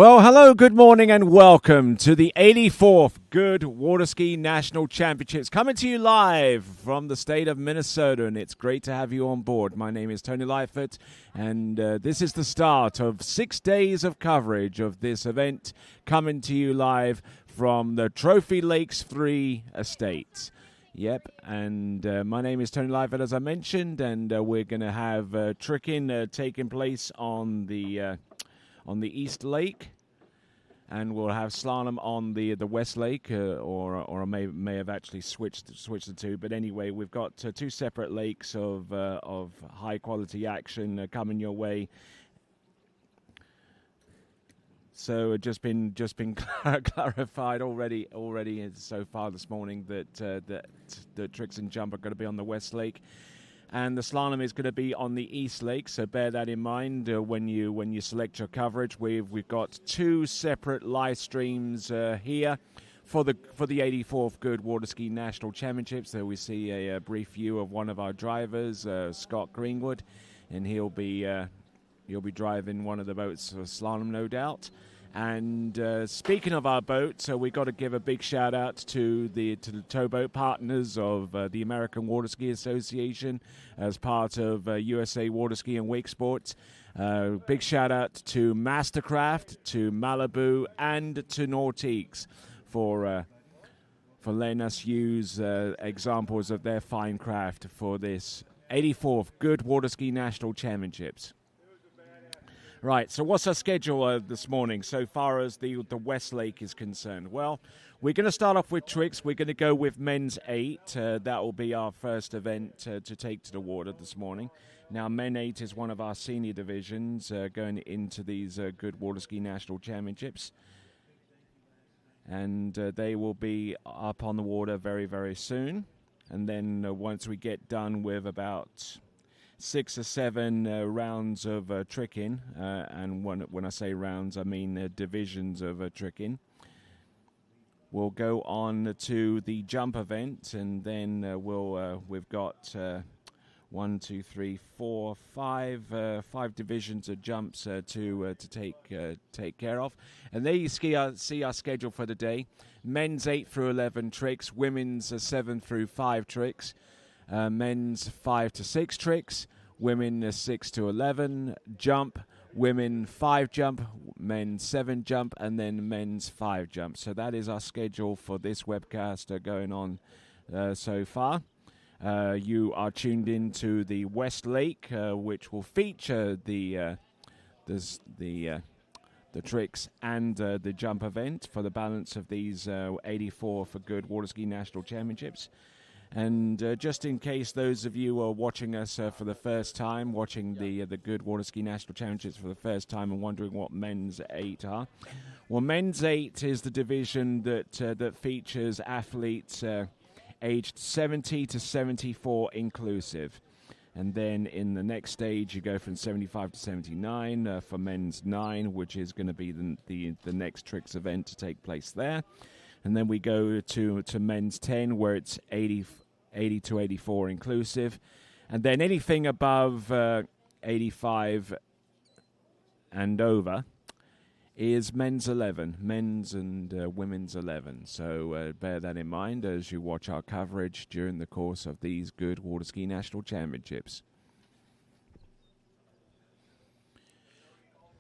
Well, hello, good morning, and welcome to the 84th Goode Water Ski National Championships, coming to you live from the state of Minnesota, and it's great to have you on board. My name is Tony Lightfoot, and this is the start of 6 days of coverage of this event, coming to you live from the Trophy Lakes 3 Estates. Yep, and my name is Tony Lightfoot, as I mentioned, and we're going to have tricking taking place on the East Lake, and we'll have slalom on the West Lake, or may have actually switched the two. But anyway, we've got two separate lakes of high quality action coming your way. So just been clarified already so far this morning that the tricks and jump are going to be on the West Lake. And the slalom is going to be on the East Lake, so bear that in mind when you select your coverage. We've got two separate live streams here for the 84th Goode Water Ski National Championships. So we see a brief view of one of our drivers, Scott Greenwood, and he'll be driving one of the boats for slalom, no doubt. And speaking of our boat, so we got to give a big shout out to the towboat partners of the American Water Ski Association as part of USA Water Ski and Wake Sports. Big shout out to Mastercraft, to Malibu, and to Nautiques for letting us use examples of their fine craft for this 84th Goode Water Ski National Championships. Right, so what's our schedule this morning so far as the West Lake is concerned? Well, we're going to start off with tricks. We're going to go with men's 8. That will be our first event to take to the water this morning. Now, men 8 is one of our senior divisions going into these Goode Water Ski National Championships. And they will be up on the water very, very soon. And then once we get done with about 6 or 7 rounds of tricking, and when I say rounds, I mean divisions of tricking. We'll go on to the jump event, and then we've got 1, 2, 3, 4, 5 divisions of jumps to take care of. And there you see our schedule for the day: men's 8 through 11 tricks, women's 7 through 5 tricks. Men's 5 to 6 tricks, women 6 to 11 jump, women 5 jump, men 7 jump, and then men's 5 jump. So that is our schedule for this webcast going on so far. You are tuned into the West Lake, which will feature the tricks and the jump event for the balance of these 84 for Goode Water Ski National Championships. And just in case those of you are watching us for the first time, watching the Goode Water Ski National Championships for the first time and wondering what men's 8 are, well, men's 8 is the division that features athletes aged 70 to 74 inclusive. And then in the next stage, you go from 75 to 79 for men's 9, which is going to be the next tricks event to take place there. And then we go to men's 10, where it's 80 to 84 inclusive. And then anything above 85 and over is men's 11, men's and women's 11. So bear that in mind as you watch our coverage during the course of these Goode Water Ski National Championships.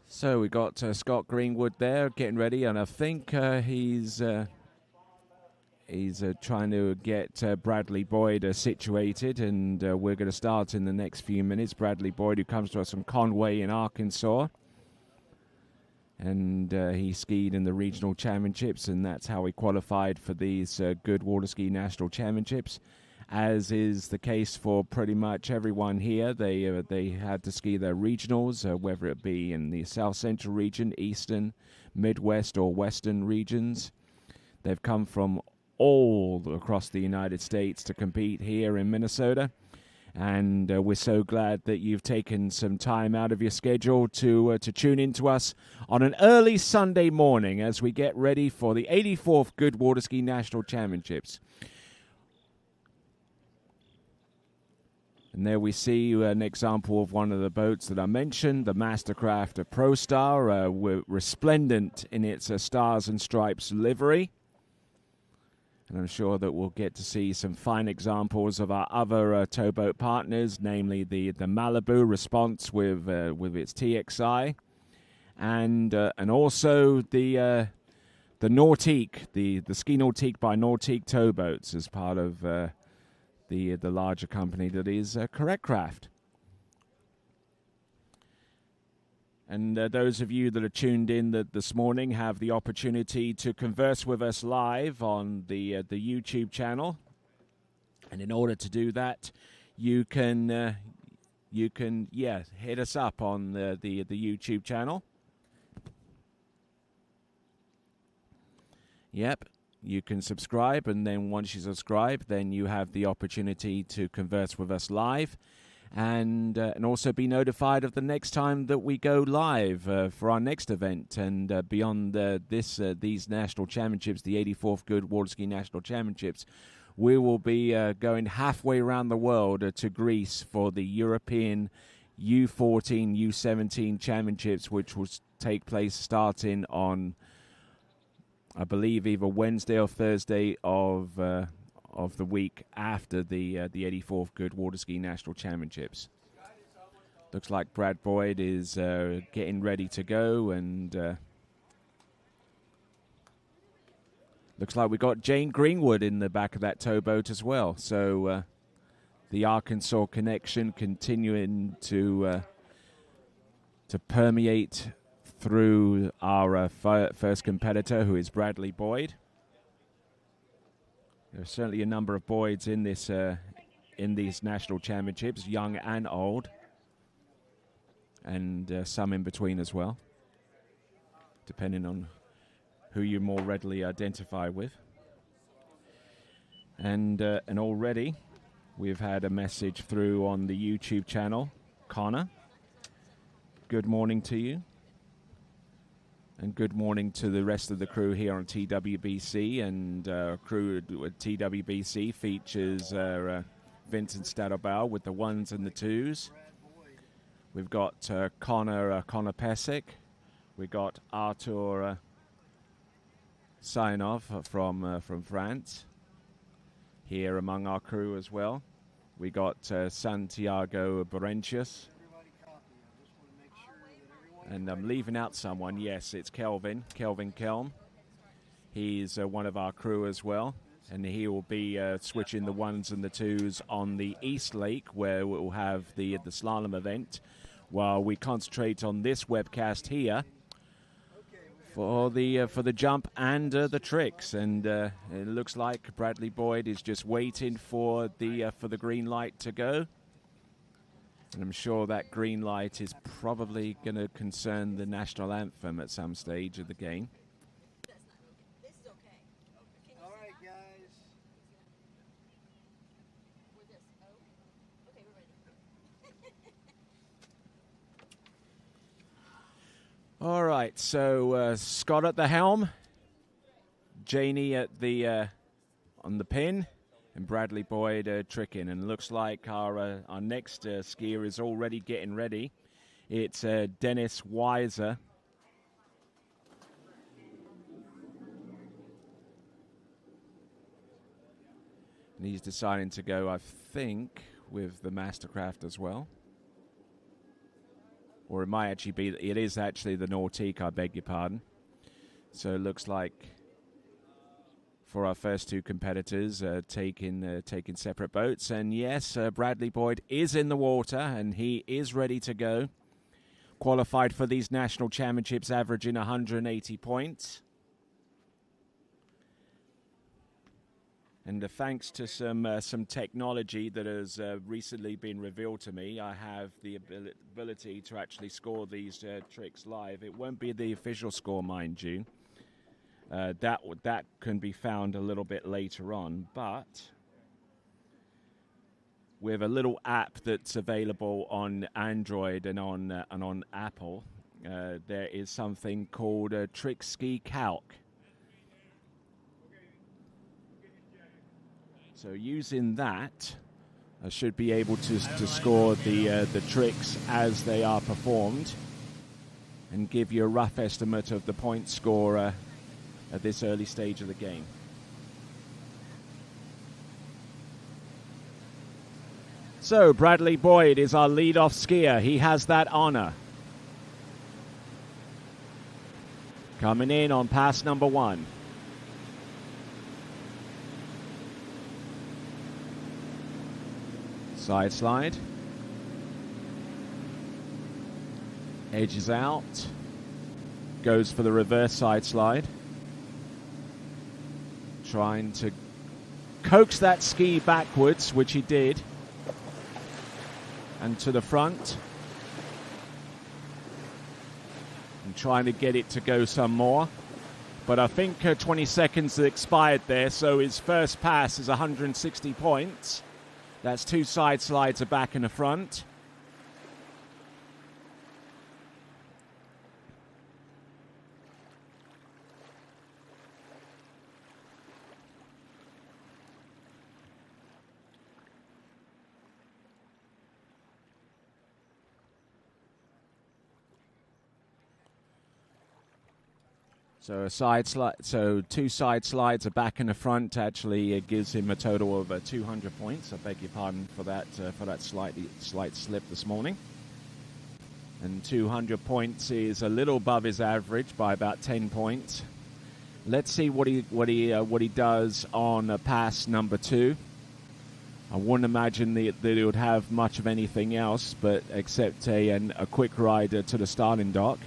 So we got Scott Greenwood there getting ready, and I think he's trying to get Bradley Boyd situated, and we're going to start in the next few minutes. Bradley Boyd, who comes to us from Conway in Arkansas, and he skied in the regional championships, and that's how he qualified for these Goode Water Ski National Championships. As is the case for pretty much everyone here, they had to ski their regionals, whether it be in the South Central region, Eastern, Midwest, or Western regions. They've come from all across the United States to compete here in Minnesota, and we're so glad that you've taken some time out of your schedule to tune in to us on an early Sunday morning as we get ready for the 84th Goode Water Ski National Championships. And there we see an example of one of the boats that I mentioned, the Mastercraft Pro Star, resplendent in its Stars and Stripes livery. And I'm sure that we'll get to see some fine examples of our other towboat partners, namely the Malibu Response with its TXI, and also the Nautique, the Ski Nautique by Nautique Towboats as part of the larger company that is Correct Craft. And those of you that are tuned in this morning have the opportunity to converse with us live on the YouTube channel. And in order to do that, you can hit us up on the YouTube channel. Yep. You can subscribe, and then once you subscribe, then you have the opportunity to converse with us live, and also be notified of the next time that we go live for our next event. And beyond these national championships, the 84th Goode Water Ski National Championships, we will be going halfway around the world to Greece for the European U14, U17 Championships, which will take place starting on, I believe, either Wednesday or Thursday of the week after the 84th Goode Water Ski National Championships. Looks like Brad Boyd is getting ready to go, and looks like we got Jane Greenwood in the back of that towboat as well. So the Arkansas connection continuing to permeate through our first competitor, who is Bradley Boyd. There are certainly a number of Boyds in these national championships, young and old, and some in between as well, depending on who you more readily identify with. And already we've had a message through on the YouTube channel. Connor, good morning to you. And good morning to the rest of the crew here on TWBC. And crew at TWBC features Vincent Stadobau with the ones and the twos. We've got Connor Pesic. We've got Artur Sainov from France here among our crew as well. We got Santiago Berentius. And I'm leaving out someone. Yes, it's Kelvin Kelm. He's one of our crew as well. And he will be switching the ones and the twos on the East Lake, where we'll have the slalom event, while we concentrate on this webcast here for the jump and the tricks. And it looks like Bradley Boyd is just waiting for the green light to go. And I'm sure that green light is probably going to concern the national anthem at some stage of the game. This is okay. All right, guys. With this. Oh. Okay, we're ready. All right, so Scott at the helm, Janie at the on the pin, and Bradley Boyd tricking. And looks like our next skier is already getting ready. It's Dennis Weiser. And he's deciding to go, I think, with the Mastercraft as well. Or it might actually be, it is actually the Nautique, I beg your pardon. So it looks like for our first two competitors taking separate boats. And yes, Bradley Boyd is in the water and he is ready to go. Qualified for these national championships, averaging 180 points. And thanks to some technology that has recently been revealed to me, I have the ability to actually score these tricks live. It won't be the official score, mind you. That can be found a little bit later on, but with a little app that's available on Android and on Apple, there is something called Trick Ski Calc. So using that, should be able to score the tricks as they are performed and give you a rough estimate of the point scorer at this early stage of the game. So Bradley Boyd is our lead-off skier. He has that honor. Coming in on pass number 1. Side slide. Edges out. Goes for the reverse side slide. Trying to coax that ski backwards, which he did. And to the front. And trying to get it to go some more. But I think 20 seconds expired there, so his first pass is 160 points. That's 2 side slides, a back and a front. So a side slide, so 2 side slides, a back and a front, actually gives him a total of 200 points. I beg your pardon for that slight slip this morning. And 200 points is a little above his average by about 10 points. Let's see what he does on pass number 2. I wouldn't imagine that he would have much of anything else, but except a quick ride to the starting dock.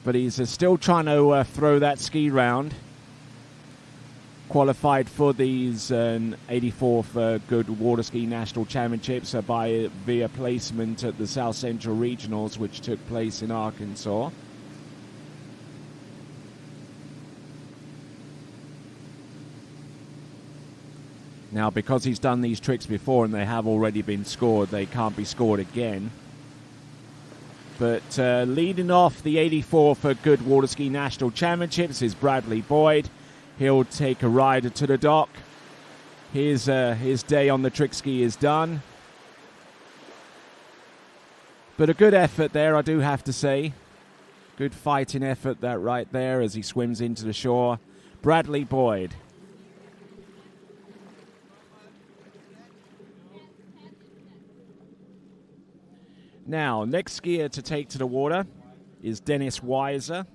But he's still trying to throw that ski round. Qualified for these 84th Goode Water Ski National Championships via placement at the South Central Regionals, which took place in Arkansas. Now, because he's done these tricks before and they have already been scored, they can't be scored again. But leading off the 84th Goode Water Ski National Championships is Bradley Boyd. He'll take a ride to the dock. His day on the trick ski is done. But a good effort there, I do have to say. Good fighting effort that right there as he swims into the shore. Bradley Boyd. Now, next skier to take to the water is Dennis Weiser.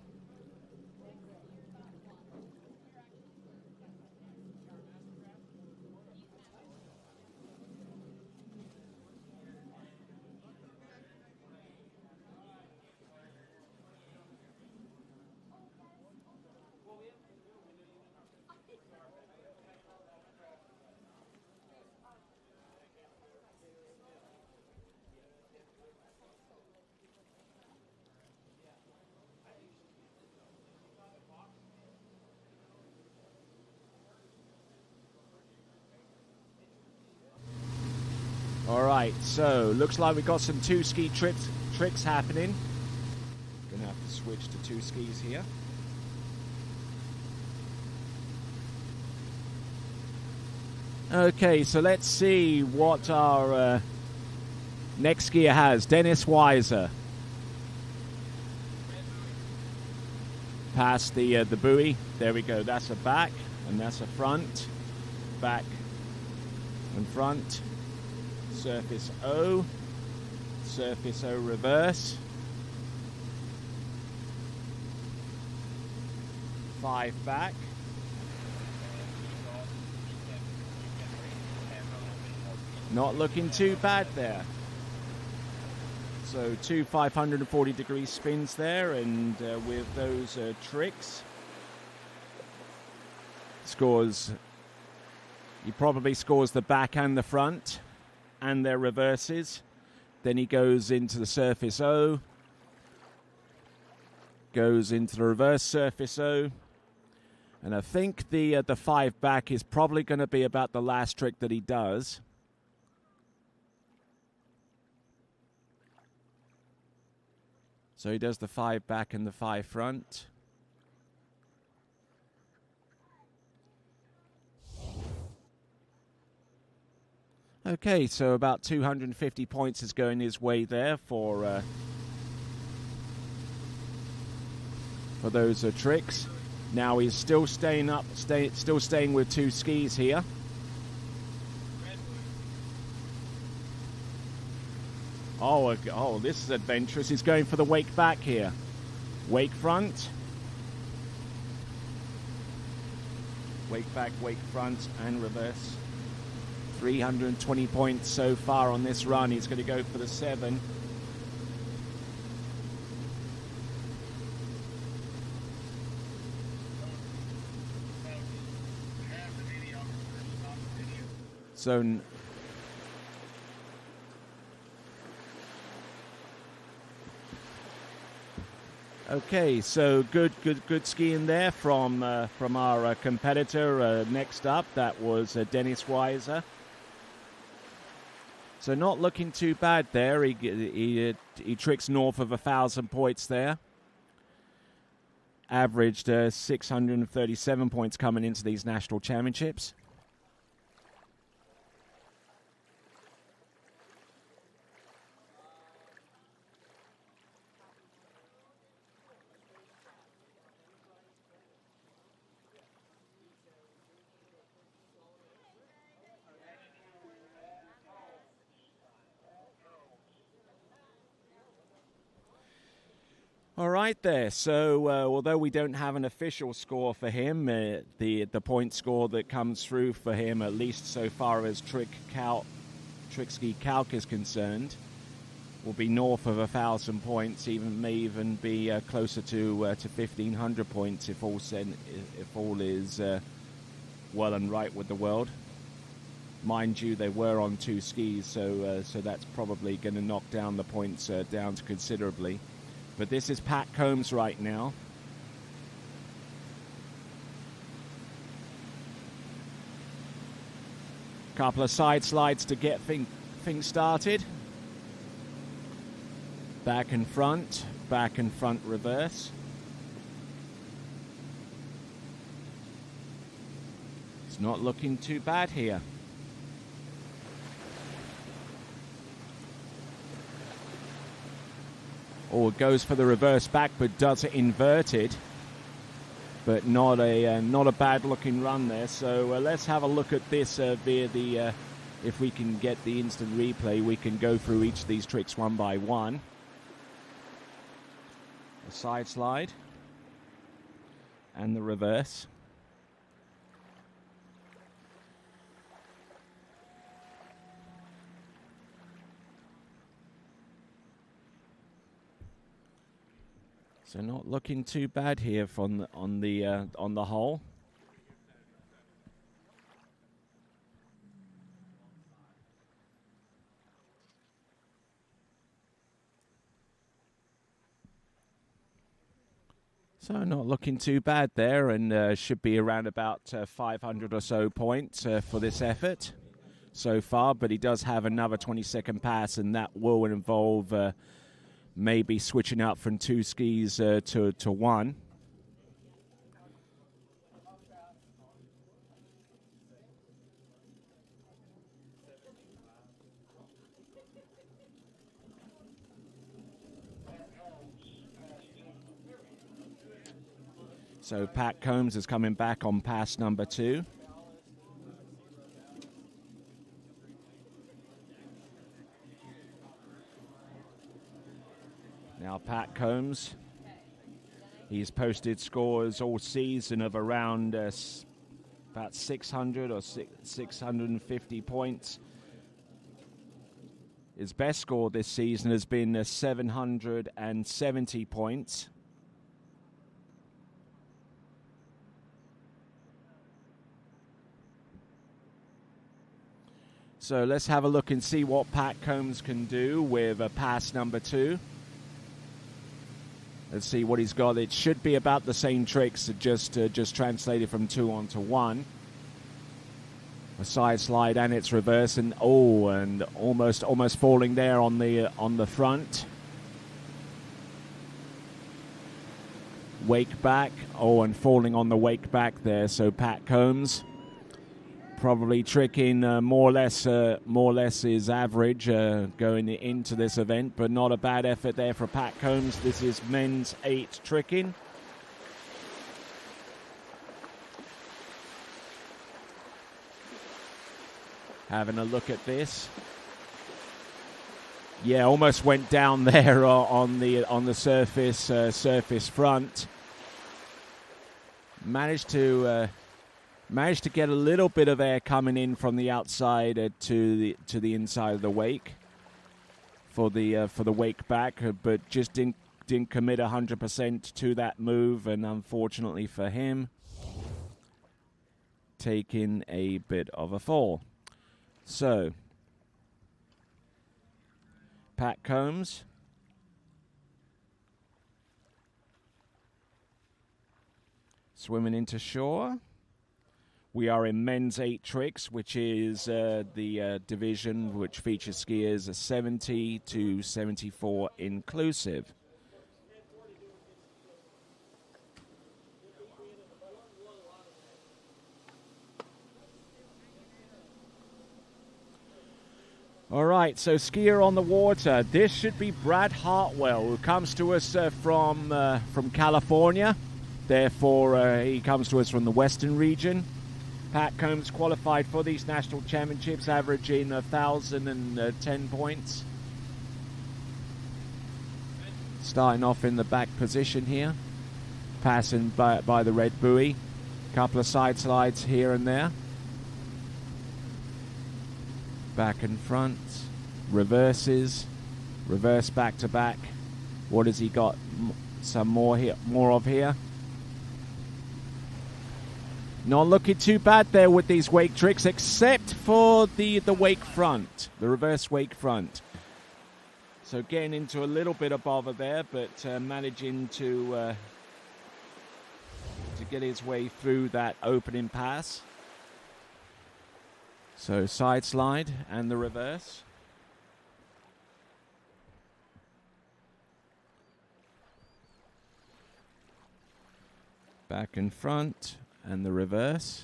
All right, so looks like we've got some 2 ski tricks happening. Gonna have to switch to 2 skis here. Okay, so let's see what our next skier has. Dennis Weiser. Past the buoy. There we go. That's a back and that's a front. Back and front. Surface O, surface O reverse, 5 back, not looking too bad there. So 2 540-degree spins there, and with those tricks, he probably scores the back and the front and their reverses. Then he goes into the surface O, goes into the reverse surface O, and I think the 5 back is probably going to be about the last trick that he does. So he does the 5 back and the 5 front. Okay, so about 250 points is going his way there for those tricks. Now he's still staying with two skis here. Oh, this is adventurous. He's going for the wake back here. Wake front. Wake back, wake front, and reverse. 320 points so far on this run. He's going to go for the 7. So okay, so good skiing there from our competitor. Next up, that was Dennis Weiser. So not looking too bad there. He tricks north of 1,000 points there. Averaged 637 points coming into these national championships. All right there, so although we don't have an official score for him, the point score that comes through for him, at least so far as trick ski calc is concerned, will be north of 1,000 points, may even be closer to 1,500 points if all is well and right with the world. Mind you, they were on two skis, so that's probably going to knock down the points down considerably. But this is Pat Combs right now. Couple of side slides to get things started. Back and front reverse. It's not looking too bad here. Or goes for the reverse back, but does it inverted. But not a bad looking run there. So let's have a look at this via the. If we can get the instant replay, we can go through each of these tricks one by one. The side slide and the reverse. So not looking too bad here on the whole. So not looking too bad there, and should be around about 500 or so points for this effort so far. But he does have another 20-second pass, and that will involve maybe switching out from two skis to one. So Pat Combs is coming back on pass number 2. Now Pat Combs, he's posted scores all season of around about 600 or 650 points. His best score this season has been 770 points. So let's have a look and see what Pat Combs can do with pass number 2. Let's see what he's got. It should be about the same tricks, just translated from 2 onto 1. A side slide and its reverse, and almost falling there on the front. Wake back, and falling on the wake back there. So Pat Combs Probably tricking more or less his average going into this event, but not a bad effort there for Pat Combs. This is men's 8 tricking. Having a look at this. Yeah, almost went down there on the surface front. Managed to get a little bit of air coming in from the outside to the inside of the wake for the wake back, but just didn't commit 100% to that move, and unfortunately for him, taking a bit of a fall. So, Pat Combs swimming into shore. We are in men's 8 tricks, which is the division which features skiers 70 to 74 inclusive. All right, so skier on the water. This should be Brad Hartwell, who comes to us from California. Therefore, he comes to us from the Western region. Pat Combs qualified for these national championships, averaging 1,010 points. Starting off in the back position here, passing by the red buoy. Couple of side slides here and there. Back and front, reverses, reverse back to back. What has he got? Some more of here. Not looking too bad there with these wake tricks, except for the wake front, the reverse wake front. So getting into a little bit of bother there, but managing to get his way through that opening pass. So side slide and the reverse. Back and front and the reverse.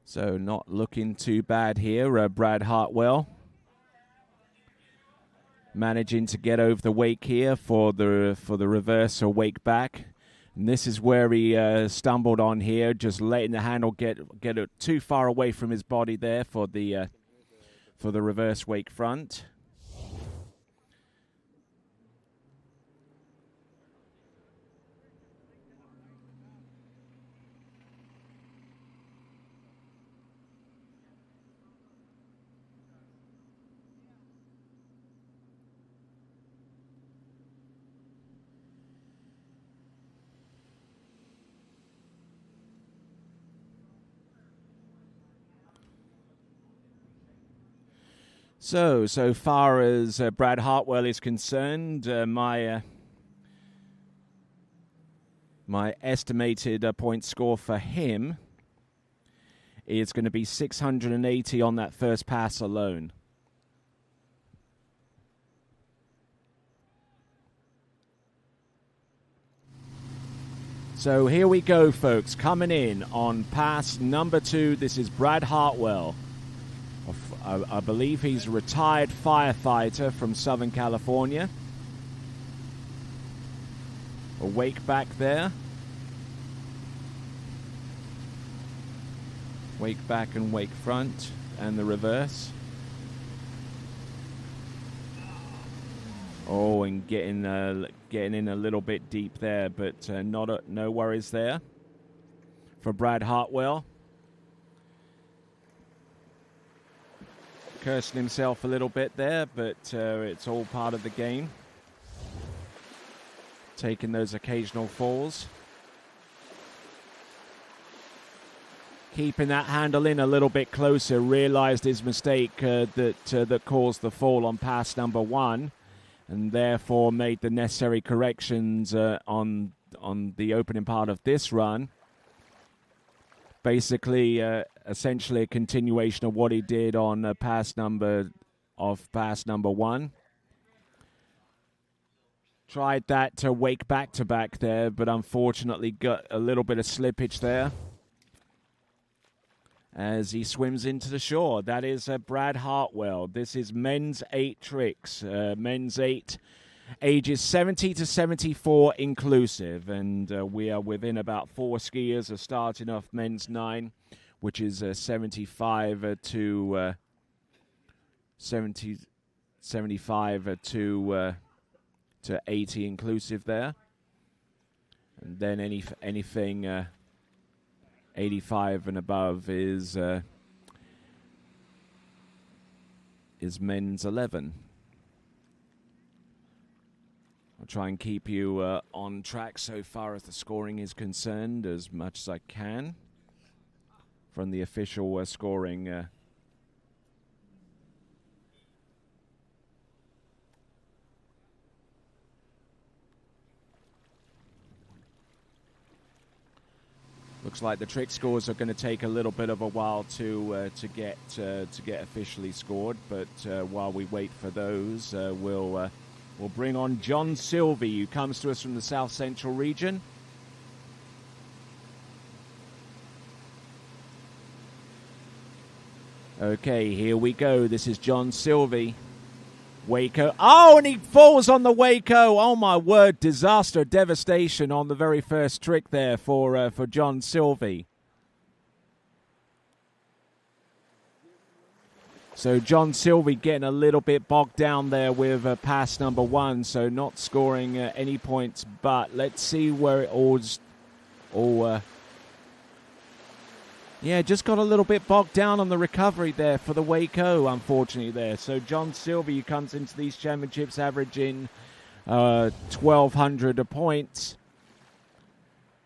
So not looking too bad here, Brad Hartwell. Managing to get over the wake here for the reverse or wake back, and this is where he stumbled on here, just letting the handle get it too far away from his body there for the reverse wake front. So far as Brad Hartwell is concerned, my estimated point score for him is going to be 680 on that first pass alone. So here we go, folks. Coming in on pass number 2, this is Brad Hartwell. I believe he's a retired firefighter from Southern California. A wake back there. Wake back and wake front and the reverse. Oh, and getting in a little bit deep there, but no worries there for Brad Hartwell. Cursing himself a little bit there, but it's all part of the game. Taking those occasional falls. Keeping that handle in a little bit closer, realized his mistake that caused the fall on pass number 1, and therefore made the necessary corrections on the opening part of this run. Basically, essentially a continuation of what he did on pass number off pass number 1. Tried that to wake back-to-back there, but unfortunately got a little bit of slippage there as he swims into the shore. That is Brad Hartwell. This is men's 8 tricks. Men's 8, ages 70 to 74 inclusive. And we are within about 4 skiers of starting off men's 9, which is 75 to 75 to 80 inclusive there. And then anything 85 and above is men's 11. I'll try and keep you on track so far as the scoring is concerned as much as I can from the official scoring. Looks like the trick scores are going to take a little bit of a while to get officially scored, but while we wait for those, we'll bring on John Silvey, who comes to us from the South Central region. Okay, here we go. This is John Silvey. Waco. Oh, and he falls on the Waco. Oh, my word. Disaster, devastation on the very first trick there for John Silvey. So John Silvey getting a little bit bogged down there with pass number 1, so not scoring any points. But let's see where it all yeah, just got a little bit bogged down on the recovery there for the Waco, unfortunately, there. So John Silvey comes into these championships averaging 1,200 points.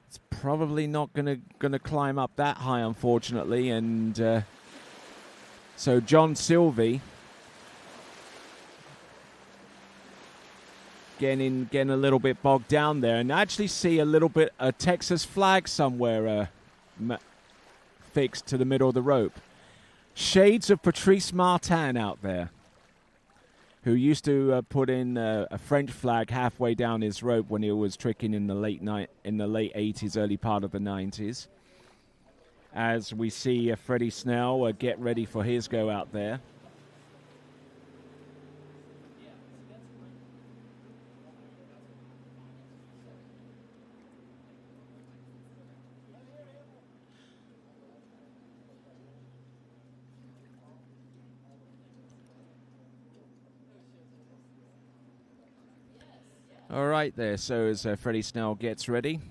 It's probably not gonna climb up that high, unfortunately. And so John Silvey getting a little bit bogged down there. And I actually see a little bit a Texas flag somewhere fixed to the middle of the rope. Shades of Patrice Martin out there, who used to put in a French flag halfway down his rope when he was tricking in the late 80s, early part of the 90s. As we see Freddie Snell get ready for his go out there. All right there, so as Freddie Snell gets ready,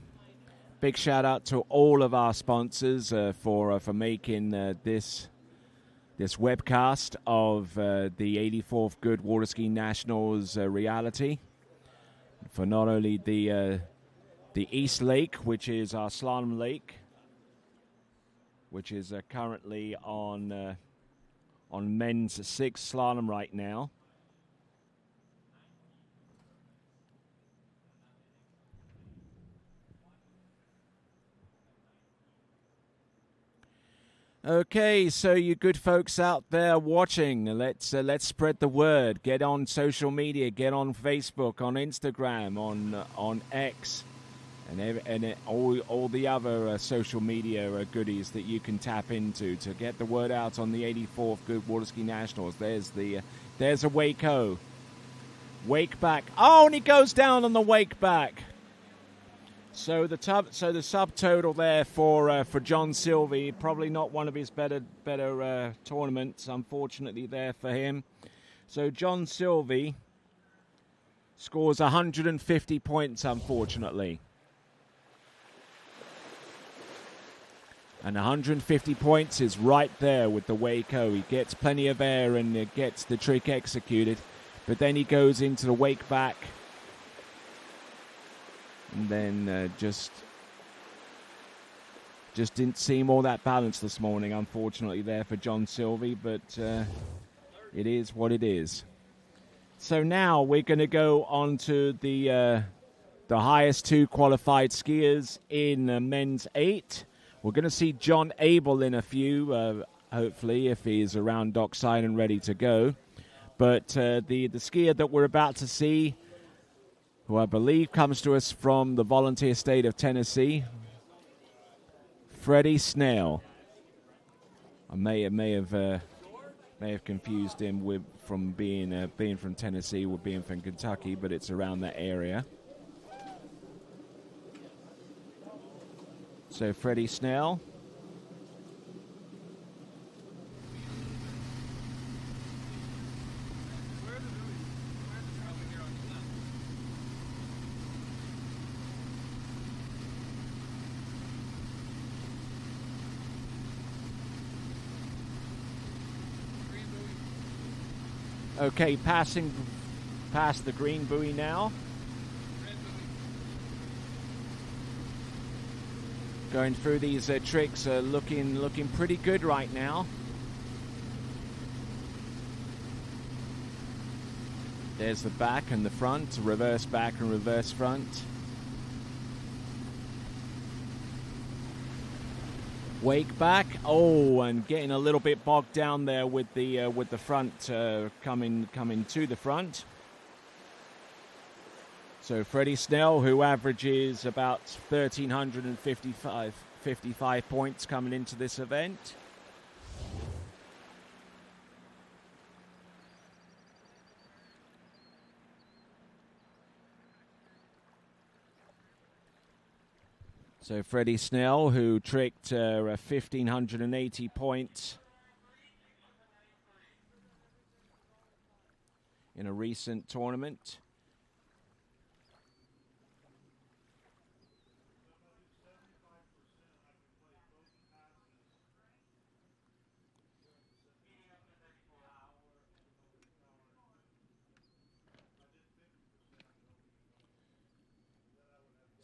big shout out to all of our sponsors for making this webcast of the 84th Goode Water Ski Nationals reality. For not only the East Lake, which is our slalom lake, which is currently on men's 6 slalom right now. Okay, so you good folks out there watching, let's spread the word. Get on social media, get on Facebook, on Instagram, on X, and all the other social media goodies that you can tap into to get the word out on the 84th Goode Water Ski Nationals. There's a Waco, wake back. Oh, and he goes down on the wake back. So the subtotal there for John Silvey, probably not one of his better tournaments, unfortunately, there for him. So John Silvey scores 150 points, unfortunately. And 150 points is right there with the Waco. He gets plenty of air and gets the trick executed. But then he goes into the wake back. And then just didn't seem all that balanced this morning, unfortunately, there for John Silvey. But it is what it is. So now we're going to go on to the highest 2 qualified skiers in men's 8. We're going to see John Abel in a few, hopefully, if he is around dockside and ready to go. But the skier that we're about to see, who I believe comes to us from the volunteer state of Tennessee, Freddie Snell. I may have confused him from being from Tennessee with being from Kentucky, but it's around that area. So Freddie Snell. Okay, passing past the green buoy now. Going through these tricks, looking pretty good right now. There's the back and the front, reverse back and reverse front. Wake back, and getting a little bit bogged down there with the front coming to the front. So Freddie Snell, who averages about 1,355 points coming into this event. So Freddie Snell, who tricked 1,580 points in a recent tournament.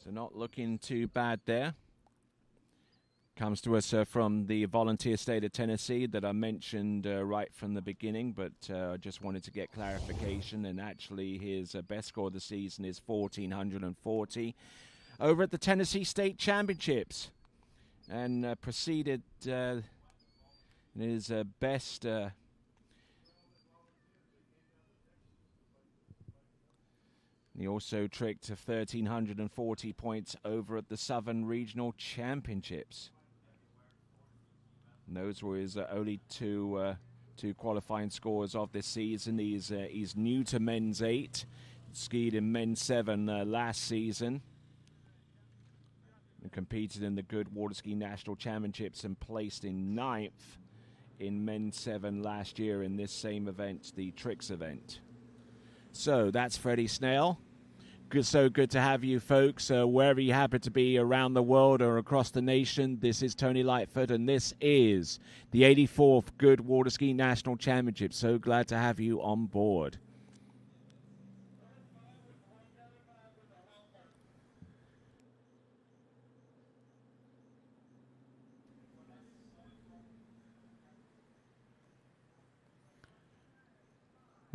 So not looking too bad there. Comes to us from the volunteer state of Tennessee that I mentioned right from the beginning, but I just wanted to get clarification. And actually, his best score of the season is 1,440 over at the Tennessee State Championships, and proceeded in his best. He also tricked 1,340 points over at the Southern Regional Championships. And those were his only two qualifying scores of this season. He's new to men's 8, skied in men's 7 last season, and competed in the Goode Water Ski National Championships and placed in 9th in men's 7 last year in this same event, the Tricks event. So that's Freddie Snell. So good to have you folks, wherever you happen to be around the world or across the nation. This is Tony Lightfoot, and this is the 84th Goode Water Ski National Championship. So glad to have you on board.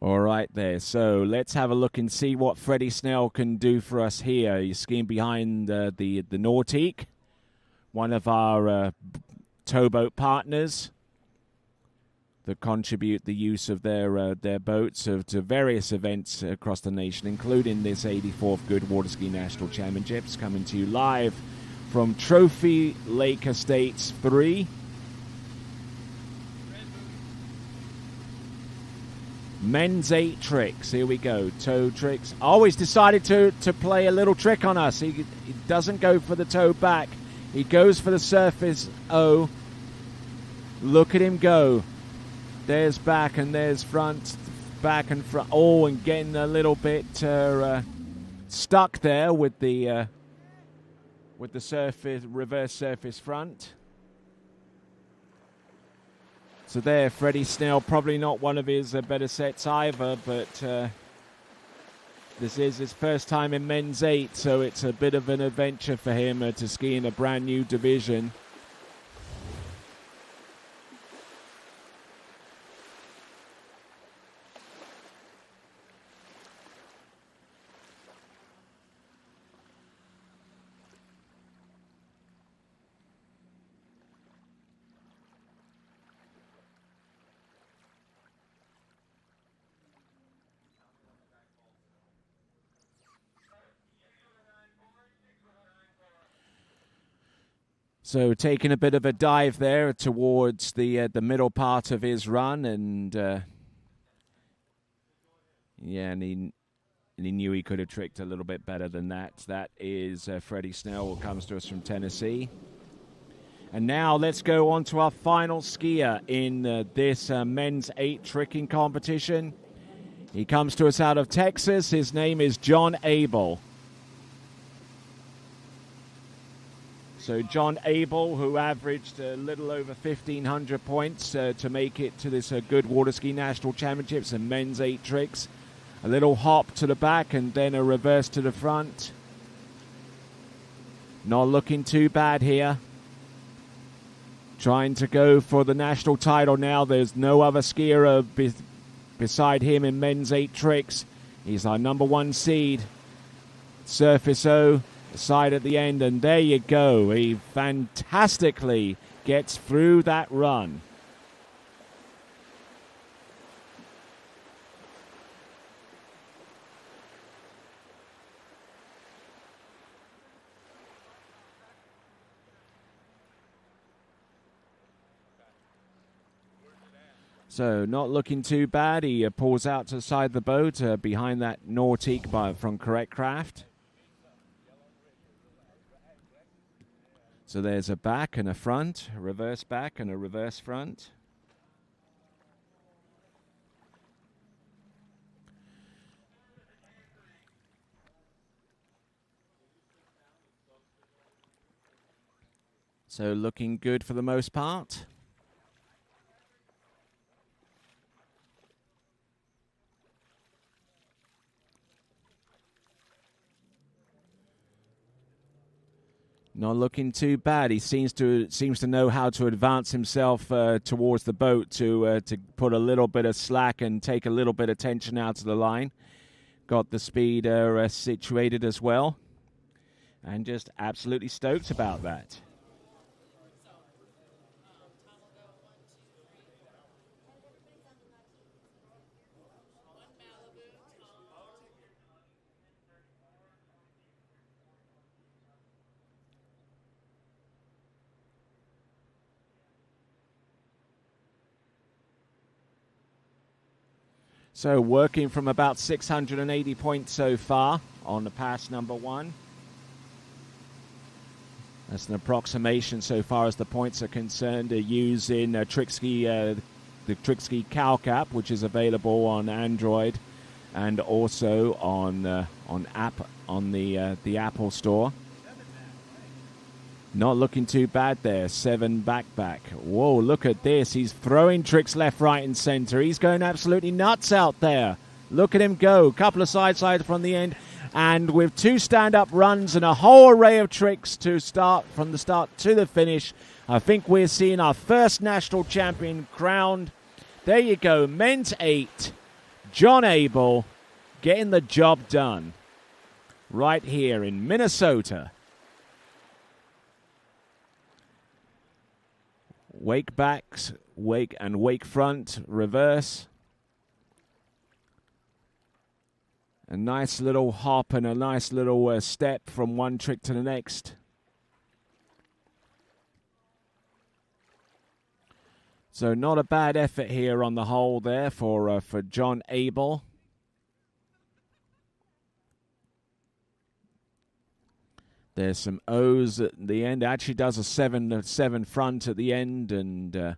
All right there, so let's have a look and see what Freddie Snell can do for us here. He's skiing behind the Nautique, one of our towboat partners that contribute the use of their boats to various events across the nation, including this 84th Goode Water Ski National Championships, coming to you live from Trophy Lake Estates 3. Men's 8 tricks. Here we go. Toe tricks. Always decided to play a little trick on us. He doesn't go for the toe back. He goes for the surface O. Look at him go. There's back and there's front. Back and front. Oh, and getting a little bit stuck there with the surface, reverse surface front. So there, Freddie Snell, probably not one of his better sets either, but this is his first time in men's 8, so it's a bit of an adventure for him to ski in a brand new division. So taking a bit of a dive there towards the middle part of his run, and and he knew he could have tricked a little bit better than that. That is Freddie Snell, who comes to us from Tennessee. And now let's go on to our final skier in this men's 8 tricking competition. He comes to us out of Texas. His name is John Abel. So John Abel, who averaged a little over 1,500 points to make it to this Goode Water Ski National Championships and men's 8 tricks. A little hop to the back and then a reverse to the front. Not looking too bad here. Trying to go for the national title now. There's no other skier beside him in men's 8 tricks. He's our number 1 seed. Surface O, side at the end, and there you go. He fantastically gets through that run. So not looking too bad. He pulls out to the side of the boat behind that Nautique from Correct Craft. So there's a back and a front, a reverse back and a reverse front. So looking good for the most part. Not looking too bad. He seems to know how to advance himself towards the boat to put a little bit of slack and take a little bit of tension out of the line. Got the speed situated as well, and just absolutely stoked about that. So working from about 680 points so far on the pass number 1. That's an approximation so far as the points are concerned. Using TrickSki, the TrickSki Calc app, which is available on Android and also on the Apple Store. Not looking too bad there. 7 back. Whoa, look at this. He's throwing tricks left, right, and center. He's going absolutely nuts out there. Look at him go. Couple of side slides from the end. And with 2 stand-up runs and a whole array of tricks to start from the start to the finish, I think we're seeing our first national champion crowned. There you go. Men's 8. John Abel getting the job done right here in Minnesota. Wake backs, wake and wake front, reverse. A nice little hop and a nice little step from one trick to the next. So not a bad effort here on the whole there for John Abel. There's some O's at the end. Actually does a 7 front at the end, and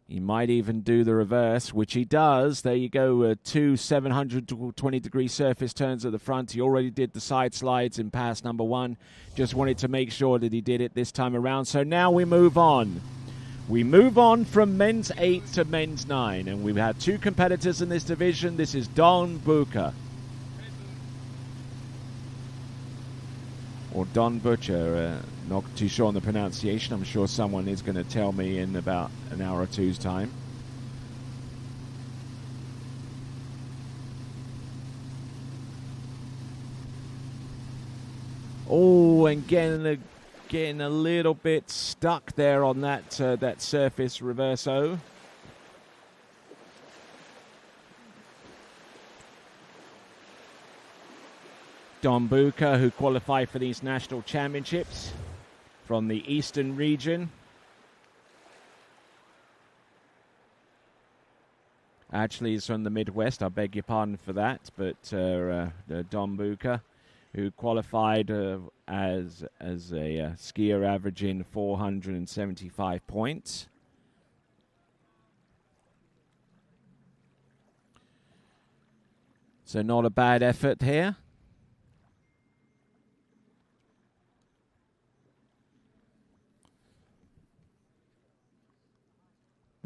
he might even do the reverse, which he does. There you go, 2 720-degree surface turns at the front. He already did the side slides in pass number 1. Just wanted to make sure that he did it this time around. So now we move on. We move on from men's 8 to men's 9, and we've had 2 competitors in this division. This is Don Booker. Or Don Butcher, not too sure on the pronunciation. I'm sure someone is going to tell me in about an hour or two's time. Oh, and getting a little bit stuck there on that that surface reverse O. Don Booker, who qualified for these national championships. from the eastern region. Actually, he's from the Midwest. I beg your pardon for that. But Don Bucher, who qualified as a skier averaging 475 points. So not a bad effort here.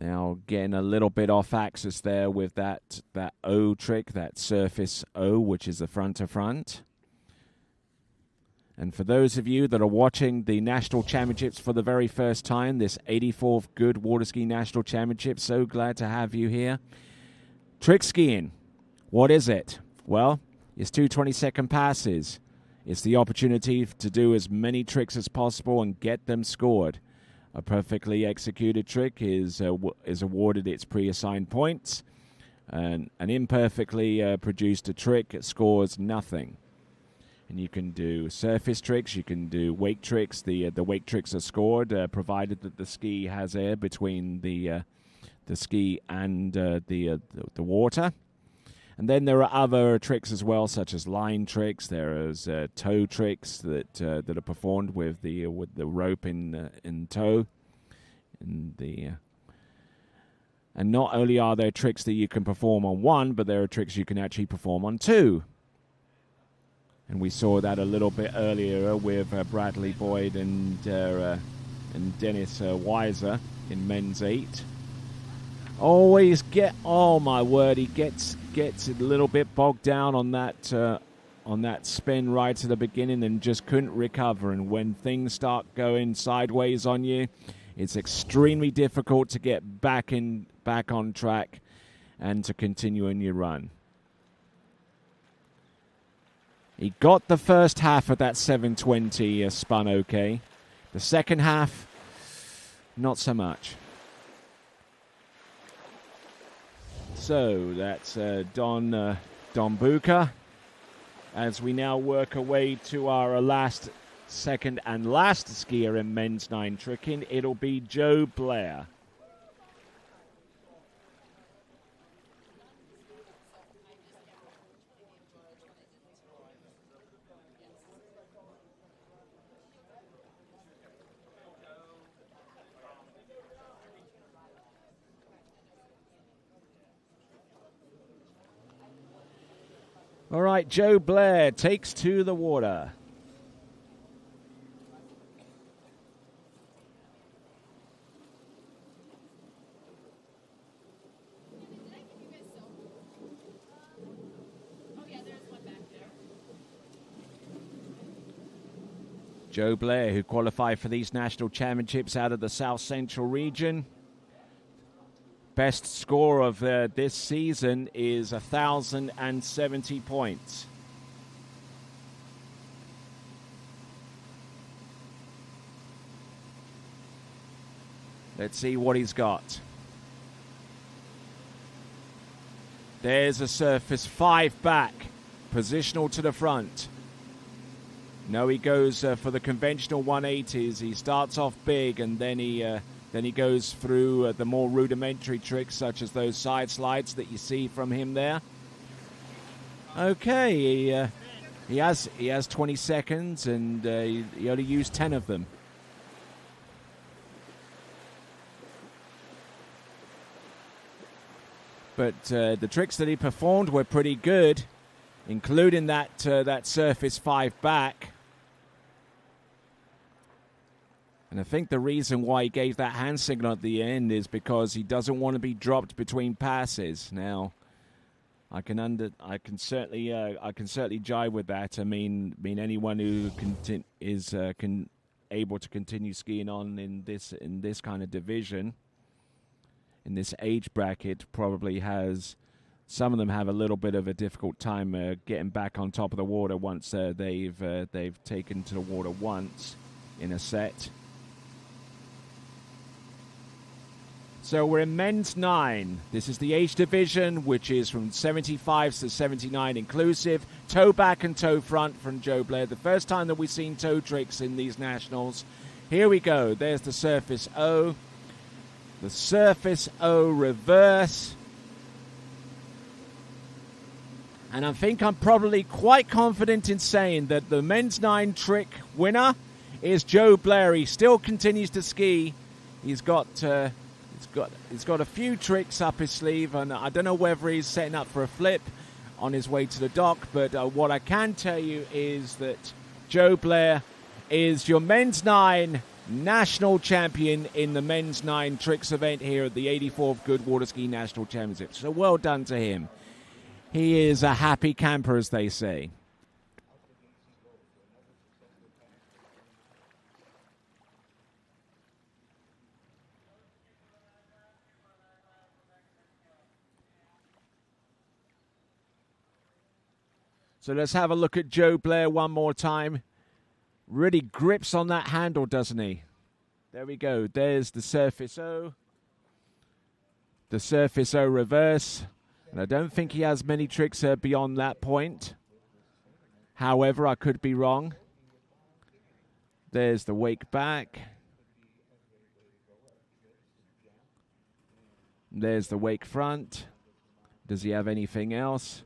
Now getting a little bit off axis there with that O trick, that surface O, which is the front to front. And for those of you that are watching the National Championships for the very first time, this 84th Goode Water Ski National Championship, so glad to have you here. Trick skiing, what is it? Well, it's 2 20-second passes. It's the opportunity to do as many tricks as possible and get them scored. A perfectly executed trick is awarded its pre-assigned points, and an imperfectly produced a trick scores nothing. And you can do surface tricks, you can do wake tricks. The wake tricks are scored provided that the ski has air between the ski and the water. And then there are other tricks as well, such as line tricks. There is toe tricks that are performed with the rope in tow. And not only are there tricks that you can perform on one, but there are tricks you can actually perform on two. And we saw that a little bit earlier with Bradley Boyd and Dennis Weiser in men's 8. Oh my word, he gets a little bit bogged down on that spin right at the beginning and just couldn't recover. And when things start going sideways on you, it's extremely difficult to get back on track and to continue in your run. He got the first half of that 720 spun okay. The second half, not so much. So that's Don Bucher. As we now work our way to our second and last skier in men's 9 tricking, it'll be Joe Blair. All right, Joe Blair takes to the water. Joe Blair, who qualified for these national championships out of the South Central region. Best score of this season is 1,070 points. Let's see what he's got. There's a surface 5 back, positional to the front. No, he goes for the conventional 180s. He starts off big and then he goes through the more rudimentary tricks, such as those side slides that you see from him there. Okay, he has 20 seconds, and he only used 10 of them. But the tricks that he performed were pretty good, including that surface 5 back. And I think the reason why he gave that hand signal at the end is because he doesn't want to be dropped between passes. Now, I can certainly jive with that. I mean anyone who is able to continue skiing on in this kind of division, in this age bracket, probably has. Some of them have a little bit of a difficult time getting back on top of the water once they've taken to the water once in a set. So we're in men's 9. This is the age division, which is from 75 to 79 inclusive. Toe back and toe front from Joe Blair. The first time that we've seen toe tricks in these nationals. Here we go. There's the Surface O. The Surface O reverse. And I think I'm probably quite confident in saying that the men's 9 trick winner is Joe Blair. He still continues to ski. He's got a few tricks up his sleeve, and I don't know whether he's setting up for a flip on his way to the dock, but what I can tell you is that Joe Blair is your men's 9 national champion in the men's 9 tricks event here at the 84th Goode Water Ski National Championship. So well done to him. He is a happy camper, as they say. So let's have a look at Joe Blair one more time. Really grips on that handle, doesn't he? There we go. There's the Surface O. The Surface O reverse. And I don't think he has many tricks beyond that point. However, I could be wrong. There's the wake back. There's the wake front. Does he have anything else?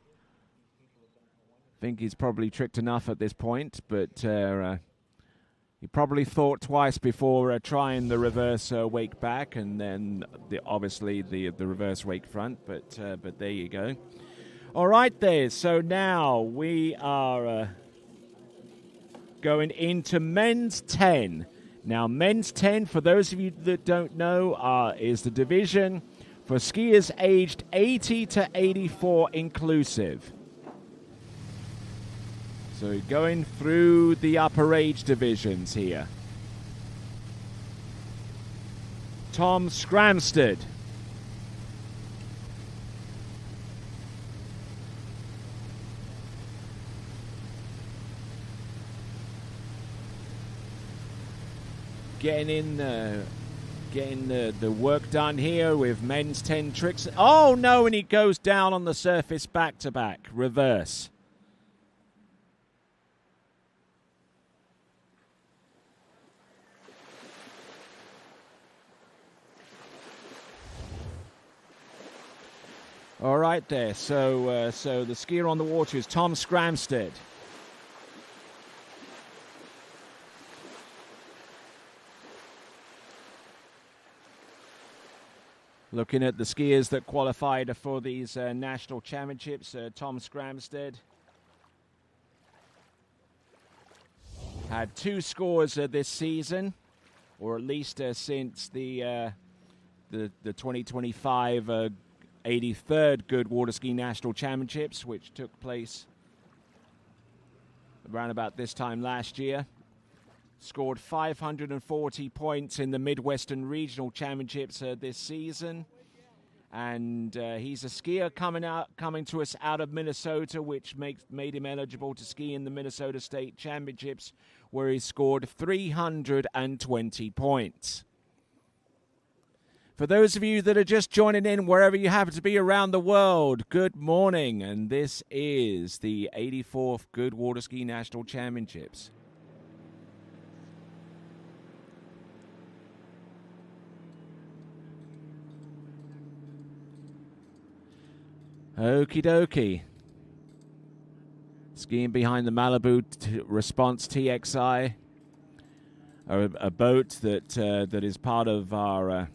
I think he's probably tricked enough at this point, but he probably thought twice before trying the reverse wake back, and then obviously the reverse wake front. But there you go. All right, there. So now we are going into men's 10. Now, men's 10, for those of you that don't know, is the division for skiers aged 80 to 84 inclusive. So going through the upper age divisions here. Tom Scramstead. Getting the work done here with men's 10 tricks. Oh no, and he goes down on the surface back-to-back, reverse. All right there, so the skier on the water is Tom Scramstead. Looking at the skiers that qualified for these national championships, Tom Scramstead had 2 scores this season, or at least since the 2025 83rd Goode Water Ski National Championships, which took place around about this time last year. Scored 540 points in the Midwestern Regional Championships this season. And he's a skier coming to us out of Minnesota, which made him eligible to ski in the Minnesota State Championships, where he scored 320 points. For those of you that are just joining in, wherever you happen to be around the world, good morning. And this is the 84th Goode Water Ski National Championships. Okie dokie. Skiing behind the Malibu Response TXI, a boat that is part of our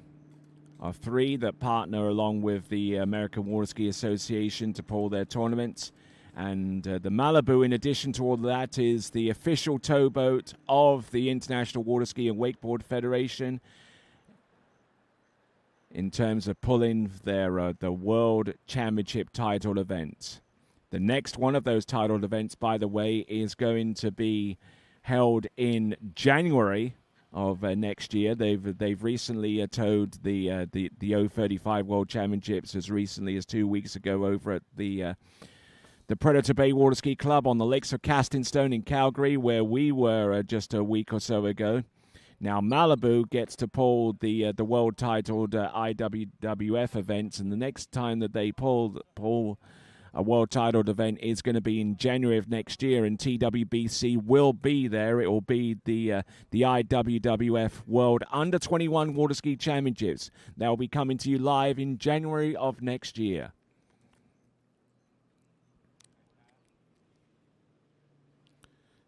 3 that partner along with the American Water Ski Association to pull their tournaments. And the Malibu, in addition to all of that, is the official towboat of the International Water Ski and Wakeboard Federation in terms of pulling their the World Championship title events. The next one of those title events, by the way, is going to be held in January of next year. They've recently towed the O35 World Championships as recently as 2 weeks ago over at the Predator Bay Water Ski Club on the lakes of Casting Stone in Calgary, where we were just a week or so ago. Now Malibu gets to pull the world titled IWWF events, and the next time that they pull a world titled event is going to be in January of next year, and TWBC will be there. It will be the IWWF World Under 21 Water Ski Championships. That will be coming to you live in January of next year.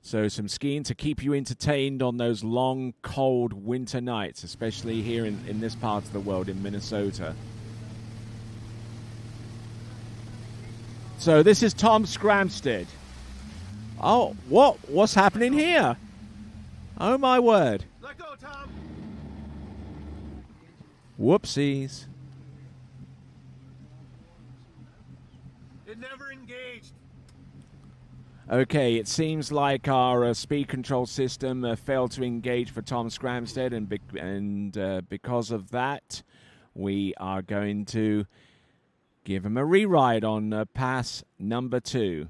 So some skiing to keep you entertained on those long, cold winter nights, especially here in this part of the world, in Minnesota. So this is Tom Scramstead. Oh, what's happening here? Oh, my word. Let go, Tom. Whoopsies. It never engaged. Okay, it seems like our speed control system failed to engage for Tom Scramstead, and because of that, we are going to give him a reride on pass number 2.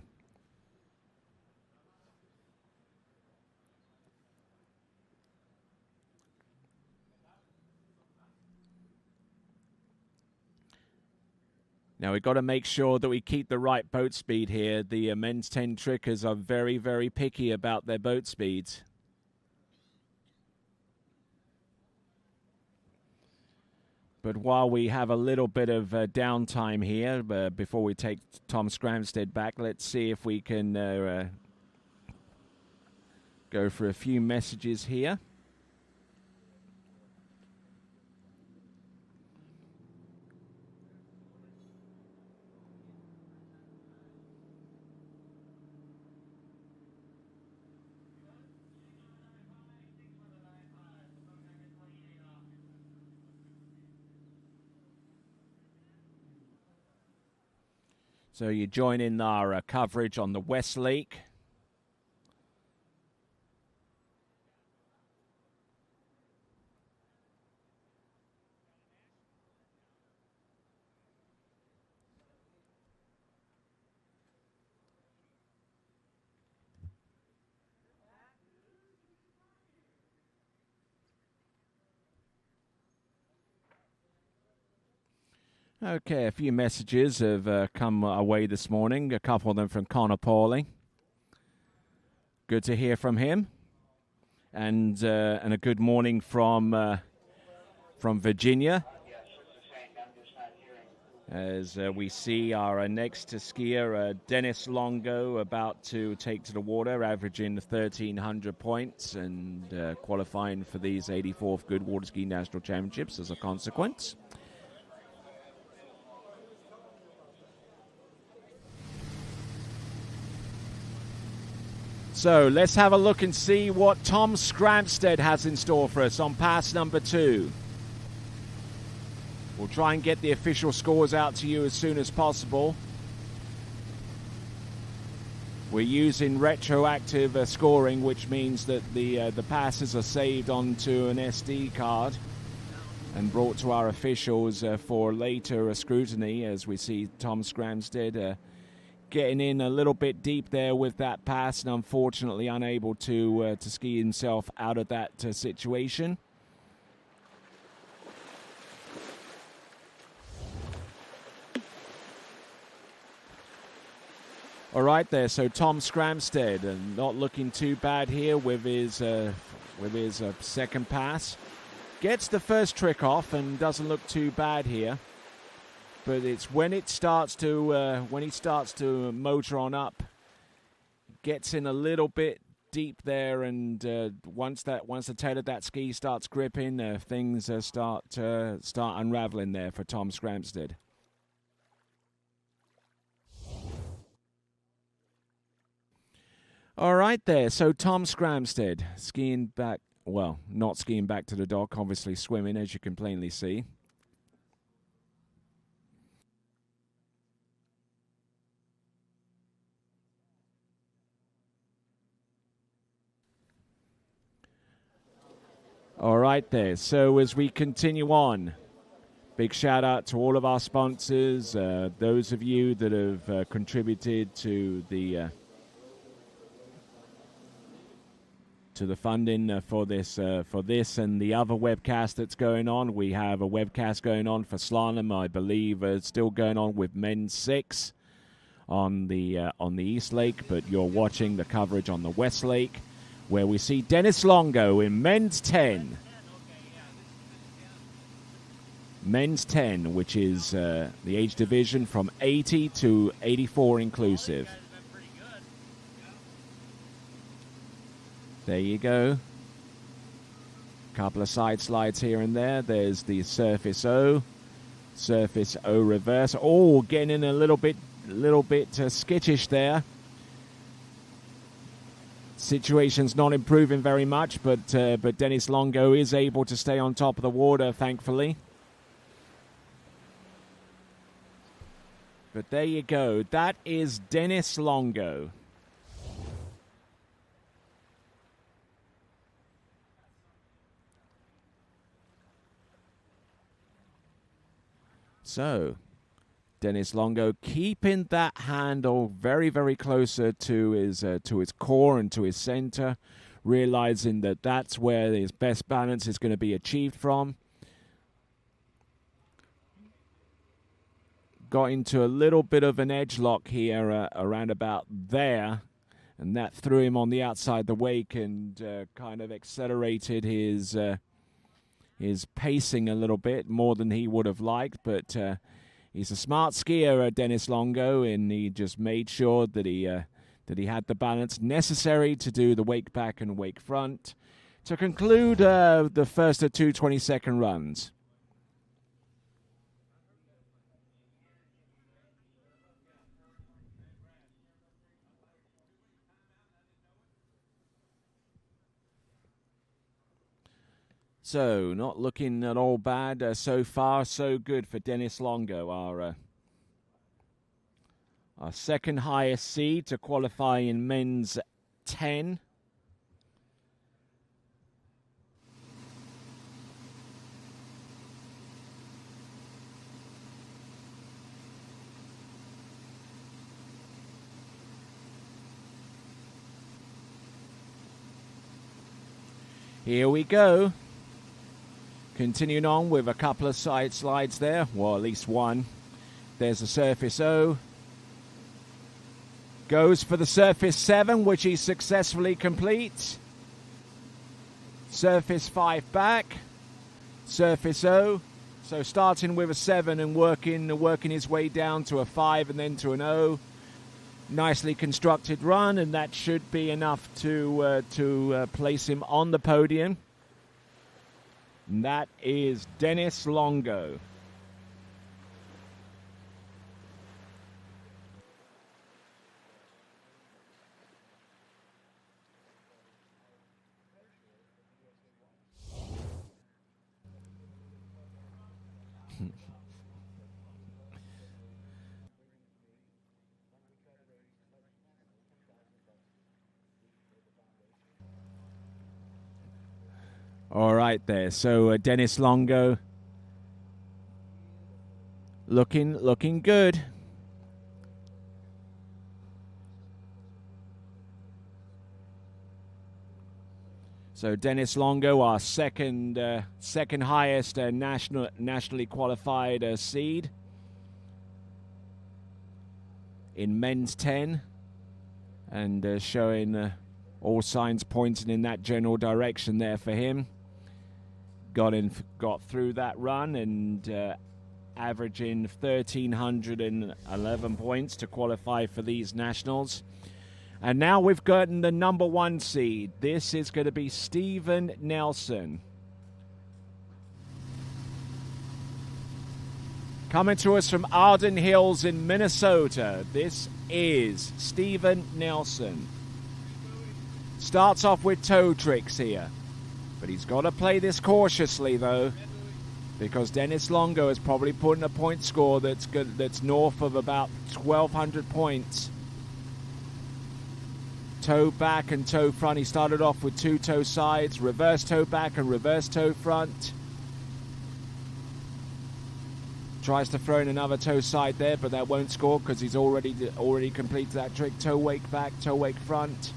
Now, we've got to make sure that we keep the right boat speed here. The men's 10 trickers are very, very picky about their boat speeds. But while we have a little bit of downtime here before we take Tom Scramstead back, let's see if we can go for a few messages here. So you join in our coverage on the West Lake. Okay, a few messages have come our way this morning. A couple of them from Connor Pauling. Good to hear from him, and a good morning from Virginia. As we see our next skier, Dennis Longo, about to take to the water, averaging 1,300 points and qualifying for these 84th Goode Water Ski National Championships as a consequence. So let's have a look and see what Tom Scramstead has in store for us on pass number 2. We'll try and get the official scores out to you as soon as possible. We're using retroactive scoring, which means that the passes are saved onto an SD card and brought to our officials for later scrutiny, as we see Tom Scramstead getting in a little bit deep there with that pass, and unfortunately unable to ski himself out of that situation. All right there, so Tom Scramstead not looking too bad here with his second pass. Gets the first trick off and doesn't look too bad here. But it's when he starts to motor on up, gets in a little bit deep there, and once the tail of that ski starts gripping, things start unraveling there for Tom Scramstead. All right there, so Tom Scramstead skiing back, well, not skiing back to the dock, obviously swimming, as you can plainly see. All right there, so as we continue on, big shout out to all of our sponsors, those of you that have contributed to the funding for this and the other webcast that's going on. We have a webcast going on for slalom, I believe, still going on with men's 6 on the East Lake, but you're watching the coverage on the West Lake, where we see Dennis Longo in men's 10. Men's 10, which is the age division from 80 to 84 inclusive. There you go. Couple of side slides here and there. There's the Surface O reverse. Oh, getting in a little bit skittish there. Situation's not improving very much, but Dennis Longo is able to stay on top of the water, thankfully. But there you go. That is Dennis Longo. So, Dennis Longo keeping that handle very, very closer to his core and to his center, realizing that that's where his best balance is going to be achieved from. Got into a little bit of an edge lock here around about there, and that threw him on the outside the wake and kind of accelerated his pacing a little bit more than he would have liked, but he's a smart skier, Dennis Longo, and he just made sure that he had the balance necessary to do the wake back and wake front to conclude the first of two 20-second runs. So, not looking at all bad so far. So good for Dennis Longo, our second highest seed to qualify in men's 10. Here we go. Continuing on with a couple of side slides there, well, at least one. There's the Surface O. Goes for the Surface 7, which he successfully completes. Surface 5 back. Surface O. So starting with a 7 and working his way down to a 5 and then to an O. Nicely constructed run, and that should be enough to place him on the podium. And that is Dennis Longo. All right there. So Dennis Longo looking good. So Dennis Longo, our second highest nationally qualified seed in men's 10, and showing all signs pointing in that general direction there for him. Got through that run and averaging 1,311 points to qualify for these nationals. And now we've gotten the number 1 seed. This is going to be Steven Nelson. Coming to us from Arden Hills in Minnesota, this is Steven Nelson. Starts off with toe tricks here. But he's got to play this cautiously, though, because Dennis Longo is probably putting a point score that's good, that's north of about 1,200 points. Toe back and toe front. He started off with 2 toe sides, reverse toe back and reverse toe front. Tries to throw in another toe side there, but that won't score because he's already completed that trick. Toe wake back, toe wake front.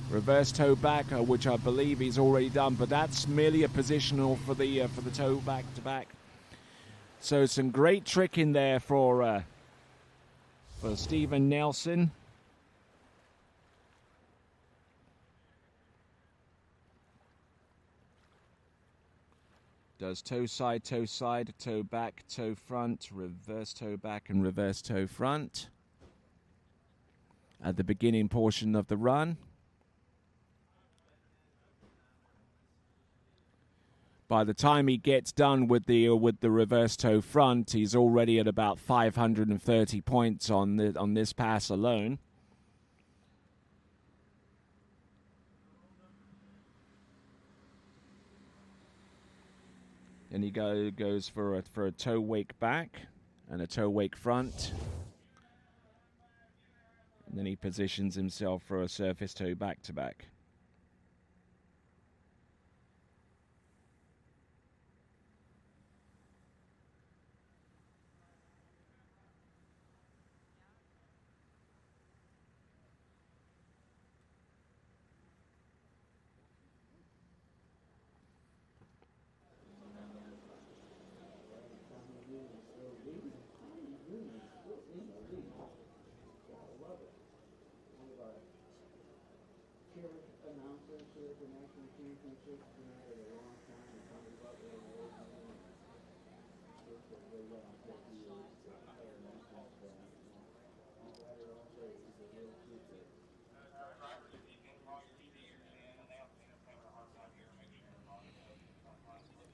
Reverse toe back, which I believe he's already done, but that's merely a positional for the toe back to back. So some great trick in there for for Steven Nelson. Does toe side, toe back, toe front, reverse toe back and reverse toe front at the beginning portion of the run. By the time he gets done with the reverse toe front, he's already at about 530 points on this pass alone. And he goes for a toe wake back and a toe wake front. And then he positions himself for a surface toe back to back.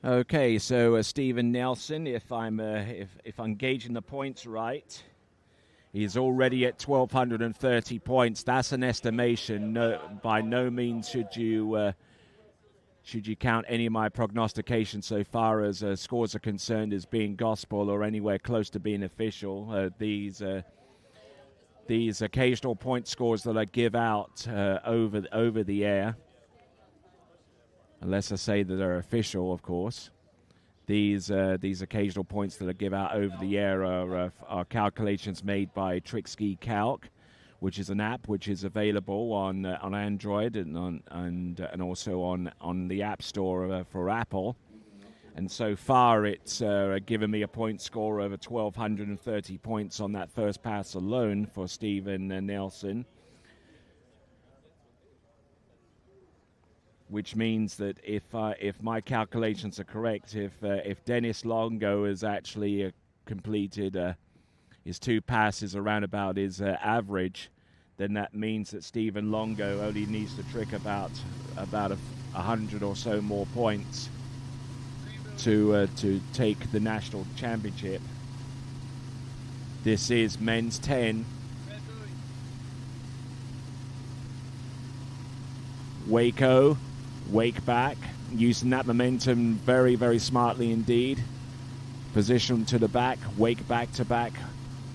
Okay, so Steven Nelson, if I'm gauging the points right, he's already at 1,230 points. That's an estimation. No, by no means should you count any of my prognostications so far as scores are concerned as being gospel or anywhere close to being official. These occasional point scores that I give out over the air, unless I say that they're official, of course. These occasional points that I give out over the air are calculations made by Trickski Calc, which is an app which is available on Android and also on the App Store for Apple. And so far, it's given me a point score of 1,230 points on that first pass alone for Steven Nelson. Which means that if my calculations are correct, if Dennis Longo has actually completed his two passes around about his average, then that means that Steven Longo only needs to trick about 100 or so more points to take the national championship. This is men's 10. Waco. Wake back, using that momentum very, very smartly indeed. Position to the back, wake back to back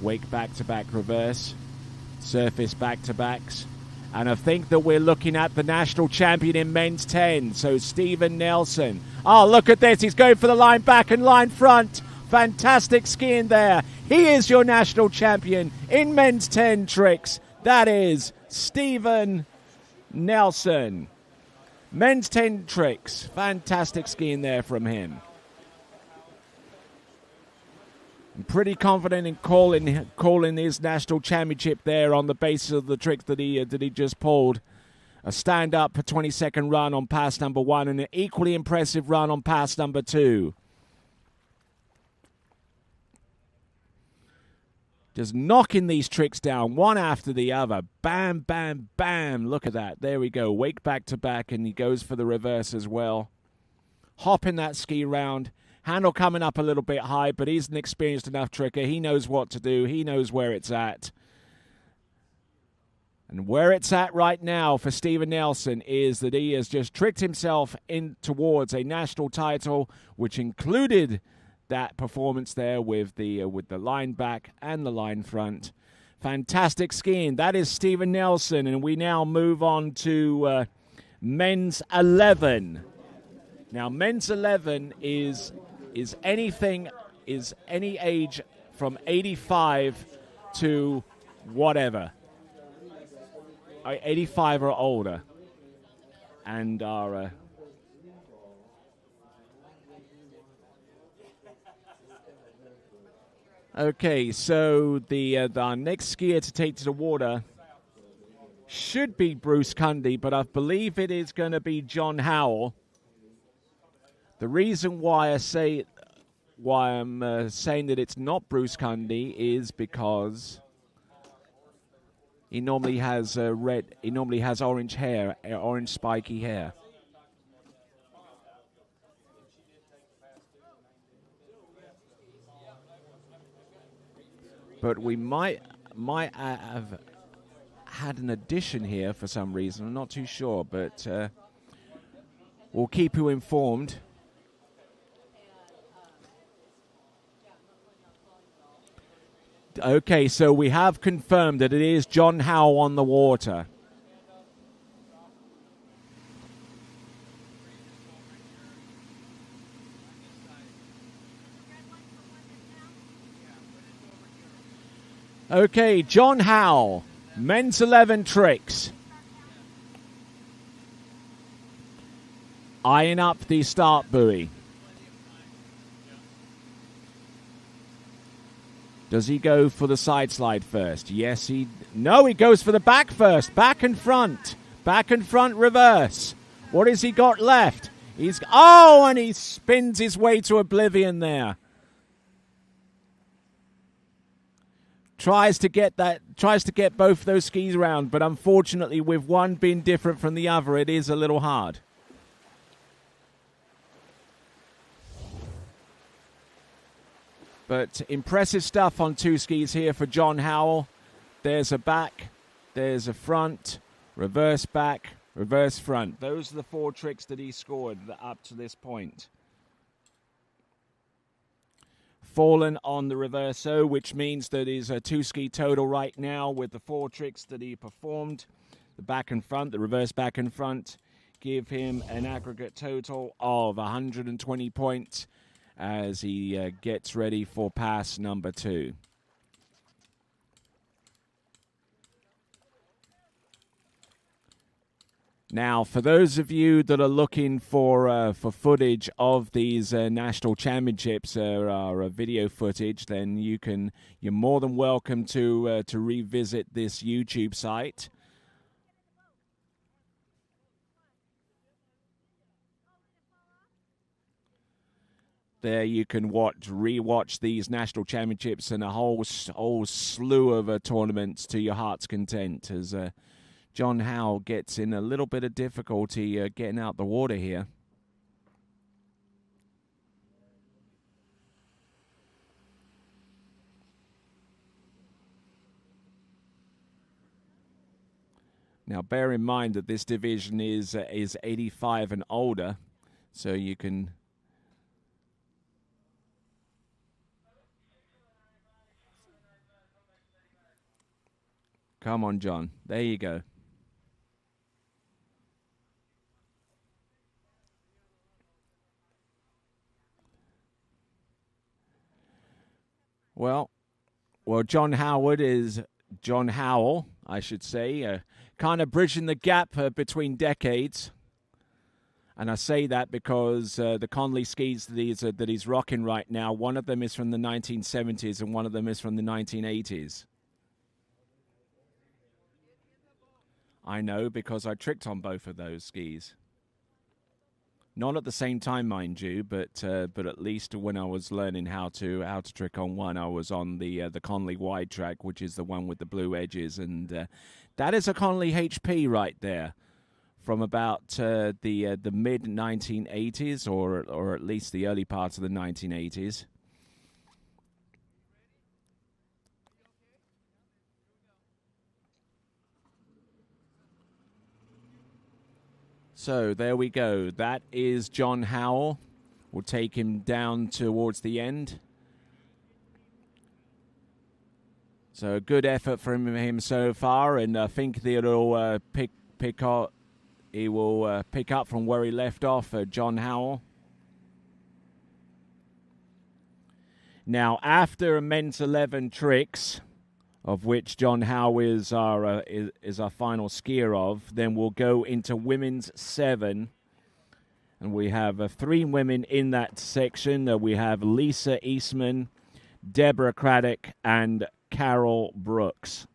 reverse, surface back to backs. And I think that we're looking at the national champion in men's 10, so Steven Nelson. Oh, look at this, he's going for the line back and line front. Fantastic skiing there. He is your national champion in men's 10 tricks. That is Steven Nelson. Men's 10 tricks. Fantastic skiing there from him. I'm pretty confident in calling his national championship there on the basis of the trick that he just pulled. A stand-up 20-second run on pass number 1 and an equally impressive run on pass number 2. Just knocking these tricks down one after the other. Bam, bam, bam. Look at that. There we go. Wake back to back, and he goes for the reverse as well. Hopping that ski round. Handle coming up a little bit high, but he's an experienced enough tricker. He knows what to do. He knows where it's at. And where it's at right now for Steven Nelson is that he has just tricked himself in towards a national title, which included that performance there with the line back and the line front. Fantastic skiing. That is Steven Nelson, and we now move on to men's 11. Now, men's 11 is any age from 85 to whatever, 85 or older, and are. Okay, so our next skier to take to the water should be Bruce Cundy, but I believe it is going to be John Howell. The reason why I'm saying that it's not Bruce Cundy is because he normally has orange hair, orange spiky hair. But we might have had an addition here for some reason. I'm not too sure, but we'll keep you informed. Okay, so we have confirmed that it is John Howell on the water. Okay, John Howell, men's 11 tricks. Eyeing up the start buoy. Does he go for the side slide first? Yes, No, he goes for the back first. Back and front. Back and front reverse. What has he got left? And he spins his way to oblivion there. Tries to get both those skis around, but unfortunately with one being different from the other, it is a little hard. But impressive stuff on two skis here for John Howell. There's a back, there's a front, reverse back, reverse front. Those are the 4 tricks that he scored up to this point. Fallen on the reverso, which means that is a 2-ski total right now with the 4 tricks that he performed. The back and front, the reverse back and front, give him an aggregate total of 120 points as he gets ready for pass number 2. Now, for those of you that are looking for footage of these national championships or video footage, then you're more than welcome to revisit this YouTube site. There you can rewatch these national championships and a whole slew of tournaments to your heart's content as John Howell gets in a little bit of difficulty getting out the water here. Now, bear in mind that this division is 85 and older, so you can... Come on, John. There you go. Well, John Howell, I should say, kind of bridging the gap between decades. And I say that because the Conley skis that he's rocking right now, one of them is from the 1970s and one of them is from the 1980s. I know because I tricked on both of those skis. Not at the same time, mind you, but at least when I was learning how to trick on one, I was on the Conley wide track, which is the one with the blue edges, and that is a Conley HP right there, from about the mid 1980s or at least the early parts of the 1980s. So there we go. That is John Howell. We'll take him down towards the end. So a good effort from him so far, and I think that it'll pick up. He will pick up from where he left off, John Howell. Now, after men's 11 tricks, of which John Howell is our final skier of, then we'll go into women's 7. And we have 3 women in that section. We have Lisa Eastman, Deborah Craddock, and Carol Brooks.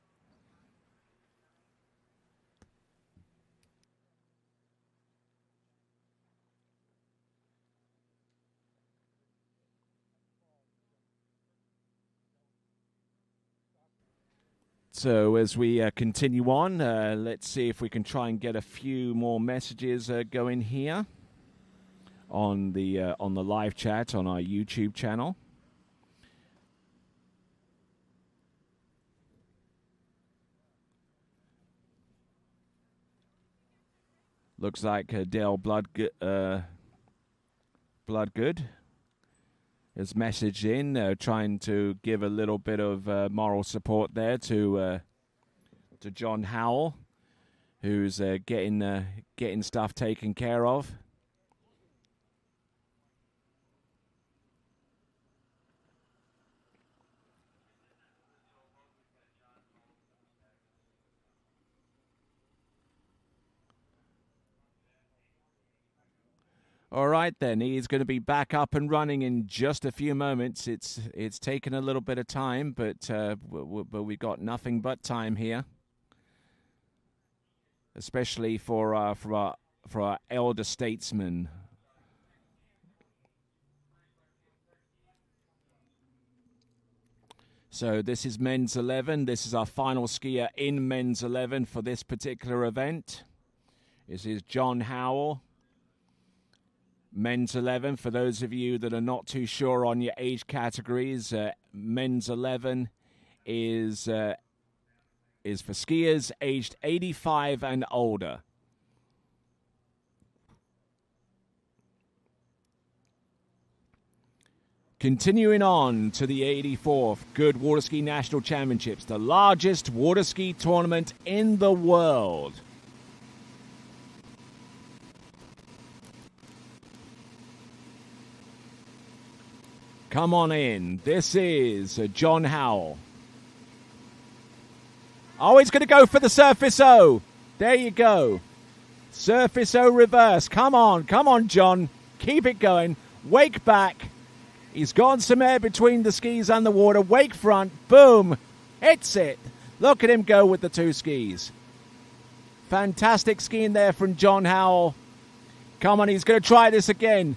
So as we continue on, let's see if we can try and get a few more messages going here on the live chat on our YouTube channel. Looks like Dale Bloodgood has messaged in, trying to give a little bit of moral support there to John Howell, who's getting stuff taken care of. All right, then. He's going to be back up and running in just a few moments. It's taken a little bit of time, but we've got nothing but time here, especially for our elder statesmen. So this is men's 11. This is our final skier in men's 11 for this particular event. This is John Howell. Men's 11, for those of you that are not too sure on your age categories, men's 11 is for skiers aged 85 and older. Continuing on to the 84th Goode Water Ski National Championships, the largest water ski tournament in the world. Come on in. This is John Howell. Oh, he's going to go for the Surface O. There you go. Surface O reverse. Come on, John. Keep it going. Wake back. He's got some air between the skis and the water. Wake front. Boom. Hits it. Look at him go with the two skis. Fantastic skiing there from John Howell. Come on, he's going to try this again.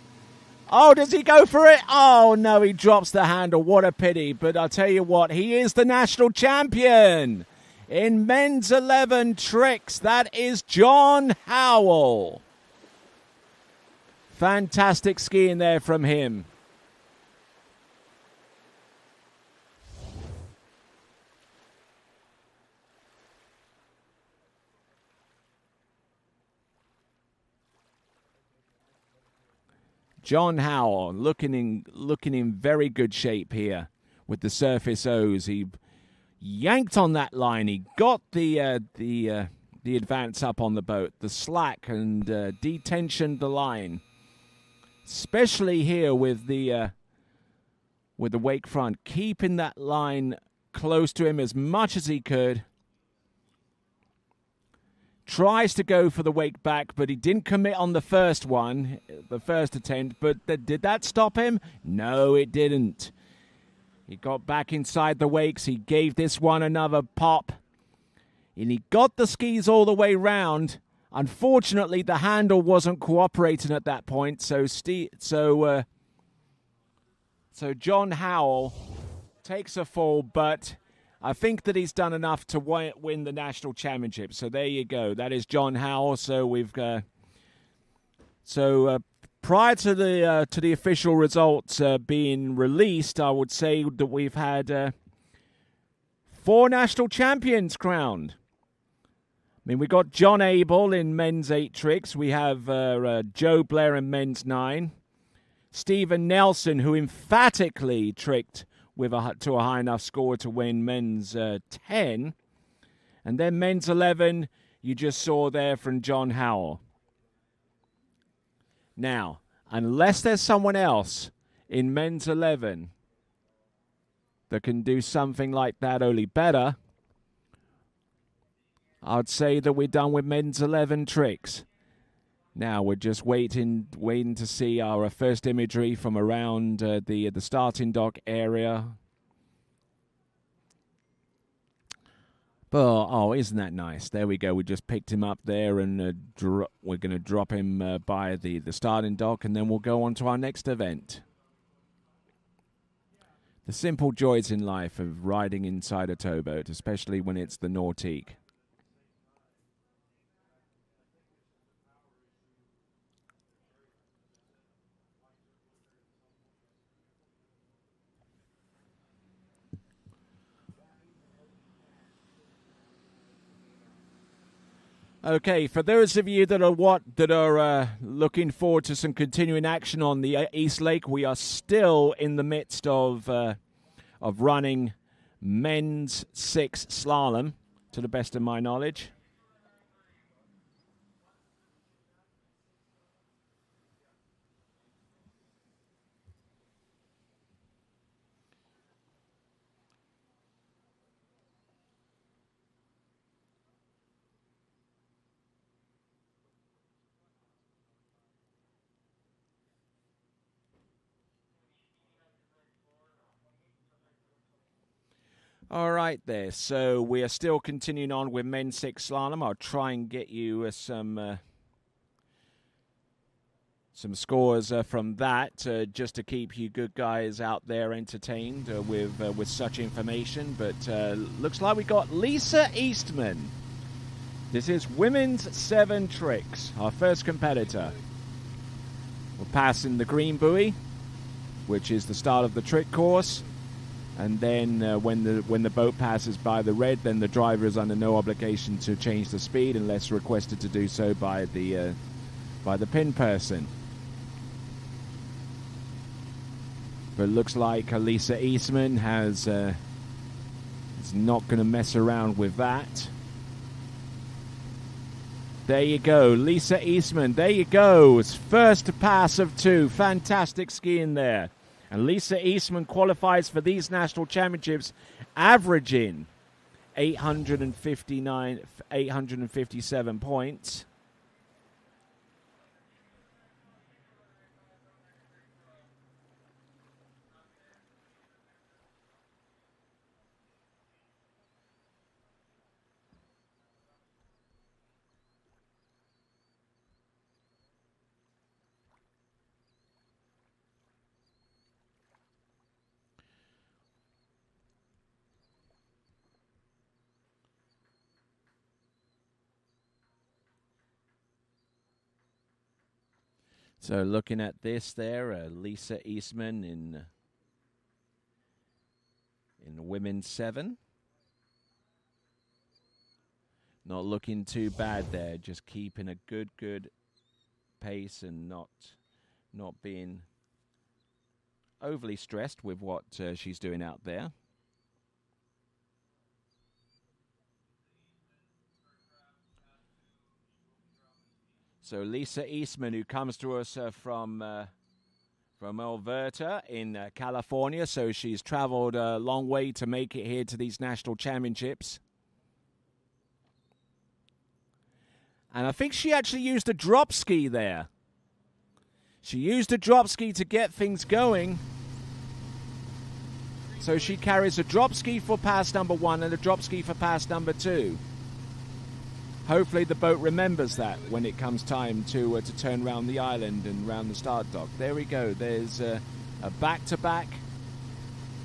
Oh, does he go for it? Oh, no, he drops the handle. What a pity. But I'll tell you what, he is the national champion in men's 11 tricks. That is John Howell. Fantastic skiing there from him. John Howell looking in very good shape here with the Surface O's. He yanked on that line. He got the advance up on the boat, the slack, and detensioned the line. Especially here with the wake front, keeping that line close to him as much as he could. Tries to go for the wake back, but he didn't commit on the first one, the first attempt. But did that stop him? No, it didn't. He got back inside the wakes. He gave this one another pop. And he got the skis all the way round. Unfortunately, the handle wasn't cooperating at that point. So John Howell takes a fall, but I think that he's done enough to win the national championship. So there you go. That is John Howell. So we've prior to the official results being released, I would say that we've had 4 national champions crowned. I mean, we got John Abel in men's 8 tricks. We have Joe Blair in men's 9. Stephen Nelson, who emphatically tricked to a high enough score to win men's 10. And then men's 11, you just saw there from John Howell. Now, unless there's someone else in men's 11 that can do something like that, only better, I'd say that we're done with men's 11 tricks. Now we're just waiting to see our first imagery from around the starting dock area But, oh, isn't that nice? There we go. We just picked him up there, and we're going to drop him by the starting dock, and then we'll go on to our next event. The simple joys in life of riding inside a towboat, especially when it's the Nautique. Okay, for those of you that are looking forward to some continuing action on the East Lake, we are still in the midst of running men's 6 slalom, to the best of my knowledge. All right there, so we are still continuing on with men's 6 slalom. I'll try and get you some scores from that, just to keep you good guys out there entertained with such information. But looks like we got Lisa Eastman. This is women's 7 tricks, our first competitor. We're passing the green buoy, which is the start of the trick course. And then when the boat passes by the red, then the driver is under no obligation to change the speed unless requested to do so by the pin person. But it looks like Lisa Eastman is not going to mess around with that. There you go, Lisa Eastman. There you go. It's first pass of 2. Fantastic skiing there. And Lisa Eastman qualifies for these national championships, averaging 857 points. So looking at this there, Lisa Eastman in women's 7. Not looking too bad there, just keeping a good pace and not being overly stressed with what she's doing out there. So Lisa Eastman, who comes to us from Alberta in California, so she's traveled a long way to make it here to these national championships. And I think she actually used a drop ski there. She used a drop ski to get things going. So she carries a drop ski for pass number 1 and a drop ski for pass number 2. Hopefully the boat remembers that when it comes time to turn round the island and round the start dock. There we go. There's a back-to-back.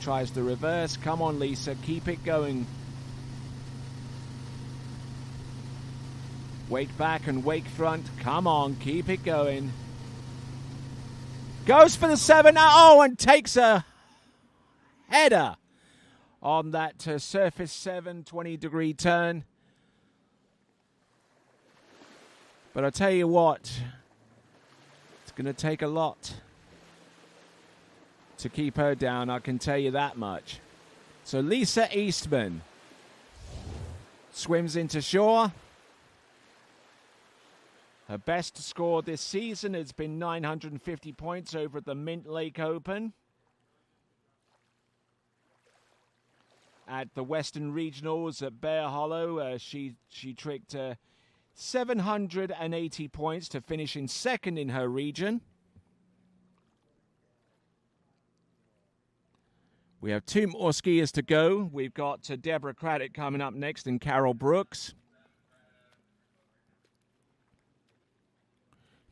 Tries the reverse. Come on, Lisa. Keep it going. Wake back and wake front. Come on. Keep it going. Goes for the 7. Oh, and takes a header on that surface 7 20-degree turn. But I tell you what, it's going to take a lot to keep her down, I can tell you that much. So Lisa Eastman swims into shore. Her best score this season has been 950 points over at the Mint Lake Open. At the Western Regionals at Bear Hollow, she tricked 780 points to finish in second in her region. We have 2 more skiers to go. We've got Deborah Craddock coming up next and Carol Brooks.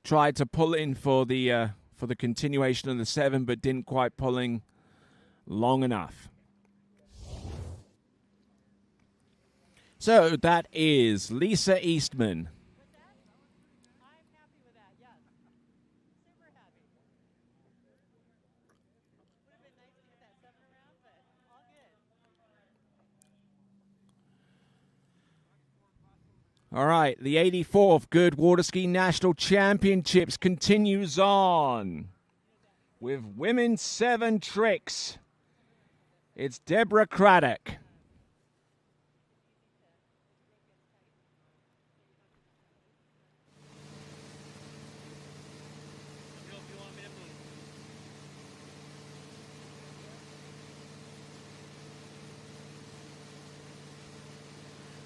Tried to pull in for the continuation of the 7, but didn't quite pull in long enough. So that is Lisa Eastman. All right, the 84th Goode Water Ski National Championships continues on with women's 7 tricks. It's Deborah Craddock.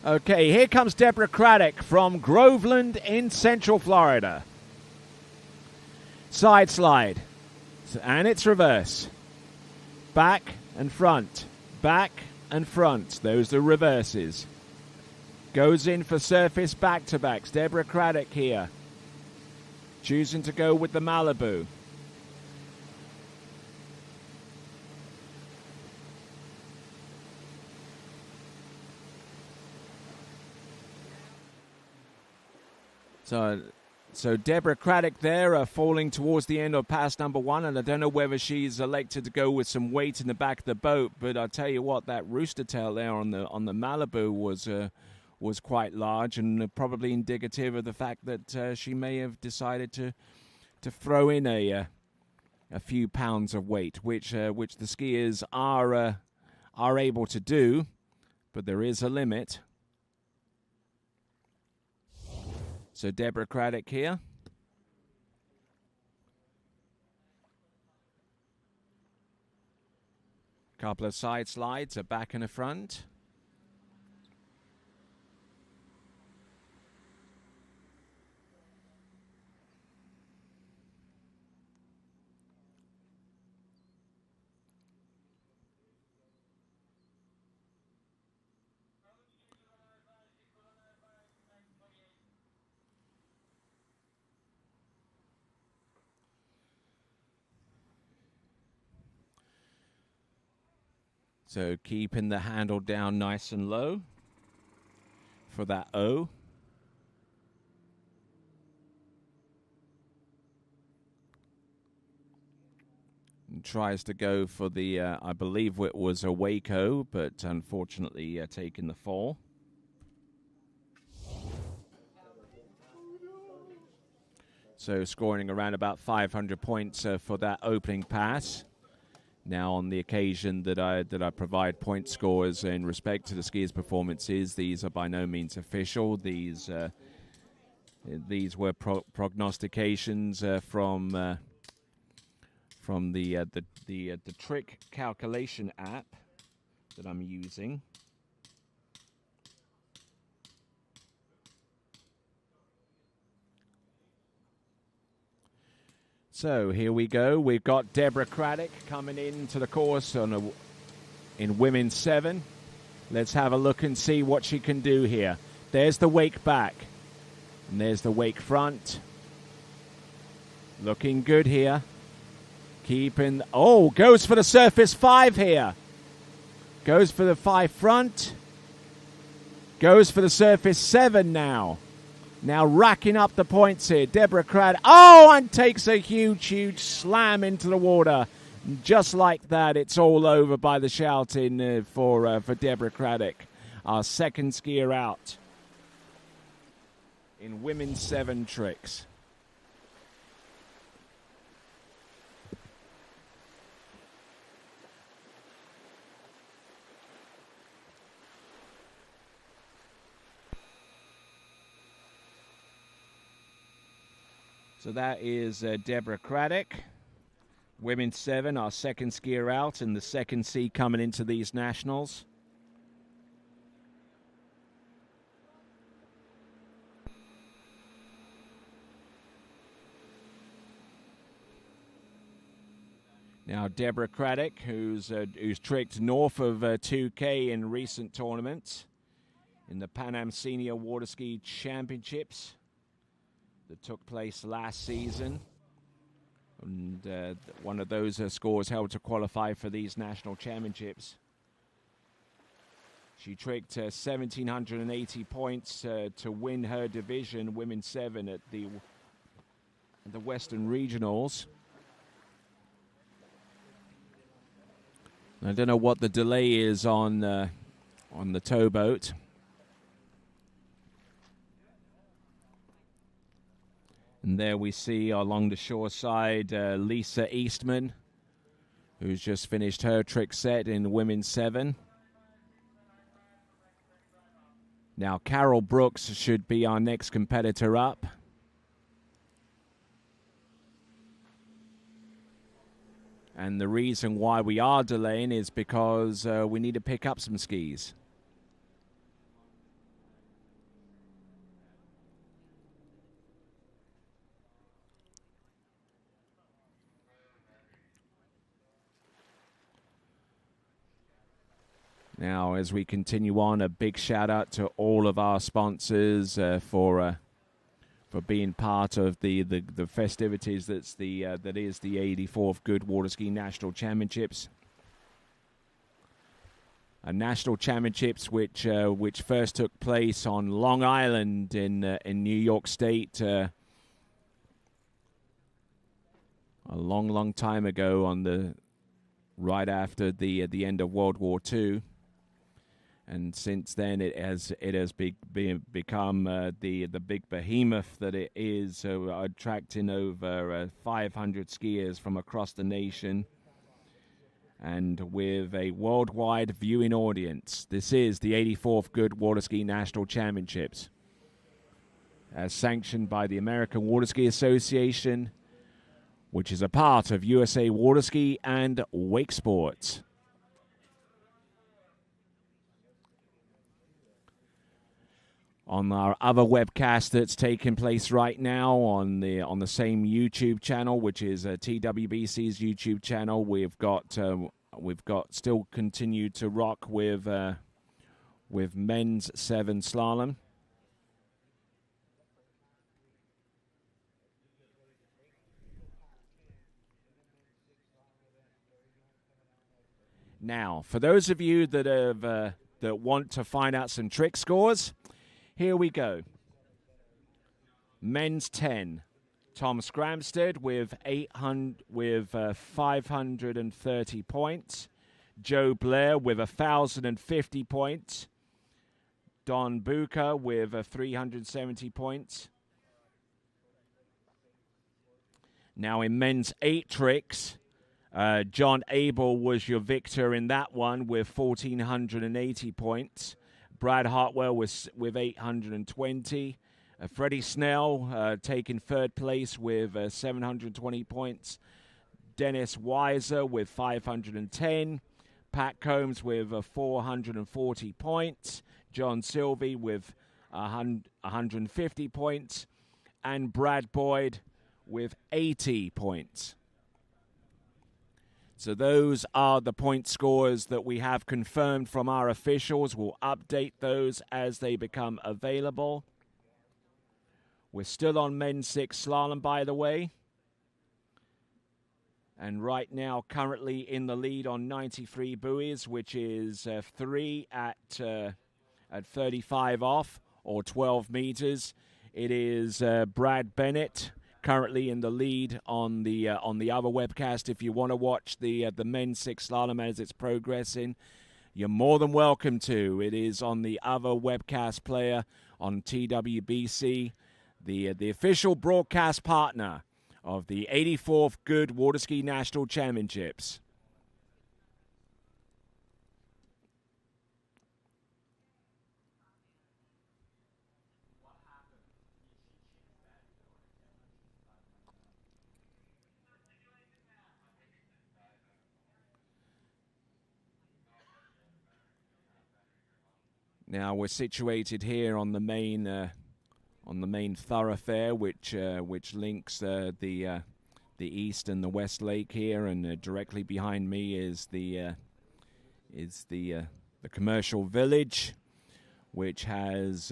Okay, here comes Deborah Craddock from Groveland in Central Florida. Side slide. And it's reverse. Back and front. Back and front. Those are reverses. Goes in for surface back-to-backs. Deborah Craddock here. Choosing to go with the Malibu. So Deborah Craddock there falling towards the end of pass number 1, and I don't know whether she's elected to go with some weight in the back of the boat, but I'll tell you what, that rooster tail there on the Malibu was quite large and probably indicative of the fact that she may have decided to throw in a few pounds of weight, which the skiers are able to do, but there is a limit. So Deborah Craddock here. Couple of side slides, a back and a front. So keeping the handle down nice and low for that O. And tries to go for the, I believe it was a Waco, but unfortunately taking the fall. So scoring around about 500 points for that opening pass. Now, on the occasion that I provide point scores in respect to the skiers' performances, these are by no means official. These were prognostications from the trick calculation app that I'm using. So here we go. We've got Deborah Craddock coming into the course in women's 7. Let's have a look and see what she can do here. There's the wake back. And there's the wake front. Looking good here. Keeping... Oh, goes for the surface 5 here. Goes for the 5 front. Goes for the surface 7 now. Now racking up the points here. Deborah Craddock. Oh, and takes a huge, huge slam into the water. Just like that, it's all over by the shouting for Deborah Craddock. Our second skier out in women's 7 tricks. So that is Deborah Craddock. Women's 7, our second skier out, and the second C coming into these nationals. Now Deborah Craddock, who's tricked north of 2K in recent tournaments in the Pan Am Senior Water Ski Championships that took place last season. And one of those scores helped to qualify for these national championships. She tricked 1,780 points to win her division, Women's 7, at the Western Regionals. I don't know what the delay is on the towboat. And there we see along the shore side Lisa Eastman, who's just finished her trick set in Women's 7. Now Carol Brooks should be our next competitor up. And the reason why we are delaying is because we need to pick up some skis. Now, as we continue on, a big shout out to all of our sponsors for being part of the festivities that is the 84th Goode Water Ski National Championships. National Championships which first took place on Long Island in New York State a long time ago, right after the end of World War II. And since then, it has become the big behemoth that it is, attracting over 500 skiers from across the nation, and with a worldwide viewing audience. This is the 84th Goode Water Ski National Championships, as sanctioned by the American Water Ski Association, which is a part of USA Water Ski and Wake Sports. On our other webcast that's taking place right now on the same YouTube channel, which is TWBC's YouTube channel, we've got still continued to rock with men's 7 slalom. Now, for those of you that want to find out some trick scores, here we go. Men's 10. Tom Scramstead with 530 points. Joe Blair with 1,050 points. Don Bucher with 370 points. Now in men's 8 tricks, John Abel was your victor in that one with 1,480 points. Brad Hartwell was with 820. Freddie Snell taking third place with 720 points. Dennis Weiser with 510. Pat Combs with 440 points. John Sylvie with 150 points. And Brad Boyd with 80 points. So those are the point scores that we have confirmed from our officials. We'll update those as they become available. We're still on men's 6 slalom, by the way. And right now, currently in the lead on 93 buoys, which is 3 at 35 off, or 12 meters. It is Brad Bennett currently in the lead on the other webcast. If you want to watch the men's 6 slalom as it's progressing, you're more than welcome to. It is on the other webcast player on TWBC, the official broadcast partner of the 84th Goode Water Ski National Championships. Now we're situated here on the main thoroughfare, which links the east and the west lake here, and directly behind me is the commercial village, which has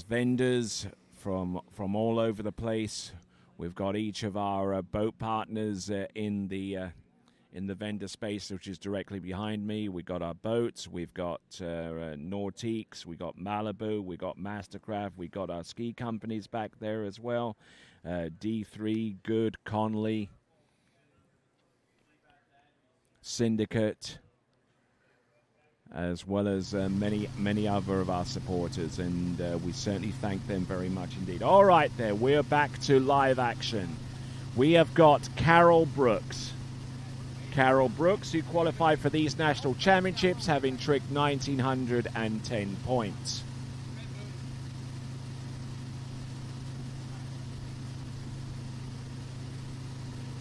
vendors from all over the place. We've got each of our boat partners in the vendor space, which is directly behind me. We've got our boats, we've got Nautiques, we've got Malibu, we've got Mastercraft, we've got our ski companies back there as well. D3, Goode, Conley, Syndicate, as well as many other of our supporters, and we certainly thank them very much indeed. All right, there, we're back to live action. We have got Carol Brooks. Carol Brooks, who qualified for these national championships, having tricked 1,910 points.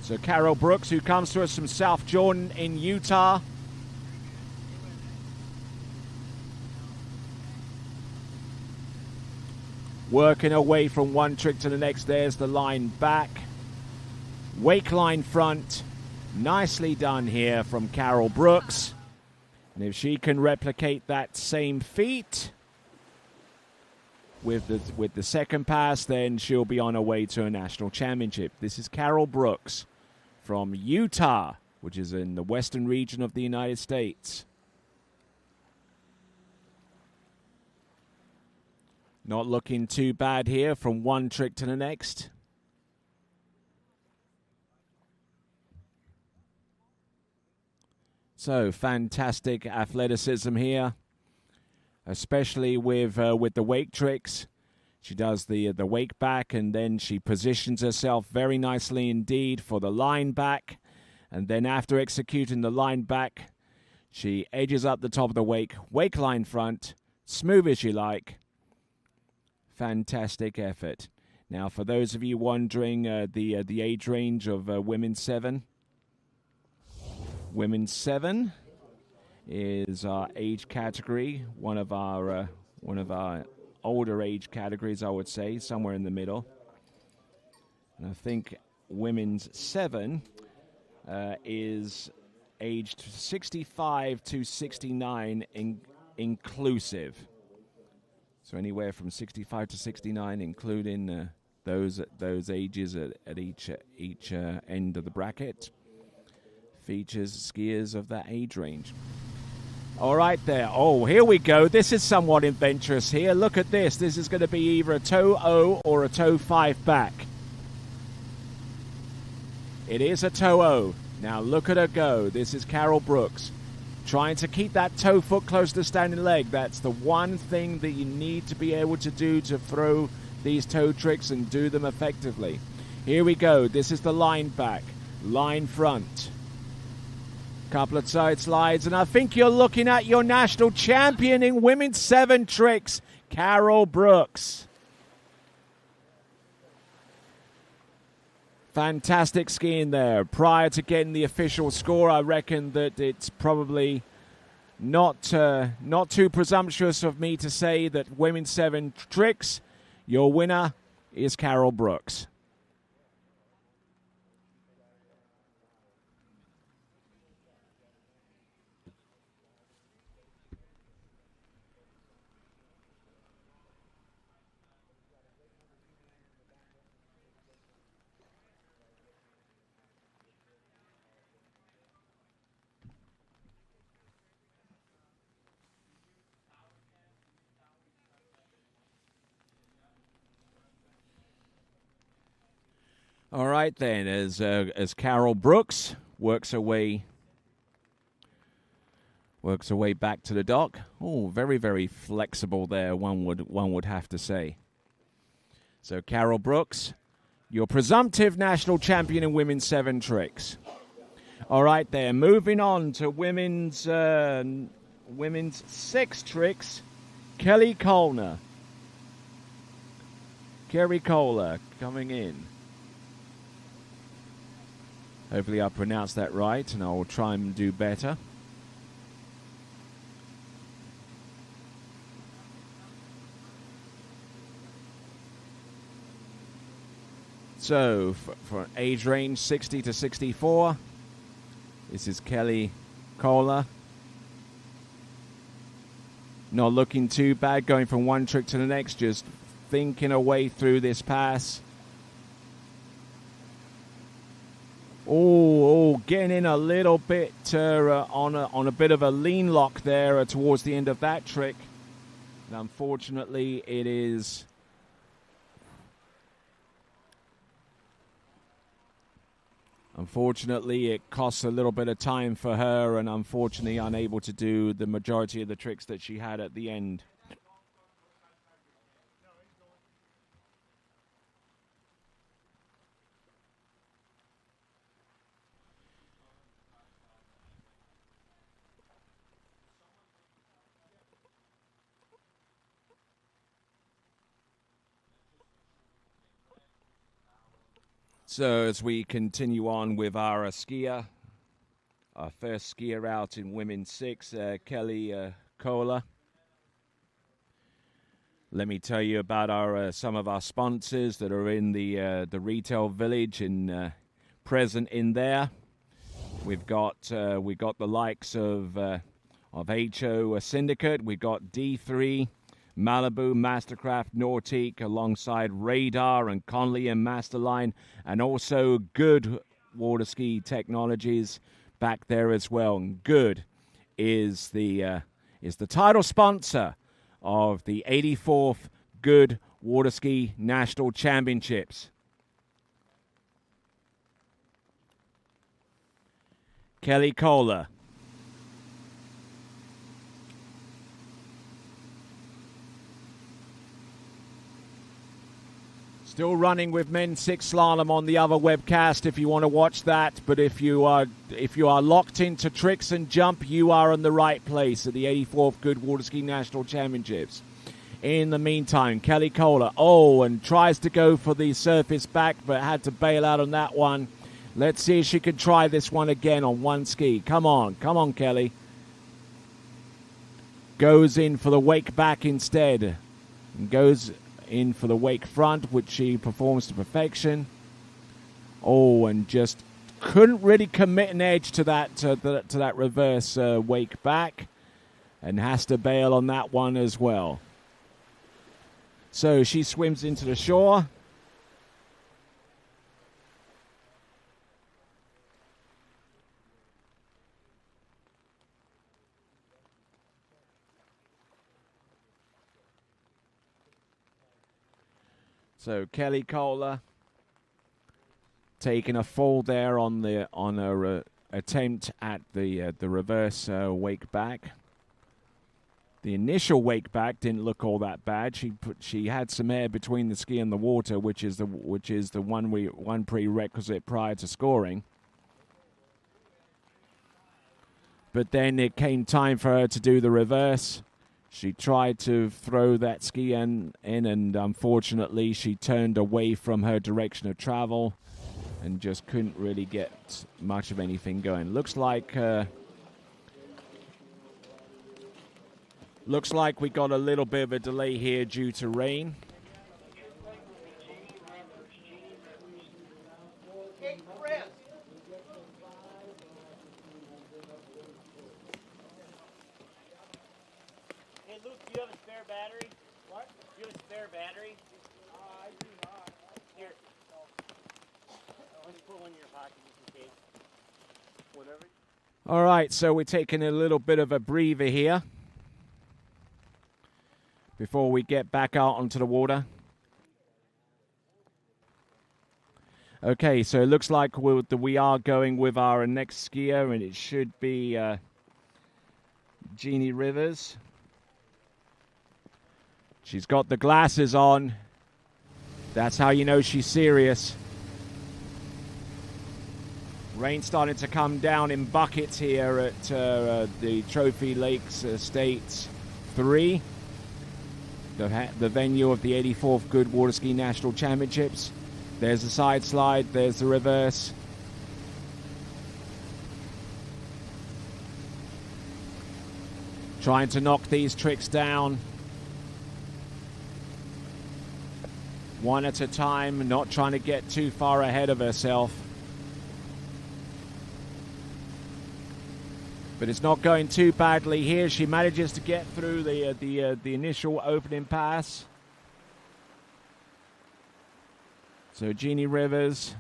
So Carol Brooks, who comes to us from South Jordan in Utah. Working away from one trick to the next. There's the line back. Wake line front. Nicely done here from Carol Brooks. And if she can replicate that same feat with the second pass, then she'll be on her way to a national championship. This is Carol Brooks from Utah, which is in the western region of the United States. Not looking too bad here from one trick to the next. So fantastic athleticism here, especially with the wake tricks. She does the wake back, and then she positions herself very nicely indeed for the line back. And then after executing the line back, she edges up the top of the wake line front, smooth as you like. Fantastic effort. Now, for those of you wondering the age range of Women's 7, Women's 7 is our age category, one of our older age categories, I would say, somewhere in the middle. And I think Women's 7 is aged 65 to 69 inclusive. So anywhere from 65 to 69, including those ages at each end of the bracket, features skiers of that age range. All right there. Oh, here we go. This is somewhat adventurous here. Look at this. This is going to be either a toe O or a toe 5 back. It is a toe O. Now look at her go. This is Carol Brooks. Trying to keep that toe foot close to the standing leg. That's the one thing that you need to be able to do to throw these toe tricks and do them effectively. Here we go. This is the line back. Line front. Couple of side slides, and I think you're looking at your national champion in Women's 7 tricks, Carol Brooks. Fantastic skiing there. Prior to getting the official score, I reckon that it's probably not too presumptuous of me to say that Women's 7 tricks, your winner is Carol Brooks. All right then, as Carol Brooks works her way back to the dock. Oh, very, very flexible there, one would have to say. So Carol Brooks, your presumptive national champion in Women's 7 tricks. All right there, moving on to Women's 6 tricks, Kelly Kohler. Kerry Kohler coming in. Hopefully I pronounced that right, and I'll try and do better. So for age range 60 to 64, this is Kelly Kohler. Not looking too bad, going from one trick to the next, just thinking her way through this pass. Oh, getting in a little bit on a bit of a lean lock there towards the end of that trick. And unfortunately, it costs a little bit of time for her, and unfortunately unable to do the majority of the tricks that she had at the end. So as we continue on with our skier, our first skier out in women's 6, Kelly Kohler. Let me tell you about our some of our sponsors that are in the retail village and present in there. We've got the likes of HO Syndicate. We've got D3. Malibu, Mastercraft, Nautique, alongside Radar and Conley and Masterline, and also Goode Water Ski Technologies back there as well. And Goode is the title sponsor of the 84th Goode Water Ski National Championships. Kelly Kohler. Still running with men's 6 slalom on the other webcast if you want to watch that. But if you are locked into tricks and jump, you are in the right place at the 84th Goode Water Ski National Championships. In the meantime, Kelly Kohler, and tries to go for the surface back, but had to bail out on that one. Let's see if she can try this one again on one ski. Come on, Kelly. Goes in for the wake back instead. And goes in for the wake front, which she performs to perfection. And just couldn't really commit an edge to that reverse wake back, and has to bail on that one as well. So she swims into the shore. So Kelly Kohler taking a fall there on her attempt at the reverse wake back. The initial wake back didn't look all that bad. She had some air between the ski and the water, which is the one prerequisite prior to scoring. But then it came time for her to do the reverse. She tried to throw that ski in, and unfortunately she turned away from her direction of travel and just couldn't really get much of anything going. Looks like we got a little bit of a delay here due to rain. All right, so we're taking a little bit of a breather here before we get back out onto the water. Okay, so it looks like we are going with our next skier, and it should be Jeannie Rivers. She's got the glasses on. That's how you know she's serious. Rain starting to come down in buckets here at the Trophy Lakes Estates 3, the venue of the 84th Goode Water Ski National Championships. There's the side slide, there's the reverse. Trying to knock these tricks down. one at a time, not trying to get too far ahead of herself. But it's not going too badly here. She manages to get through the initial opening pass. So Jeannie Rivers.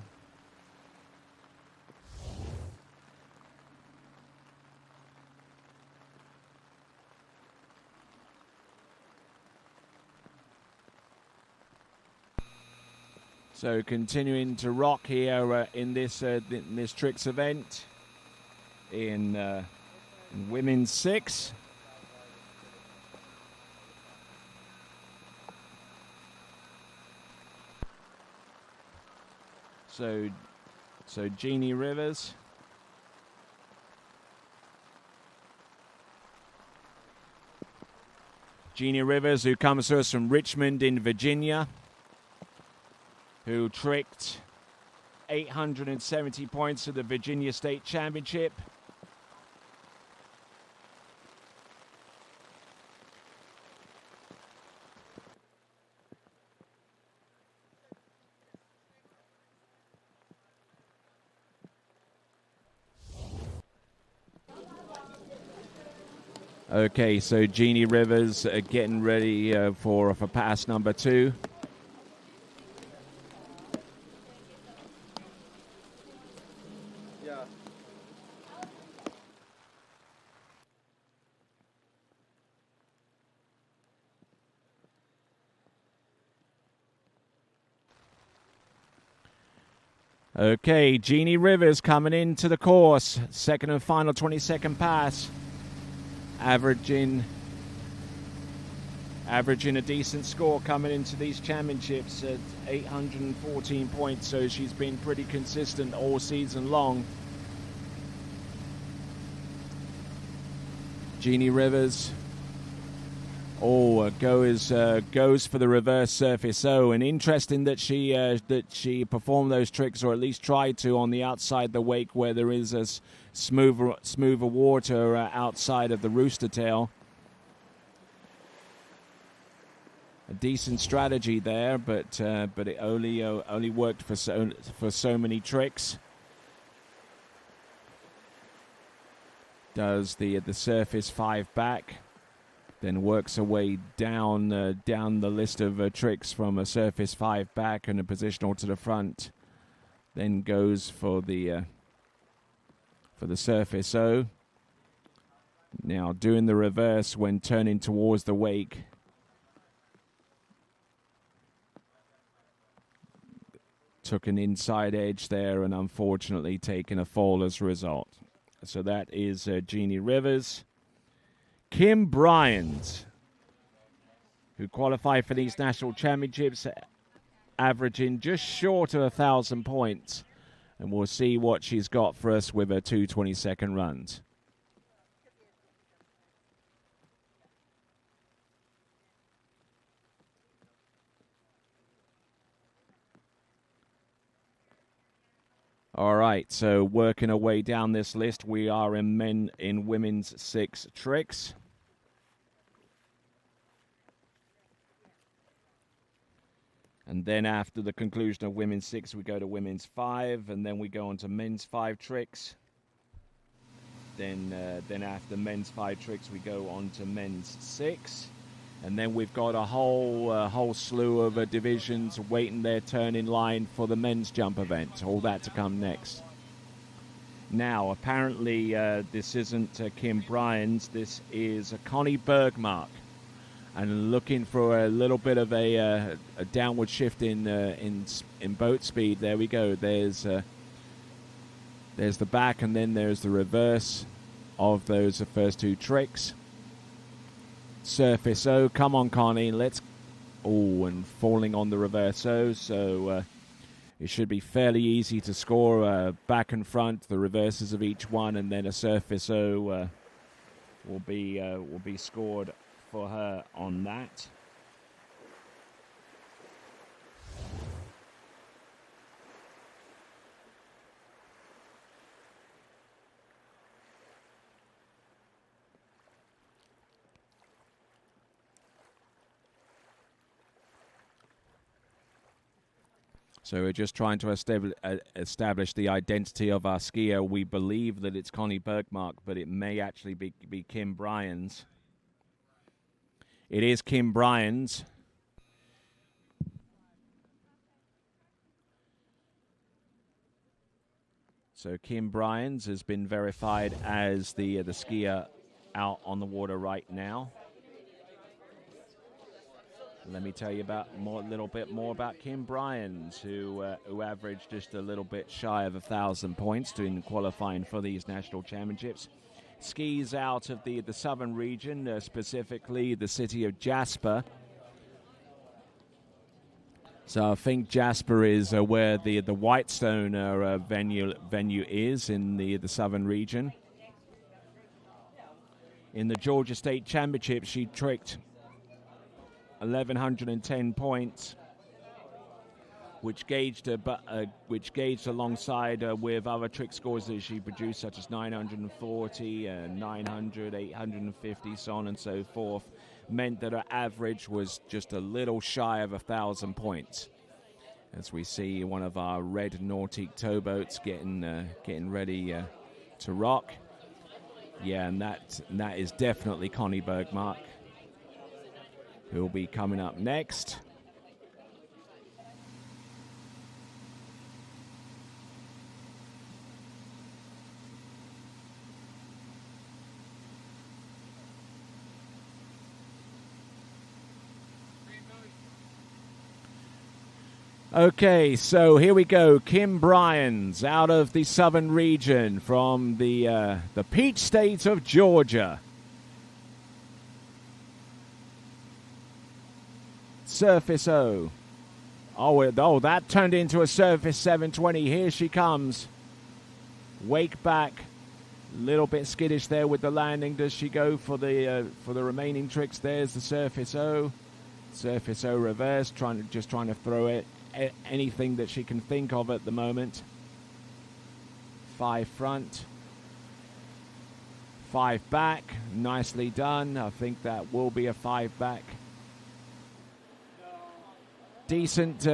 So continuing to rock here in this tricks event in women's 6. So Jeannie Rivers. Jeannie Rivers, who comes to us from Richmond in Virginia, who tricked 870 points at the Virginia State Championship. Okay, so Jeannie Rivers getting ready for pass number 2. Yeah. Okay, Jeannie Rivers coming into the course. Second and final 22nd pass. Averaging a decent score coming into these championships at 814 points, so she's been pretty consistent all season long. Jeannie Rivers goes for the reverse surface O, and interesting that she performed those tricks, or at least tried to, on the outside the wake where there is a smoother water outside of the rooster tail. A decent strategy there, but it only worked for so many tricks. Does the surface 5 back, then works her way down the list of tricks from a surface 5 back and a positional to the front. Then goes for the surface O. Now doing the reverse when turning towards the wake. Took an inside edge there and unfortunately taken a fall as a result. So that is Jeannie Rivers. Kim Bryant, who qualified for these national championships, averaging just short of 1,000 points. And we'll see what she's got for us with her 2 22nd runs. All right, so working our way down this list, we are in women's 6 tricks. And then after the conclusion of women's 6, we go to women's 5, and then we go on to men's 5 tricks. Then after men's 5 tricks, we go on to men's 6. And then we've got a whole slew of divisions waiting their turn in line for the men's jump event. All that to come next. Now, apparently, this isn't Kim Bryant's. This is Connie Bergmark. And looking for a little bit of a downward shift in boat speed. There we go. There's the back, and then there's the reverse of those first 2 tricks. Surface O, come on, Connie, let's... Oh, and falling on the reverse O, so it should be fairly easy to score back and front, the reverses of each one, and then a surface O will be scored for her on that. So we're just trying to establish the identity of our skier. We believe that it's Connie Bergmark, but it may actually be Kim Bryans. It is Kim Bryans. So Kim Bryans has been verified as the skier out on the water right now. Let me tell you a little bit more about Kim Bryans, who averaged just a little bit shy of 1,000 points in qualifying for these national championships. Skis out of the southern region, specifically the city of Jasper. So I think Jasper is where the Whitestone venue is in the southern region. In the Georgia State Championship, she tricked 1,110 points, which gauged alongside with other trick scores that she produced, such as 940, 900, 850, so on and so forth, meant that her average was just a little shy of 1,000 points. As we see one of our red Nautic towboats getting ready to rock. Yeah, and that is definitely Connie Bergmark, who will be coming up next. Okay, so here we go. Kim Bryans out of the southern region from the Peach State of Georgia. Surface O. Oh, that turned into a Surface 720. Here she comes. Wake back. Little bit skittish there with the landing. Does she go for the remaining tricks? There's the Surface O. Surface O reverse. Trying to throw it. Anything that she can think of at the moment. 5 front. 5 back. Nicely done. I think that will be a 5 back. Decent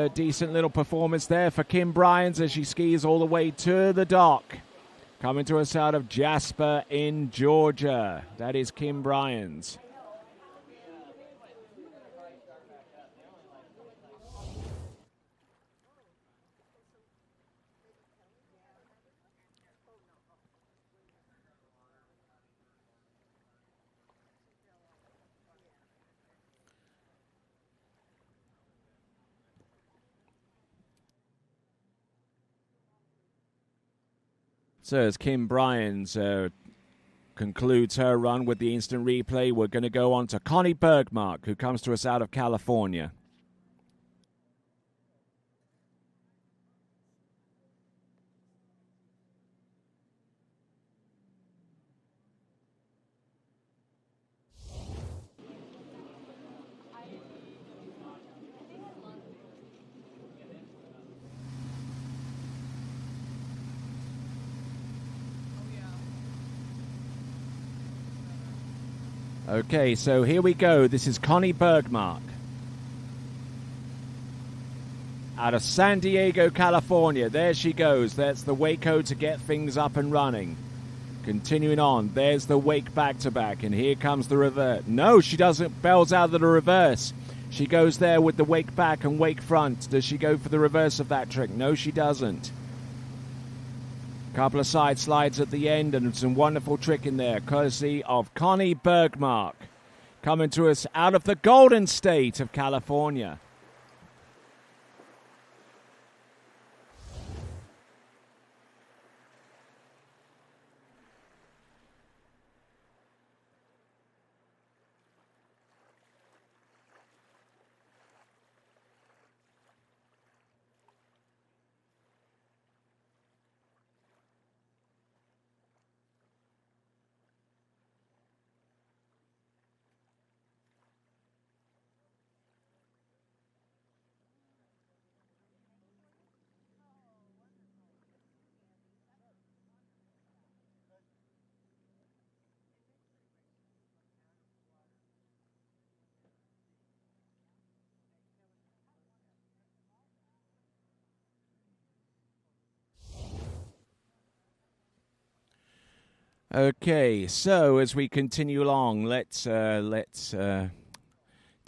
little performance there for Kim Bryans as she skis all the way to the dock. Coming to us out of Jasper in Georgia. That is Kim Bryans. So as Kim Bryans concludes her run with the instant replay, we're going to go on to Connie Bergmark, who comes to us out of California. Okay, so here we go. This is Connie Bergmark out of San Diego, California. There she goes. That's the Waco to get things up and running. Continuing on. There's the wake back-to-back, and here comes the reverse. No, she doesn't. Bells out of the reverse. She goes there with the wake back and wake front. Does she go for the reverse of that trick? No, she doesn't. Couple of side slides at the end and some wonderful trick in there, courtesy of Connie Bergmark, coming to us out of the Golden State of California. Okay, so as we continue along, let's tell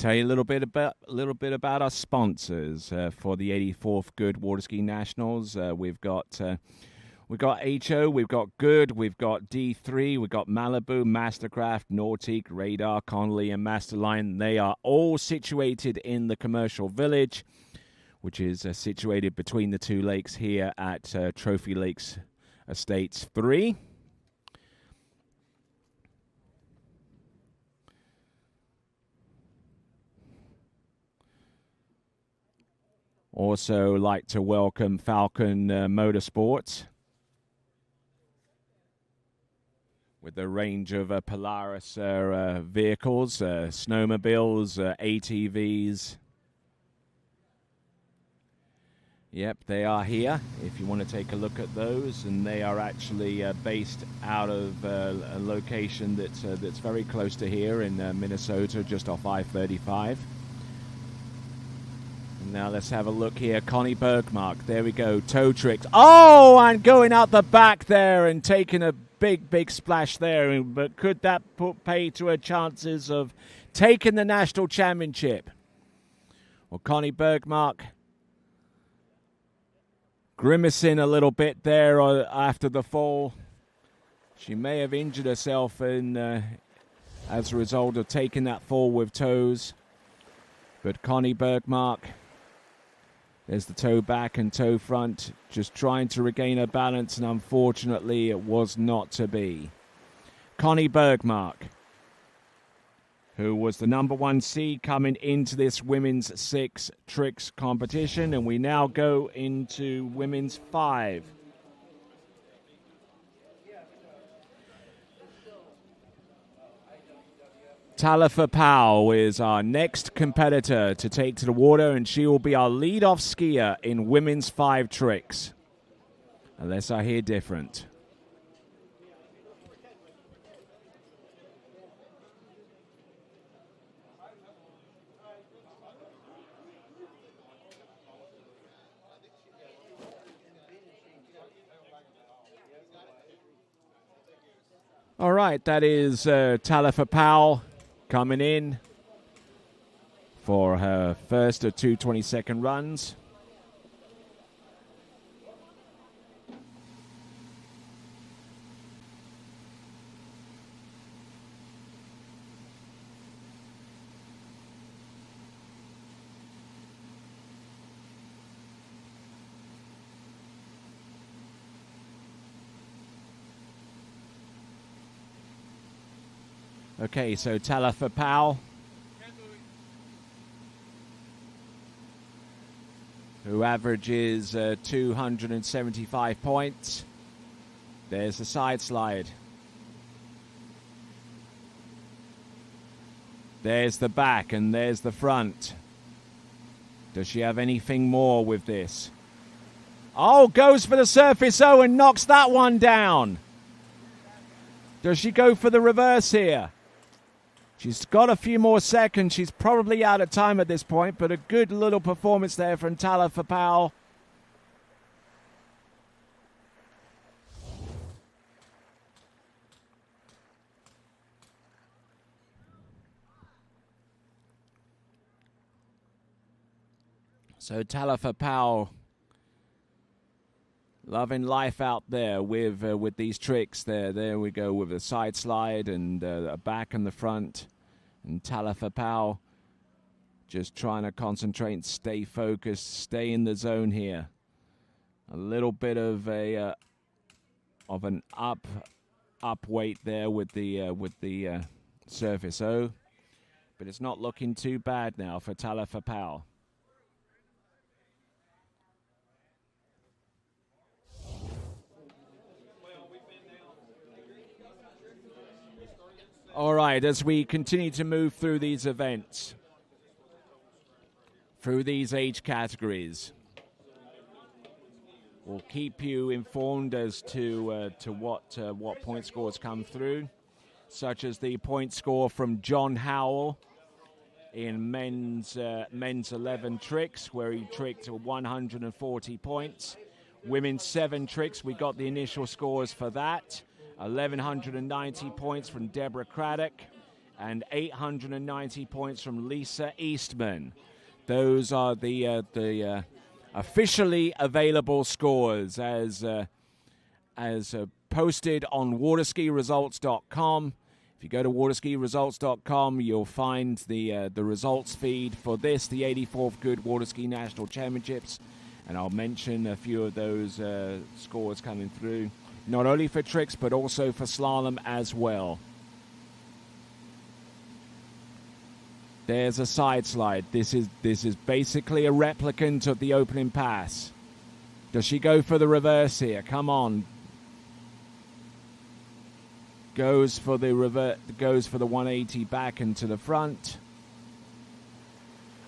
you a little bit about our sponsors for the 84th Goode Water Ski Nationals. We've got HO, we've got Goode, we've got D3, we've got Malibu, Mastercraft, Nautique, Radar, Connolly, and Masterline. They are all situated in the commercial village, which is situated between the two lakes here at Trophy Lakes Estates 3. Also like to welcome Falcon Motorsports with a range of Polaris vehicles, snowmobiles, ATVs. Yep, they are here if you want to take a look at those, and they are actually based out of a location that's very close to here in Minnesota, just off I-35. Now let's have a look here. Connie Bergmark. There we go. Toe tricks. Oh, and going out the back there and taking a big splash there. But could that pay to her chances of taking the national championship? Well, Connie Bergmark grimacing a little bit there after the fall. She may have injured herself as a result of taking that fall with toes. But Connie Bergmark, there's the toe back and toe front, just trying to regain her balance, and unfortunately it was not to be. Connie Bergmark, who was the number 1 seed coming into this women's 6 tricks competition, and we now go into women's 5. Talifa Powell is our next competitor to take to the water, and she will be our lead-off skier in women's 5 tricks, unless I hear different. All right, that is Talifa Powell coming in for her first of 2 22nd runs. Okay, so Talifa Powell, who averages 275 points. There's the side slide. There's the back, and there's the front. Does she have anything more with this? Oh, goes for the surface O and knocks that one down. Does she go for the reverse here? She's got a few more seconds. She's probably out of time at this point, but a good little performance there from Talifa Powell. So Talifa Powell loving life out there with these tricks. There we go with a side slide and a back and the front. And Talifa Powell just trying to concentrate and stay focused, stay in the zone here. A little bit of an up weight there with the surface O, but it's not looking too bad now for Talifa Powell. All right, as we continue to move through these events, through these age categories, we'll keep you informed as to what point scores come through, such as the point score from John Howell in men's 11 tricks, where he tricked 140 points. Women's 7 tricks, we got the initial scores for that. 1,190 points from Deborah Craddock, and 890 points from Lisa Eastman. Those are the officially available scores as posted on waterskiresults.com. If you go to waterskiresults.com, you'll find the results feed for this, the 84th Goode Waterski National Championships, and I'll mention a few of those scores coming through, not only for tricks but also for slalom as well. There's a side slide. This is basically a replicant of the opening pass. Does she go for the reverse here? Come on. Goes for the 180 back and to the front.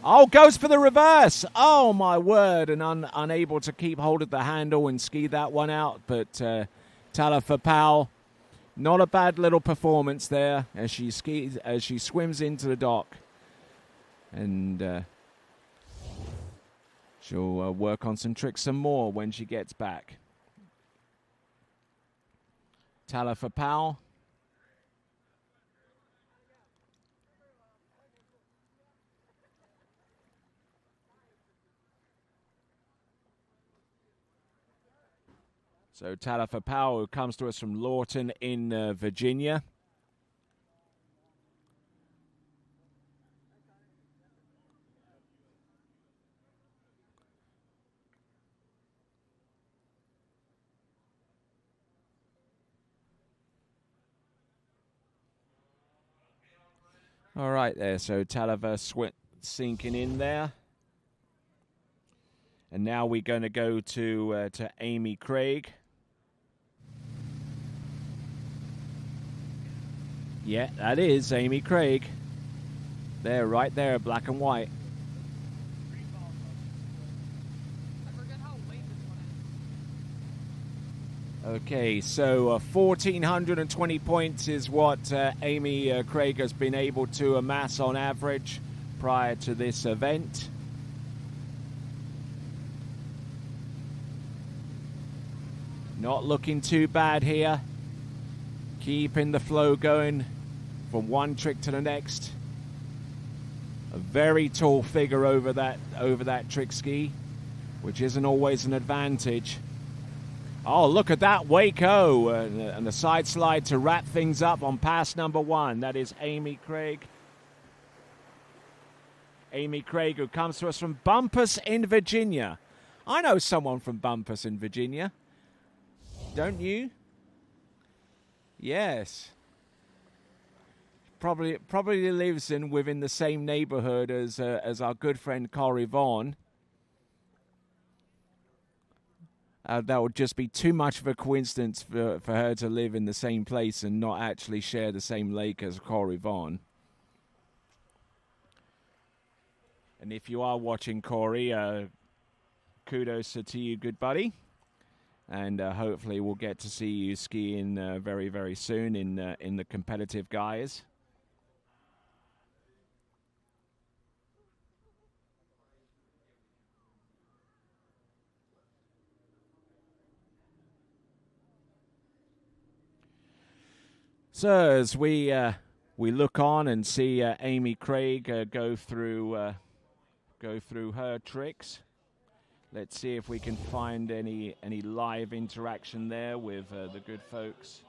Oh, goes for the reverse. Oh, my word. And unable to keep hold of the handle and ski that one out. But Talifa Powell, not a bad little performance there as she swims into the dock. And she'll work on some tricks some more when she gets back. Talifa Powell. So Talifa Powell, who comes to us from Lawton in Virginia. All right there, so Talifa sinking in there. And now we're going to go to Amy Craig. Yeah, that is Amy Craig. There, right there, black and white. Okay, so 1,420 points is what Amy Craig has been able to amass on average prior to this event. Not looking too bad here. Keeping the flow going from one trick to the next. A very tall figure over that trick ski, which isn't always an advantage. Oh, look at that Waco and the side slide to wrap things up on pass number one. That is Amy Craig. Amy Craig, who comes to us from Bumpus in Virginia. I know someone from Bumpus in Virginia. Don't you? Yes. Probably lives within the same neighborhood as our good friend Corey Vaughn. That would just be too much of a coincidence for her to live in the same place and not actually share the same lake as Corey Vaughn. And if you are watching, Corey, kudos to you, good buddy. And hopefully we'll get to see you skiing very, very soon in the competitive guys. So as we look on and see Amy Craig go through her tricks. Let's see if we can find any live interaction there with the good folks.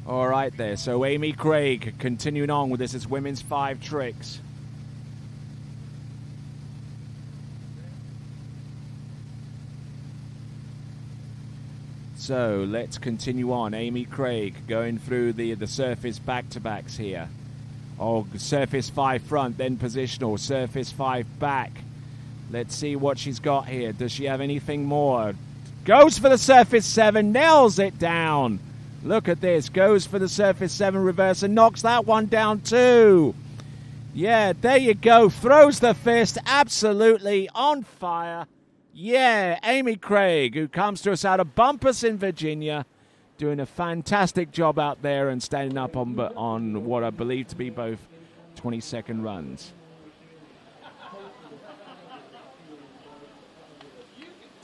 All right there, so Amy Craig continuing on with this is women's 5 tricks. So let's continue on. Amy Craig going through the surface back-to-backs here. Oh, surface 5 front, then positional, surface 5 back. Let's see what she's got here. Does she have anything more? Goes for the surface 7, nails it down. Look at this, goes for the surface 7 reverse and knocks that one down too. Yeah, there you go, throws the fist, absolutely on fire. Yeah, Amy Craig, who comes to us out of Bumpus in Virginia, doing a fantastic job out there and standing up on what I believe to be both 20-second runs.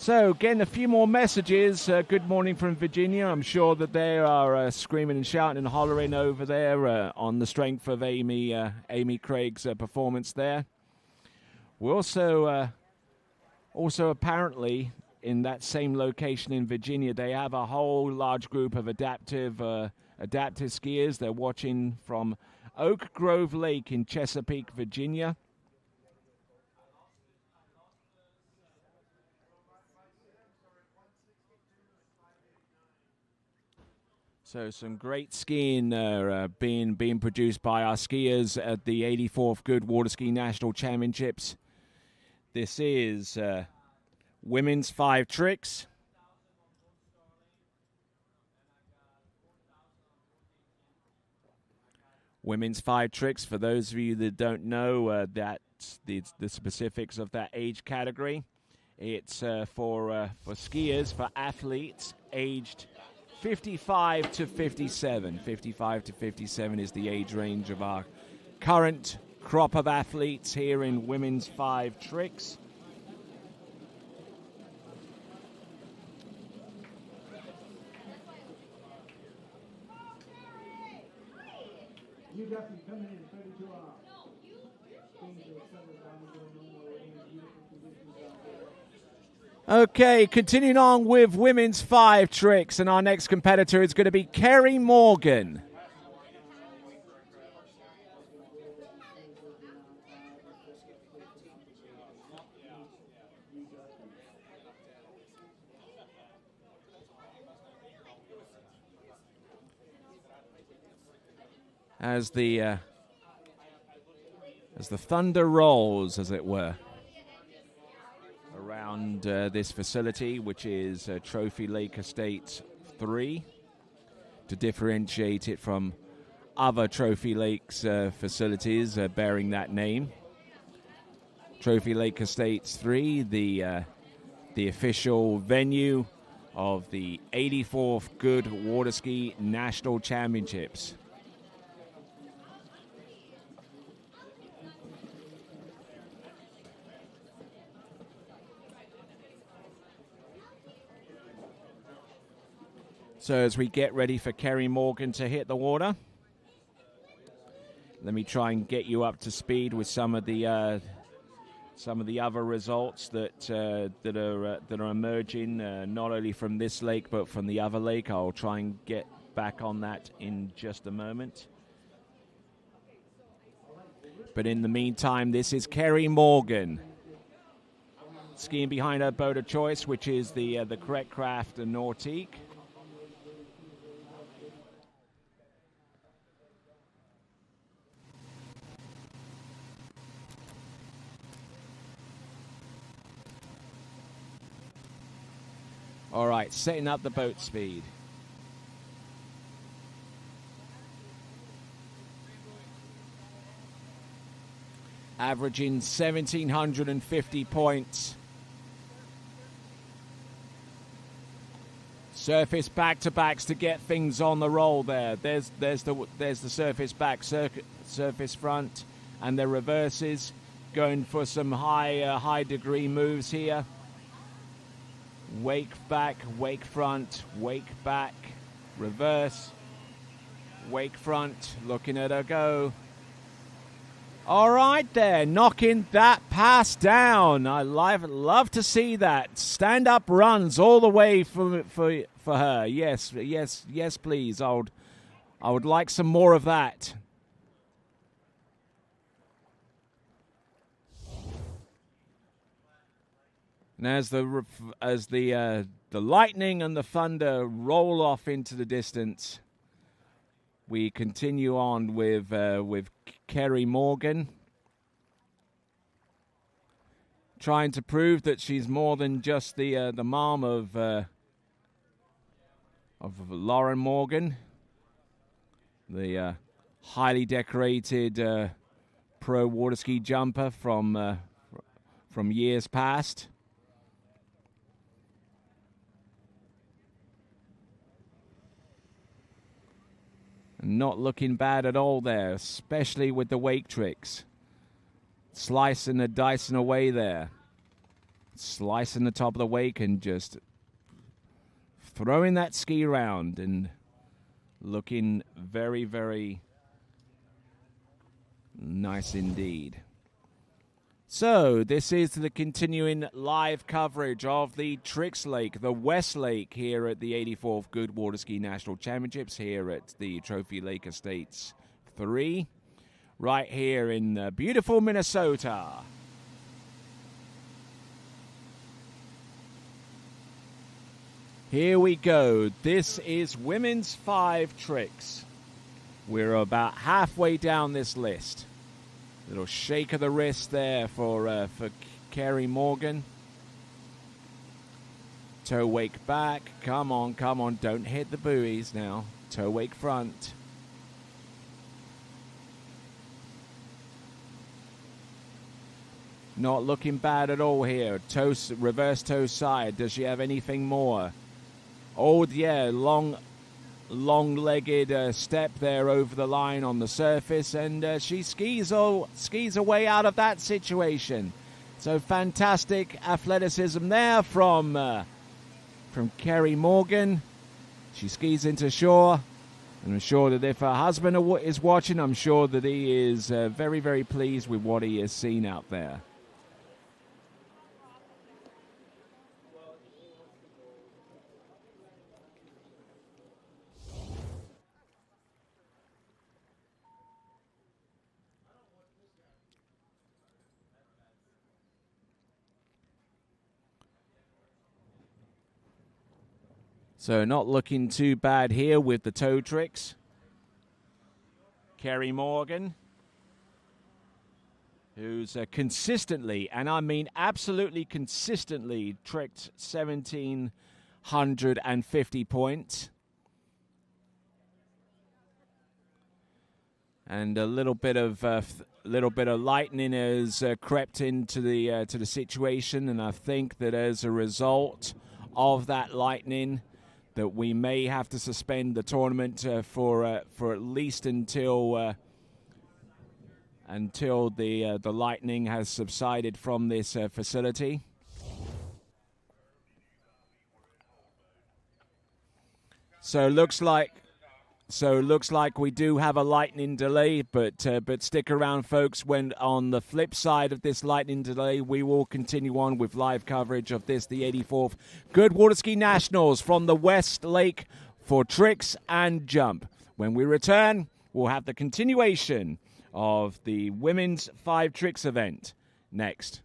So, getting a few more messages. Good morning from Virginia. I'm sure that they are screaming and shouting and hollering over there on the strength of Amy Craig's performance there. We also apparently in that same location in Virginia, they have a whole large group of adaptive skiers. They're watching from Oak Grove Lake in Chesapeake, Virginia. So some great skiing being produced by our skiers at the 84th Goode Water Ski National Championships. This is women's 5 tricks. Women's 5 tricks, for those of you that don't know that the specifics of that age category, it's for skiers, for athletes aged 55 to 57. 55 to 57 is the age range of our current crop of athletes here in women's 5 tricks. You got to come in 32 hours. Okay, continuing on with women's 5 tricks, and our next competitor is going to be Kerry Morgan. As the thunder rolls, as it were, around this facility, which is Trophy Lake Estate 3, to differentiate it from other Trophy Lakes facilities bearing that name. Trophy Lake Estates 3, the official venue of the 84th Goode Water Ski National Championships. So as we get ready for Kerry Morgan to hit the water, let me try and get you up to speed with some of the other results that are emerging, not only from this lake but from the other lake. I'll try and get back on that in just a moment. But in the meantime, this is Kerry Morgan skiing behind her boat of choice, which is the Correct Craft Nautique. All right, setting up the boat speed. Averaging 1,750 points. Surface back-to-backs to get things on the roll there. There's the surface back, surface front, and the reverses going for some high degree moves here. Wake back, wake front, wake back, reverse, wake front, looking at her go. All right there, knocking that pass down. I love to see that. Stand-up runs all the way for her. Yes, please. I would like some more of that. And as the lightning and the thunder roll off into the distance, we continue on with Kerry Morgan, trying to prove that she's more than just the mom of Lauren Morgan, the highly decorated pro water ski jumper from years past. Not looking bad at all there, especially with the wake tricks. Slicing and dicing away there. slicing the top of the wake and just throwing that ski around and looking very, very nice indeed. So this is the continuing live coverage of the Tricks Lake, the West Lake, here at the 84th Goode Water Ski National Championships here at the Trophy Lake Estates 3, right here in beautiful Minnesota. Here we go. This is women's 5 tricks. We're about halfway down this list. Little shake of the wrist there for Carrie Morgan. Toe wake back. Come on, come on. Don't hit the buoys now. Toe wake front. Not looking bad at all here. Toe, reverse toe side. Does she have anything more? Oh, yeah, long-legged step there over the line on the surface, and she skis her way out of that situation. So fantastic athleticism there from Carrie Morgan. She skis into shore, and I'm sure that if her husband is watching, I'm sure that he is very, very pleased with what he has seen out there. So not looking too bad here with the toe tricks. Carrie Morgan, who's consistently, and I mean absolutely consistently, tricked 1,750 points. And a little bit of lightning has crept into the situation, and I think that as a result of that lightning, that we may have to suspend the tournament for at least until the lightning has subsided from this facility. So looks like we do have a lightning delay, but stick around, folks. When on the flip side of this lightning delay, we will continue on with live coverage of this, the 84th Goode Water Ski Nationals from the West Lake for tricks and jump. When we return, we'll have the continuation of the women's 5 tricks event next.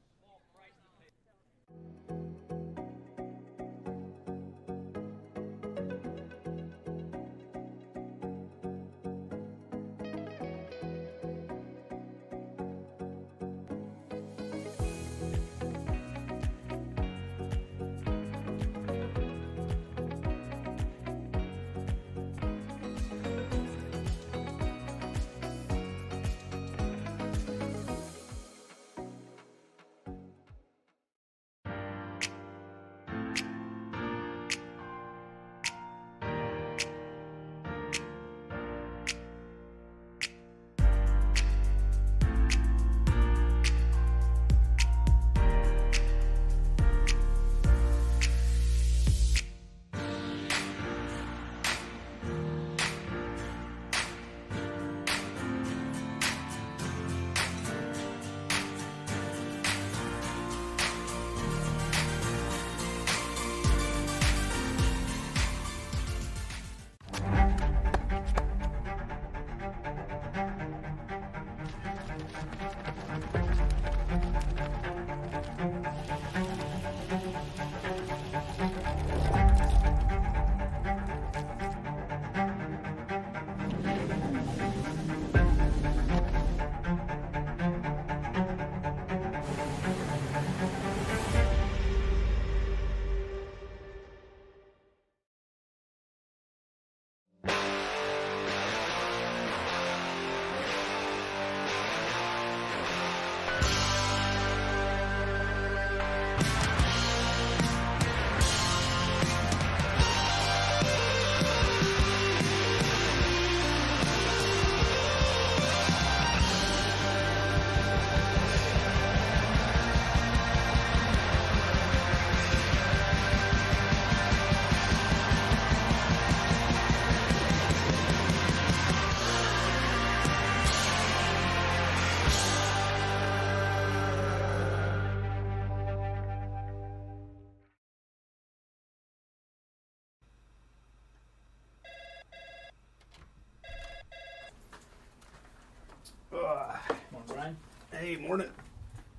Hey, morning.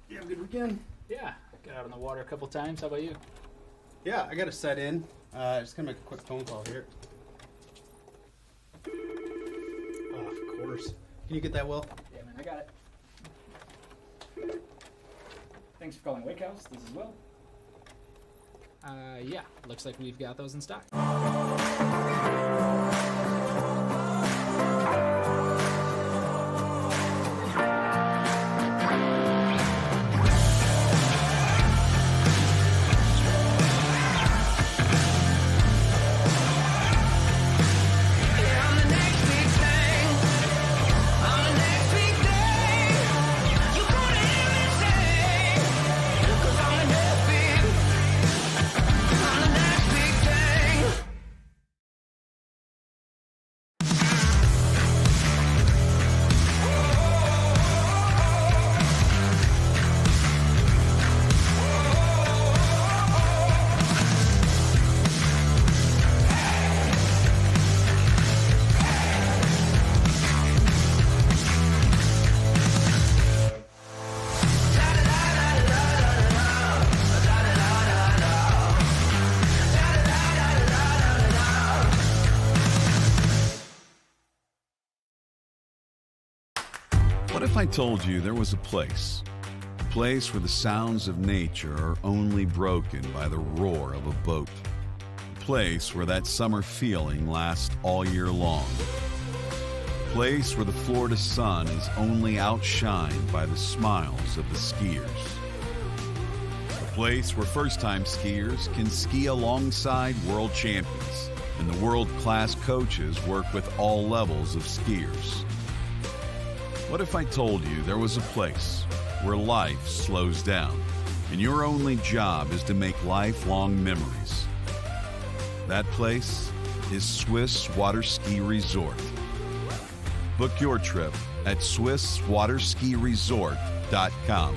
You have a good weekend? Yeah, got out on the water a couple times. How about you? Yeah, I got to set in. Just gonna make a quick phone call here. Oh, of course. Can you get that, Will? Yeah, man, I got it. Thanks for calling Wake House. This is Will. Yeah, looks like we've got those in stock. What if I told you there was a place where the sounds of nature are only broken by the roar of a boat, a place where that summer feeling lasts all year long, a place where the Florida sun is only outshined by the smiles of the skiers, a place where first-time skiers can ski alongside world champions and the world-class coaches work with all levels of skiers. What if I told you there was a place where life slows down and your only job is to make lifelong memories? That place is Swiss Water Ski Resort. Book your trip at SwissWaterSkiResort.com.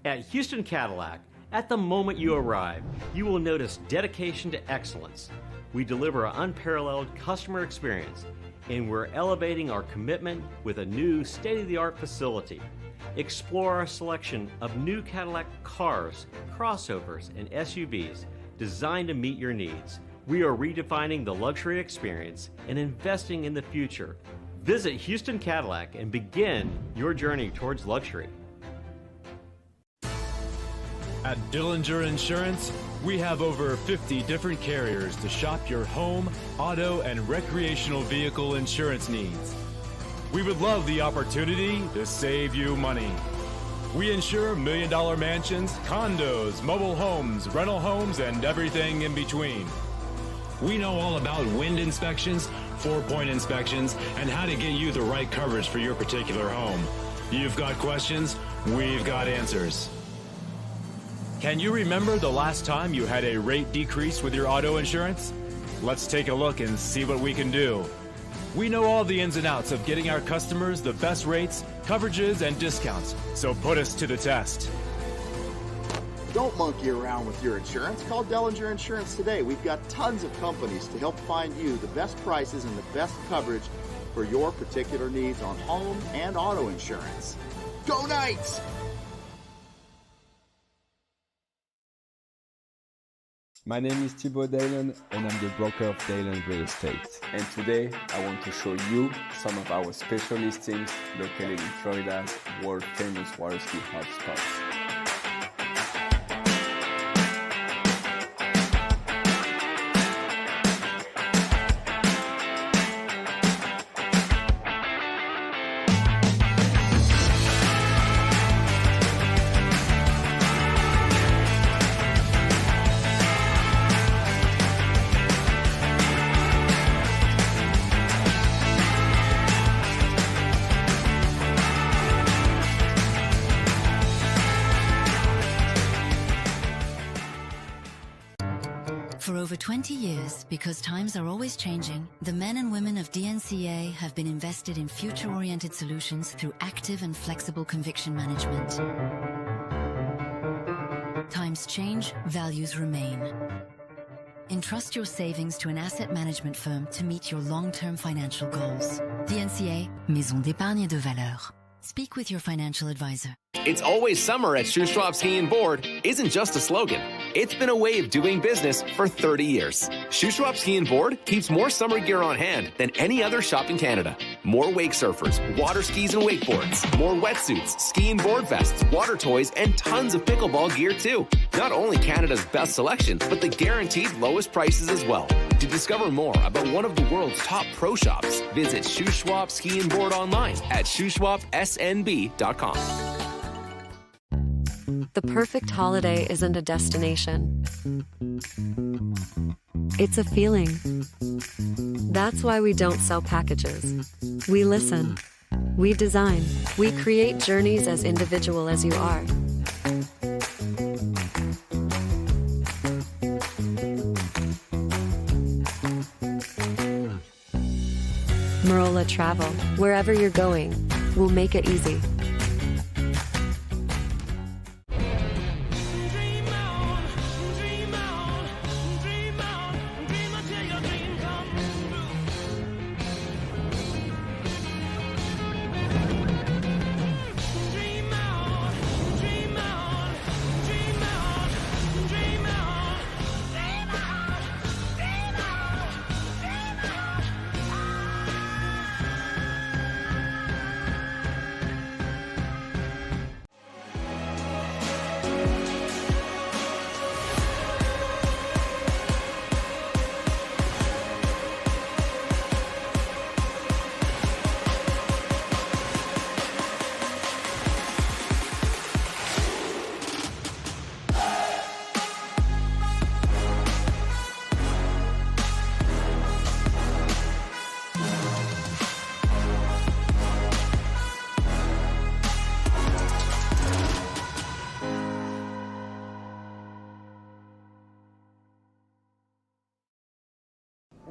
At Houston Cadillac, at the moment you arrive, you will notice dedication to excellence. We deliver an unparalleled customer experience, and we're elevating our commitment with a new state-of-the-art facility. Explore our selection of new Cadillac cars, crossovers, and SUVs designed to meet your needs. We are redefining the luxury experience and investing in the future. Visit Houston Cadillac and begin your journey towards luxury. At Dillinger Insurance, we have over 50 different carriers to shop your home, auto, and recreational vehicle insurance needs. We would love the opportunity to save you money. We insure million-dollar mansions, condos, mobile homes, rental homes, and everything in between. We know all about wind inspections, 4-point inspections, and how to get you the right coverage for your particular home. You've got questions, we've got answers. Can you remember the last time you had a rate decrease with your auto insurance? Let's take a look and see what we can do. We know all the ins and outs of getting our customers the best rates, coverages, and discounts, so put us to the test. Don't monkey around with your insurance. Call Dillinger Insurance today. We've got tons of companies to help find you the best prices and the best coverage for your particular needs on home and auto insurance. Go Knights! My name is Thibaut Dalen and I'm the broker of Dalen Real Estate. And today I want to show you some of our special listings located in Florida's world famous water ski hotspots. For over 20 years, because times are always changing, the men and women of DNCA have been invested in future-oriented solutions through active and flexible conviction management. Times change, values remain. Entrust your savings to an asset management firm to meet your long-term financial goals. DNCA, Maison d'épargne de valeur. Speak with your financial advisor. It's always summer at Shoe Schwab Ski and Board isn't just a slogan. It's been a way of doing business for 30 years. Shoe Schwab Ski and Board keeps more summer gear on hand than any other shop in Canada. More wake surfers, water skis and wakeboards, more wetsuits, ski and board vests, water toys, and tons of pickleball gear too. Not only Canada's best selection, but the guaranteed lowest prices as well. To discover more about one of the world's top pro shops, visit Shoe Schwab Ski and Board online at shoeschwabsnb.com. The perfect holiday isn't a destination. It's a feeling. That's why we don't sell packages. We listen. We design. We create journeys as individual as you are. Marola Travel. Wherever you're going, we'll make it easy.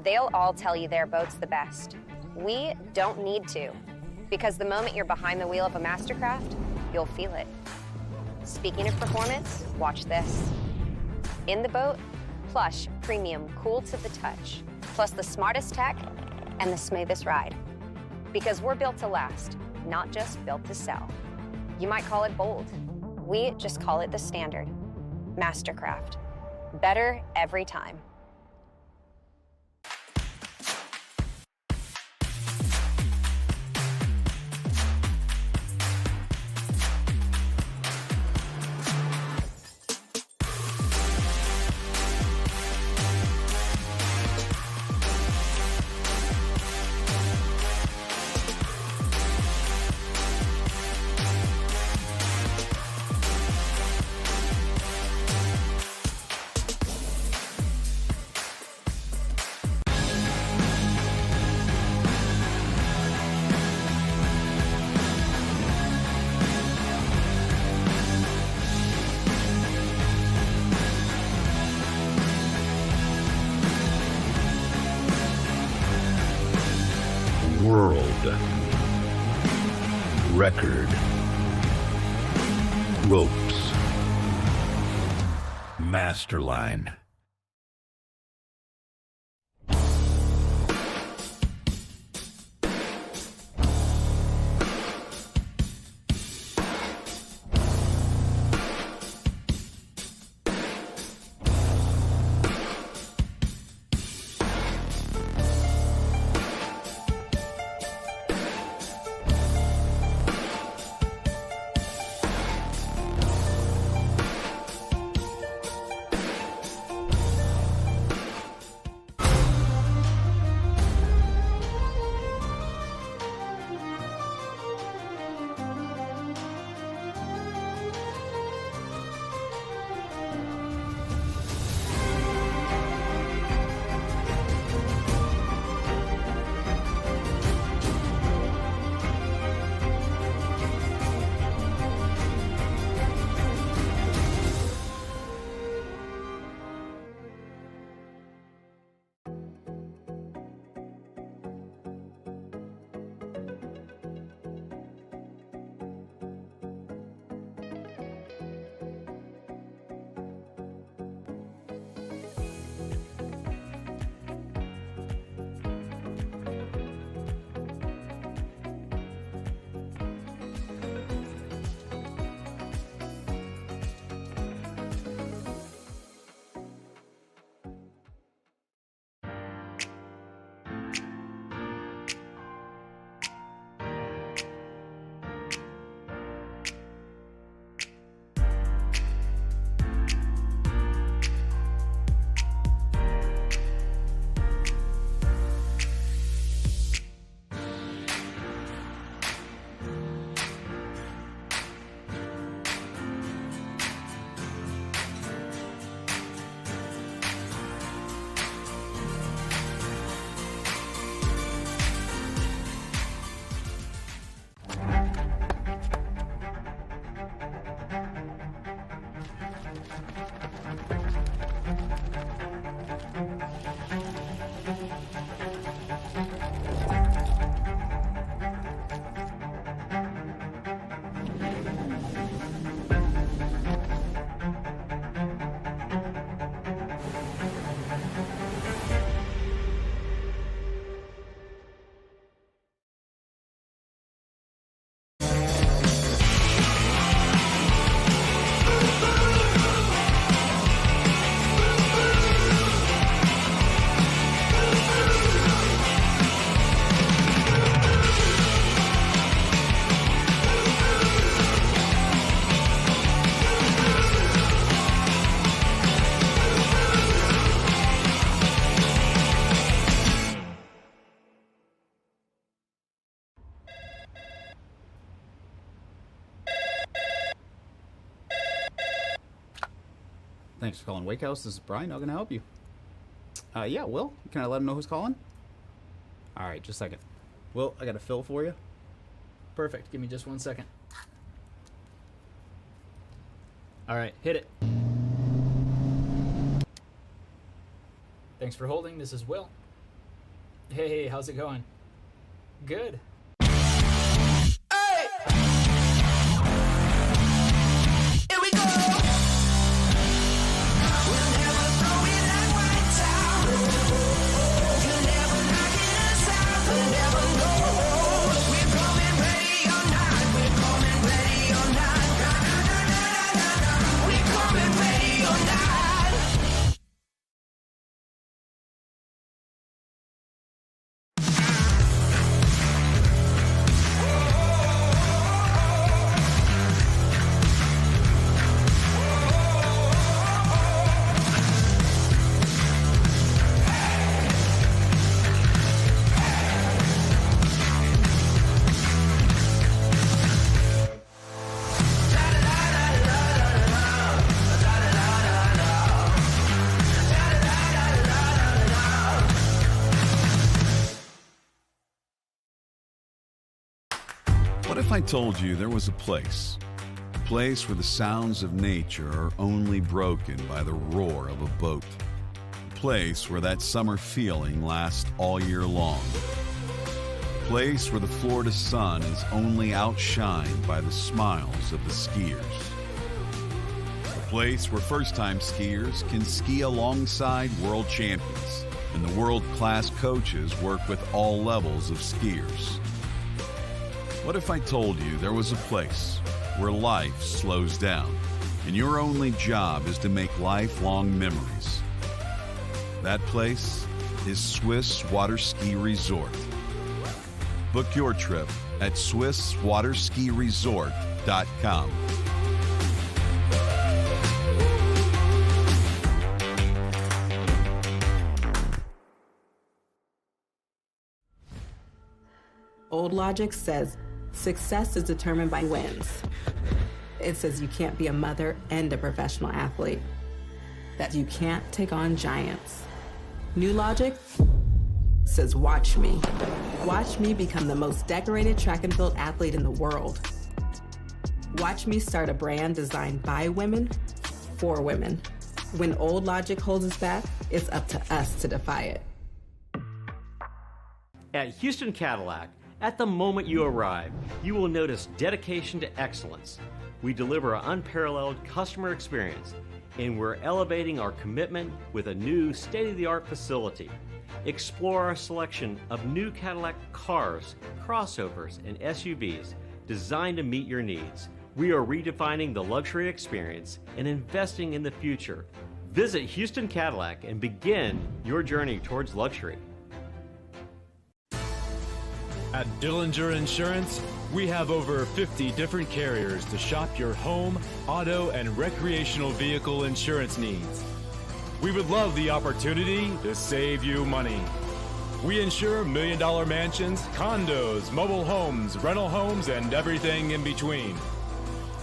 They'll all tell you their boat's the best. We don't need to, because the moment you're behind the wheel of a Mastercraft, you'll feel it. Speaking of performance, watch this. In the boat, plush, premium, cool to the touch, plus the smartest tech and the smoothest ride. Because we're built to last, not just built to sell. You might call it bold. We just call it the standard. Mastercraft. Better every time. World record ropes Masterline. Thanks for calling Wake House. This is Brian. How can I help you? Yeah, Will. Can I let him know who's calling? All right, just a second. Will, I got a fill for you. Perfect. Give me just 1 second. All right, hit it. Thanks for holding. This is Will. Hey, how's it going? Good. What if I told you there was a place where the sounds of nature are only broken by the roar of a boat, a place where that summer feeling lasts all year long, a place where the Florida sun is only outshined by the smiles of the skiers, a place where first-time skiers can ski alongside world champions and the world-class coaches work with all levels of skiers. What if I told you there was a place where life slows down and your only job is to make lifelong memories? That place is Swiss Water Ski Resort. Book your trip at SwissWaterSkiResort.com. Old logic says success is determined by wins. It says you can't be a mother and a professional athlete, that you can't take on giants. New logic says watch me. Watch me become the most decorated track and field athlete in the world. Watch me start a brand designed by women, for women. When old logic holds us back, it's up to us to defy it. At Houston Cadillac, at the moment you arrive, you will notice dedication to excellence. We deliver an unparalleled customer experience, and we're elevating our commitment with a new state-of-the-art facility. Explore our selection of new Cadillac cars, crossovers, and SUVs designed to meet your needs. We are redefining the luxury experience and investing in the future. Visit Houston Cadillac and begin your journey towards luxury. At Dillinger Insurance, we have over 50 different carriers to shop your home, auto, and recreational vehicle insurance needs. We would love the opportunity to save you money. We insure million-dollar mansions, condos, mobile homes, rental homes, and everything in between.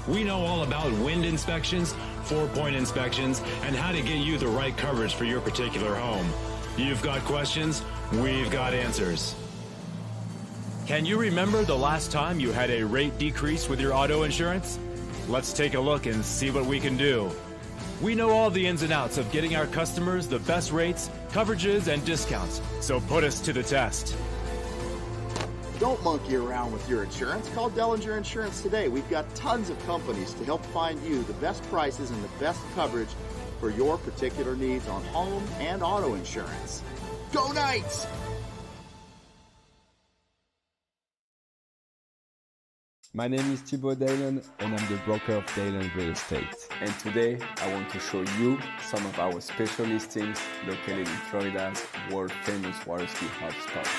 We know all about wind inspections, 4-point inspections, and how to get you the right coverage for your particular home. You've got questions, we've got answers. Can you remember the last time you had a rate decrease with your auto insurance? Let's take a look and see what we can do. We know all the ins and outs of getting our customers the best rates, coverages, and discounts. So put us to the test. Don't monkey around with your insurance. Call Dellinger Insurance today. We've got tons of companies to help find you the best prices and the best coverage for your particular needs on home and auto insurance. Go Knights! My name is Thibaut Dalen and I'm the broker of Dalen Real Estate. And today I want to show you some of our special listings located in Florida's world famous water ski hotspots.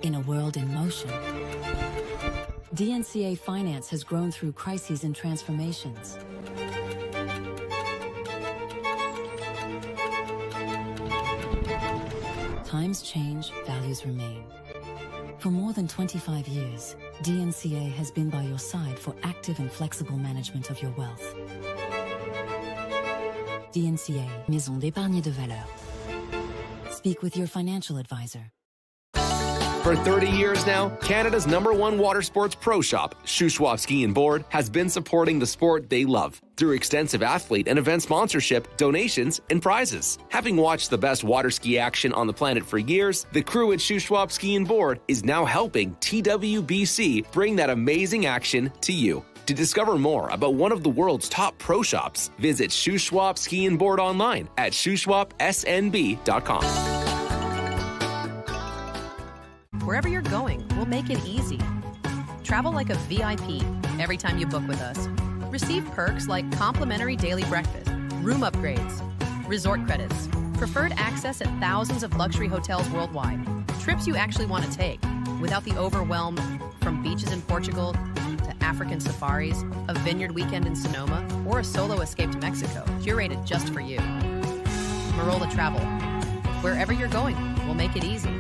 In a world in motion, DNCA Finance has grown through crises and transformations. Times change, values remain. For more than 25 years, DNCA has been by your side for active and flexible management of your wealth. DNCA, Maison d'épargne de valeur. Speak with your financial advisor. For 30 years now, Canada's #1 water sports pro shop, Shuswap Ski and Board, has been supporting the sport they love through extensive athlete and event sponsorship, donations, and prizes. Having watched the best water ski action on the planet for years, the crew at Shuswap Ski and Board is now helping TWBC bring that amazing action to you. To discover more about one of the world's top pro shops, visit Shuswap Ski and Board online at shuswapsnb.com. Wherever you're going, we'll make it easy. Travel like a VIP every time you book with us. Receive perks like complimentary daily breakfast, room upgrades, resort credits, preferred access at thousands of luxury hotels worldwide, trips you actually want to take without the overwhelm from beaches in Portugal to African safaris, a vineyard weekend in Sonoma, or a solo escape to Mexico, curated just for you. Marola Travel. Wherever you're going, we'll make it easy.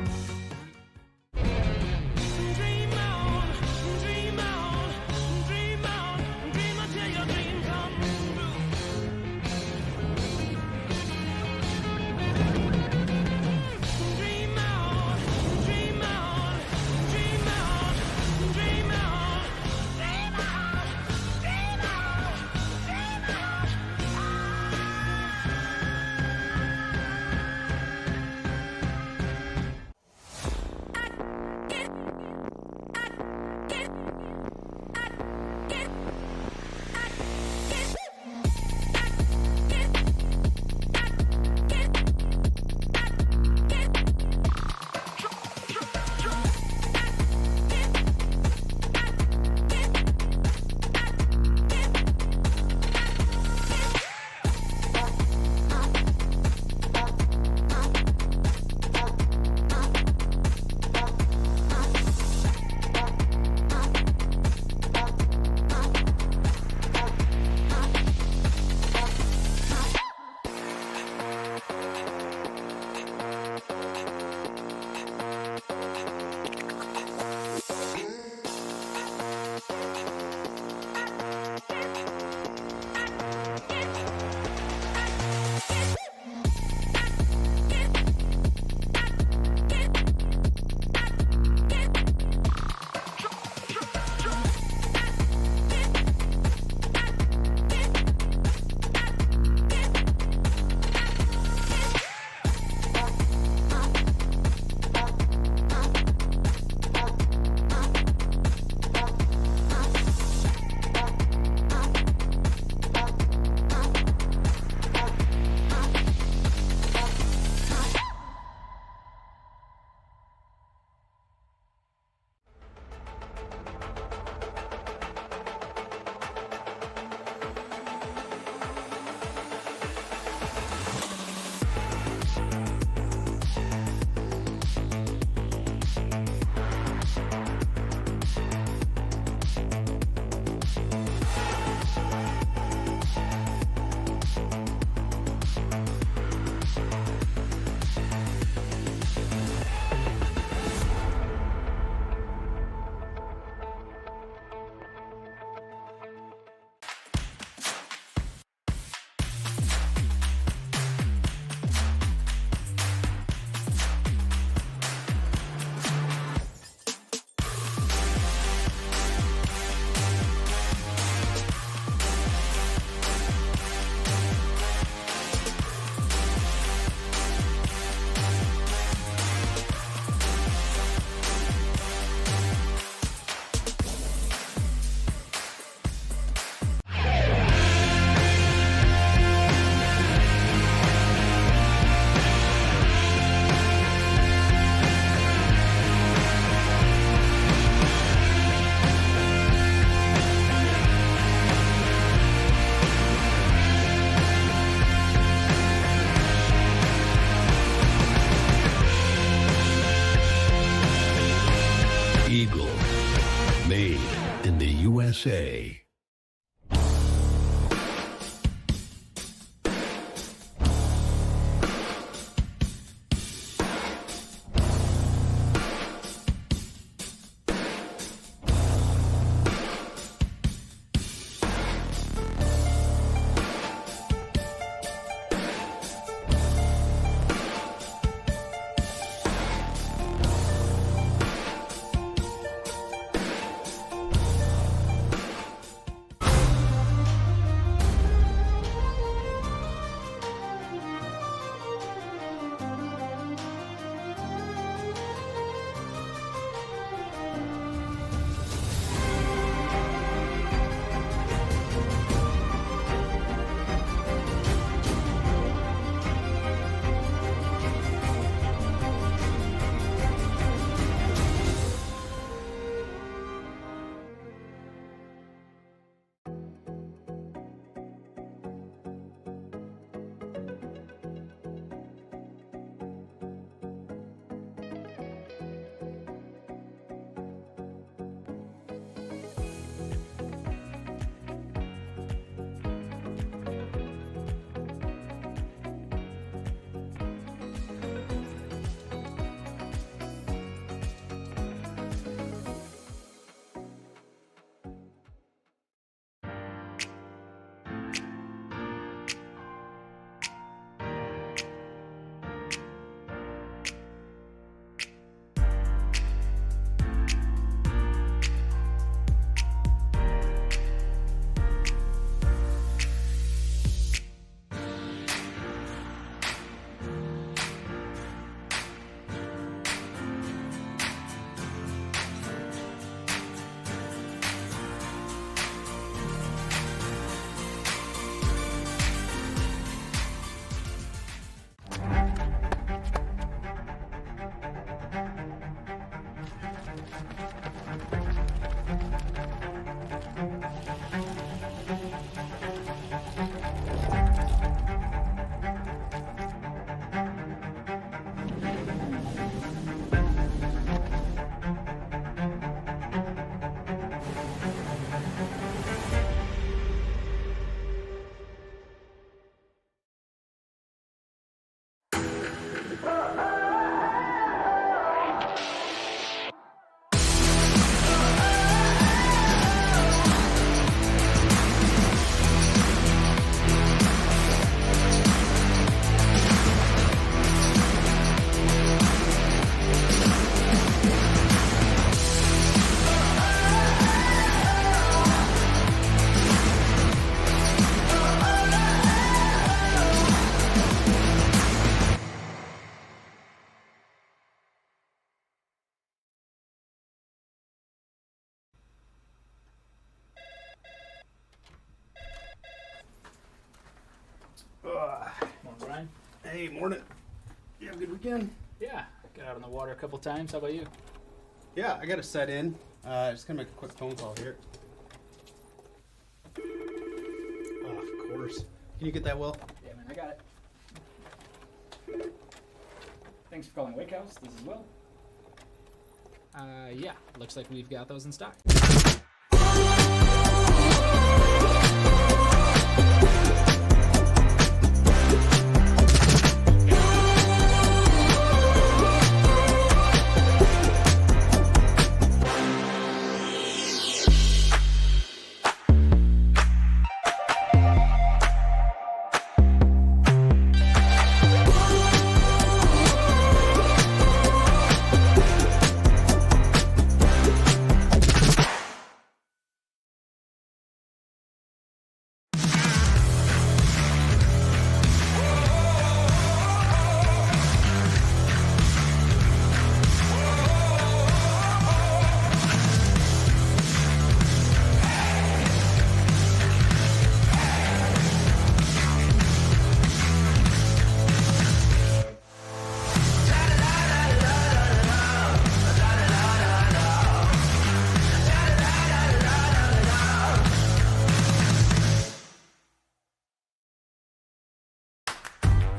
USA. Morning, Brian. Hey, morning. You have a good weekend? Yeah, got out on the water a couple times. How about you? Yeah, I got to set in. Just gonna make a quick phone call here. Oh, of course. Can you get that, Will? Yeah, man, I got it. Thanks for calling Wake House. This is Will. Yeah, looks like we've got those in stock.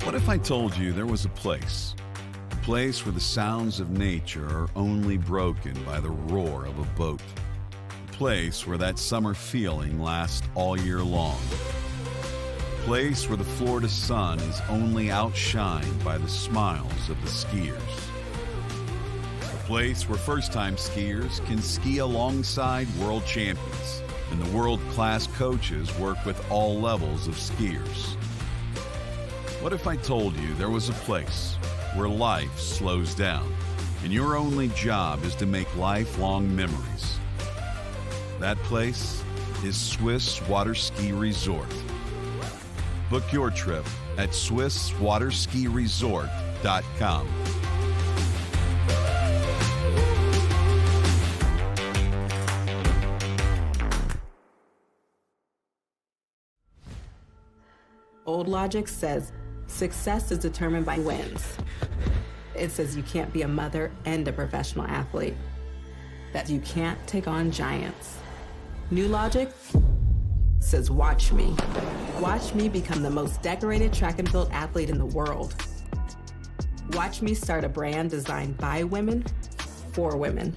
What if I told you there was a place where the sounds of nature are only broken by the roar of a boat? A place where that summer feeling lasts all year long. A place where the Florida sun is only outshined by the smiles of the skiers. A place where first-time skiers can ski alongside world champions, and the world-class coaches work with all levels of skiers. What if I told you there was a place where life slows down, and your only job is to make lifelong memories? That place is Swiss Water Ski Resort. Book your trip at SwissWaterSkiResort.com. Old logic says success is determined by wins. It says you can't be a mother and a professional athlete, that you can't take on giants. New logic says watch me. Watch me become the most decorated track and field athlete in the world. Watch me start a brand designed by women, for women.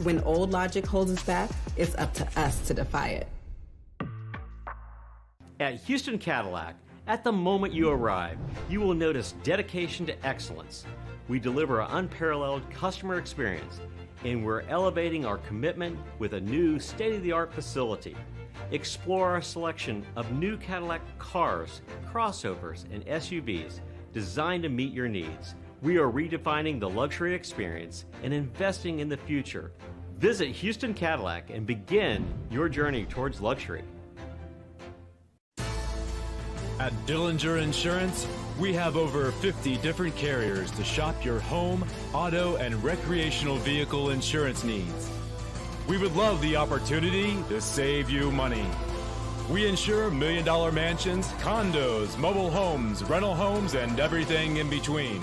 When old logic holds us back, it's up to us to defy it. At Houston Cadillac, at the moment you arrive, you will notice dedication to excellence. We deliver an unparalleled customer experience, and we're elevating our commitment with a new state-of-the-art facility. Explore our selection of new Cadillac cars, crossovers, and SUVs designed to meet your needs. We are redefining the luxury experience and investing in the future. Visit Houston Cadillac and begin your journey towards luxury. At Dillinger Insurance, we have over 50 different carriers to shop your home, auto, and recreational vehicle insurance needs. We would love the opportunity to save you money. We insure $1 million mansions, condos, mobile homes, rental homes, and everything in between.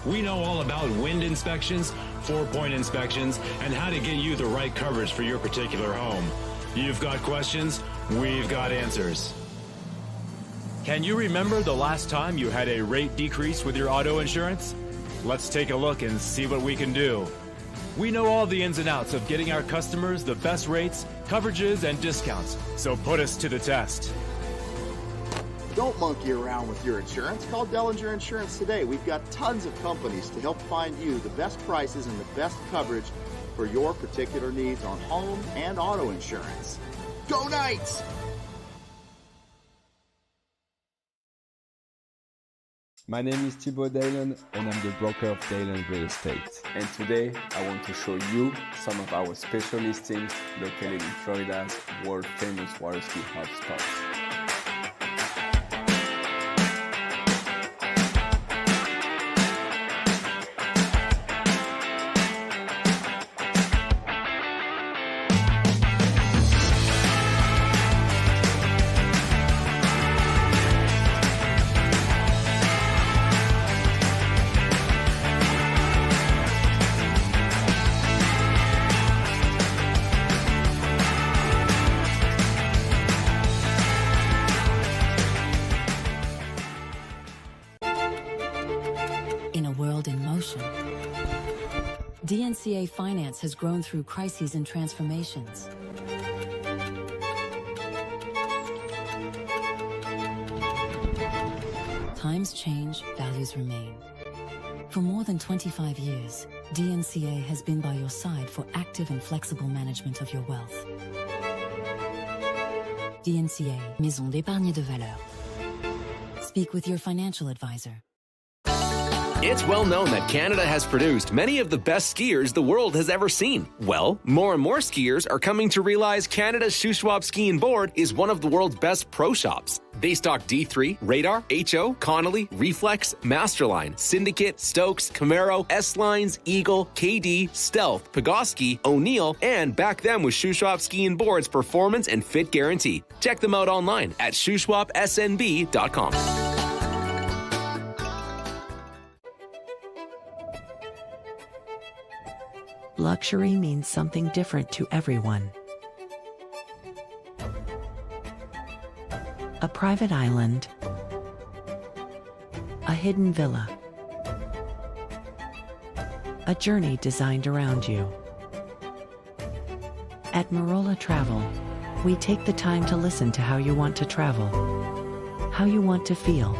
We know all about wind inspections, 4-point inspections, and how to get you the right coverage for your particular home. You've got questions, we've got answers. Can you remember the last time you had a rate decrease with your auto insurance? Let's take a look and see what we can do. We know all the ins and outs of getting our customers the best rates, coverages, and discounts, so put us to the test. Don't monkey around with your insurance. Call Dillinger Insurance today. We've got tons of companies to help find you the best prices and the best coverage for your particular needs on home and auto insurance. Go Knights! My name is Thibaut Dalen and I'm the broker of Dalen Real Estate. And today I want to show you some of our special listings located in Florida's world famous water ski hotspots. DNCA Finance has grown through crises and transformations. Times change, values remain. For more than 25 years, DNCA has been by your side for active and flexible management of your wealth. DNCA, Maison d'épargne de valeur. Speak with your financial advisor. It's well known that Canada has produced many of the best skiers the world has ever seen. Well, more and more skiers are coming to realize Canada's Shuswap Ski and Board is one of the world's best pro shops. They stock D3, Radar, HO, Connolly, Reflex, Masterline, Syndicate, Stokes, Camaro, S-Lines, Eagle, KD, Stealth, Pegosky, O'Neill, and back them with Shuswap Ski and Board's performance and fit guarantee. Check them out online at shuswapsnb.com. Luxury means something different to everyone. A private island, a hidden villa, a journey designed around you. At Marola Travel, we take the time to listen to how you want to travel, how you want to feel,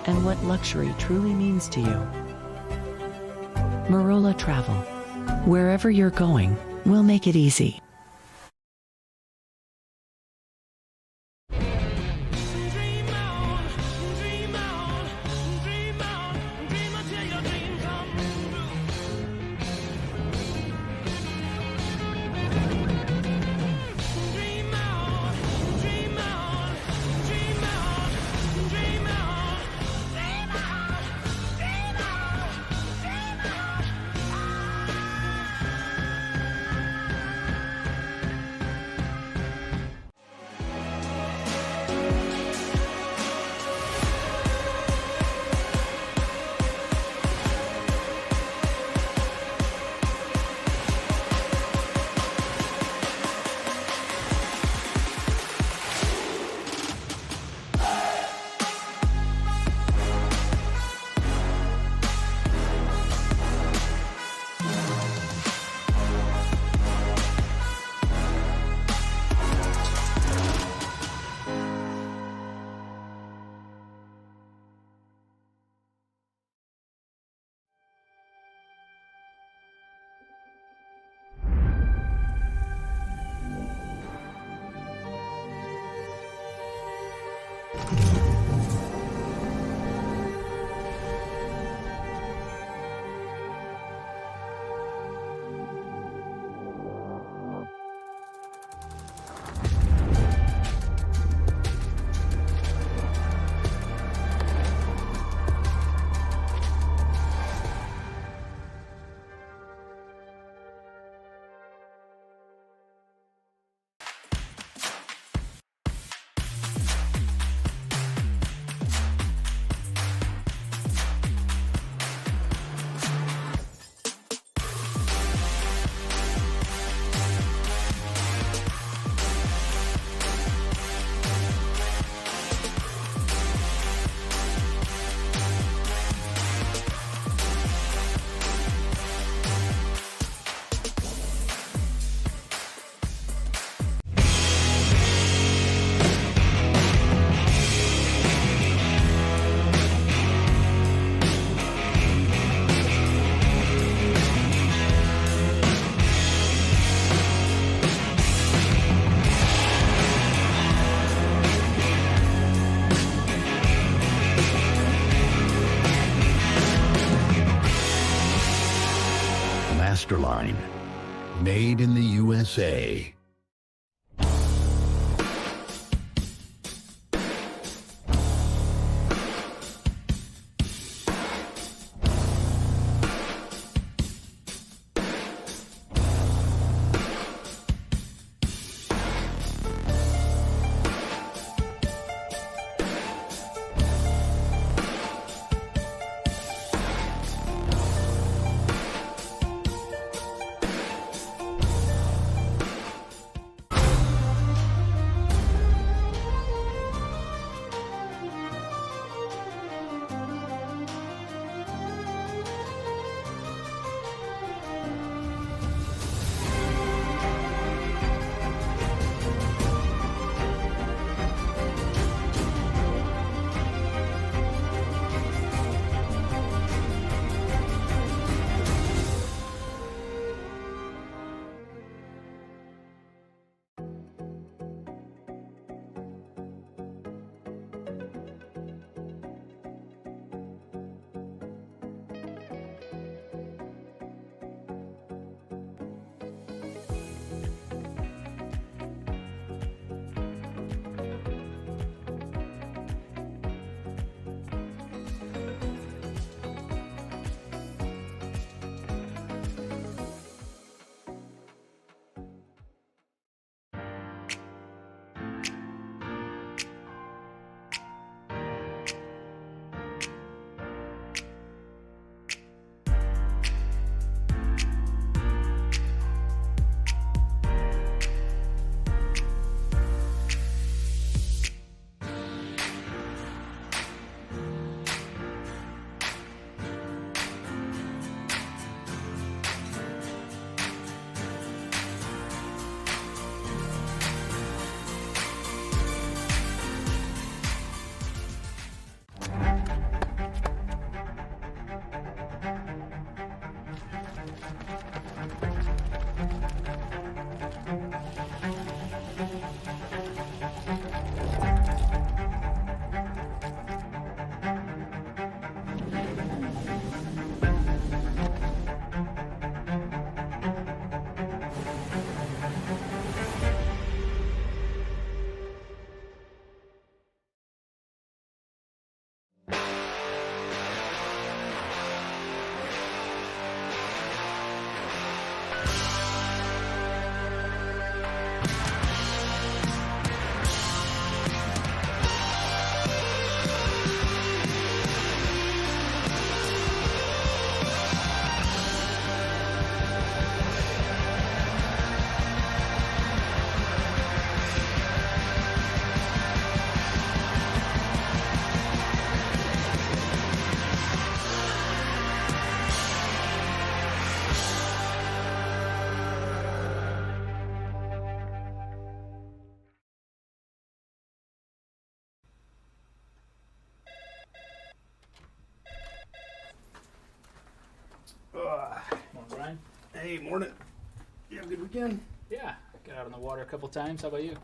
and what luxury truly means to you. Marola Travel. Wherever you're going, we'll make it easy. Masterline, made in the USA. Hey, morning. You have a good weekend? Yeah, got out on the water a couple times. How about you?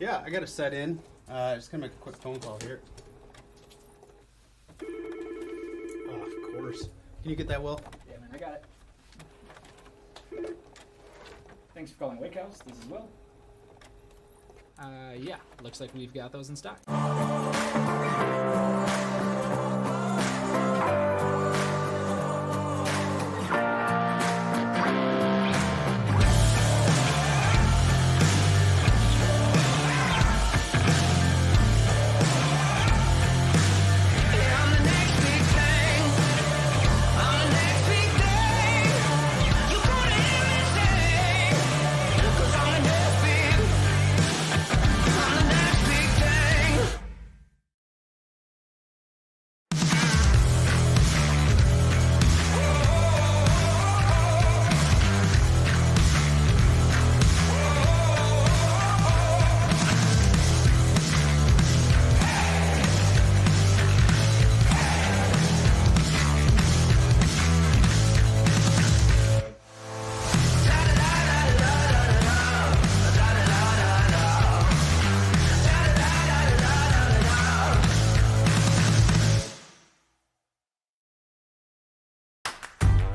Yeah, I got to set in. Just gonna make a quick phone call here. Oh, of course. Can you get that, Will? Yeah, man, I got it. Thanks for calling Wake House. This is Will. Yeah, looks like we've got those in stock.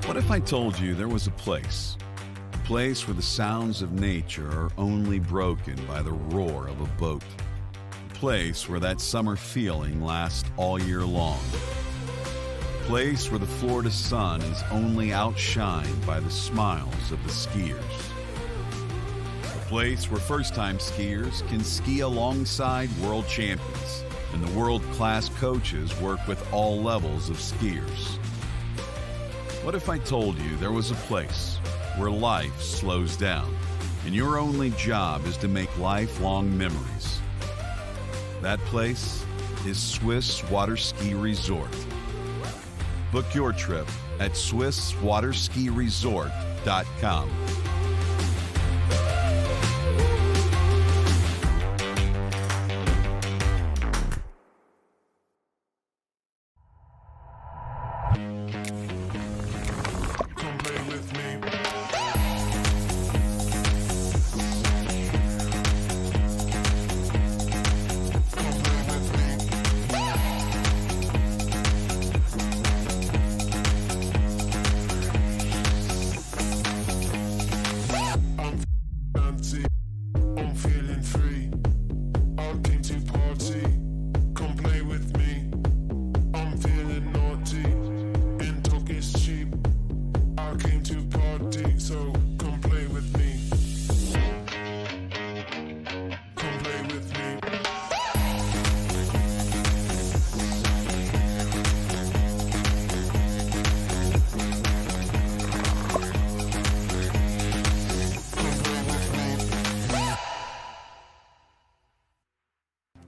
What if I told you there was a place where the sounds of nature are only broken by the roar of a boat, a place where that summer feeling lasts all year long, a place where the Florida sun is only outshined by the smiles of the skiers, a place where first-time skiers can ski alongside world champions and the world-class coaches work with all levels of skiers. What if I told you there was a place where life slows down and your only job is to make lifelong memories? That place is Swiss Water Ski Resort. Book your trip at SwissWaterSkiResort.com.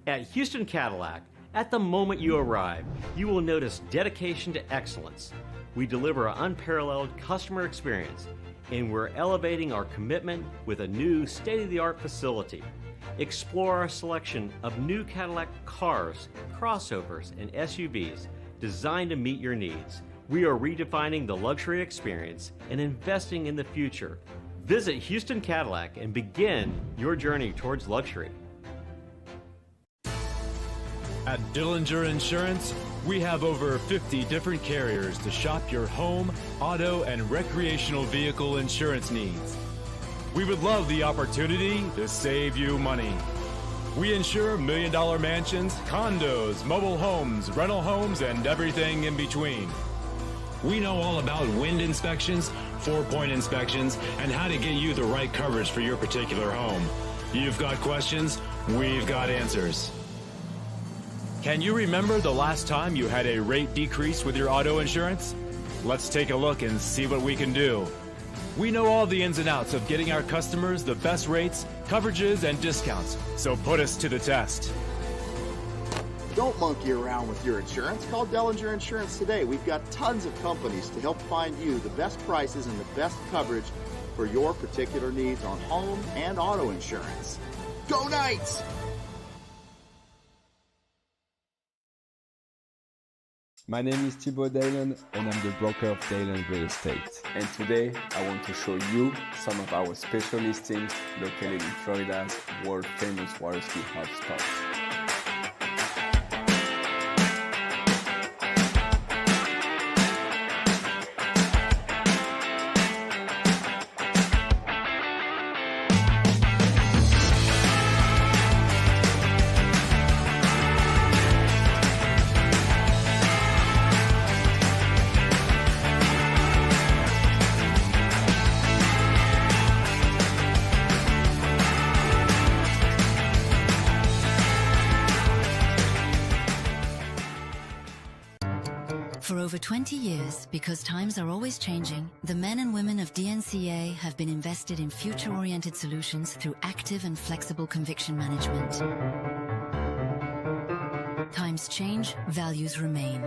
At Houston Cadillac, at the moment you arrive, you will notice dedication to excellence. We deliver an unparalleled customer experience, and we're elevating our commitment with a new state-of-the-art facility. Explore our selection of new Cadillac cars, crossovers, and SUVs designed to meet your needs. We are redefining the luxury experience and investing in the future. Visit Houston Cadillac and begin your journey towards luxury. At Dillinger Insurance, we have over 50 different carriers to shop your home, auto, and recreational vehicle insurance needs. We would love the opportunity to save you money. We insure $1 million mansions, condos, mobile homes, rental homes, and everything in between. We know all about wind inspections, 4-point inspections, and how to get you the right coverage for your particular home. You've got questions, we've got answers. Can you remember the last time you had a rate decrease with your auto insurance? Let's take a look and see what we can do. We know all the ins and outs of getting our customers the best rates, coverages, and discounts, so put us to the test. Don't monkey around with your insurance. Call Dillinger Insurance today. We've got tons of companies to help find you the best prices and the best coverage for your particular needs on home and auto insurance. Go Knights! My name is Thibaut Dalen and I'm the broker of Dalen Real Estate. And today I want to show you some of our special listings located in Florida's world famous water ski hotspots. For over 20 years, because times are always changing, the men and women of DNCA have been invested in future-oriented solutions through active and flexible conviction management. Times change, values remain.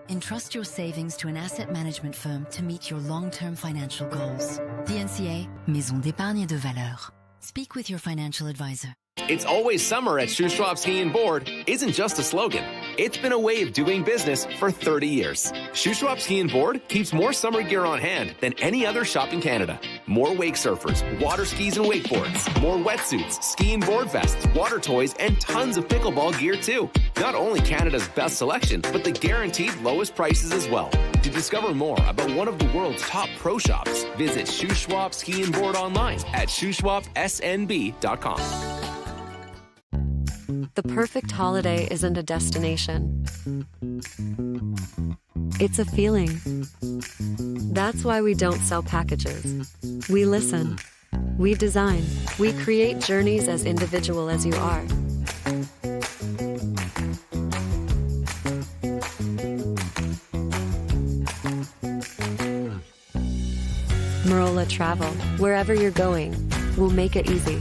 Entrust your savings to an asset management firm to meet your long-term financial goals. DNCA, Maison d'épargne de valeur. Speak with your financial advisor. It's always summer at Shoe Schwab Ski and Board isn't just a slogan. It's been a way of doing business for 30 years. Shoe Schwab Ski and Board keeps more summer gear on hand than any other shop in Canada. More wake surfers, water skis and wakeboards, more wetsuits, ski and board vests, water toys, and tons of pickleball gear too. Not only Canada's best selection, but the guaranteed lowest prices as well. To discover more about one of the world's top pro shops, visit Shoe Schwab Ski and Board online at shoeschwabsnb.com. The perfect holiday isn't a destination. It's a feeling. That's why we don't sell packages. We listen. We design. We create journeys as individual as you are. Marola Travel. Wherever you're going, we'll make it easy.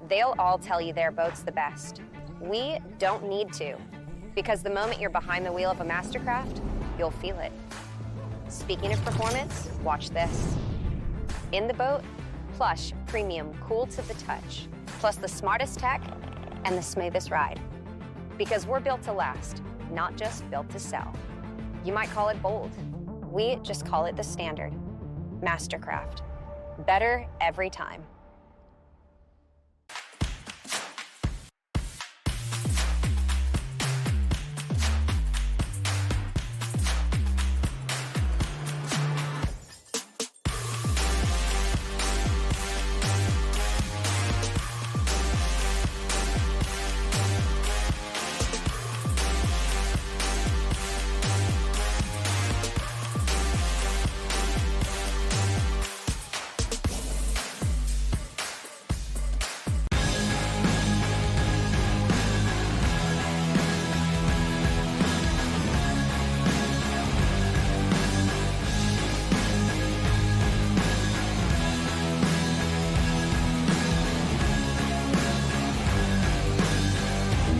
They'll all tell you their boat's the best. We don't need to, because the moment you're behind the wheel of a Mastercraft, you'll feel it. Speaking of performance, watch this. In the boat, plush, premium, cool to the touch, plus the smartest tech and the smoothest ride. Because we're built to last, not just built to sell. You might call it bold. We just call it the standard. Mastercraft. Better every time.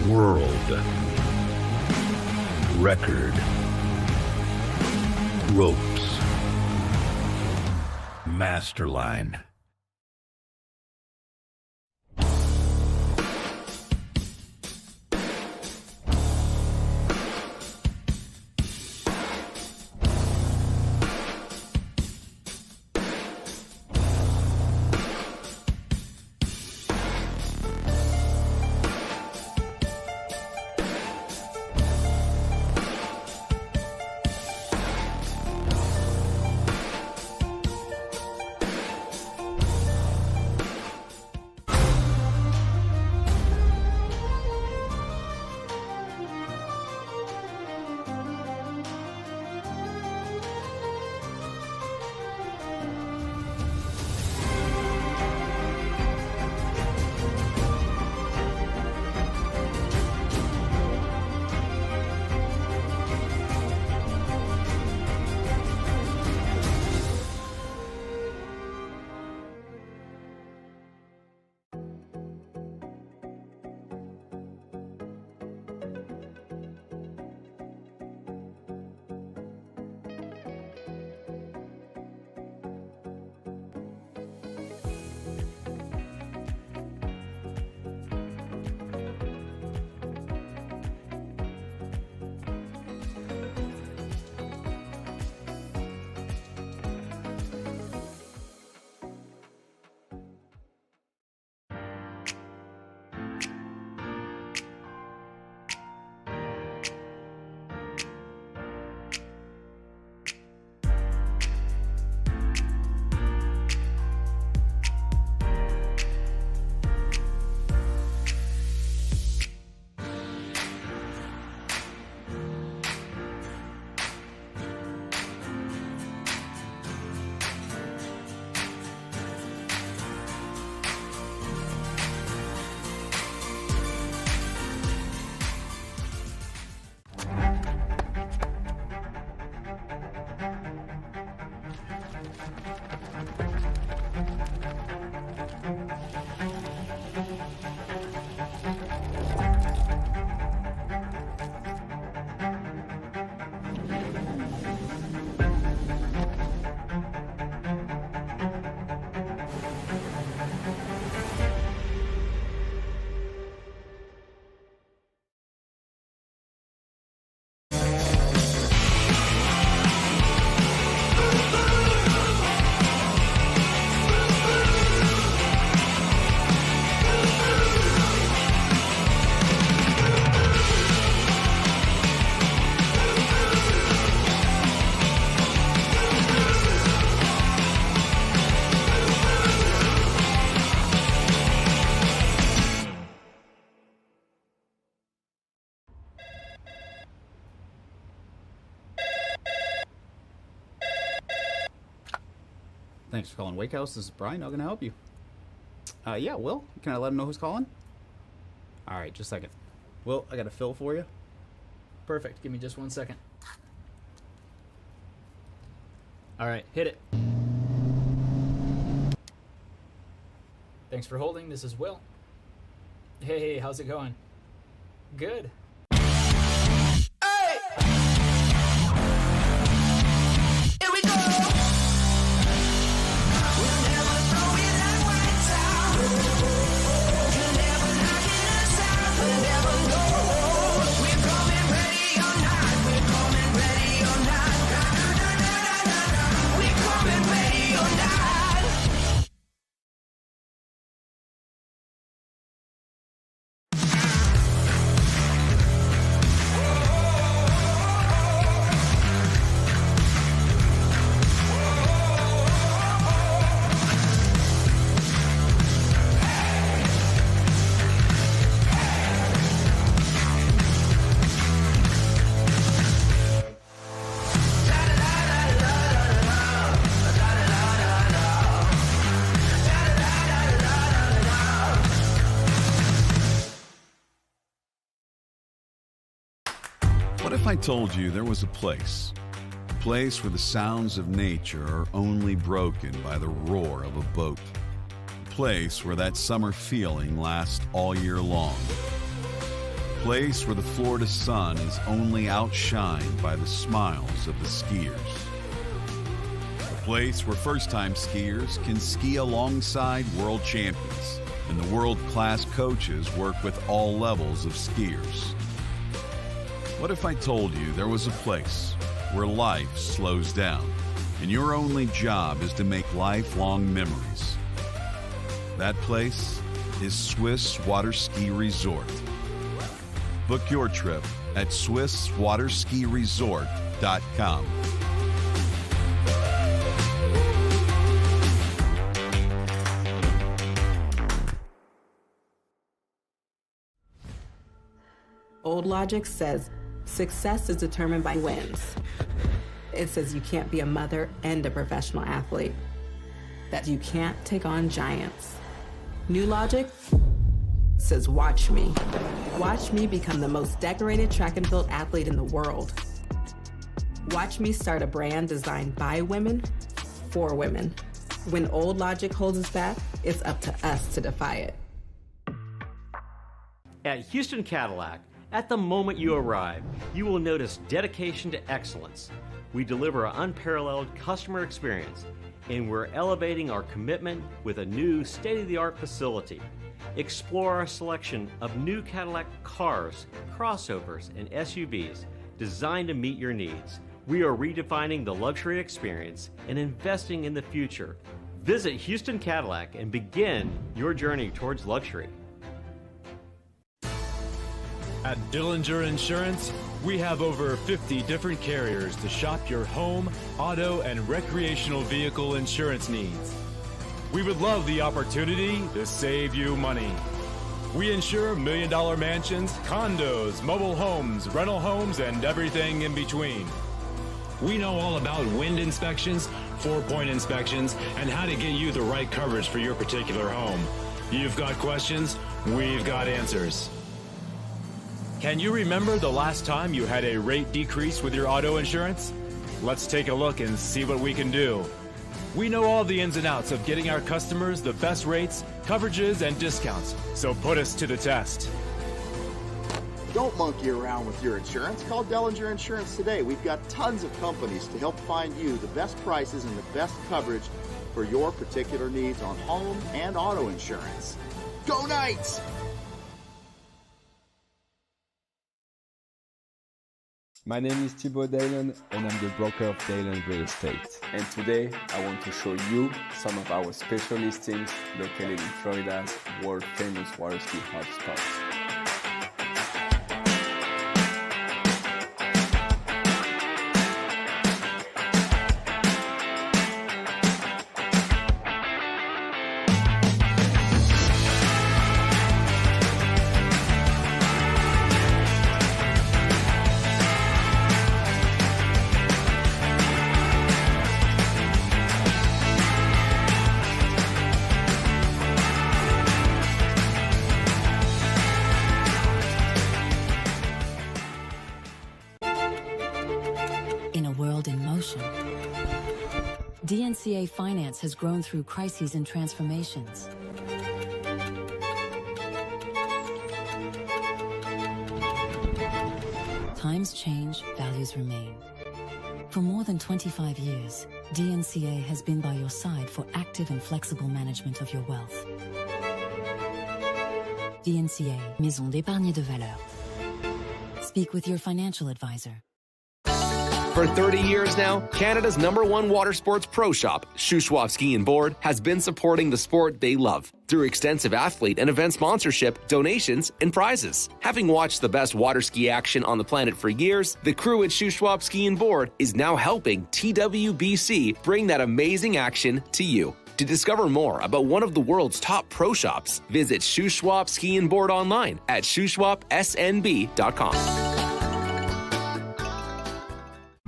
World record ropes Masterline. Thanks for calling Wake House. This is Brian. How can I help you? Yeah, Will, can I let him know who's calling? All right, just a second. Will, I got a fill for you. Perfect. Give me just 1 second. All right, hit it. Thanks for holding. This is Will. Hey, how's it going? Good. What if I told you there was a place where the sounds of nature are only broken by the roar of a boat? A place where that summer feeling lasts all year long. A place where the Florida sun is only outshined by the smiles of the skiers. A place where first-time skiers can ski alongside world champions, and the world-class coaches work with all levels of skiers. What if I told you there was a place where life slows down and your only job is to make lifelong memories? That place is Swiss Water Ski Resort. Book your trip at SwissWaterSkiResort.com. Old logic says success is determined by wins. It says you can't be a mother and a professional athlete, that you can't take on giants. New logic says watch me. Watch me become the most decorated track and field athlete in the world. Watch me start a brand designed by women, for women. When old logic holds us back, it's up to us to defy it. At Houston Cadillac, at the moment you arrive, you will notice dedication to excellence. We deliver an unparalleled customer experience, and we're elevating our commitment with a new state-of-the-art facility. Explore our selection of new Cadillac cars, crossovers, and SUVs designed to meet your needs. We are redefining the luxury experience and investing in the future. Visit Houston Cadillac and begin your journey towards luxury. At Dillinger Insurance, we have over 50 different carriers to shop your home, auto, and recreational vehicle insurance needs. We would love the opportunity to save you money. We insure million-dollar mansions, condos, mobile homes, rental homes, and everything in between. We know all about wind inspections, 4-point inspections, and how to get you the right coverage for your particular home. You've got questions, we've got answers. Can you remember the last time you had a rate decrease with your auto insurance? Let's take a look and see what we can do. We know all the ins and outs of getting our customers the best rates, coverages, and discounts, so put us to the test. Don't monkey around with your insurance. Call Dillinger Insurance today. We've got tons of companies to help find you the best prices and the best coverage for your particular needs on home and auto insurance. Go Knights! My name is Thibaut Dalen and I'm the broker of Dalen Real Estate. And today I want to show you some of our special listings located in Florida's world famous water ski hotspots. motion. DNCA Finance has grown through crises and transformations. Times change, values remain. For more than 25 years, DNCA has been by your side for active and flexible management of your wealth. DNCA, Maison d'épargne de valeur. Speak with your financial advisor. For 30 years now, Canada's #1 water sports pro shop, Shuswap Ski and Board, has been supporting the sport they love through extensive athlete and event sponsorship, donations, and prizes. Having watched the best water ski action on the planet for years, the crew at Shuswap Ski and Board is now helping TWBC bring that amazing action to you. To discover more about one of the world's top pro shops, visit Shuswap Ski and Board online at shuswapsnb.com.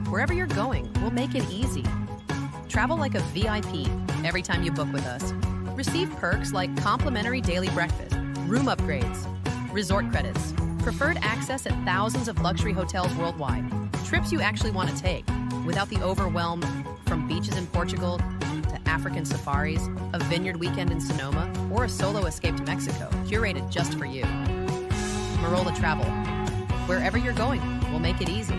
Wherever you're going, we'll make it easy. Travel like a VIP every time you book with us. Receive perks like complimentary daily breakfast, room upgrades, resort credits, preferred access at thousands of luxury hotels worldwide, trips you actually want to take without the overwhelm from beaches in Portugal to African safaris, a vineyard weekend in Sonoma, or a solo escape to Mexico, curated just for you. Marola Travel. Wherever you're going, we'll make it easy.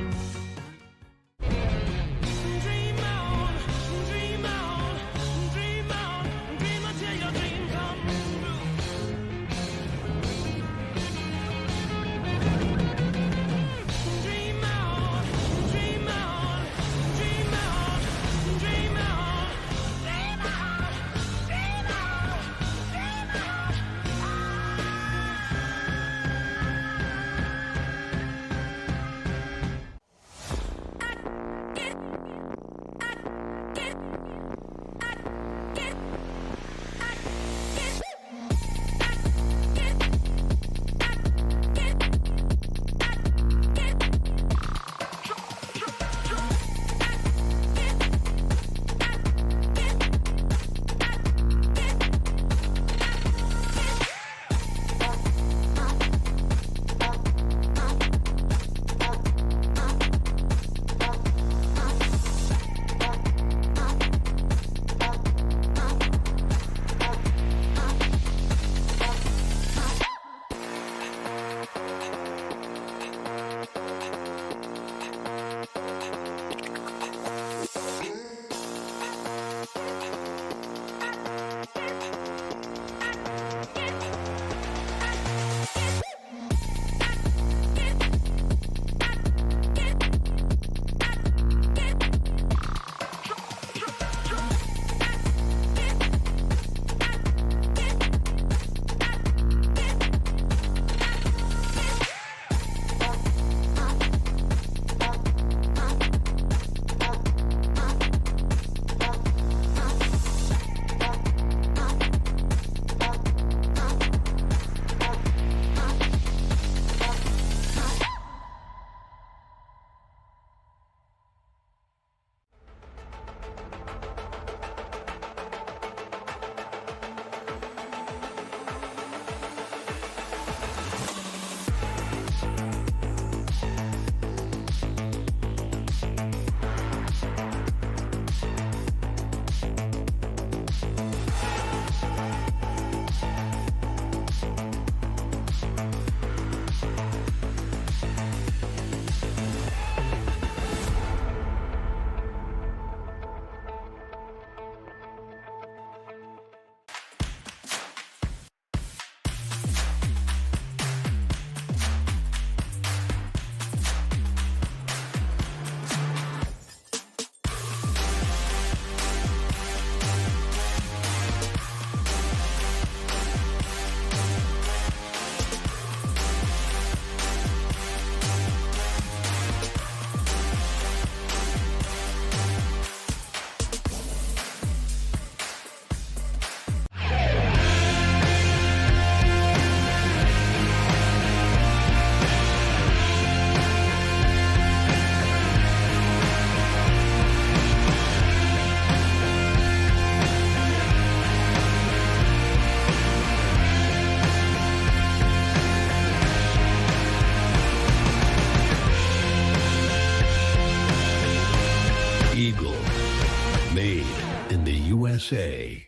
Eagle. Made in the USA.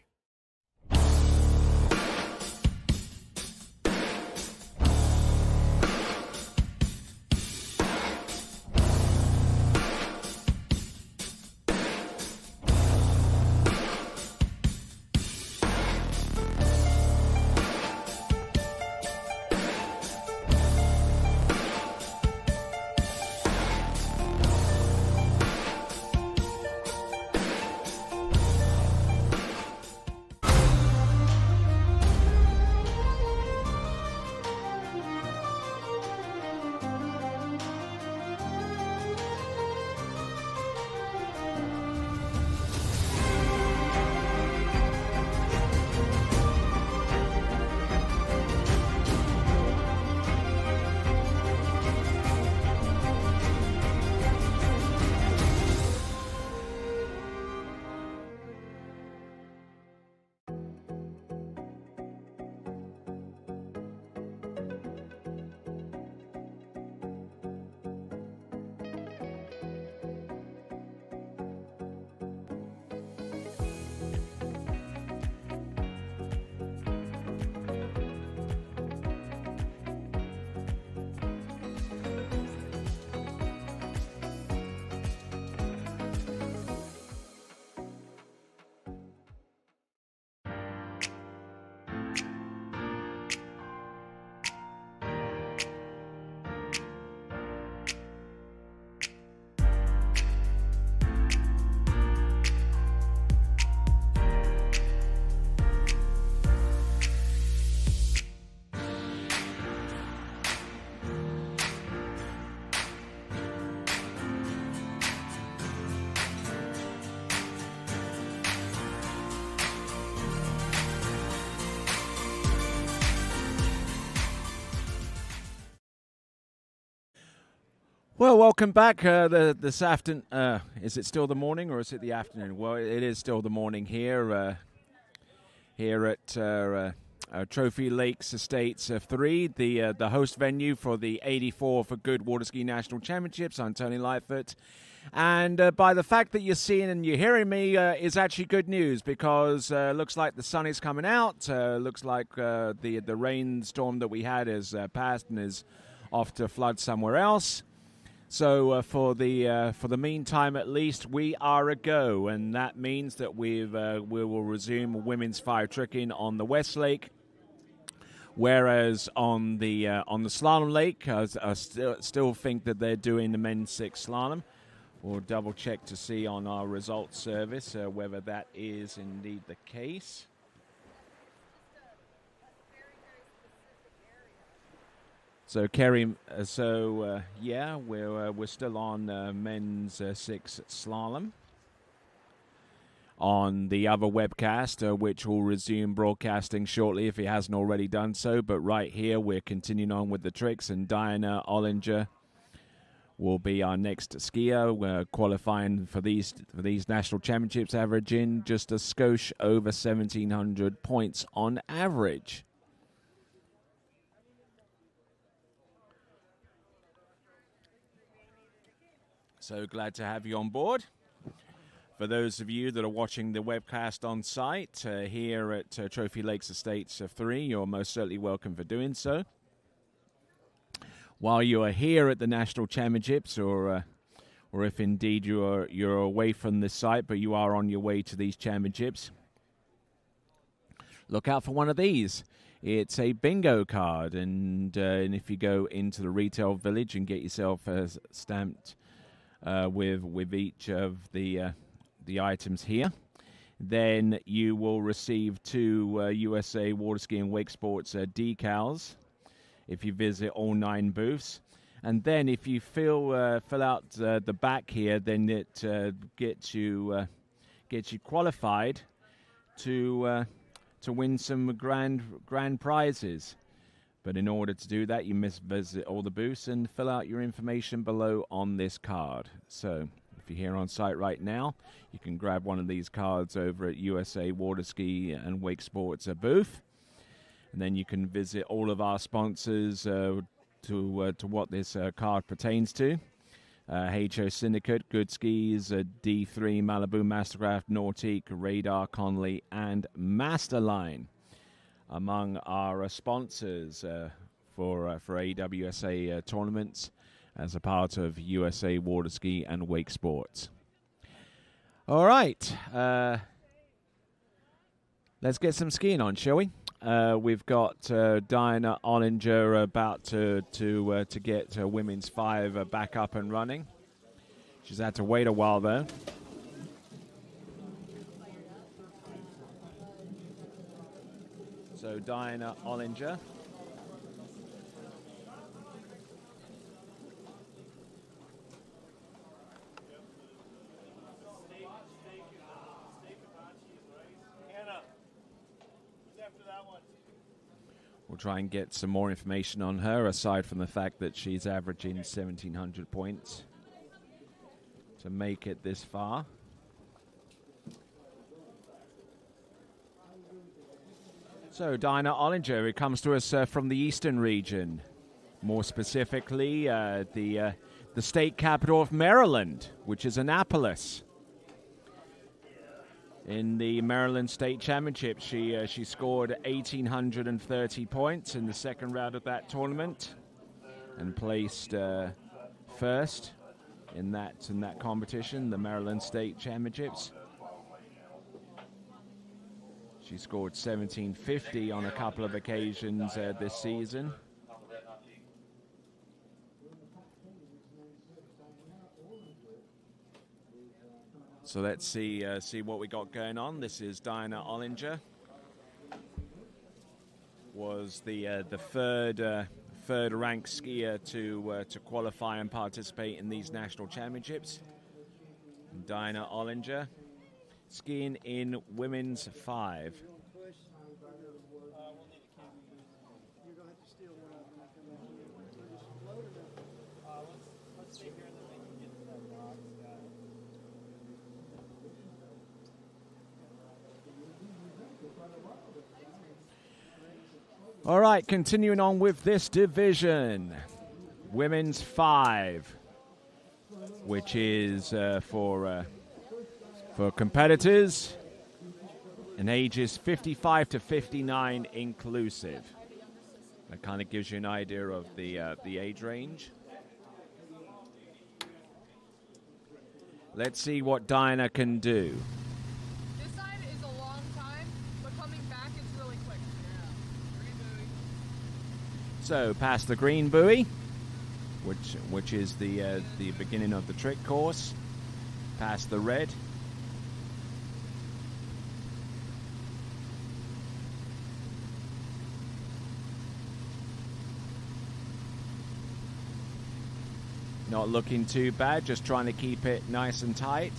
Well, welcome back. This afternoon, is it still the morning or is it the afternoon? Well, it is still the morning here. Here at Trophy Lakes Estates 3, the host venue for the 84 for Goode Water Ski National Championships. I'm Tony Lightfoot. And by the fact that you're seeing and you're hearing me is actually good news, because looks like the sun is coming out. Looks like the rainstorm that we had is passed and is off to flood somewhere else. So for the meantime, at least, we are a go, and that means that we will resume women's 5 tricking on the West Lake, whereas on the slalom lake, I still think that they're doing the men's 6 slalom. We'll double check to see on our results service whether that is indeed the case. So Kerry, yeah, we're still on men's 6 slalom on the other webcast, which will resume broadcasting shortly if it hasn't already done so. But right here, we're continuing on with the tricks, and Diana Ollinger will be our next skier. We're qualifying for these national championships, averaging just a skosh over 1,700 points on average. So glad to have you on board. For those of you that are watching the webcast on site here at Trophy Lakes Estates 3, you're most certainly welcome for doing so. While you are here at the National Championships, or if indeed you're away from this site, but you are on your way to these championships, look out for one of these. It's a bingo card, and if you go into the retail village and get yourself stamped with each of the items here, then you will receive 2 USA Water Ski and Wake Sports decals if you visit all 9 booths. And then if you fill out the back here, then it gets you qualified to win some grand prizes. But in order to do that, you must visit all the booths and fill out your information below on this card. So if you're here on site right now, you can grab one of these cards over at USA Water Ski and Wake Sports booth. And then you can visit all of our sponsors to what this card pertains to. HO Syndicate, Good Skis, D3, Malibu, Mastercraft, Nautique, Radar, Conley, and Masterline among our sponsors for AWSA tournaments as a part of USA Water Ski and Wake Sports. All right, let's get some skiing on, shall we? We've got Diana Ollinger about to get women's 5 back up and running. She's had to wait a while though. So Diana Ollinger. We'll try and get some more information on her, aside from the fact that she's averaging 1,700 points to make it this far. So Diana Ollinger, who comes to us from the eastern region, more specifically the state capital of Maryland, which is Annapolis. In the Maryland State Championship, she scored 1,830 points in the second round of that tournament, and placed first in that competition, the Maryland State Championships. She scored 1,750 on a couple of occasions this season. So let's see what we got going on. This is Diana Ollinger. Was the third ranked skier to qualify and participate in these national championships. Diana Ollinger, skiing in women's 5. All right, continuing on with this division, women's 5, which is for competitors in ages 55 to 59 inclusive. That kind of gives you an idea of the age range. Let's see what Diana can do. This side is a long time, but coming back it's really quick. So past the green buoy, which is the beginning of the trick course, past the red. Not looking too bad, just trying to keep it nice and tight.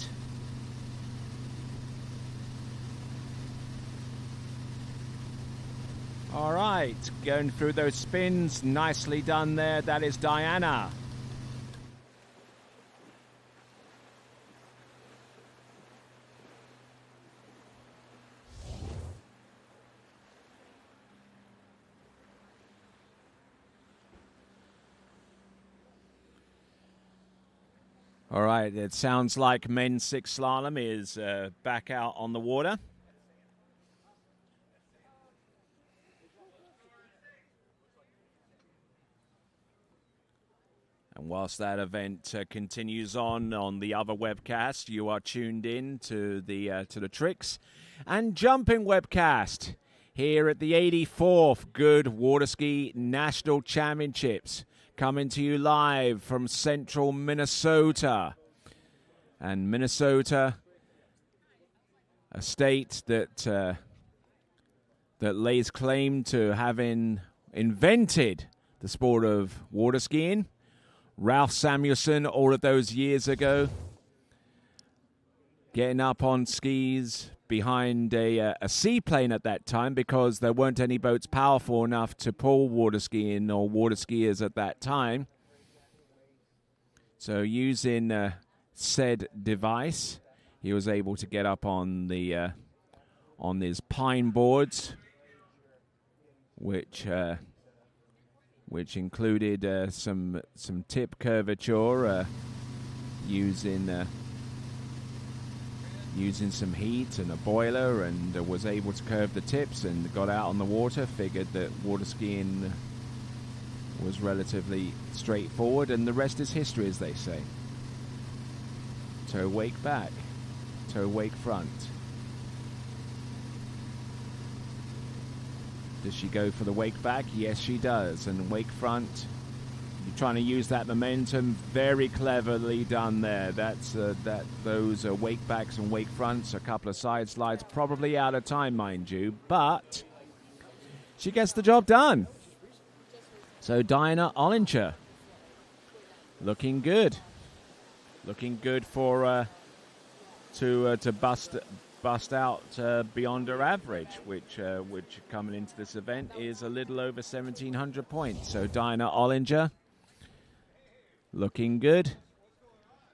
All right, going through those spins, nicely done there. That is Diana. All right, it sounds like men's 6 slalom is back out on the water. And whilst that event continues on the other webcast, you are tuned in to the tricks and jumping webcast here at the 84th Goode Water Ski National Championships, coming to you live from central Minnesota. And Minnesota, a state that lays claim to having invented the sport of water skiing. Ralph Samuelson, all of those years ago, getting up on skis behind a seaplane at that time, because there weren't any boats powerful enough to pull water skiing or water skiers at that time. So using said device, he was able to get up on the on his pine boards, which included some tip curvature using some heat and a boiler, and was able to curve the tips and got out on the water. Figured that water skiing was relatively straightforward, and the rest is history, as they say. Toe wake back, toe wake front. Does she go for the wake back? Yes, she does. And wake front, you're trying to use that momentum. Very cleverly done there. Those are wake backs and wake fronts. A couple of side slides, probably out of time, mind you, but she gets the job done. So Diana Ollinger, looking good for to bust out beyond her average, which coming into this event is a little over 1,700 points. So Diana Ollinger looking good,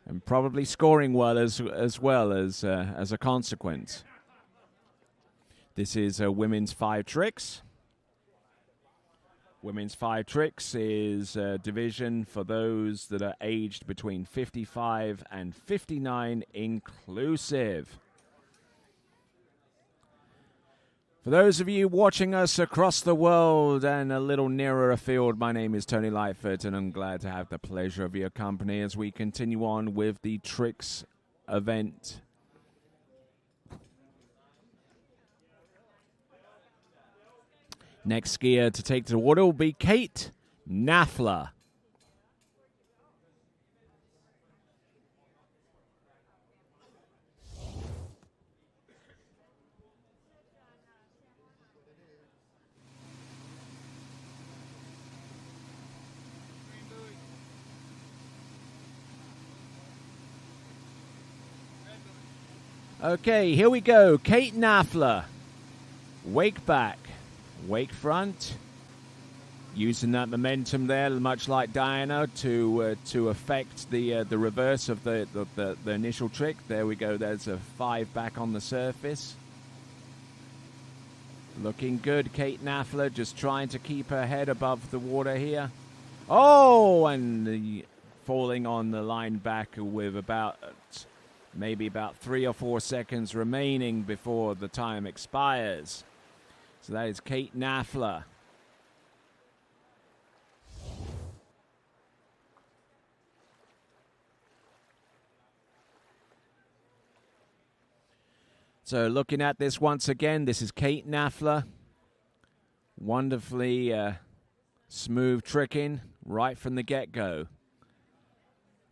and probably scoring well as a consequence. This is women's 5 tricks. Women's 5 tricks is a division for those that are aged between 55 and 59 inclusive. For those of you watching us across the world and a little nearer afield, my name is Tony Lightfoot, and I'm glad to have the pleasure of your company as we continue on with the tricks event. Next skier to take to the water will be Kate Naffler. Okay, here we go. Kate Naffler. Wake back. Wake front, using that momentum there, much like Diana, to affect the reverse of the initial trick. There we go. There's a 5 back on the surface. Looking good, Kate Naffler, just trying to keep her head above the water here. Oh, and falling on the line back with maybe about 3 or 4 seconds remaining before the time expires. So that is Kate Naffler. So looking at this once again, this is Kate Naffler. Wonderfully smooth tricking right from the get-go.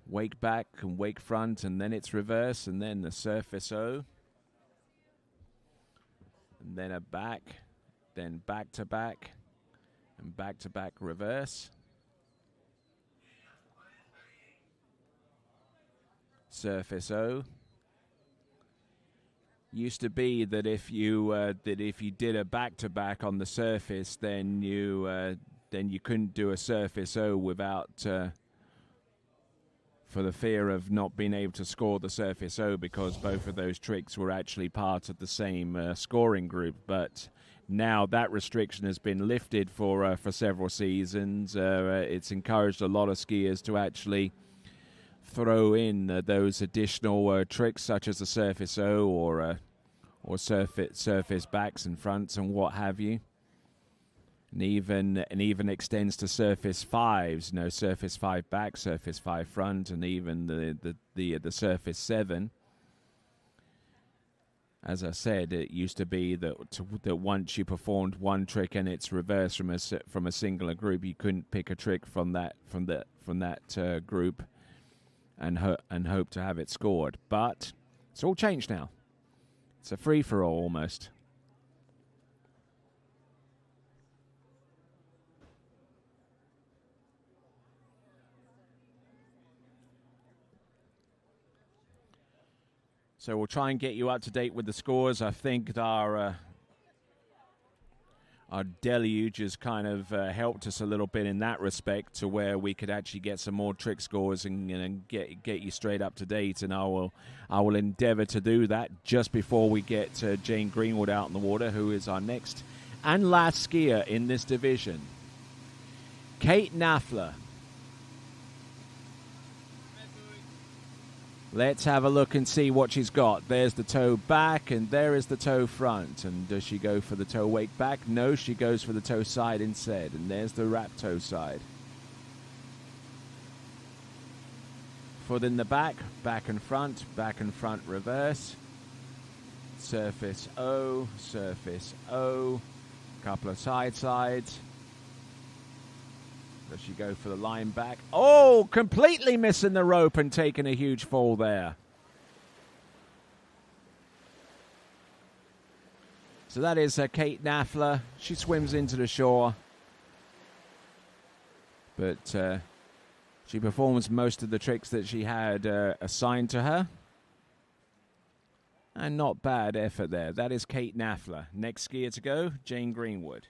Wake back and wake front, and then it's reverse, and then the surface O. And then a back. Then back-to-back, and back-to-back reverse. Surface O. Used to be that if you did a back-to-back on the surface, then you couldn't do a surface O without for the fear of not being able to score the surface O, because both of those tricks were actually part of the same scoring group. But now that restriction has been lifted for several seasons. It's encouraged a lot of skiers to actually throw in those additional tricks, such as the surface O or surface backs and fronts and what have you, and even extends to surface 5s. Surface 5 back, surface 5 front, and even the surface 7. As I said, it used to be that once you performed one trick and it's reversed from a singular group, you couldn't pick a trick from that group and hope to have it scored. But it's all changed now. It's a free-for-all almost. So we'll try and get you up to date with the scores. I think our deluge has kind of helped us a little bit in that respect, to where we could actually get some more trick scores and get you straight up to date. And I will endeavor to do that just before we get Jane Greenwood out in the water, who is our next and last skier in this division. Kate Naffler. Let's have a look and see what she's got. There's the toe back, and there is the toe front. And does she go for the toe wake back? No, she goes for the toe side instead. And there's the wrap toe side. Foot in the back and front, reverse. Surface O, couple of sides. Does she go for the line back? Oh, completely missing the rope and taking a huge fall there. So that is Kate Naffler. She swims into the shore. But she performs most of the tricks that she had assigned to her. And not bad effort there. That is Kate Naffler. Next skier to go, Jane Greenwood.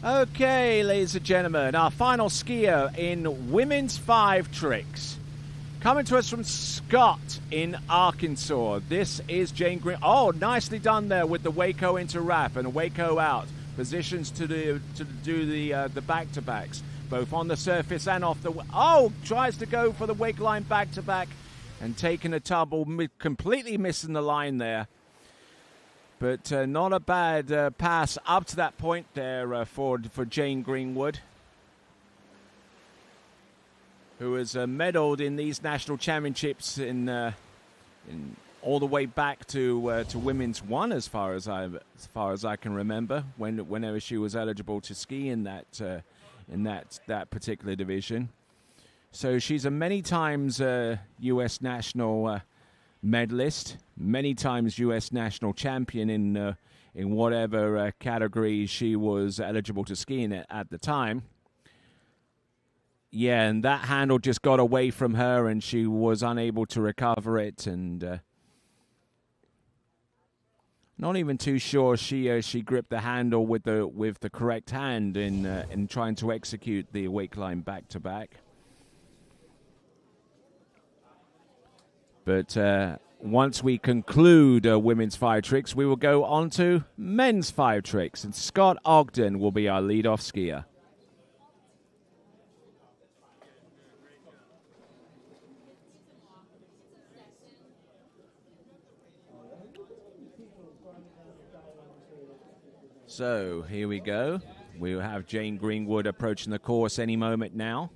Okay, ladies and gentlemen, our final skier in women's 5 tricks. Coming to us from Scott in Arkansas. This is Jane Green. Oh, nicely done there with the Waco into wrap and a Waco out. Positions to do the back-to-backs, both on the surface and off the... Oh, tries to go for the wake line back-to-back and taking a tumble, completely missing the line there. But not a bad pass up to that point there for Jane Greenwood, who has medaled in these national championships in all the way back to women's 1, as far as I can remember, whenever she was eligible to ski in that particular division. So she's a many times U.S. national medalist, many times U.S. national champion in whatever category she was eligible to ski in at the time. Yeah, and that handle just got away from her, and she was unable to recover it, and not even too sure she gripped the handle with the correct hand in trying to execute the wake line back to back. But once we conclude women's 5 tricks, we will go on to men's 5 tricks, and Scott Ogden will be our lead-off skier. So here we go. We'll have Jane Greenwood approaching the course any moment now.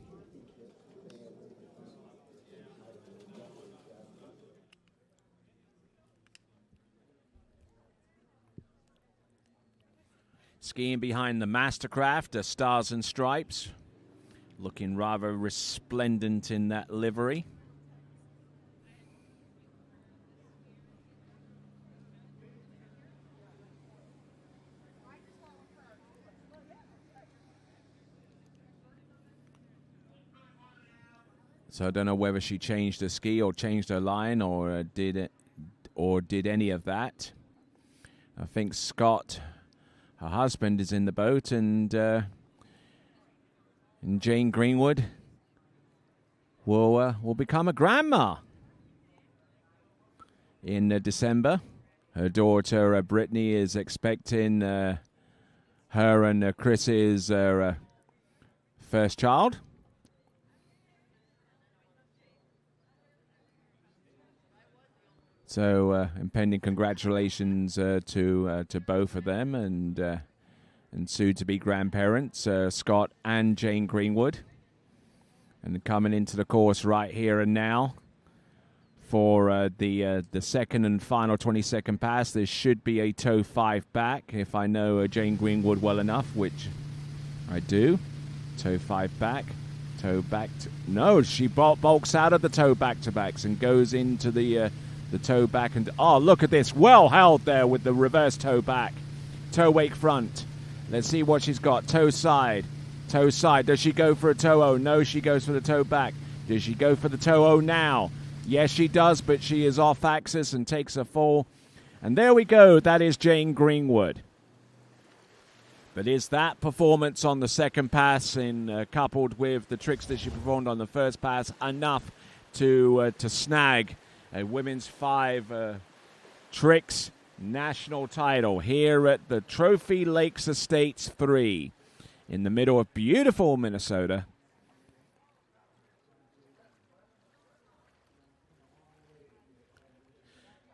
Skiing behind the Mastercraft, Stars and Stripes, looking rather resplendent in that livery. So I don't know whether she changed her ski or changed her line or did any of that. I think Scott, her husband, is in the boat, and Jane Greenwood will become a grandma in December. Her daughter Brittany is expecting her and Chris's first child. So impending congratulations to both of them and soon-to-be grandparents, Scott and Jane Greenwood. And coming into the course right here and now for the second and final 20-second pass, there should be a toe 5 back, if I know Jane Greenwood well enough, which I do. Toe 5 back. Toe back. No, she bulks out of the toe back-to-backs and goes into the toe back. And oh, look at this. Well held there with the reverse toe back. Toe wake front. Let's see what she's got. Toe side. Toe side. Does she go for a toe O? No, she goes for the toe back. Does she go for the toe O now? Yes, she does, but she is off axis and takes a fall. And there we go. That is Jane Greenwood. But is that performance on the second pass, coupled with the tricks that she performed on the first pass, enough to snag a women's 5 tricks national title here at the Trophy Lakes Estates 3 in the middle of beautiful Minnesota?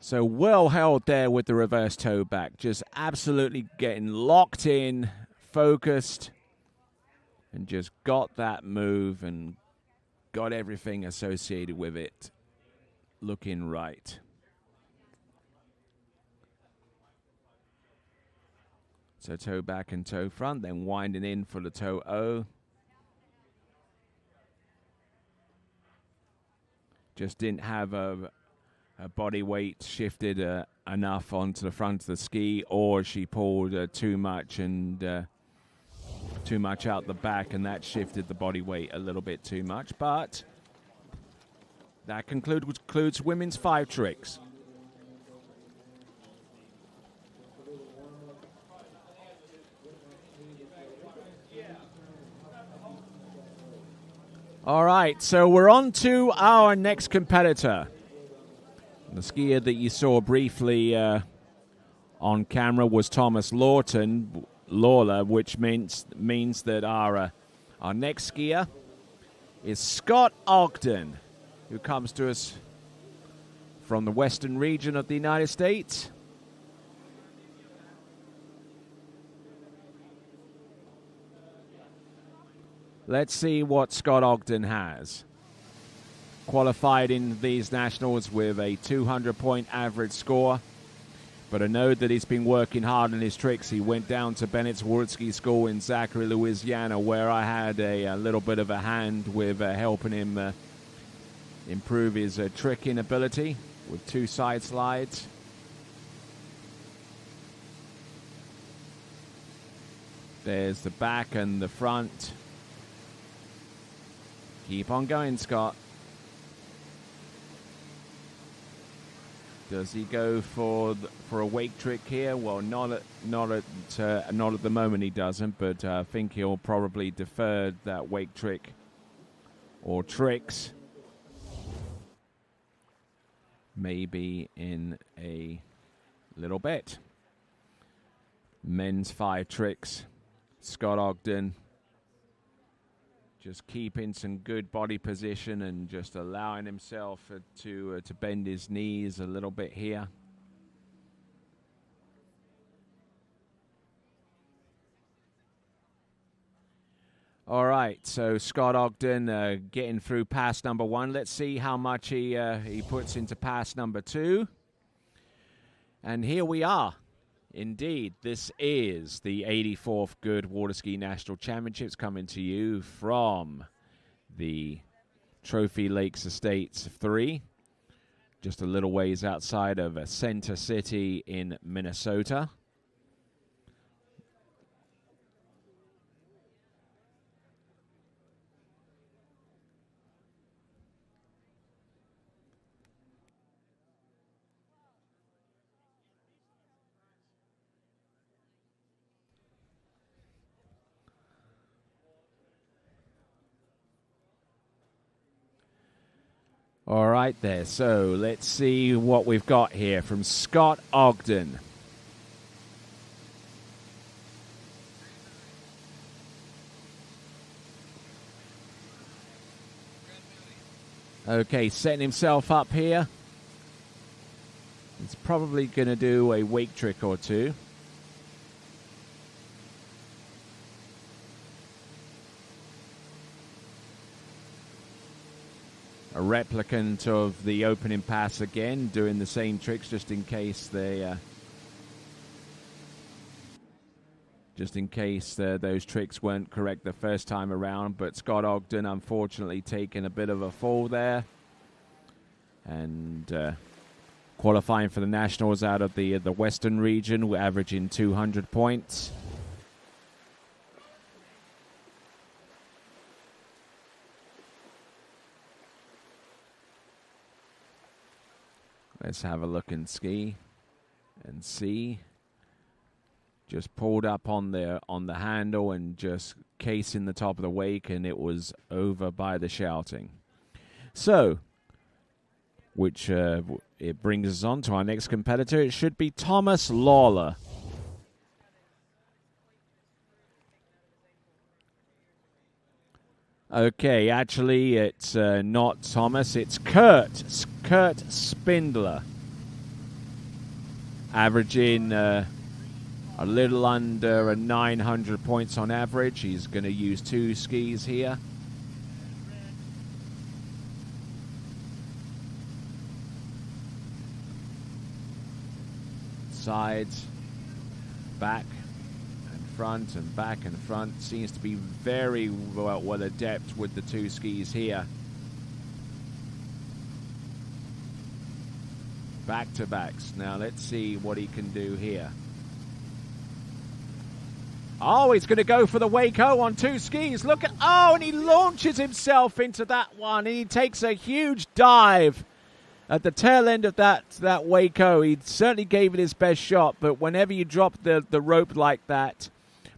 So well held there with the reverse toe back. Just absolutely getting locked in, focused, and just got that move and got everything associated with it looking right. So toe back and toe front, then winding in for the toe O. Just didn't have a body weight shifted enough onto the front of the ski, or she pulled too much and too much out the back, and that shifted the body weight a little bit too much. But that concludes women's 5 tricks. All right, so we're on to our next competitor. The skier that you saw briefly on camera was Thomas Lawler, which means that our next skier is Scott Ogden, who comes to us from the western region of the United States. Let's see what Scott Ogden has. Qualified in these nationals with a 200-point average score. But I know that he's been working hard on his tricks. He went down to Bennett's World Ski School in Zachary, Louisiana, where I had a little bit of a hand with helping him improve his tricking ability with 2 side slides. There's the back and the front. Keep on going, Scott. Does he go for a wake trick here? Well, not at the moment he doesn't, but I think he'll probably defer that wake trick or tricks maybe in a little bit. Men's 5 tricks. Scott Ogden just keeping some good body position and just allowing himself to bend his knees a little bit here. All right, so Scott Ogden getting through pass number 1. Let's see how much he puts into pass number 2. And here we are. Indeed, this is the 84th Goode Water Ski National Championships coming to you from the Trophy Lakes Estates 3, just a little ways outside of Center City in Minnesota. All right there, so let's see what we've got here from Scott Ogden. Okay, setting himself up here. He's probably going to do a wake trick or 2. A replicant of the opening pass again, doing the same tricks just in case they just in case those tricks weren't correct the first time around. But Scott Ogden, unfortunately, taking a bit of a fall there. And qualifying for the Nationals out of the Western region, we're averaging 200 points. Let's have a look and ski and see. Just pulled up on the handle and just casing the top of the wake, and it was over by the shouting. So, which it brings us on to our next competitor. It should be Thomas Lawler. Okay, actually, it's not Thomas. It's Kurt Spindler. Averaging a little under 900 points on average. He's going to use 2 skis here. Sides, back and front, and back and front. Seems to be very well adept with the 2 skis here. Back to backs. Now let's see what he can do here. Oh, he's going to go for the Waco on 2 skis. Look at, and he launches himself into that one, and he takes a huge dive at the tail end of that Waco. He certainly gave it his best shot, but whenever you drop the rope like that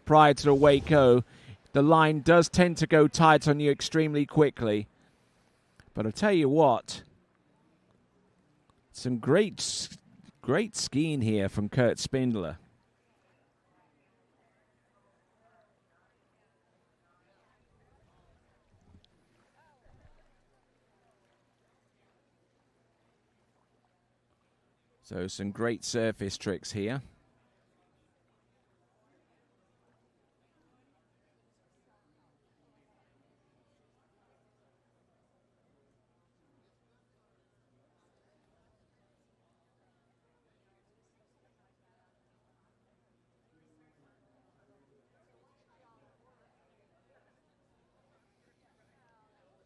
prior to the Waco, the line does tend to go tight on you extremely quickly. But I'll tell you what, some great skiing here from Kurt Spindler. So some great surface tricks here.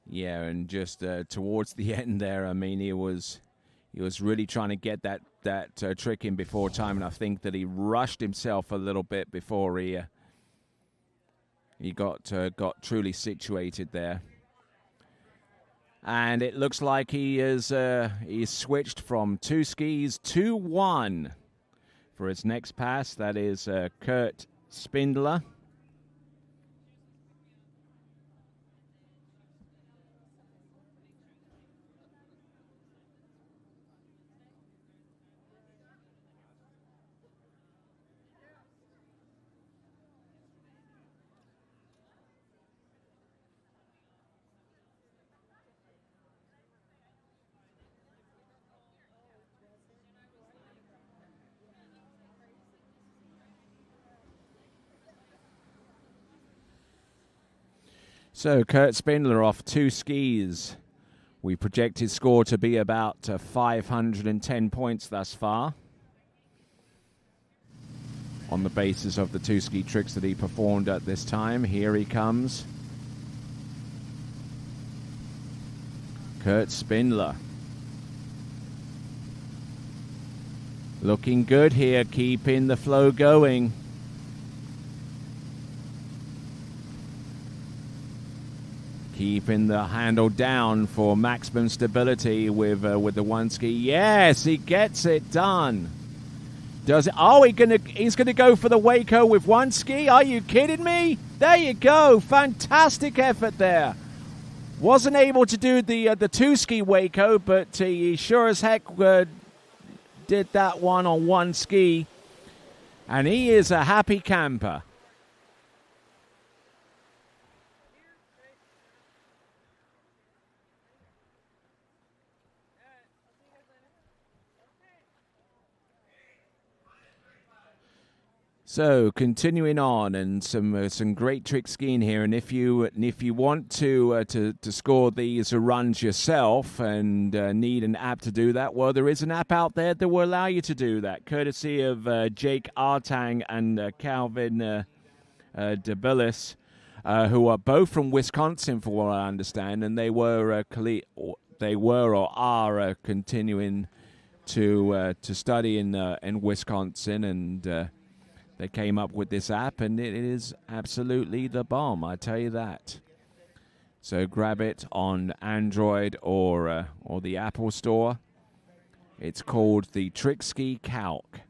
Yeah, and just towards the end there, I mean, he was really trying to get that trick in before time, and I think that he rushed himself a little bit before he got truly situated there. And it looks like he's switched from 2 skis to 1 for his next pass. That is Kurt Spindler. So Kurt Spindler off 2 skis. We project his score to be about 510 points thus far, on the basis of the 2 ski tricks that he performed at this time. Here he comes. Kurt Spindler. Looking good here, keeping the flow going. Keeping the handle down for maximum stability with the 1 ski. Yes, he gets it done. Does it? Oh, he's gonna go for the Waco with 1 ski. Are you kidding me? There you go. Fantastic effort there. Wasn't able to do the 2 ski Waco, but he sure as heck did that one on 1 ski. And he is a happy camper. So continuing on, and some great trick skiing here. And if you want to score these runs yourself and need an app to do that, well, there is an app out there that will allow you to do that, courtesy of Jake Artang and Calvin DeBillis, who are both from Wisconsin, for what I understand, and they were or are continuing to study in Wisconsin, and they came up with this app, and it is absolutely the bomb. I tell you that. So grab it on Android or the Apple Store. It's called the Trickski Calc,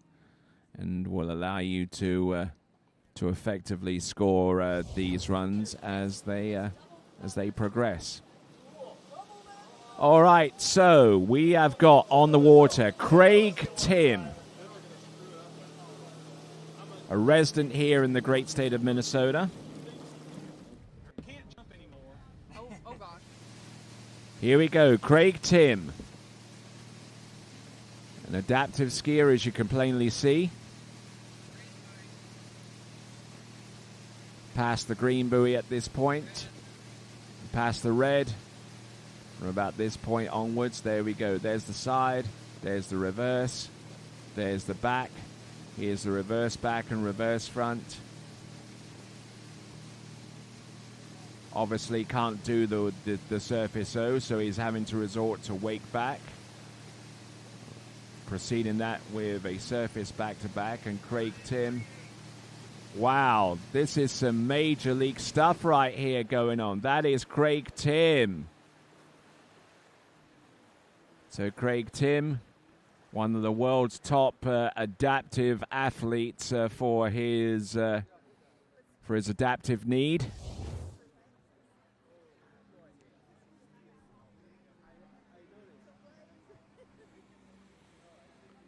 and will allow you to effectively score these runs as they progress. All right, so we have got on the water Craig Tim, a resident here in the great state of Minnesota. Oh gosh. Here we go, Craig Tim. An adaptive skier, as you can plainly see. Past the green buoy at this point. Past the red. From about this point onwards, there we go. There's the side. There's the reverse. There's the back. Here's the reverse back and reverse front. Obviously can't do the surface O, so he's having to resort to wake back. Proceeding that with a surface back-to-back, and Craig Tim. Wow, this is some major league stuff right here going on. That is Craig Tim. So Craig Tim, one of the world's top adaptive athletes for his adaptive need.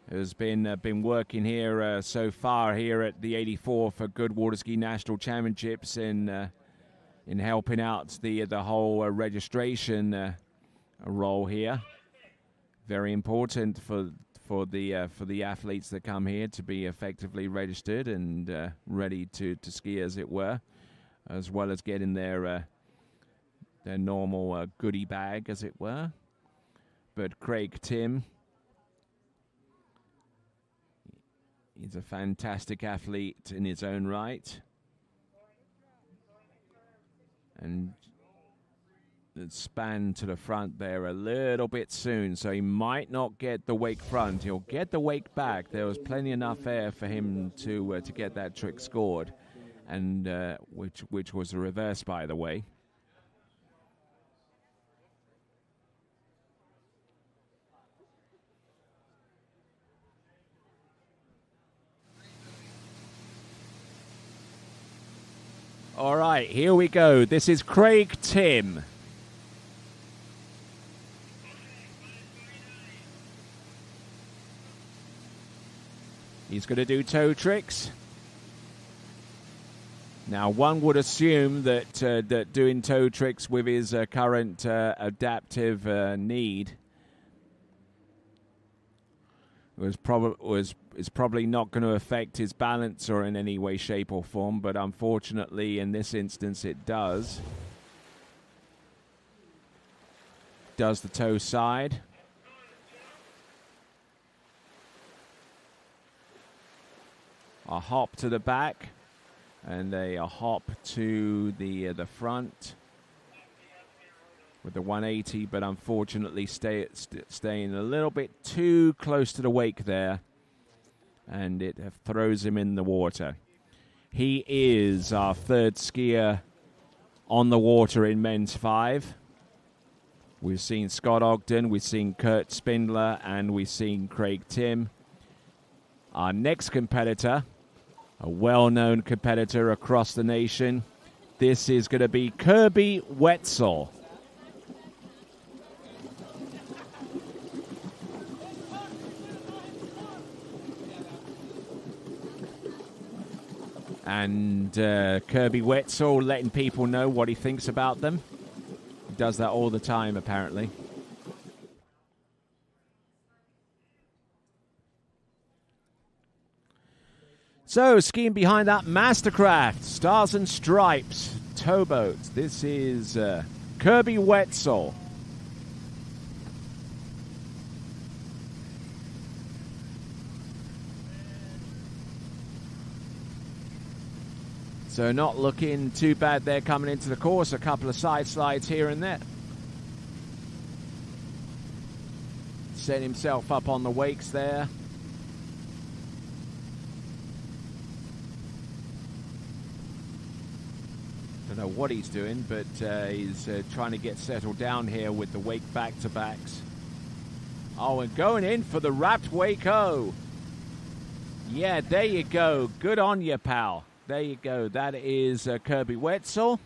Has been working here so far here at the 84 for Goode Water Ski National Championships in helping out the whole registration role here. Very important for the athletes that come here to be effectively registered and ready to ski, as it were, as well as getting their normal goodie bag, as it were. But Craig Tim, he's a fantastic athlete in his own right. And the span to the front there a little bit soon, so he might not get the wake front. He'll get the wake back. There was plenty enough air for him to get that trick scored, and which was a reverse, by the way. All right, here we go. This is Craig Tim. He's going to do toe tricks. Now, one would assume that that doing toe tricks with his current adaptive need is probably not going to affect his balance or in any way, shape, or form. But unfortunately, in this instance, it does. Does the toe side. A hop to the back, and a hop to the front with the 180, but unfortunately staying a little bit too close to the wake there, and it throws him in the water. He is our third skier on the water in men's 5. We've seen Scott Ogden, we've seen Kurt Spindler, and we've seen Craig Tim. Our next competitor, a well-known competitor across the nation, this is going to be Kirby Wetzel. And Kirby Wetzel letting people know what he thinks about them. He does that all the time, apparently. So, skiing behind that Mastercraft, Stars and Stripes, towboats. This is Kirby Wetzel. So not looking too bad there coming into the course. A couple of side slides here and there. Set himself up on the wakes there. Don't know what he's doing, but he's trying to get settled down here with the wake back-to-backs. Oh, and going in for the wrapped wake-o. Yeah, there you go. Good on you, pal. There you go. That is Kirby Wetzel.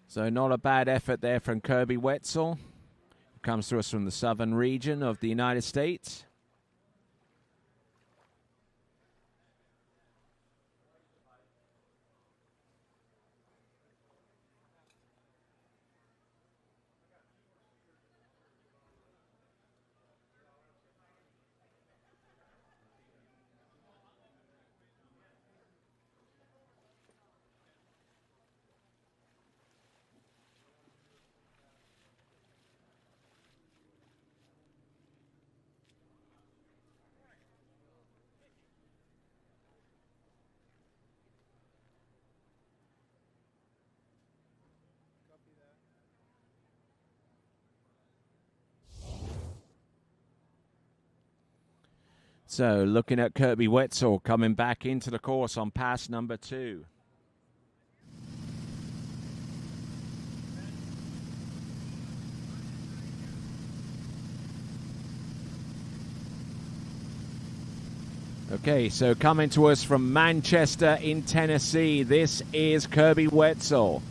So not a bad effort there from Kirby Wetzel. Comes to us from the southern region of the United States. So looking at Kirby Wetzel coming back into the course on pass number 2. Okay, so coming to us from Manchester in Tennessee, this is Kirby Wetzel.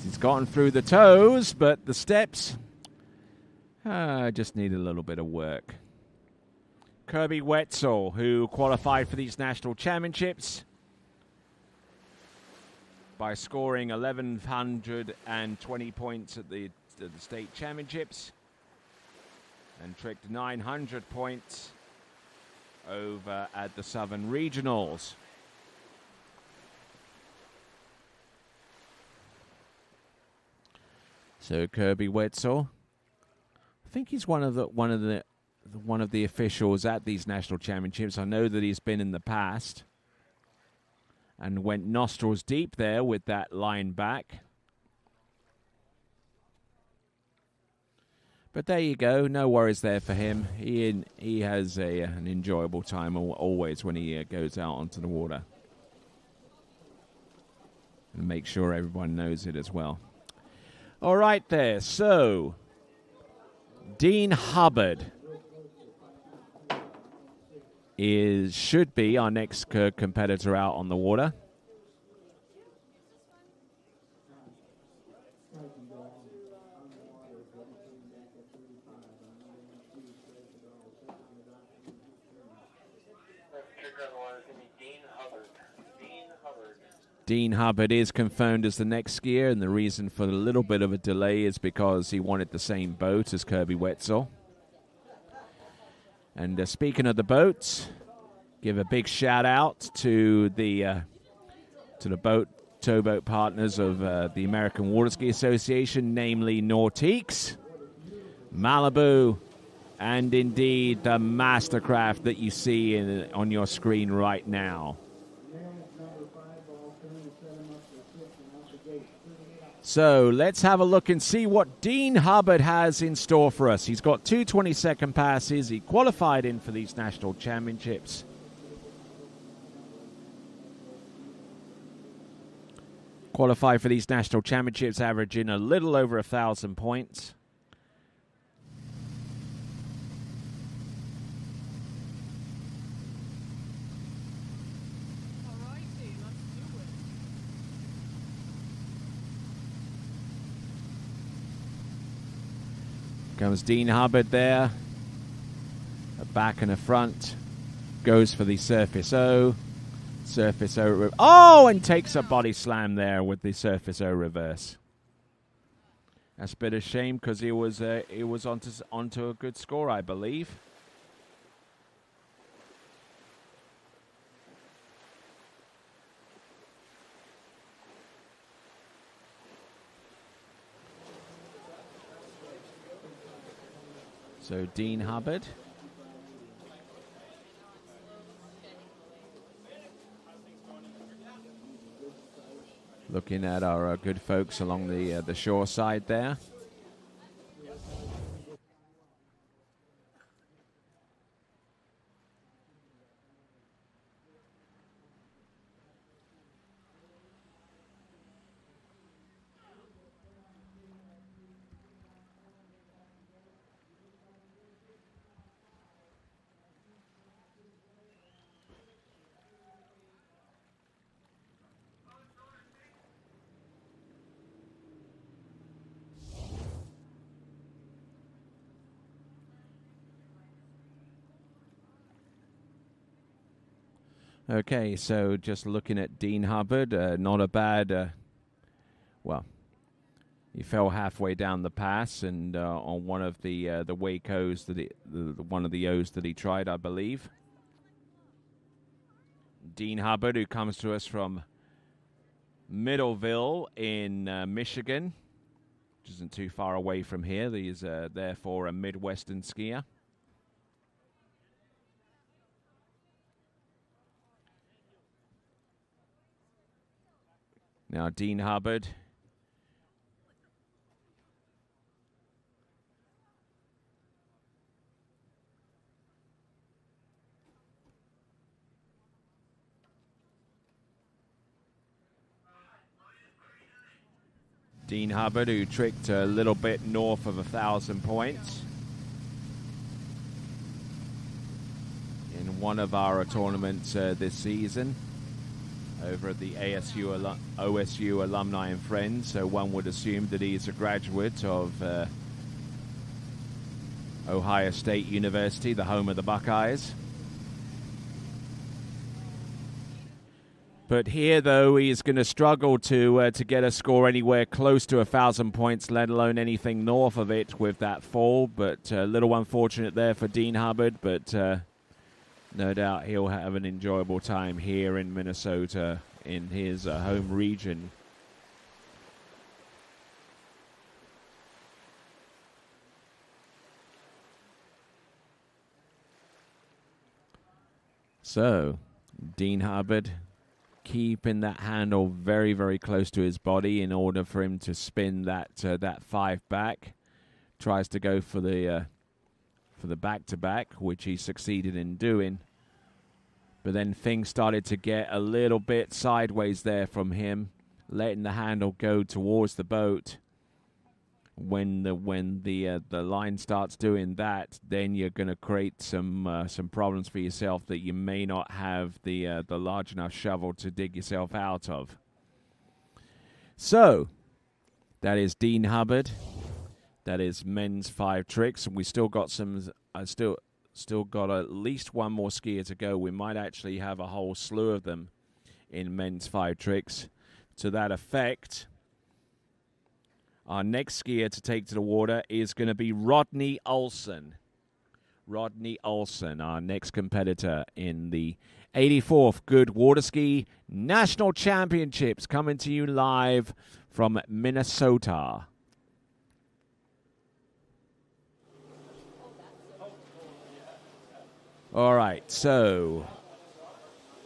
He's gotten through the toes, but the steps just need a little bit of work. Kirby Wetzel, who qualified for these national championships by scoring 1,120 points at the state championships and tricked 900 points over at the Southern Regionals. So Kirby Wetzel, I think he's one of the officials at these national championships. I know that he's been in the past and went nostrils deep there with that line back. But there you go. No worries there for him. He has an enjoyable time always when he goes out onto the water. And make sure everyone knows it as well. All right there. So Dean Hubbard should be our next competitor out on the water. Dean Hubbard is confirmed as the next skier, and the reason for the little bit of a delay is because he wanted the same boat as Kirby Wetzel. And speaking of the boats, give a big shout out to the towboat partners of the American Water Ski Association, namely Nautiques, Malibu, and indeed the Mastercraft that you see on your screen right now. So let's have a look and see what Dean Hubbard has in store for us. He's got 2 22nd passes. He qualified in for these national championships. Qualified for these national championships, averaging a little over 1,000 points. Comes Dean Hubbard there. A back and a front. Goes for the Surface O. Surface O. Oh, and takes a body slam there with the Surface O reverse. That's a bit of shame because he was onto a good score, I believe. So Dean Hubbard. Looking at our good folks along the shore side there. Okay, so just looking at Dean Hubbard, not a bad, well, he fell halfway down the pass, and on one of the wake O's that one of the O's that he tried, I believe. Dean Hubbard, who comes to us from Middleville in Michigan, which isn't too far away from here. He's therefore a Midwestern skier. Now, Dean Hubbard. Dean Hubbard, who tricked a little bit north of 1,000 points in one of our tournaments this season over at the OSU Alumni and Friends. So one would assume that he's a graduate of Ohio State University, the home of the Buckeyes. But here, though, he is going to struggle to get a score anywhere close to 1,000 points, let alone anything north of it with that fall. But a little unfortunate there for Dean Hubbard, but no doubt he'll have an enjoyable time here in Minnesota in his home region. So, Dean Hubbard keeping that handle very, very close to his body in order for him to spin that 5 back. Tries to go for the back-to-back, which he succeeded in doing. But then things started to get a little bit sideways there from him, letting the handle go towards the boat. When the line starts doing that, then you're going to create some problems for yourself that you may not have the large enough shovel to dig yourself out of. So that is Dean Hubbard. That is men's 5 tricks, and we still got some. Still got at least one more skier to go. We might actually have a whole slew of them in men's 5 tricks. To that effect, our next skier to take to the water is going to be Rodney Olson. Rodney Olson, our next competitor in the 84th Goode Water Ski National Championships, coming to you live from Minnesota. All right, so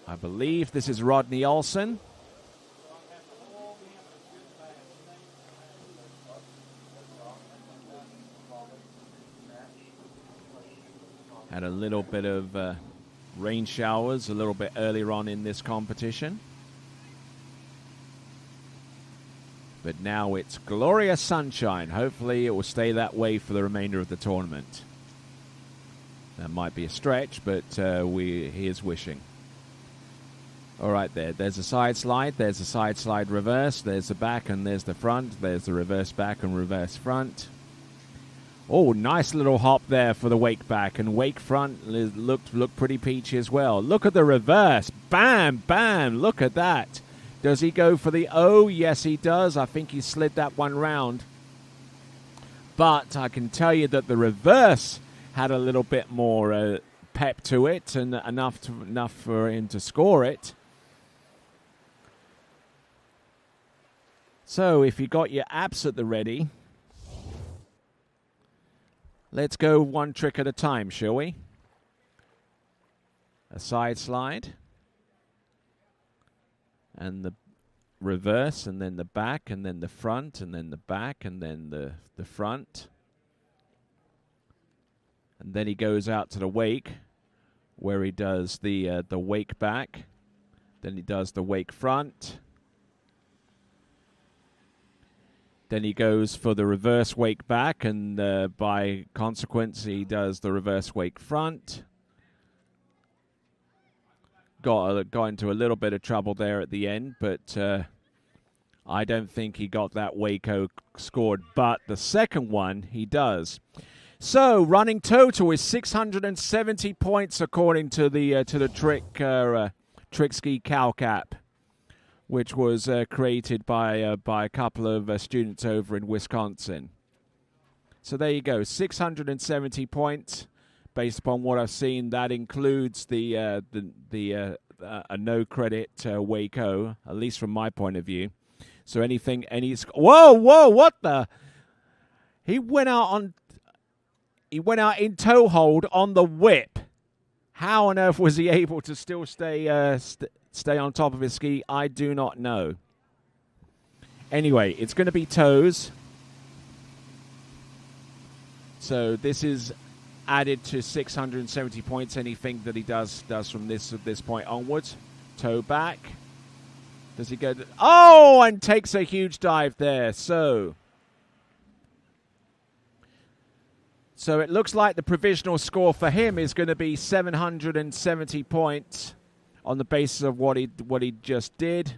I believe this is Rodney Olson. Had a little bit of rain showers a little bit earlier on in this competition. But now it's glorious sunshine. Hopefully it will stay that way for the remainder of the tournament. That might be a stretch, but here's wishing. All right, there's a side slide. There's a side slide reverse. There's the back and there's the front. There's the reverse back and reverse front. Oh, nice little hop there for the wake back. And wake front looked pretty peachy as well. Look at the reverse. Bam, bam. Look at that. Does he go for the O? Yes, he does. I think he slid that one round. But I can tell you that the reverse had a little bit more pep to it and enough for him to score it. So if you got your apps at the ready, Let's go one trick at a time, shall we? A side slide. And the reverse, and then the back, and then the front, and then the back, and then the front. And then he goes out to the wake, where he does the wake back. Then he does the wake front. Then he goes for the reverse wake back, and by consequence, he does the reverse wake front. Got into a little bit of trouble there at the end, but I don't think he got that Waco scored. But the second one, he does. So running total is 670 points according to the Trick Ski Calc app, which was created by a couple of students over in Wisconsin. So there you go, 670 points. Based upon what I've seen, that includes a no credit Waco, at least from my point of view. So whoa, what the? He went out in toe hold on the whip. How on earth was he able to still stay on top of his ski? I do not know. Anyway, it's going to be toes. So this is added to 670 points. Anything that he does from this point onwards. Toe back. Does he go? And takes a huge dive there. So it looks like the provisional score for him is going to be 770 points on the basis of what he just did.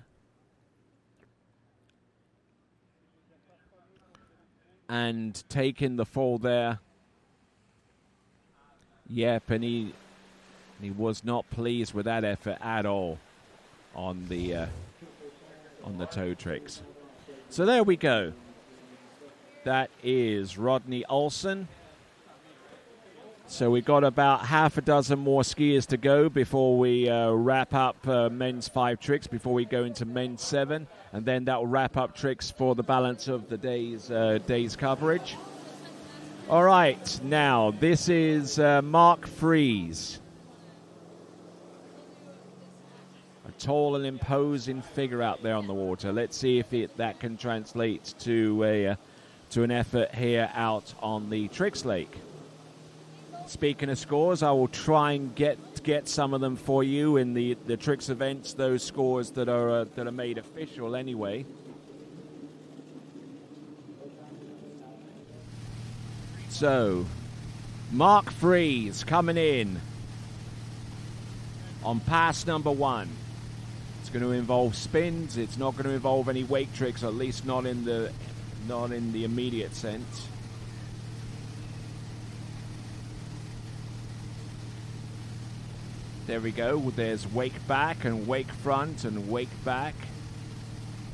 And taking the fall there. Yep, and he was not pleased with that effort at all on the toe tricks. So there we go. That is Rodney Olson. So we've got about half a dozen more skiers to go before we wrap up men's 5 tricks, before we go into men's 7, and then that will wrap up tricks for the balance of the day's coverage. All right, now this is Mark Fries. A tall and imposing figure out there on the water. Let's see if that can translate to an effort here out on the Tricks Lake. Speaking of scores, I will try and get some of them for you in the Tricks events, those scores that are made official anyway. So, Mark Fries coming in on pass number 1. It's going to involve spins. It's not going to involve any wake tricks, at least not in the immediate sense. There we go. There's wake back and wake front and wake back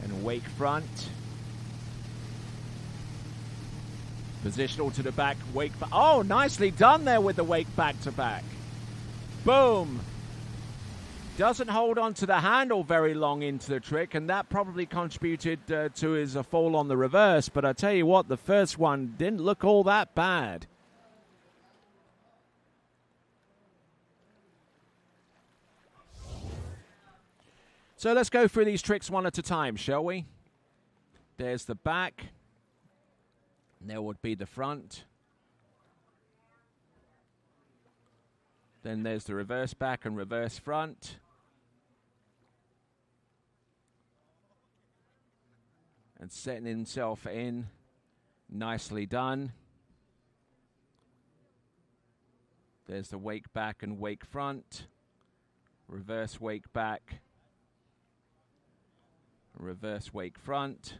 and wake front. Positional to the back, wake back. Oh, nicely done there with the wake back to back. Boom. Doesn't hold on to the handle very long into the trick, and that probably contributed to his fall on the reverse. But I tell you what, the first one didn't look all that bad. So let's go through these tricks one at a time, shall we? There's the back. There would be the front. Then there's the reverse back and reverse front. And setting himself in. Nicely done. There's the wake back and wake front. Reverse wake back. Reverse wake front.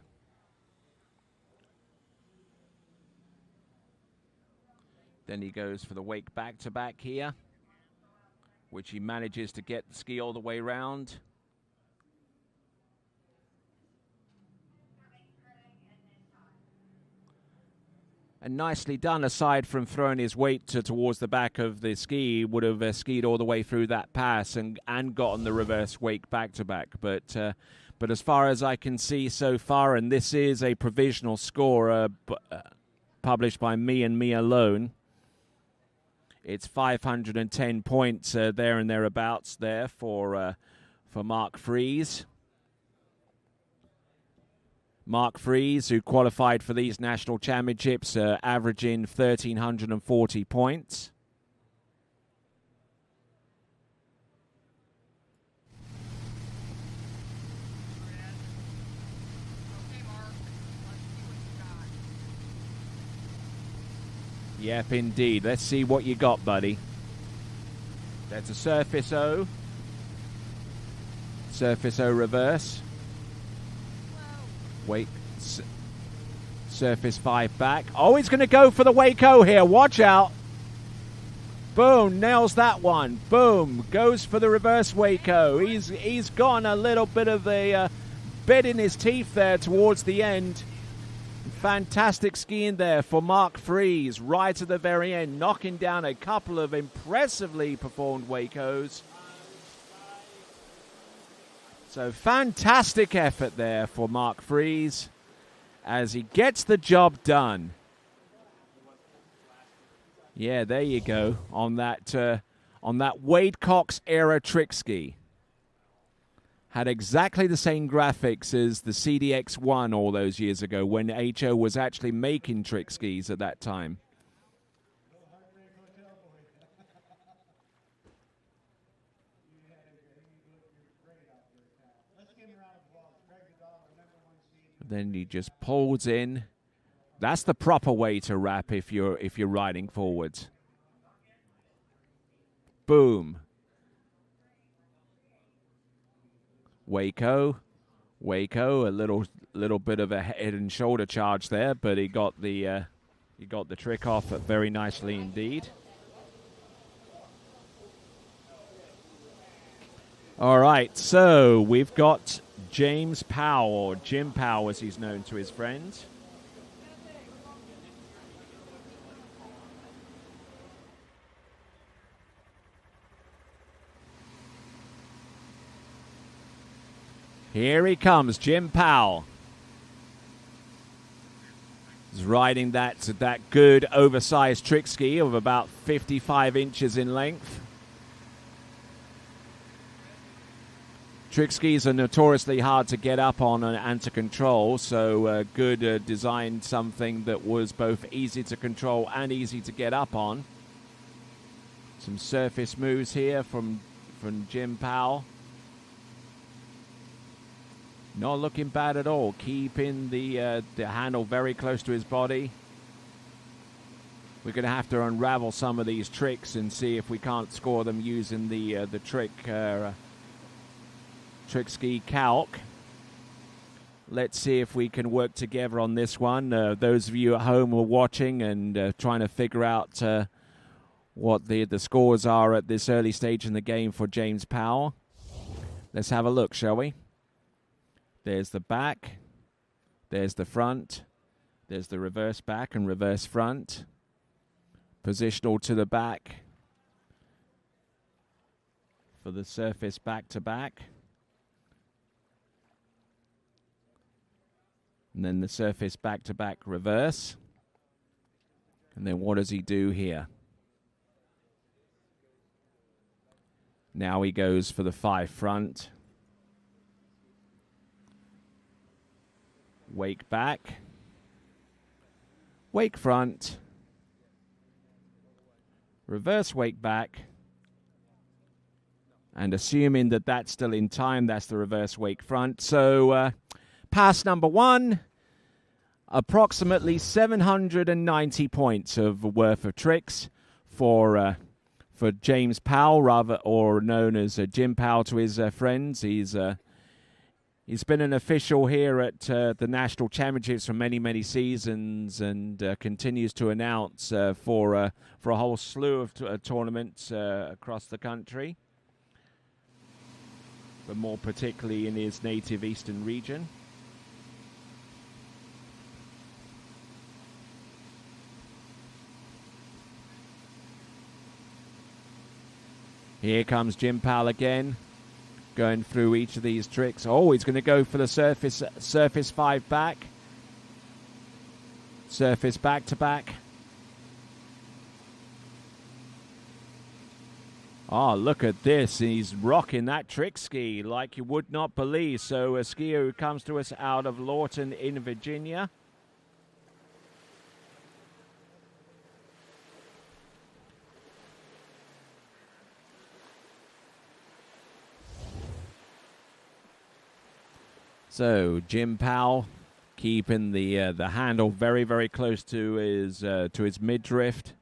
Then he goes for the wake back to back here, which he manages to get the ski all the way around. And nicely done, aside from throwing his weight towards the back of the ski, would have skied all the way through that pass and gotten the reverse wake back to back. But as far as I can see so far, and this is a provisional score published by me and me alone, It's 510 points there and thereabouts there for Mark Fries. Mark Fries, who qualified for these national championships, averaging 1,340 points. Yep, indeed. Let's see what you got, buddy. That's a Surface O. Surface O reverse. Wait. Surface 5 back. Oh, he's going to go for the Waco here. Watch out. Boom. Nails that one. Boom. Goes for the reverse Waco. He's gone a little bit of a bit in his teeth there towards the end. Fantastic skiing there for Mark Fries right at the very end, knocking down a couple of impressively performed Wacos. So fantastic effort there for Mark Fries as he gets the job done. Yeah, there you go on that Wade Cox era trick ski. Had exactly the same graphics as the CDX-1 all those years ago when HO was actually making trick skis at that time. Then he just pulls in. That's the proper way to wrap if you're riding forwards. Boom. Waco, a little bit of a head and shoulder charge there, but he got the trick off very nicely indeed. All right, so we've got James Powell, or Jim Powell as he's known to his friends. Here he comes, Jim Powell. He's riding that Goode oversized trick ski of about 55 inches in length. Trick skis are notoriously hard to get up on and to control, so Goode designed something that was both easy to control and easy to get up on. Some surface moves here from Jim Powell. Not looking bad at all. Keeping the handle very close to his body. We're going to have to unravel some of these tricks and see if we can't score them using the trick ski calc. Let's see if we can work together on this one. Those of you at home who are watching and trying to figure out what the scores are at this early stage in the game for James Powell. Let's have a look, shall we? There's the back, there's the front, there's the reverse back and reverse front. Positional to the back for the surface back to back. And then the surface back to back reverse. And then what does he do here? Now he goes for the 5 front. Wake back, wake front, reverse wake back, and assuming that that's still in time, that's the reverse wake front. So pass number 1, approximately 790 points worth of tricks for James Powell, or known as Jim Powell to his friends. He's been an official here at the National Championships for many, many seasons and continues to announce for a whole slew of tournaments across the country, but more particularly in his native eastern region. Here comes Jim Powell again. Going through each of these tricks. Oh, he's going to go for the surface 5 back. Surface back to back. Oh, look at this. He's rocking that trick ski like you would not believe. So a skier who comes to us out of Lawton in Virginia. So Jim Powell keeping the handle very, very close to his mid-drift.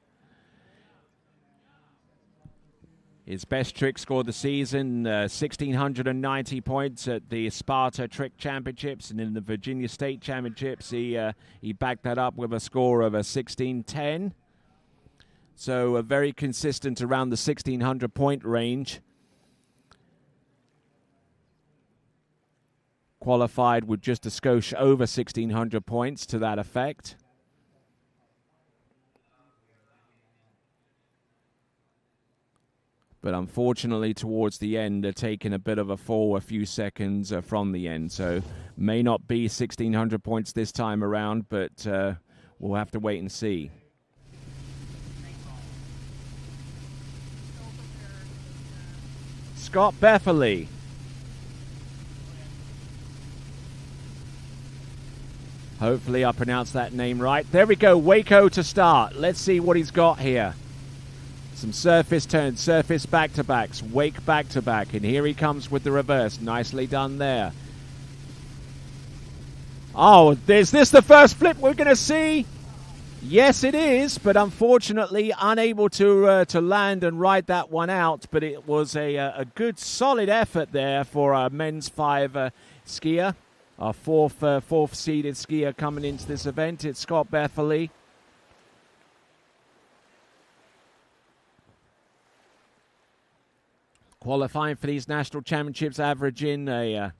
His best trick score of the season, 1,690 points at the Sparta Trick Championships, and in the Virginia State Championships, he backed that up with a score of a 1,610. So very consistent around the 1,600 point range. Qualified with just a skosh over 1,600 points to that effect. But unfortunately, towards the end, they're taking a bit of a fall a few seconds from the end. So may not be 1,600 points this time around, but we'll have to wait and see. Scott Befferly. Hopefully I pronounced that name right. There we go, Waco to start. Let's see what he's got here. Some surface turns, surface back-to-backs, wake back-to-back, and here he comes with the reverse. Nicely done there. Oh, is this the first flip we're going to see? Yes, it is, but unfortunately unable to land and ride that one out. But it was a good, solid effort there for our men's 5 skier. Our fourth seeded skier coming into this event. It's Scott Befferly. Qualifying for these national championships, averaging a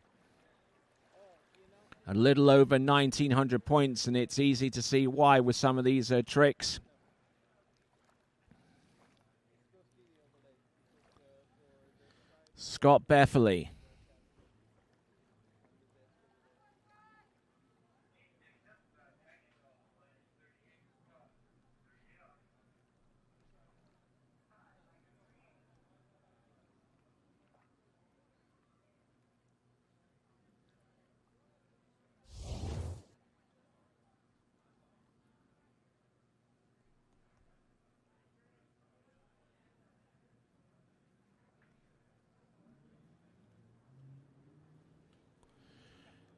little over 1,900 points, and it's easy to see why with some of these tricks. Scott Befferly.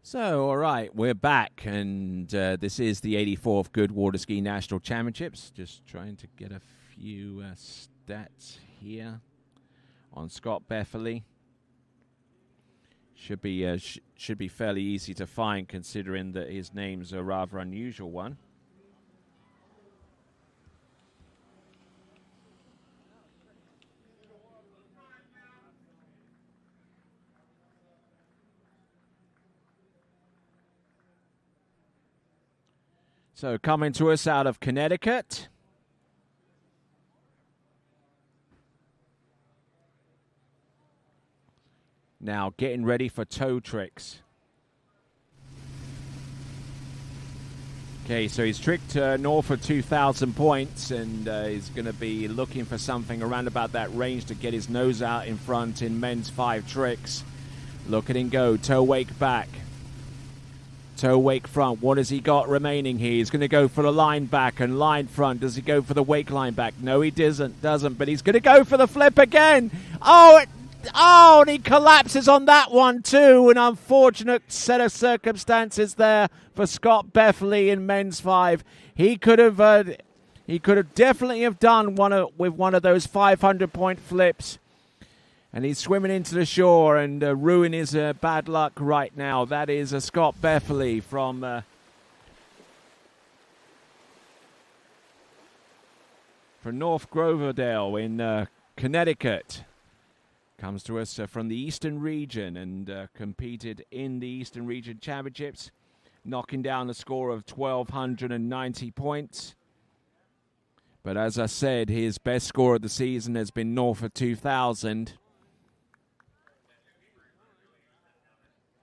So, all right, we're back, and this is the 84th Goode Water Ski National Championships. Just trying to get a few stats here on Scott Befferly. Should be fairly easy to find, considering that his name's a rather unusual one. So coming to us out of Connecticut. Now getting ready for toe tricks. Okay, so he's tricked north of 2,000 points, and he's going to be looking for something around about that range to get his nose out in front in men's 5 tricks. Look at him go, toe wake back. Toe wake front. What has he got remaining here? He's going to go for the line back and line front. Does he go for the wake line back? No, he doesn't. But he's going to go for the flip again. Oh, and he collapses on that one too. An unfortunate set of circumstances there for Scott Befferly in men's 5. He could have definitely have done one of those 500-point flips. And he's swimming into the shore and ruin his bad luck right now. That is Scott Befferly from North Groverdale in Connecticut. Comes to us from the Eastern region and competed in the Eastern region championships, knocking down a score of 1,290 points. But as I said, his best score of the season has been north of 2,000.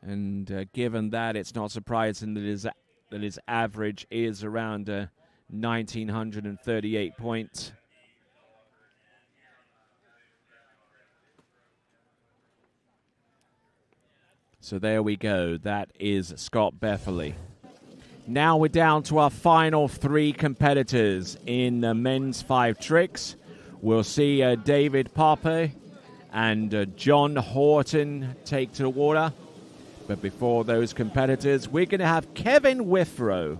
And given that, it's not surprising that his average is around 1,938 points. So there we go. That is Scott Beffley. Now we're down to our final 3 competitors in men's 5 tricks. We'll see David Poppe and John Horton take to the water. But before those competitors, we're going to have Kevin Withrow.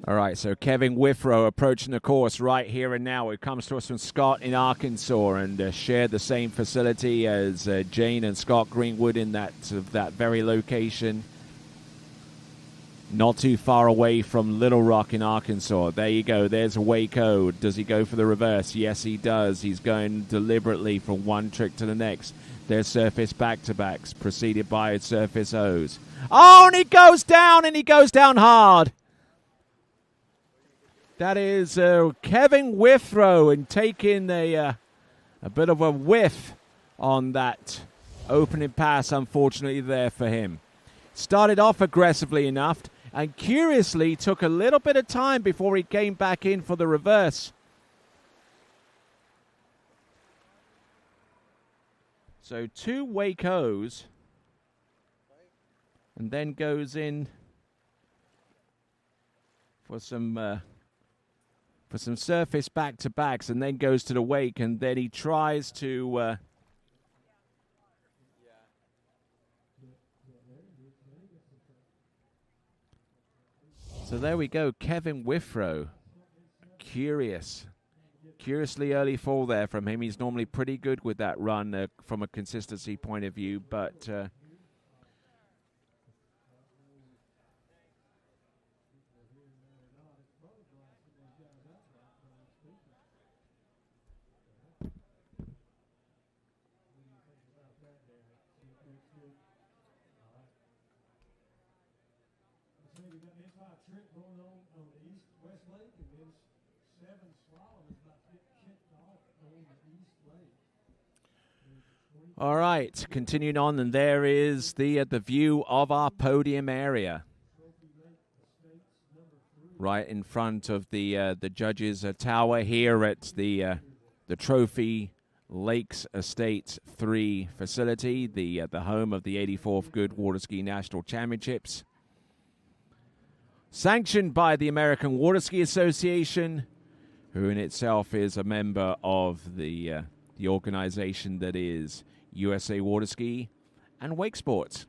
All right, so Kevin Withrow approaching the course right here and now. It comes to us from Scott in Arkansas and shared the same facility as Jane and Scott Greenwood in that very location. Not too far away from Little Rock in Arkansas. There you go. There's Waco. Does he go for the reverse? Yes, he does. He's going deliberately from one trick to the next. There's surface back-to-backs, preceded by surface O's. Oh, and he goes down, and he goes down hard. That is Kevin Withrow and taking a bit of a whiff on that opening pass, unfortunately, there for him. Started off aggressively enough and curiously took a little bit of time before he came back in for the reverse. So 2 Wacos and then goes in for some surface back-to-backs and then goes to the wake, and then he tries to... So there we go, Kevin Withrow. Curiously early fall there from him. He's normally pretty good with that run from a consistency point of view, but... All right, continuing on, and there is the view of our podium area, right in front of the judges' tower here at the Trophy Lakes Estate 3 facility, the home of the 84th Goode Water Ski National Championships, sanctioned by the American Water Ski Association, who in itself is a member of the organization that is USA Water Ski and Wake Sports.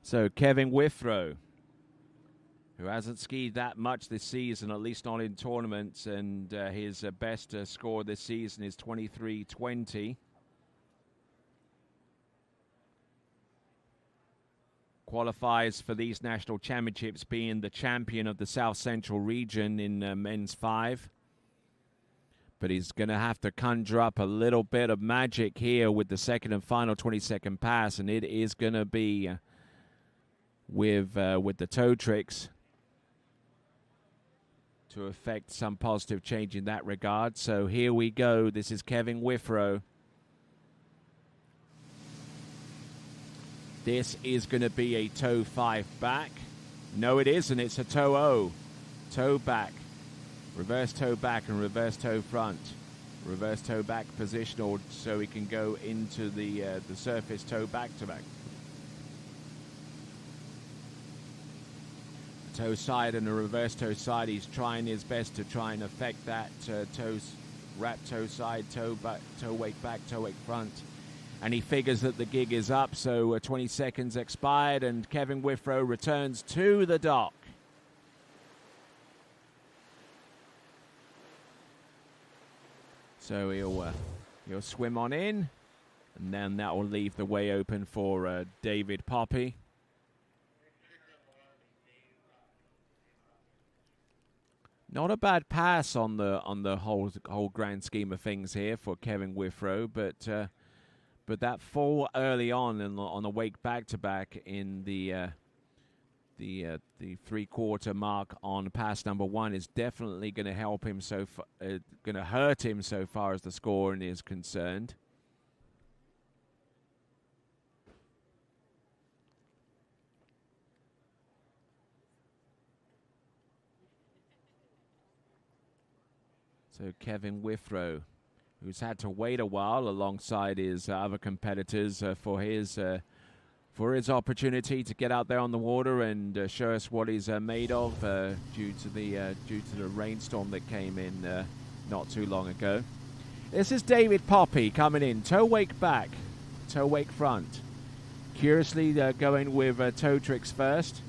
So Kevin Withrow, who hasn't skied that much this season, at least not in tournaments, and his best score this season is 23:20. Qualifies for these national championships being the champion of the South Central region in men's 5. But he's going to have to conjure up a little bit of magic here with the second and final 20-second pass, and it is going to be with the toe tricks to affect some positive change in that regard. So here we go. This is Kevin Withrow. This is going to be a toe 5 back. No, it isn't. It's a toe O. Toe back. Reverse toe back and reverse toe front. Reverse toe back positional so he can go into the surface toe back to back. Toe side and a reverse toe side. He's trying his best to try and affect that wrap toe side, toe back, toe wake back, toe wake front. And he figures that the gig is up, so 20 seconds expired, and Kevin Withrow returns to the dock. So he'll swim on in, and then that will leave the way open for David Poppe. Not a bad pass on the whole grand scheme of things here for Kevin Withrow, but that fall early on the wake back-to-back in the 3/4 mark on pass number 1 is definitely going to help him going to hurt him so far as the scoring is concerned. So Kevin Withrow, who's had to wait a while alongside his other competitors for his opportunity to get out there on the water and show us what he's made of due to the rainstorm that came in not too long ago. This is David Poppy coming in, toe wake back, toe wake front. Curiously going with toe tricks first.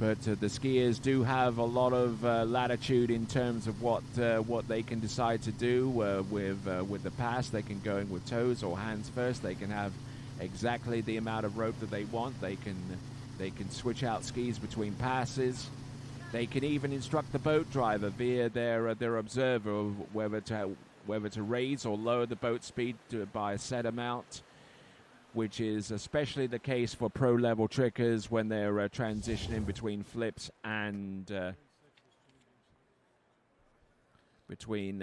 But the skiers do have a lot of latitude in terms of what they can decide to do with the pass. They can go in with toes or hands first. They can have exactly the amount of rope that they want. They can switch out skis between passes. They can even instruct the boat driver via their observer of whether to raise or lower the boat speed by a set amount, which is especially the case for pro-level trickers when they're transitioning between flips and between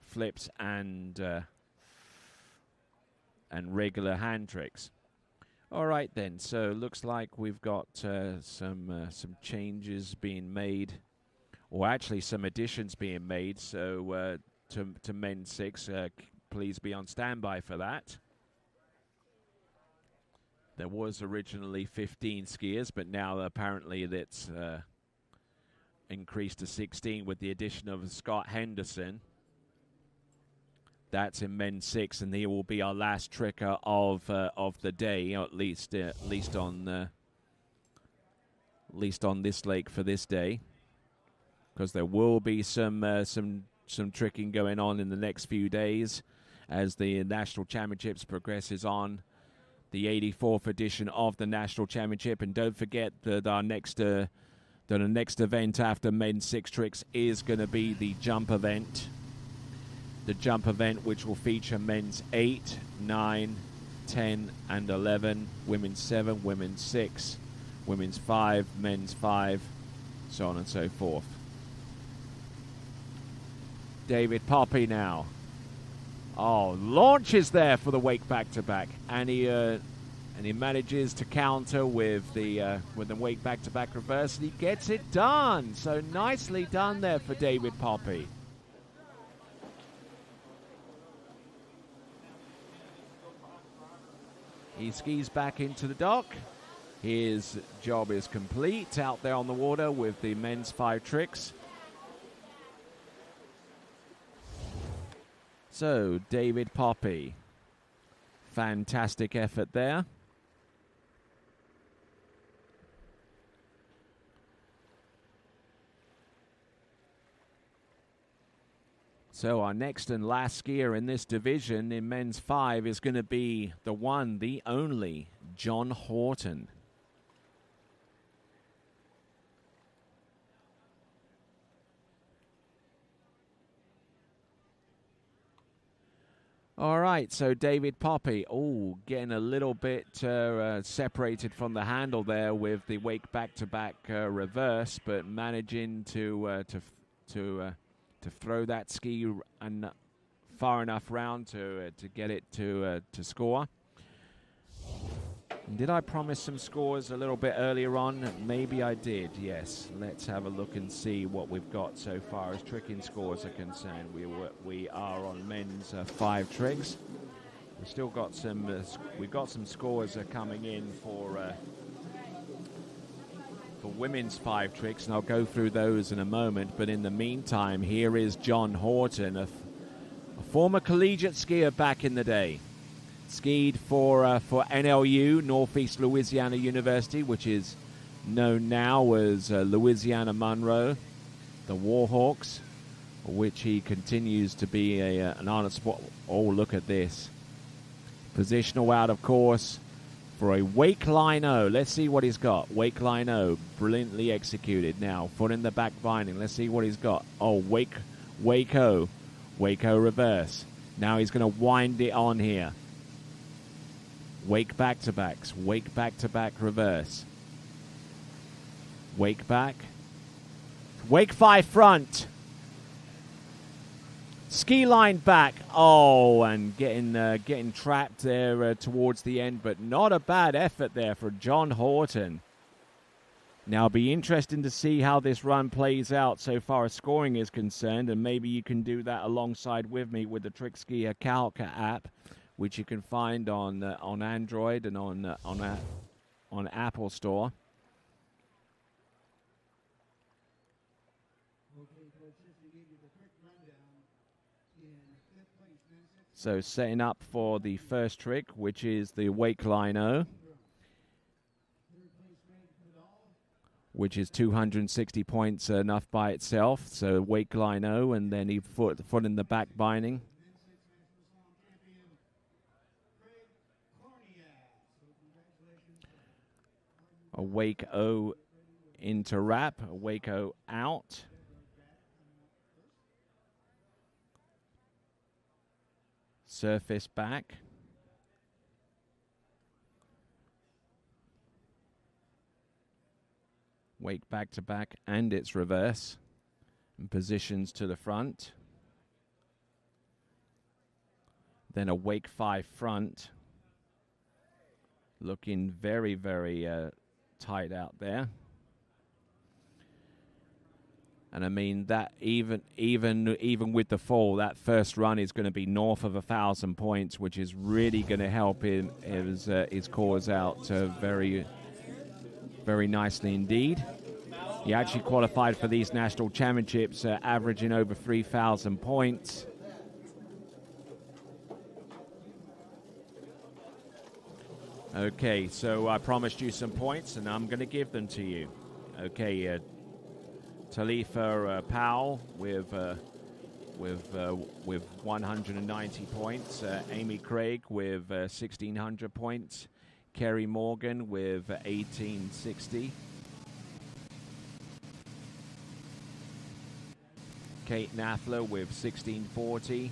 flips and regular hand tricks. All right then, so looks like we've got some changes being made, or actually some additions being made. So to men's 6. Please be on standby for that. There was originally 15 skiers, but now apparently that's increased to 16 with the addition of Scott Henderson. That's in men's 6, and he will be our last tricker of the day, or at least on this lake for this day, because there will be some tricking going on in the next few days as the National Championships progresses on, the 84th edition of the National Championship. And don't forget that the next event after men's 6 tricks is going to be the jump event. The jump event, which will feature men's 8, 9, 10, and 11, women's 7, women's 6, women's 5, men's 5, so on and so forth. David Poppy now. Oh, launches there for the wake back-to-back, and he manages to counter with the wake back-to-back reverse, and he gets it done. So nicely done there for David Poppy. He skis back into the dock. His job is complete out there on the water with the men's 5 tricks. So, David Poppy, fantastic effort there. So our next and last skier in this division in men's 5 is going to be the one, the only, John Horton. All right, so David Poppy, getting a little bit separated from the handle there with the wake back-to-back reverse, but managing to throw that ski far enough round to get it to score. And did I promise some scores a little bit earlier on? Maybe I did, yes. Let's have a look and see what we've got so far as tricking scores are concerned. We are on men's 5 tricks. We've still got we've got some scores coming in for women's 5 tricks, and I'll go through those in a moment. But in the meantime, here is John Horton, a former collegiate skier back in the day. Skied for NLU, Northeast Louisiana University, which is known now as Louisiana Monroe, the Warhawks, which he continues to be an honor sport. Oh, look at this. Positional out of course, for a wake line O. Let's see what he's got. Wake line O, brilliantly executed. Now, foot in the back binding. Let's see what he's got. Oh, wake O. Wake O reverse. Now he's going to wind it on here. Wake back-to-backs. Wake back-to-back reverse. Wake back. Wake 5 front. Ski line back. Oh, and getting trapped there towards the end, but not a bad effort there for John Horton. Now, it'll be interesting to see how this run plays out so far as scoring is concerned, and maybe you can do that alongside with me with the TrickSki Calc app, which you can find on Android and on Apple Store. So setting up for the first trick, which is the wake line O, which is 260 points enough by itself. So wake line O, and then he foot in the back binding. A wake O into wrap, a wake O out. Surface back. Wake back to back, and it's reverse. And positions to the front. Then a wake 5 front. Looking very, very tight out there. And I mean that even with the fall, that first run is going to be north of 1,000 points, which is really going to help him his cause out very, very nicely indeed. He actually qualified for these national championships, averaging over 3,000 points. Okay, so I promised you some points, and I'm going to give them to you. Okay, Talifa Powell with 190 points. Amy Craig with 1,600 points. Kerry Morgan with 1,860. Kate Naffler with 1,640.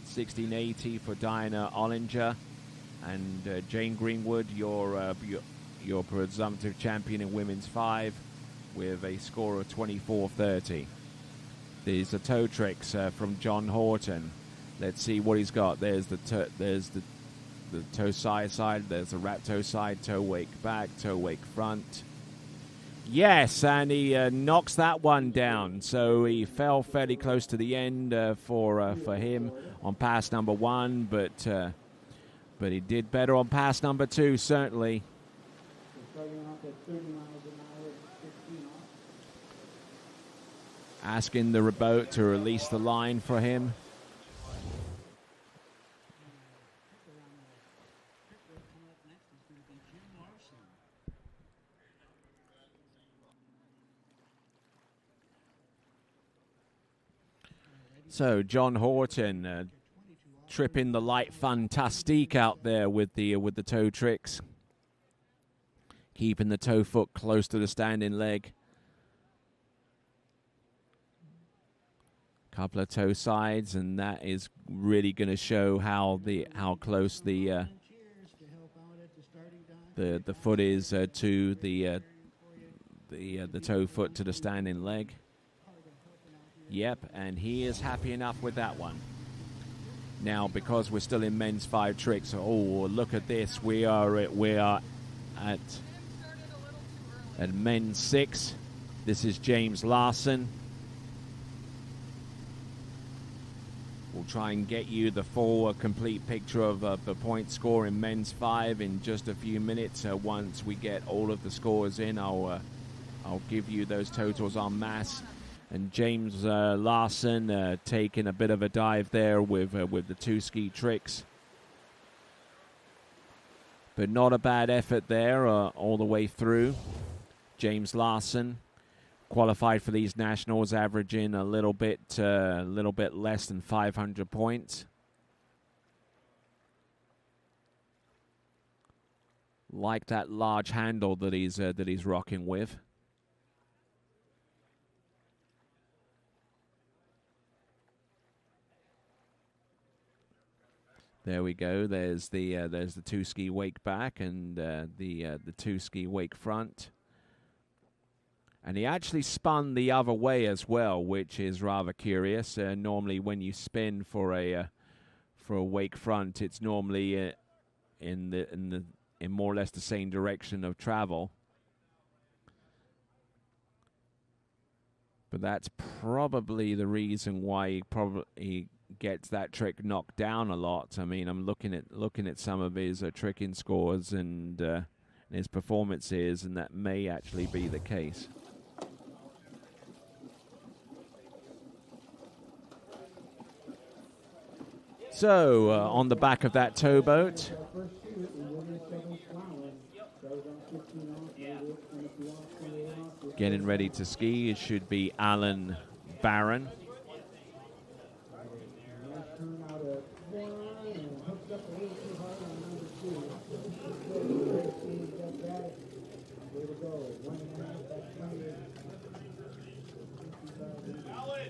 1,680 for Diana Ollinger. And Jane Greenwood, your presumptive champion in women's 5, with a score of 24.30. These are toe tricks from John Horton. Let's see what he's got. There's the toe side. There's the wrap toe side, toe wake back, toe wake front. Yes, and he knocks that one down. So he fell fairly close to the end for him on pass number 1, but he did better on pass number 2, certainly. Asking the boat to release the line for him. So John Horton tripping the light fantastique out there with the toe tricks, keeping the toe foot close to the standing leg. Couple of toe sides, and that is really going to show how close the foot is to the toe foot to the standing leg. Yep, and he is happy enough with that one. Now, because we're still in men's 5 tricks, oh, look at this. We are at men's 6. This is James Larson. We'll try and get you the full complete picture of the point score in men's 5 in just a few minutes. Once we get all of the scores in, I'll give you those totals en masse. And James Larson taking a bit of a dive there with the 2 ski tricks. But not a bad effort there all the way through. James Larson qualified for these nationals, averaging a little bit less than 500 points. Like that large handle that he's rocking with. There we go. There's the two ski wake back and the two ski wake front. And he actually spun the other way as well, which is rather curious. Normally, when you spin for a wake front, it's normally in more or less the same direction of travel. But that's probably the reason why he gets that trick knocked down a lot. I mean, I'm looking at some of his tricking scores and his performances, and that may actually be the case. So, on the back of that towboat, getting ready to ski, it should be Alan Barron.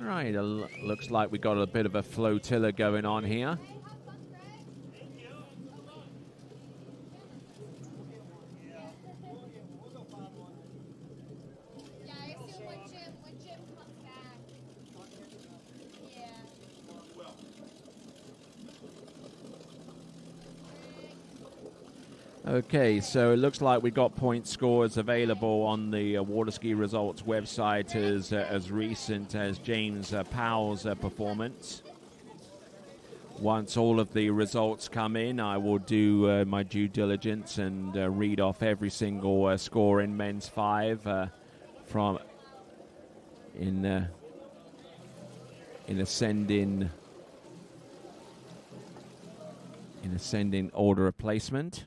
Right, looks like we got a bit of a flotilla going on here. Okay, so it looks like we got point scores available on the Water Ski Results website as recent as James Powell's performance. Once all of the results come in, I will do my due diligence and read off every single score in men's 5 from in ascending order of placement.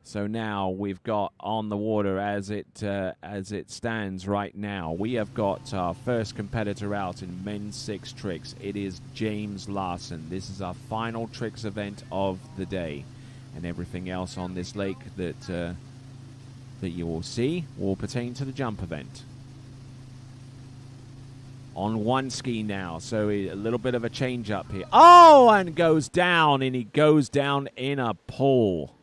So now we've got on the water as it stands right now. We have got our first competitor out in men's 6 tricks. It is James Larson. This is our final tricks event of the day, and everything else on this lake that you will see will pertain to the jump event. On one ski now, so a little bit of a change up here. Oh, and goes down, and he goes down in a pool.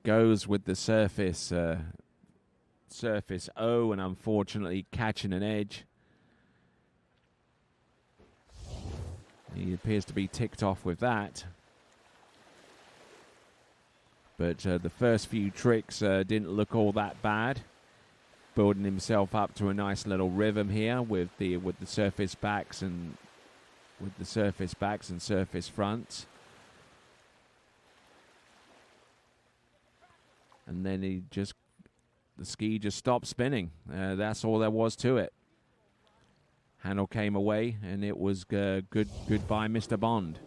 Goes with the surface O, and unfortunately catching an edge. He appears to be ticked off with that. But the first few tricks didn't look all that bad. Building himself up to a nice little rhythm here with the surface backs and surface fronts. And then the ski just stopped spinning. That's all there was to it. Handle came away, and it was goodbye, Mr. Bond.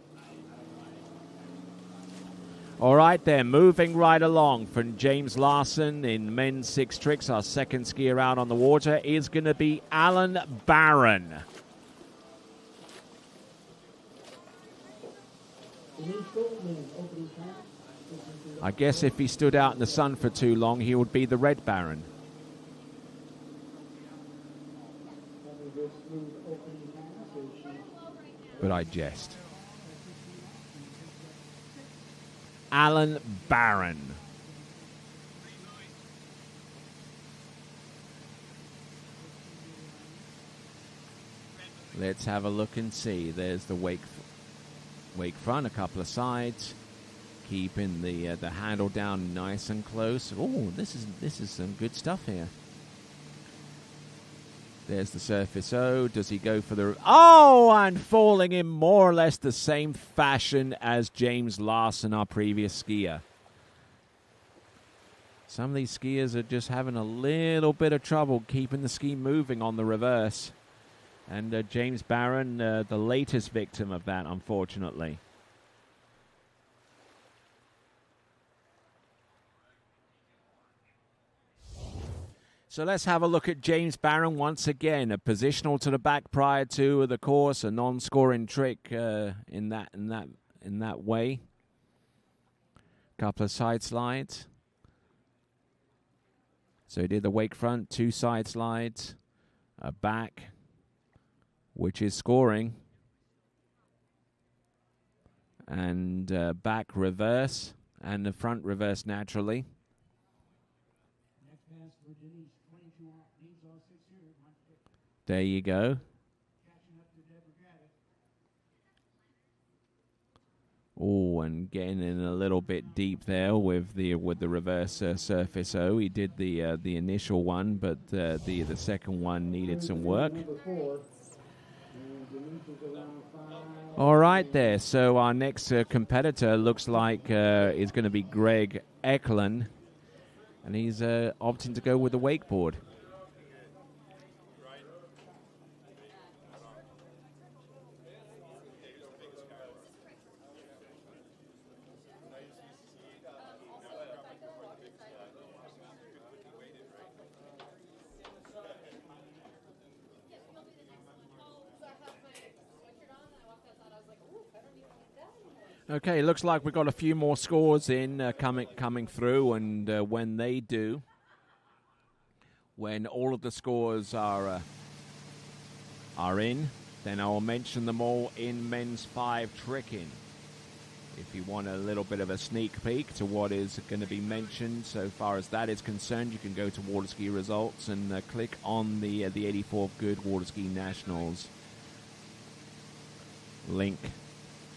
All right, then, moving right along from James Larson in men's 6 tricks. Our second skier out on the water is going to be Alan Barron. I guess if he stood out in the sun for too long, he would be the Red Baron. But I jest. Alan Barron. Let's have a look and see. There's the wake front, a couple of sides. Keeping the handle down nice and close. Oh, this is some good stuff here. There's the surface O. Does he go for the... Oh, and falling in more or less the same fashion as James Larson, our previous skier. Some of these skiers are just having a little bit of trouble keeping the ski moving on the reverse. And James Barron, the latest victim of that, unfortunately. So let's have a look at James Barron once again. A positional to the back prior to the course, a non-scoring trick in that way. Couple of side slides. So he did the wake front, 2 side slides, a back, which is scoring, and back reverse, and the front reverse naturally. There you go. Oh, and getting in a little bit deep there with the reverse surface O. He did the initial one, but the second one needed some work. All right, there. So our next competitor looks like is going to be Greg Eklund, and he's opting to go with the wakeboard. Okay, looks like we've got a few more scores in coming through, and when they do, when all of the scores are in, then I'll mention them all in men's 5 tricking. If you want a little bit of a sneak peek to what is going to be mentioned so far as that is concerned, you can go to Waterski Results and click on the 84th Goode Waterski Nationals link.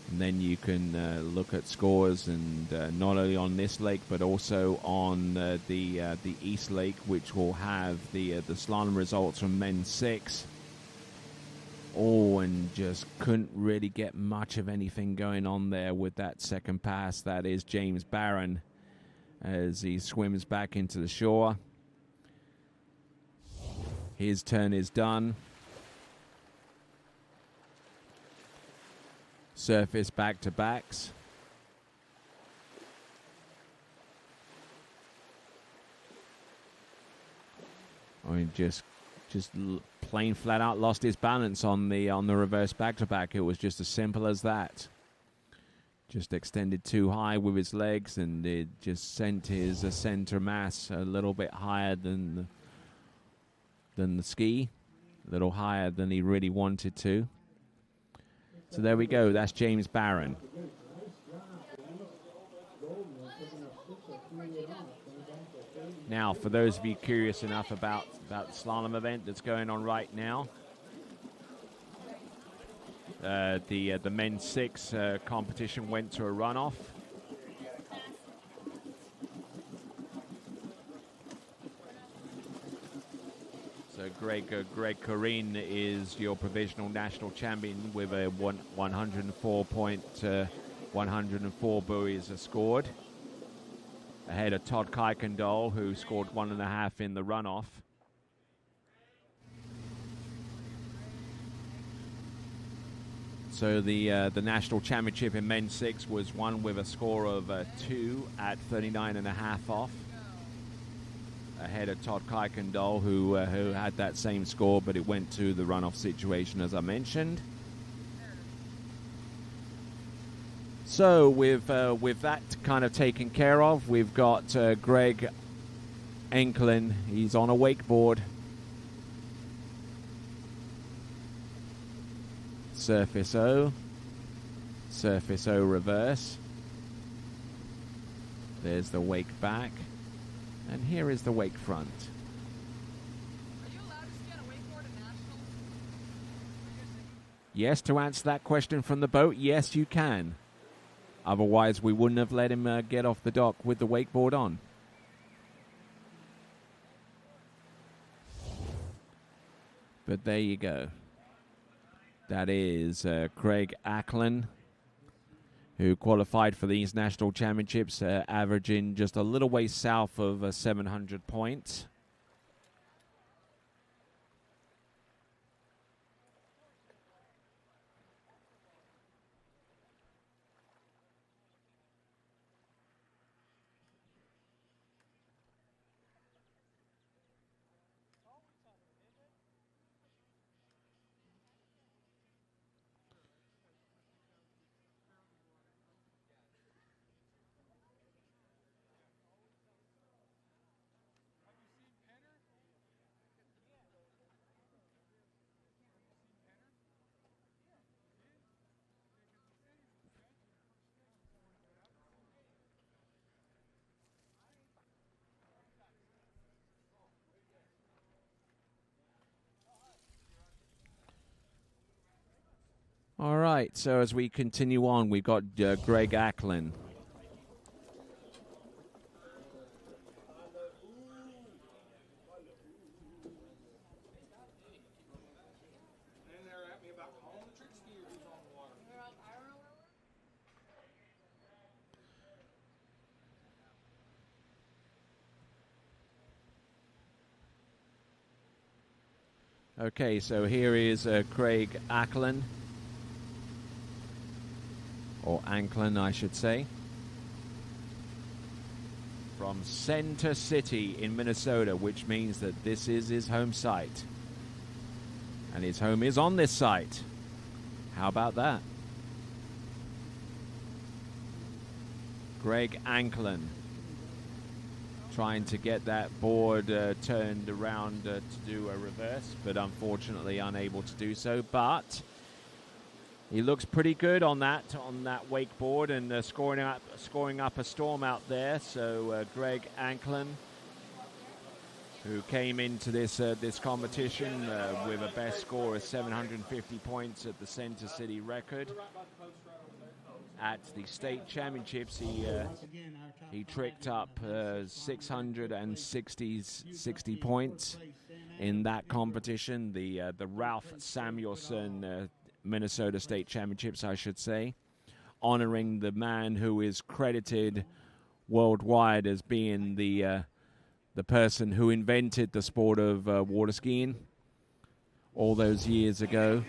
And then you can look at scores, and not only on this lake, but also on the East Lake, which will have the slalom results from men's 6. Oh, and just couldn't really get much of anything going on there with that second pass. That is James Barron as he swims back into the shore. His turn is done. Surface back-to-backs. I mean, just plain flat out lost his balance on the reverse back-to-back. It was just as simple as that. Just extended too high with his legs, and it just sent his center mass a little bit higher than the ski, a little higher than he really wanted to. So there we go. That's James Barron. Now, for those of you curious enough about the slalom event that's going on right now, the men's 6 competition went to a runoff. So Greg Corrine is your provisional national champion with a 104 buoys scored, ahead of Todd Kuykendall, who scored 1.5 in the runoff. So the national championship in men's 6 was won with a score of 2 at 39.5 off, ahead of Todd Kuykendall, who had that same score, but it went to the runoff situation, as I mentioned. So with that kind of taken care of, we've got Greg Eklund. He's on a wakeboard. Surface O reverse. There's the wake back. And here is the wake front. Are you allowed to ski on a wakeboard at nationals? Yes, to answer that question from the boat, yes, you can. Otherwise, we wouldn't have let him get off the dock with the wakeboard on. But there you go. That is Craig Eklund, who qualified for these national championships, averaging just a little way south of 700 points. All right, so as we continue on, we've got Greg Acklin. Okay, so here is Craig Acklin, or Anklin, I should say, from Center City in Minnesota, which means that this is his home site. And his home is on this site. How about that? Greg Anklin trying to get that board turned around to do a reverse, but unfortunately unable to do so. But he looks pretty good on that wakeboard and scoring up a storm out there. So Greg Anklin, who came into this competition with a best score of 750 points at the Center City record. At the state championships, he tricked up 660 points in that competition. The Ralph Samuelson Minnesota State Championships, I should say, honoring the man who is credited worldwide as being the person who invented the sport of water skiing all those years ago.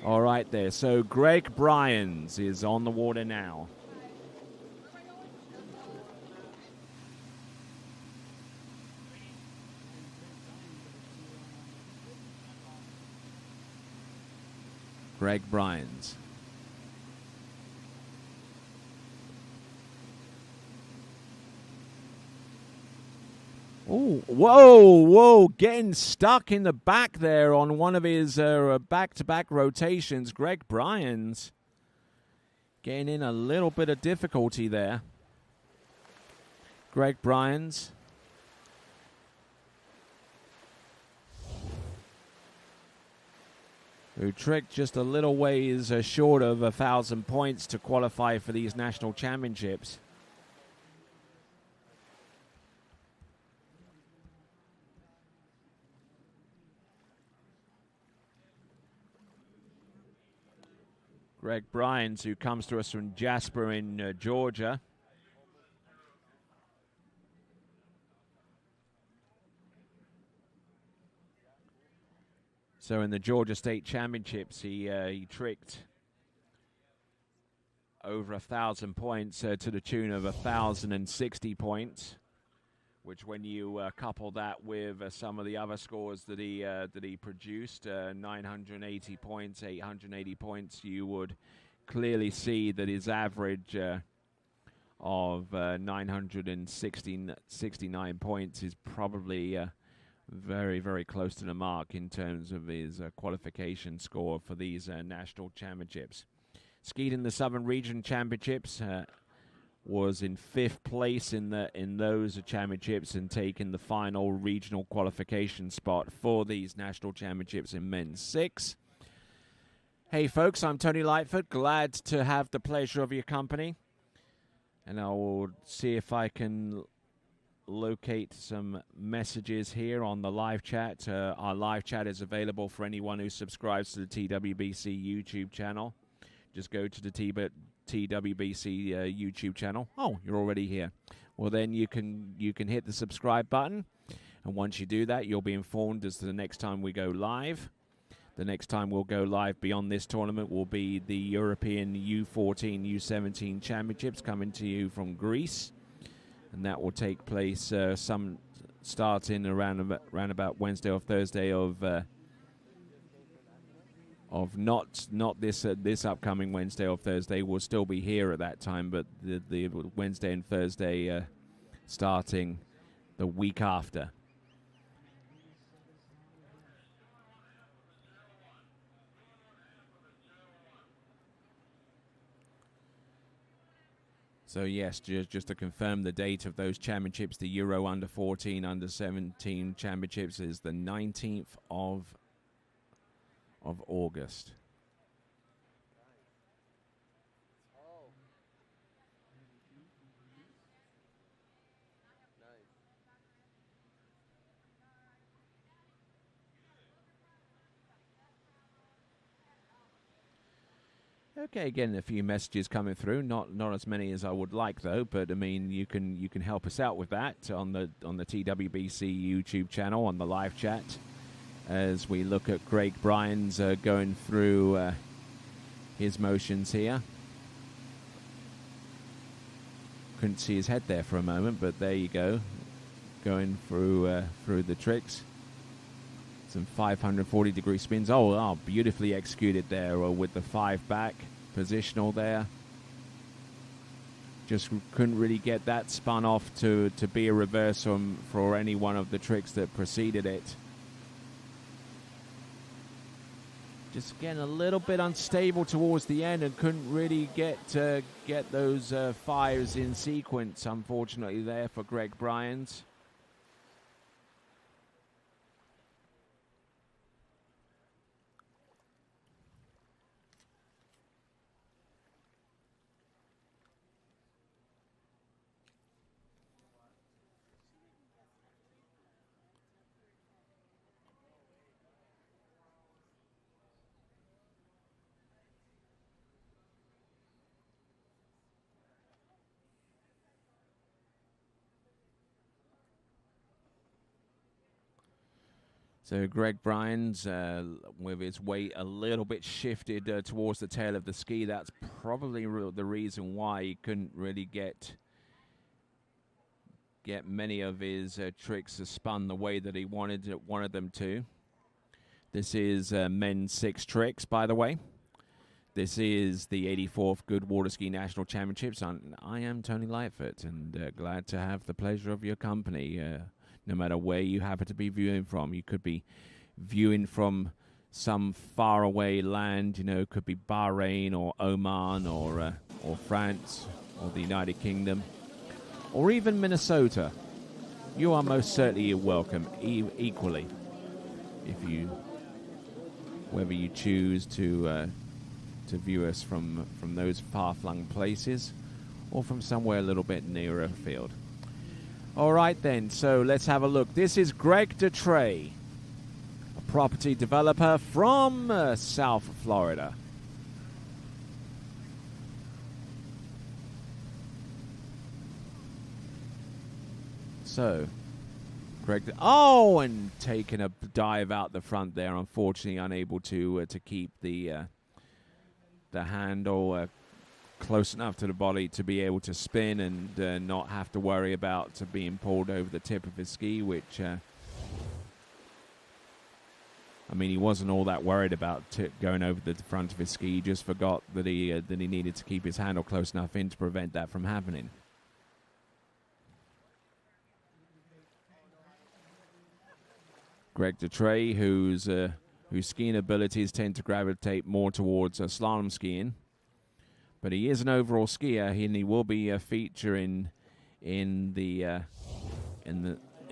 All right there. So Greg Bryans is on the water now. Greg Bryans. Oh, whoa, getting stuck in the back there on one of his back-to-back rotations. Greg Bryans getting in a little bit of difficulty there. Greg Bryans. Who tricked just a little ways short of 1,000 points to qualify for these national championships. Greg Bryans, who comes to us from Jasper in Georgia. So in the Georgia State Championships, he tricked over 1,000 points to the tune of 1,060 points, which when you couple that with some of the other scores that he produced, 980 points, 880 points, you would clearly see that his average of 969 points is probably very, very close to the mark in terms of his qualification score for these national championships. Skied in the Southern Region Championships, was in 5th place in those championships and taken the final regional qualification spot for these national championships in men's 6. Hey folks, I'm Tony Lightfoot, glad to have the pleasure of your company, and I will see if I can locate some messages here on the live chat. Our live chat is available for anyone who subscribes to the TWBC YouTube channel. Just go to the TWBC YouTube channel. Oh, you're already here. Well, then you can hit the subscribe button, and once you do that, you'll be informed as to the next time we go live. The next time we'll go live beyond this tournament will be the European U14, U17 Championships coming to you from Greece, and that will take place some starting around about Wednesday or Thursday of not this upcoming Wednesday or Thursday. We'll still be here at that time, but the Wednesday and Thursday starting the week after. So yes, just to confirm the date of those championships, the Euro Under 14, Under 17 championships is the 19th of of August. Okay, again, a few messages coming through. Not as many as I would like, though. But I mean, you can help us out with that on the TWBC YouTube channel on the live chat, as we look at Greg Bryan's going through his motions here. Couldn't see his head there for a moment, but there you go, going through the tricks. Some 540-degree spins. Oh, beautifully executed there with the 5 back positional there. Just couldn't really get that spun off to be a reverse for any one of the tricks that preceded it. Just getting a little bit unstable towards the end and couldn't really get those 5s in sequence, unfortunately, there for Greg Bryans. So Greg Bryans, with his weight a little bit shifted towards the tail of the ski, that's probably the reason why he couldn't really get many of his tricks spun the way that he wanted them to. This is men's 6 tricks, by the way. This is the 84th Goode Water Ski National Championships. I am Tony Lightfoot, and glad to have the pleasure of your company. No matter where you happen to be viewing from. You could be viewing from some faraway land, could be Bahrain or Oman or France or the United Kingdom or even Minnesota. You are most certainly welcome equally, whether you choose to view us from those far-flung places or from somewhere a little bit nearer afield. All right, then, so let's have a look. This is Greg DeTrey, a property developer from South Florida. So, Greg, and taking a dive out the front there, unfortunately unable to keep the handle close enough to the body to be able to spin and not have to worry about being pulled over the tip of his ski, which, he wasn't all that worried about going over the front of his ski. He just forgot that he needed to keep his handle close enough in to prevent that from happening. Greg DeTrey, whose skiing abilities tend to gravitate more towards slalom skiing, but he is an overall skier, and he will be featuring in the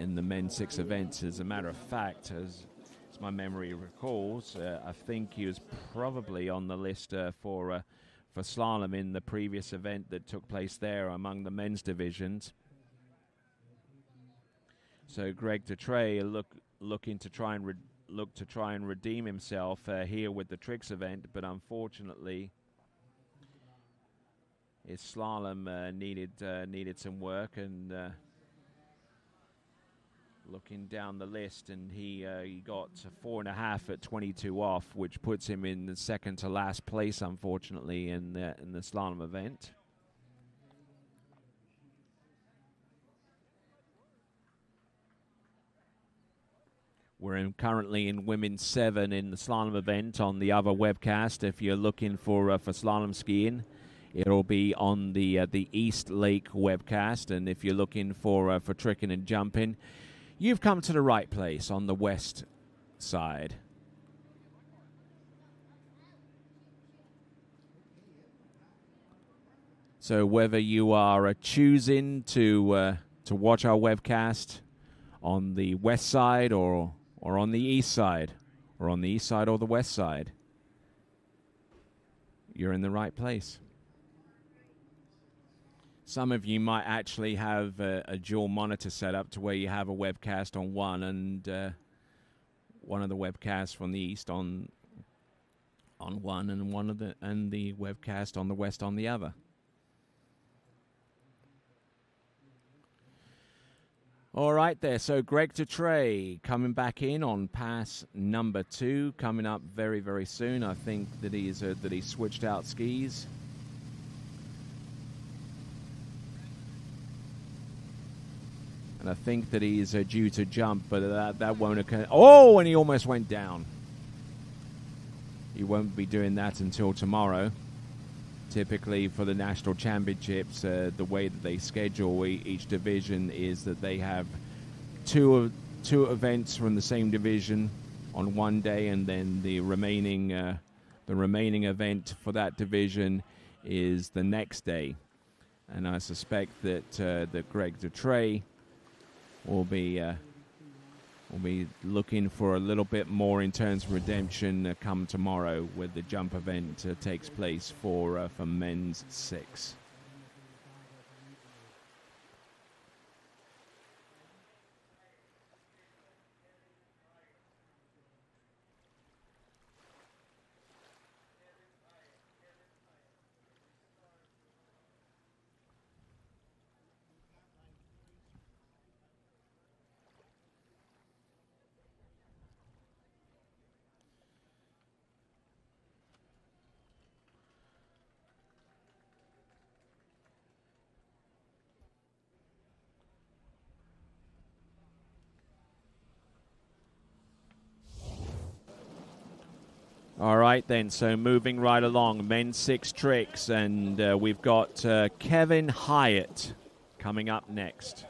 men's 6 events. As a matter of fact, as my memory recalls, I think he was probably on the list for slalom in the previous event that took place there among the men's divisions. So Greg DeTrey looking to try and redeem himself here with the tricks event, but unfortunately, his slalom needed some work, and looking down the list, and he got 4.5 at 22 off, which puts him in the second to last place, unfortunately, in the slalom event. We're currently in women's 7 in the slalom event on the other webcast. If you're looking for slalom skiing, it'll be on the East Lake webcast, and if you're looking for tricking and jumping, you've come to the right place on the west side. So whether you are choosing to watch our webcast on the west side or on the east side, or on the east side or the west side, you're in the right place. Some of you might actually have a dual monitor set up to where you have a webcast on one and one of the webcasts from the east on one and the webcast on the west on the other. All right there, so Greg Detrey coming back in on pass number 2, coming up very, very soon. I think that he's switched out skis. And I think that he's due to jump, but that won't occur. Oh, and he almost went down. He won't be doing that until tomorrow. Typically for the national championships, the way that they schedule each division is that they have two events from the same division on one day, and then the remaining event for that division is the next day. And I suspect that Greg Detrey will be looking for a little bit more in terms of redemption come tomorrow, where the jump event takes place for men's 6. All right, then. So moving right along, men's 6 tricks, and we've got Kevin Hyatt coming up next.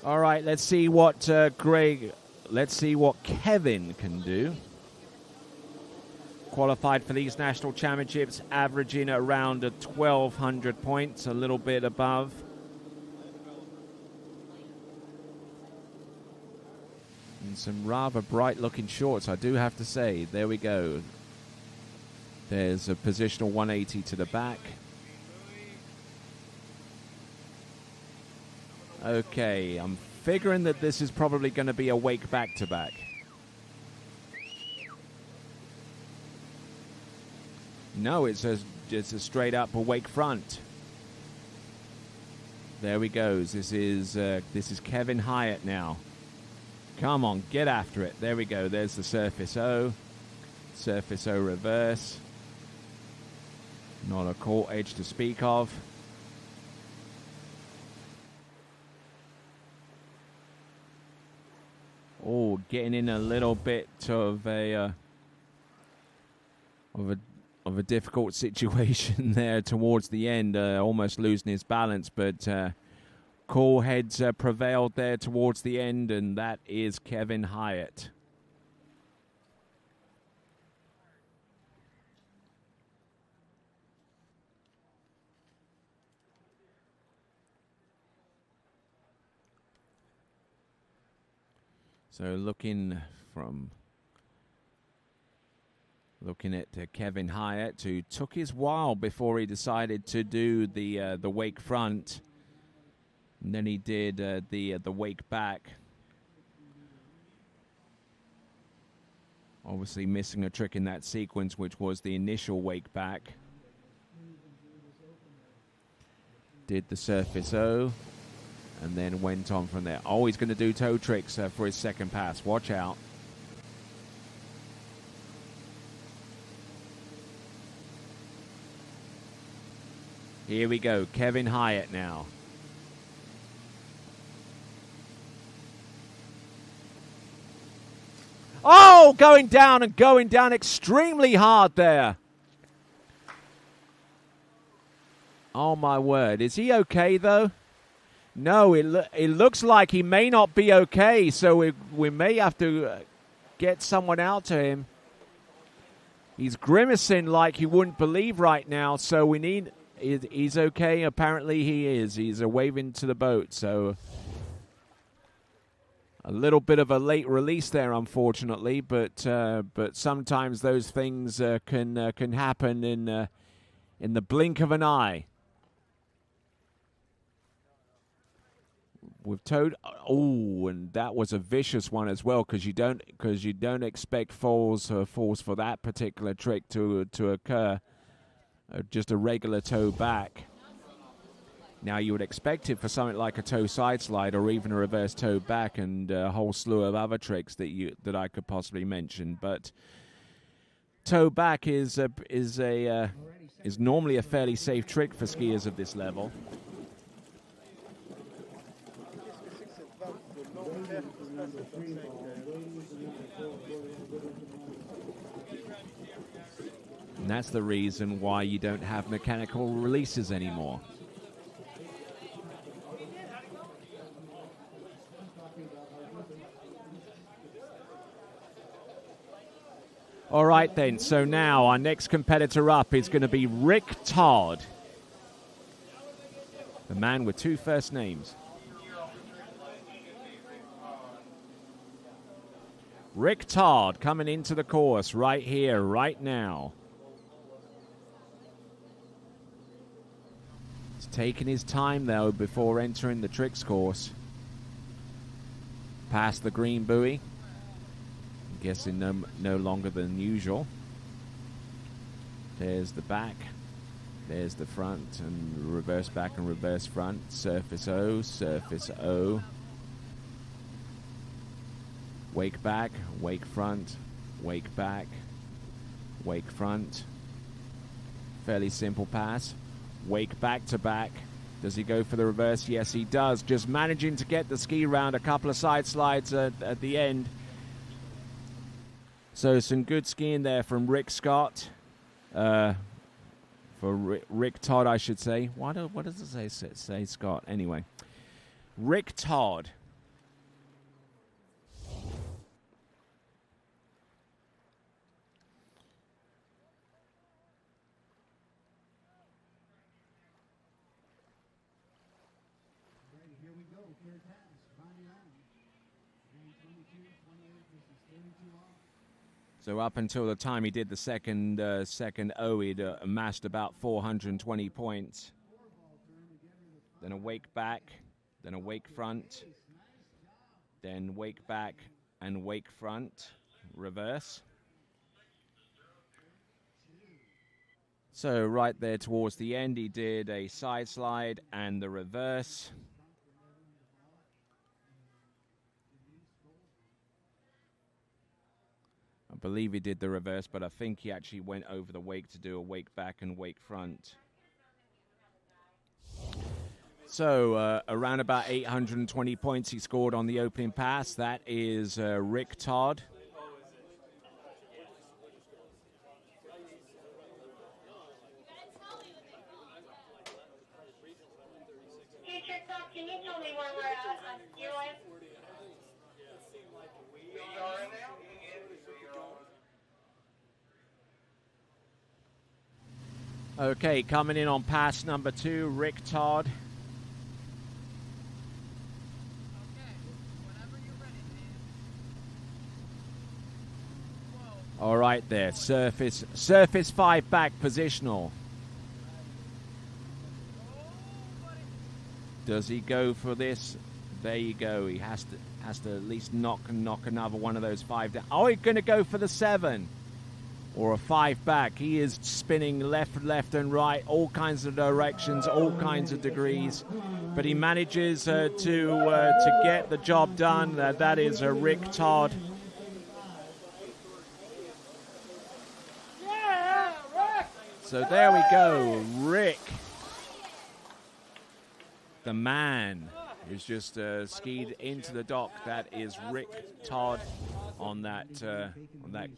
All right, let's see what let's see what Kevin can do. Qualified for these national championships, averaging around 1,200 points, a little bit above. And some rather bright-looking shorts, I do have to say. There we go. There's a positional 180 to the back. Okay, I'm figuring that this is probably going to be a wake back-to-back. No, it's a straight up awake front. There we go. This is Kevin Hyatt now. Come on, get after it. There we go. There's the Surface O. Surface O reverse. Not a caught edge to speak of. Oh, getting in a little bit of a difficult situation there towards the end, almost losing his balance, but cool heads prevailed there towards the end, and that is Kevin Hyatt. So looking at Kevin Hyatt, who took his while before he decided to do the wake front, and then he did the wake back. Obviously missing a trick in that sequence, which was the initial wake back. Did the Surface O, and then went on from there. Oh, he's going to do toe tricks for his second pass. Watch out. Here we go, Kevin Hyatt now. Oh, going down extremely hard there. Oh, my word. Is he okay, though? No, it looks like he may not be okay, so we may have to get someone out to him. He's grimacing like you wouldn't believe right now, so we need... He's okay. Apparently he is. He's waving to the boat, so... A little bit of a late release there, unfortunately, but sometimes those things can happen in the blink of an eye. We've towed. Oh, and that was a vicious one as well, because you don't expect falls for that particular trick to occur. Just a regular tow back. Now, you would expect it for something like a tow side slide or even a reverse tow back and a whole slew of other tricks that I could possibly mention. But tow back is normally a fairly safe trick for skiers of this level. And that's the reason why you don't have mechanical releases anymore. All right, then. So now our next competitor up is going to be Rick Todd, the man with two first names. Rick Todd coming into the course right here, right now. He's taking his time, though, before entering the tricks course. Past the green buoy. Guessing no longer than usual. There's the back. There's the front and reverse back and reverse front. Surface O, surface O. Wake back, wake front, wake back, wake front. Fairly simple pass. Wake back to back. Does he go for the reverse? Yes, he does. Just managing to get the ski round. A couple of side slides at the end. So some good skiing there from Rick Scott. For Rick Todd, I should say. What does it say Scott? Anyway. Rick Todd. Here we go. Third pass. Bonnie Allen. 22, 28 versus 32 off. So up until the time he did the second O, he'd amassed about 420 points. Then a wake back, then a wake front, then wake back and wake front, reverse. So right there towards the end, he did a side slide and the reverse. I believe he did the reverse, but I think he actually went over the wake to do a wake back and wake front. So around about 820 points he scored on the opening pass. That is Rick Todd. Can you tell me where we're at on your line? Okay, coming in on pass number 2, Rick Todd. All right there, surface 5 back positional. Does he go for this? There you go. He has to at least knock another one of those 5 down. Oh, he's going to go for the 7 or a 5 back. He is spinning left and right, all kinds of directions, all kinds of degrees, but he manages to get the job done. That is a Rick Todd. So there we go, Rick. The man who's just skied into the dock. That is Rick Todd on that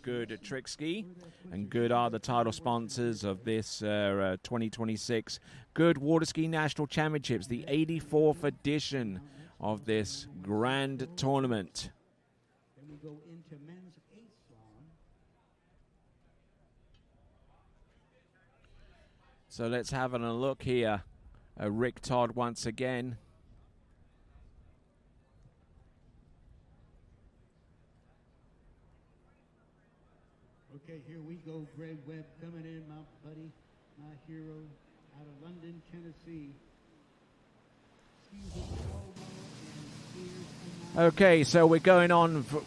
Goode trick ski. And Goode are the title sponsors of this 2026 Goode Water Ski National Championships, the 84th edition of this grand tournament. Then we go into men's So let's have a look here. Rick Todd once again. Okay, here we go. Greg Webb coming in, my buddy, my hero, out of London, Tennessee. Okay, so we're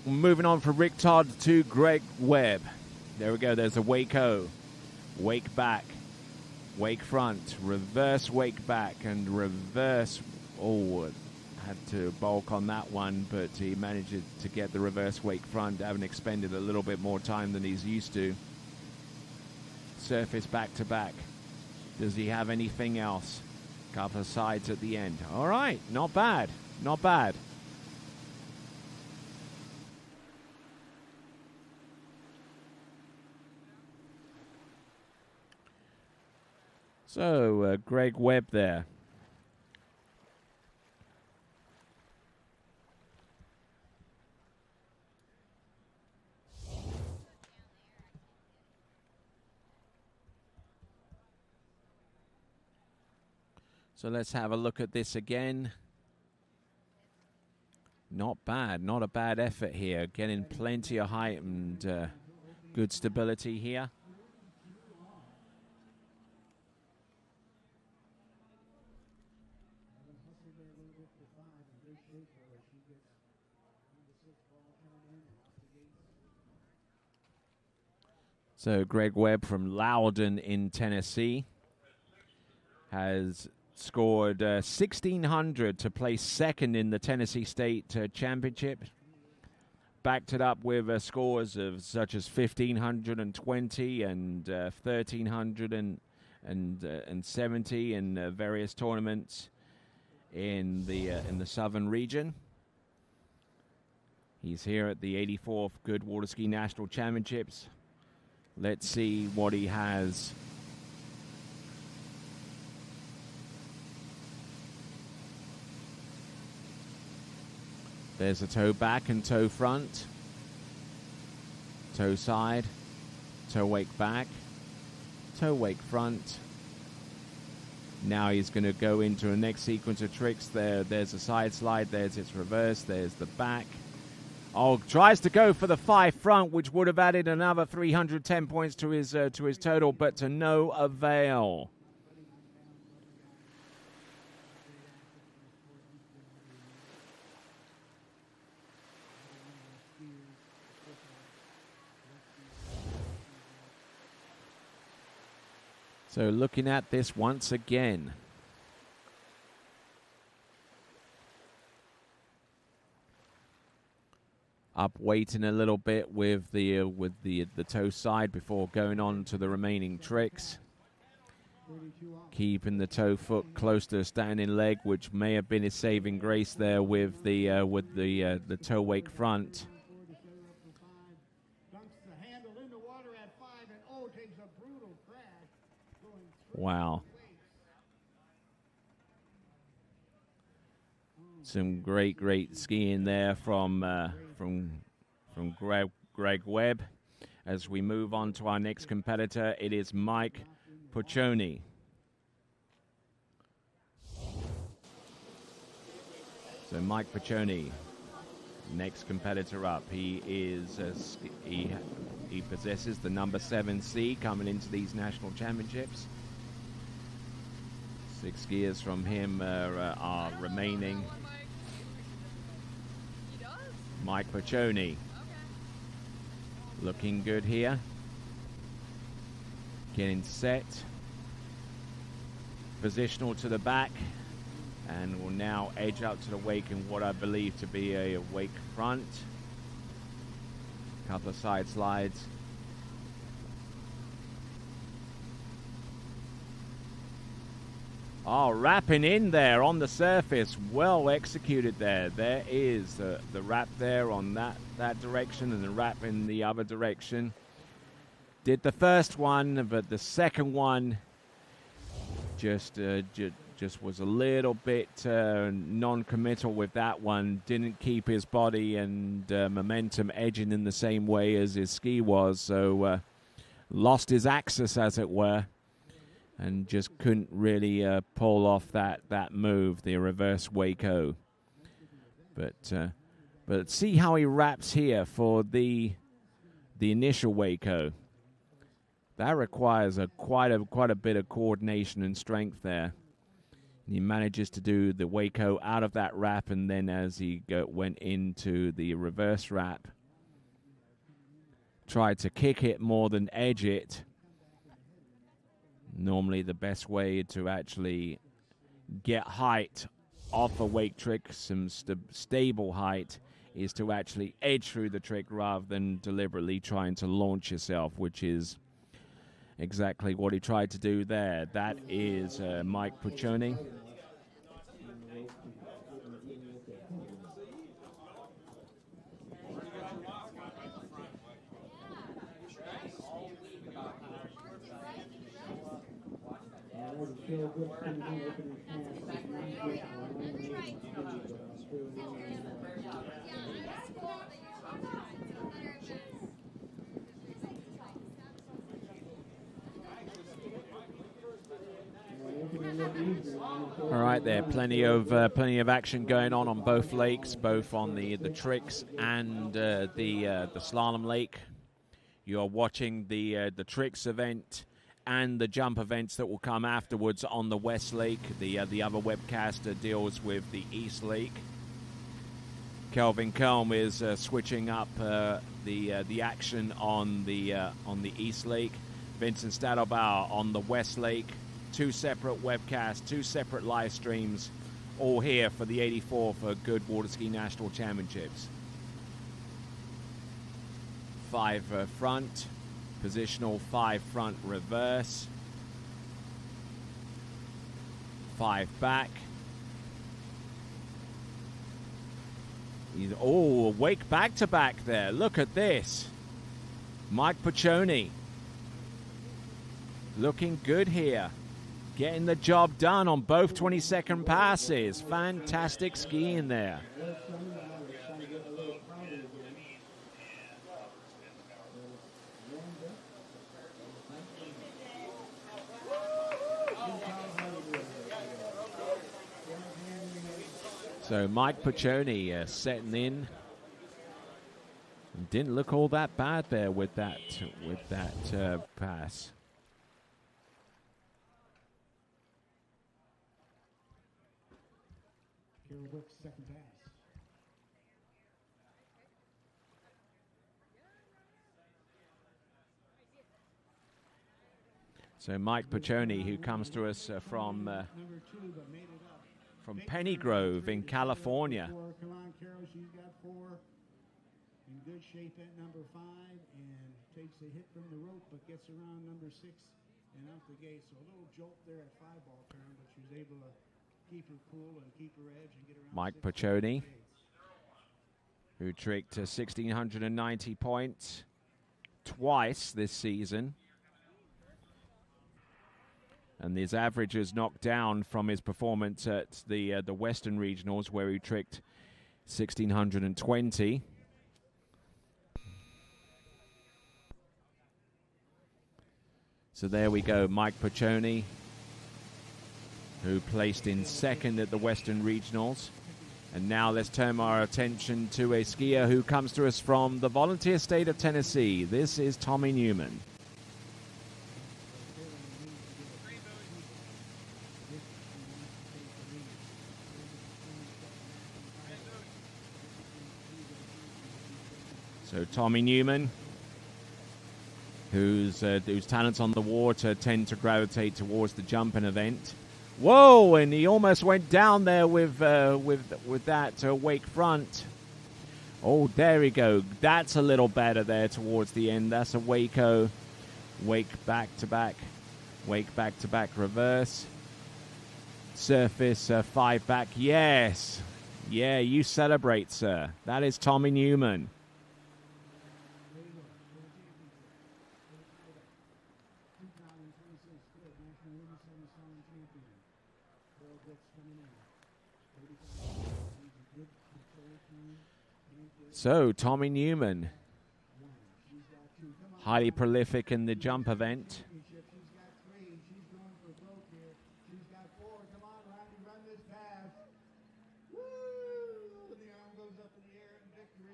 moving on from Rick Todd to Greg Webb. There we go. There's a Waco, wake back, wake front, reverse wake back, and reverse. Oh, had to bulk on that one, but he managed to get the reverse wake front, having expended a little bit more time than he's used to. Surface back to back. Does he have anything else? Couple of sides at the end. All right, not bad, not bad. So, Greg Webb there. So let's have a look at this again. Not bad, not a bad effort here. Getting plenty of height and good stability here. So Greg Webb from Loudon in Tennessee has scored 1,600 to place second in the Tennessee State Championship. Backed it up with scores of such as 1,520 and 1,370 in various tournaments in the southern region. He's here at the 84th Goode Water Ski National Championships. Let's see what he has. There's a toe back and toe front, toe side, toe wake back, toe wake front. Now he's going to go into a next sequence of tricks. There's a side slide, there's its reverse, there's the back. Oh, tries to go for the 5 front, which would have added another 310 points to his total, but to no avail. So looking at this once again. Up weighting a little bit with the toe side before going on to the remaining tricks. Keeping the toe foot close to the standing leg, which may have been his saving grace there with the toe wake front. Wow. Some great skiing there from Greg Webb. As we move on to our next competitor, it is Mike Puccioni. So Mike Puccioni, next competitor up. He is he possesses the number 7C coming into these national championships. 6 skiers from him are remaining. Mike Puccioni, looking good here. Getting set. Positional to the back. And will now edge up to the wake in what I believe to be a wake front. Couple of side slides. Oh, wrapping in there on the surface. Well executed there. There is the wrap there on that direction and the wrap in the other direction. Did the first one, but the second one just was a little bit non-committal with that one. Didn't keep his body and momentum edging in the same way as his ski was. So lost his axis, as it were. and just couldn't really pull off that move, the reverse Waco. But see how he wraps here for the initial Waco. That requires quite a bit of coordination and strength there. He manages to do the Waco out of that wrap, and then as he went into the reverse wrap, tried to kick it more than edge it. Normally the best way to actually get height off a wake trick, some stable height, is to actually edge through the trick rather than deliberately trying to launch yourself, which is exactly what he tried to do there. That is Mike Puccioni. All right, there plenty of action going on both lakes, both on the tricks and the slalom lake. You're watching the tricks event and the jump events that will come afterwards on the West Lake. The other webcaster deals with the East Lake. Kelvin Kelm is switching up the action on the East Lake. Vincent Stadelbauer on the West Lake. Two separate webcasts, two separate live streams, all here for the 84th for Goode Water Ski National Championships. 5 front, positional 5 front reverse, 5 back. Oh, wake back to back there. Look at this. Mike Puccioni looking good here. Getting the job done on both 22nd passes. Fantastic skiing there. So Mike Puccioni setting in. Didn't look all that bad there with that pass. Second pass. So Mike Puccioni, who comes to us from Penny Grove in California. Come on, Carol, she's got 4. In good shape at number 5 and takes a hit from the rope, but gets around number 6 and out the gate. So a little jolt there at 5-ball turn, but she was able to keep her cool and keep her edge and get around. Mike Puccioni, who tricked 1,690 points twice this season. And his average is knocked down from his performance at the Western Regionals, where he tricked 1,620. So there we go, Mike Puccioni, who placed in second at the Western Regionals. And now let's turn our attention to a skier who comes to us from the volunteer state of Tennessee. This is Tommy Newman. So Tommy Newman, whose talents on the water tend to gravitate towards the jumping event. Whoa! And he almost went down there with that wake front. Oh, there we go. That's a little better there towards the end. That's a Waco, wake back to back reverse, surface 5 back. Yes, yeah, you celebrate, sir. That is Tommy Newman. So, Tommy Newman, highly prolific in the jump event.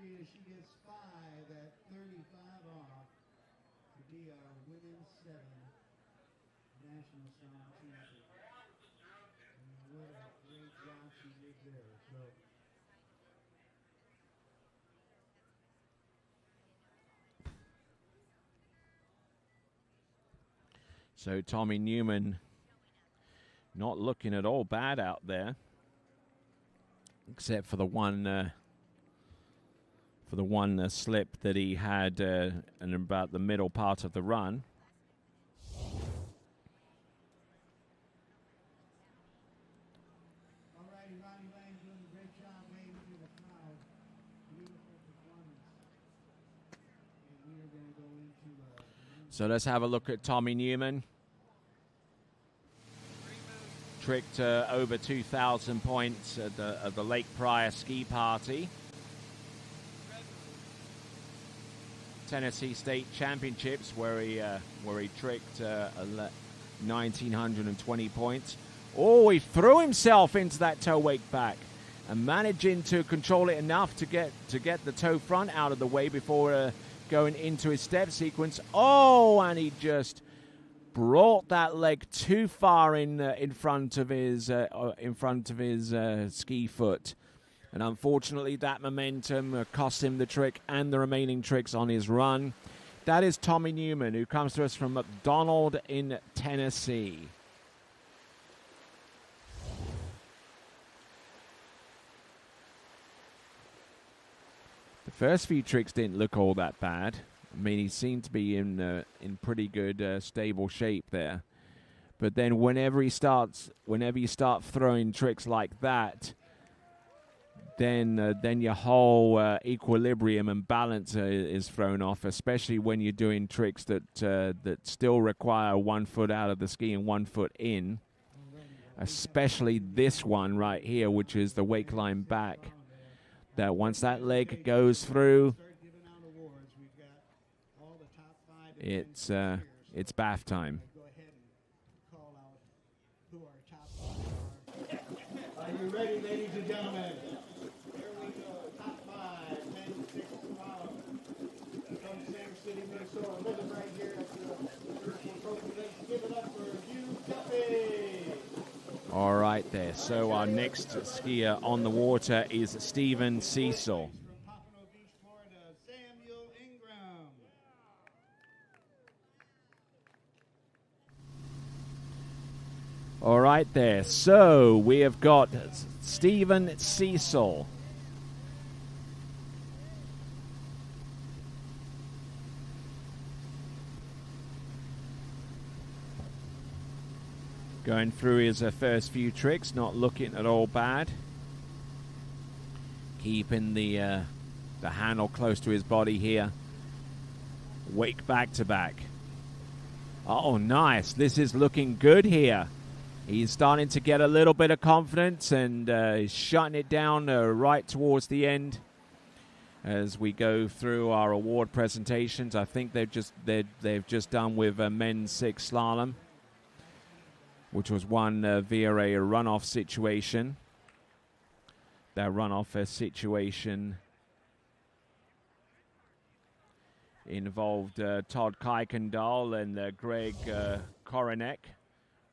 victory as she gets 5 at 35 off to be our women's 7 national slalom champion. And what a great job she did there. So Tommy Newman not looking at all bad out there, except for the one slip that he had in about the middle part of the run. So let's have a look at Tommy Newman. Tricked over 2,000 points at the Lake Pryor Ski Party. Tennessee State Championships, where he tricked 1,920 points. Oh, he threw himself into that toe wake back and managing to control it enough to get the toe front out of the way before going into his step sequence. Oh, and he just brought that leg too far in front of his ski foot, and unfortunately that momentum cost him the trick and the remaining tricks on his run. That is Tommy Newman, who comes to us from McDonald in Tennessee. The first few tricks didn't look all that bad. I mean, he seemed to be in pretty good stable shape there. But then whenever you start throwing tricks like that, then your whole equilibrium and balance is thrown off, especially when you're doing tricks that still require 1 foot out of the ski and 1 foot in. Especially this one right here, which is the wake line back. That once that leg goes through, it's bath time. Are you ready, ladies and gentlemen? Here we go. Top 5, 10, 6, 12. From Center City, Minnesota. Living right here at the Virtual Trophy Lakes. Give it up for Hugh Duffy. All right there. So our next skier on the water is Steven Cecil. All right there. So we have got Steven Cecil. Going through his first few tricks, not looking at all bad. Keeping the handle close to his body here. Wake back to back. Oh, nice. This is looking good here. He's starting to get a little bit of confidence and he's shutting it down right towards the end. As we go through our award presentations, I think they've just done with men's 6 slalom, which was won via a runoff situation. That runoff situation involved Todd Kuykendall and Greg Koronek,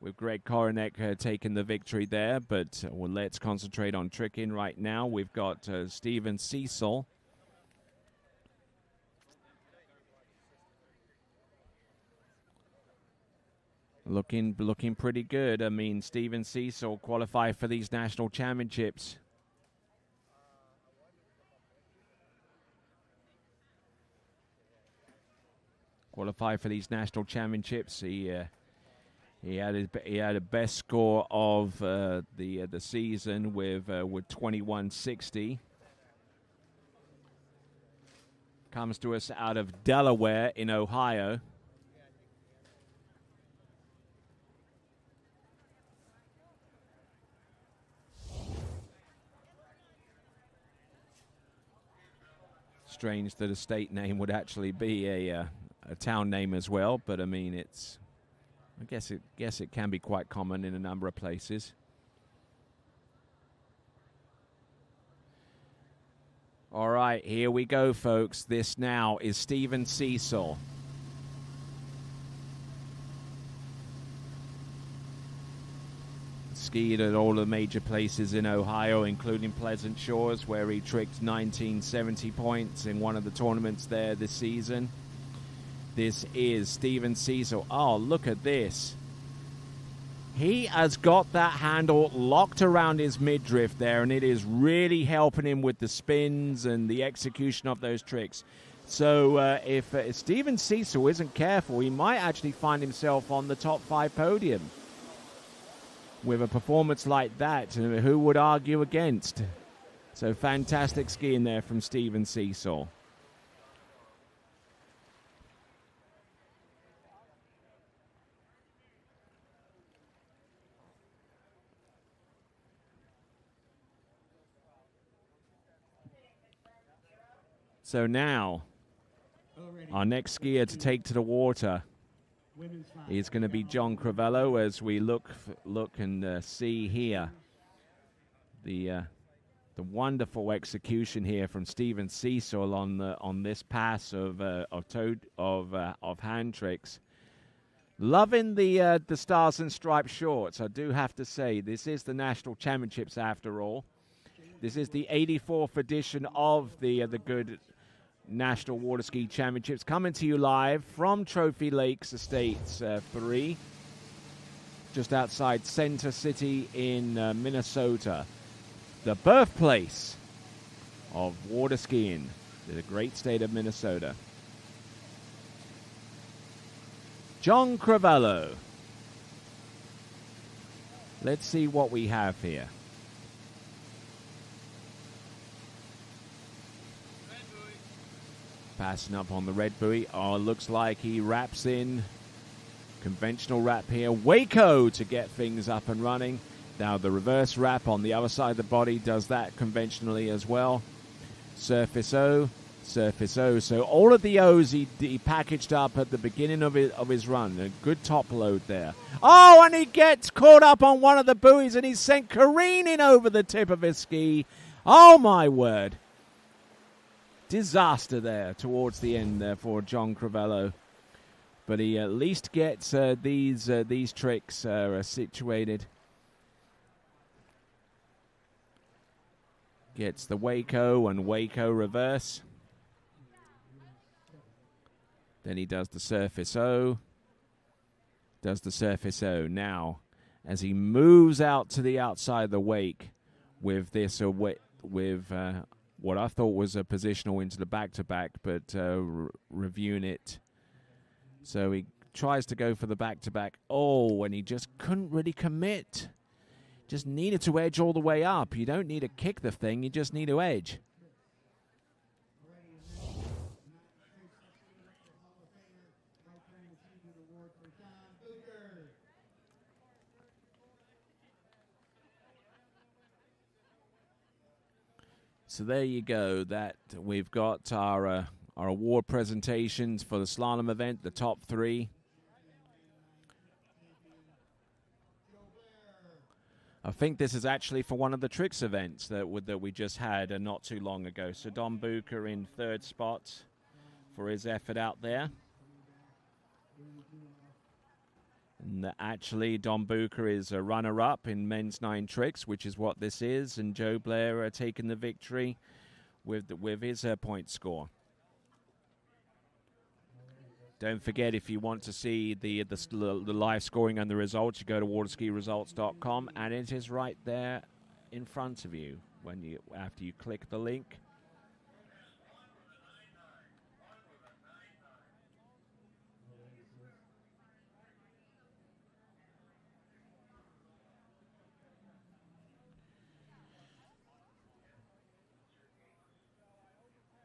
with Greg Koronek taking the victory there. But well, let's concentrate on tricking right now. We've got Steven Cecil. Looking pretty good. I mean, Steven Cecil qualified for these national championships. Qualified for these national championships. He had a best score of the season with 21.60. Comes to us out of Delaware in Ohio. Strange that a state name would actually be a town name as well, but I mean I guess it can be quite common in a number of places. All right, here we go, folks. This now is Steven Cecil. Skied at all the major places in Ohio, including Pleasant Shores, where he tricked 1970 points in one of the tournaments there this season. This is Steven Cecil. Oh, look at this. He has got that handle locked around his midriff there, and it is really helping him with the spins and the execution of those tricks. So if Steven Cecil isn't careful, he might actually find himself on the top 5 podium. With a performance like that, who would argue against? So fantastic skiing there from Steven Cecil. So now, our next skier to take to the water is going to be John Crivello, as we look and see here the wonderful execution here from Steven Cecil on this pass of hand tricks. Loving the Stars and Stripes shorts. I do have to say, this is the National Championships after all. This is the 84th edition of the Goode National Water Ski Championships, coming to you live from Trophy Lakes Estates 3, just outside Center City in Minnesota, the birthplace of water skiing in the great state of Minnesota. John Crivello. Let's see what we have here. Passing up on the red buoy. Oh, looks like he wraps in. Conventional wrap here. Waco to get things up and running. Now the reverse wrap on the other side of the body does that conventionally as well. Surface O, Surface O. So all of the O's he packaged up at the beginning of his run. A good top load there. Oh, and he gets caught up on one of the buoys and he's sent careening over the tip of his ski. Oh, my word. Disaster there towards the end there for John Crivello. But he at least gets these tricks situated. Gets the Waco and Waco reverse. Then he does the Surface O. Does the Surface O. Now, as he moves out to the outside of the wake with this what I thought was a positional into the back-to-back, but reviewing it. So he tries to go for the back-to-back. Oh, and he just couldn't really commit. Just needed to edge all the way up. You don't need to kick the thing. You just need to edge. So there you go. That we've got our award presentations for the slalom event, the top 3. I think this is actually for one of the tricks events that we just had not too long ago. So Don Bucher in 3rd spot for his effort out there. And actually, Don Bucher is a runner-up in men's 9 tricks, which is what this is. And Joe Blair taking the victory with his point score. Don't forget, if you want to see the live scoring and the results, you go to waterskiresults.com, and it is right there in front of you after you click the link.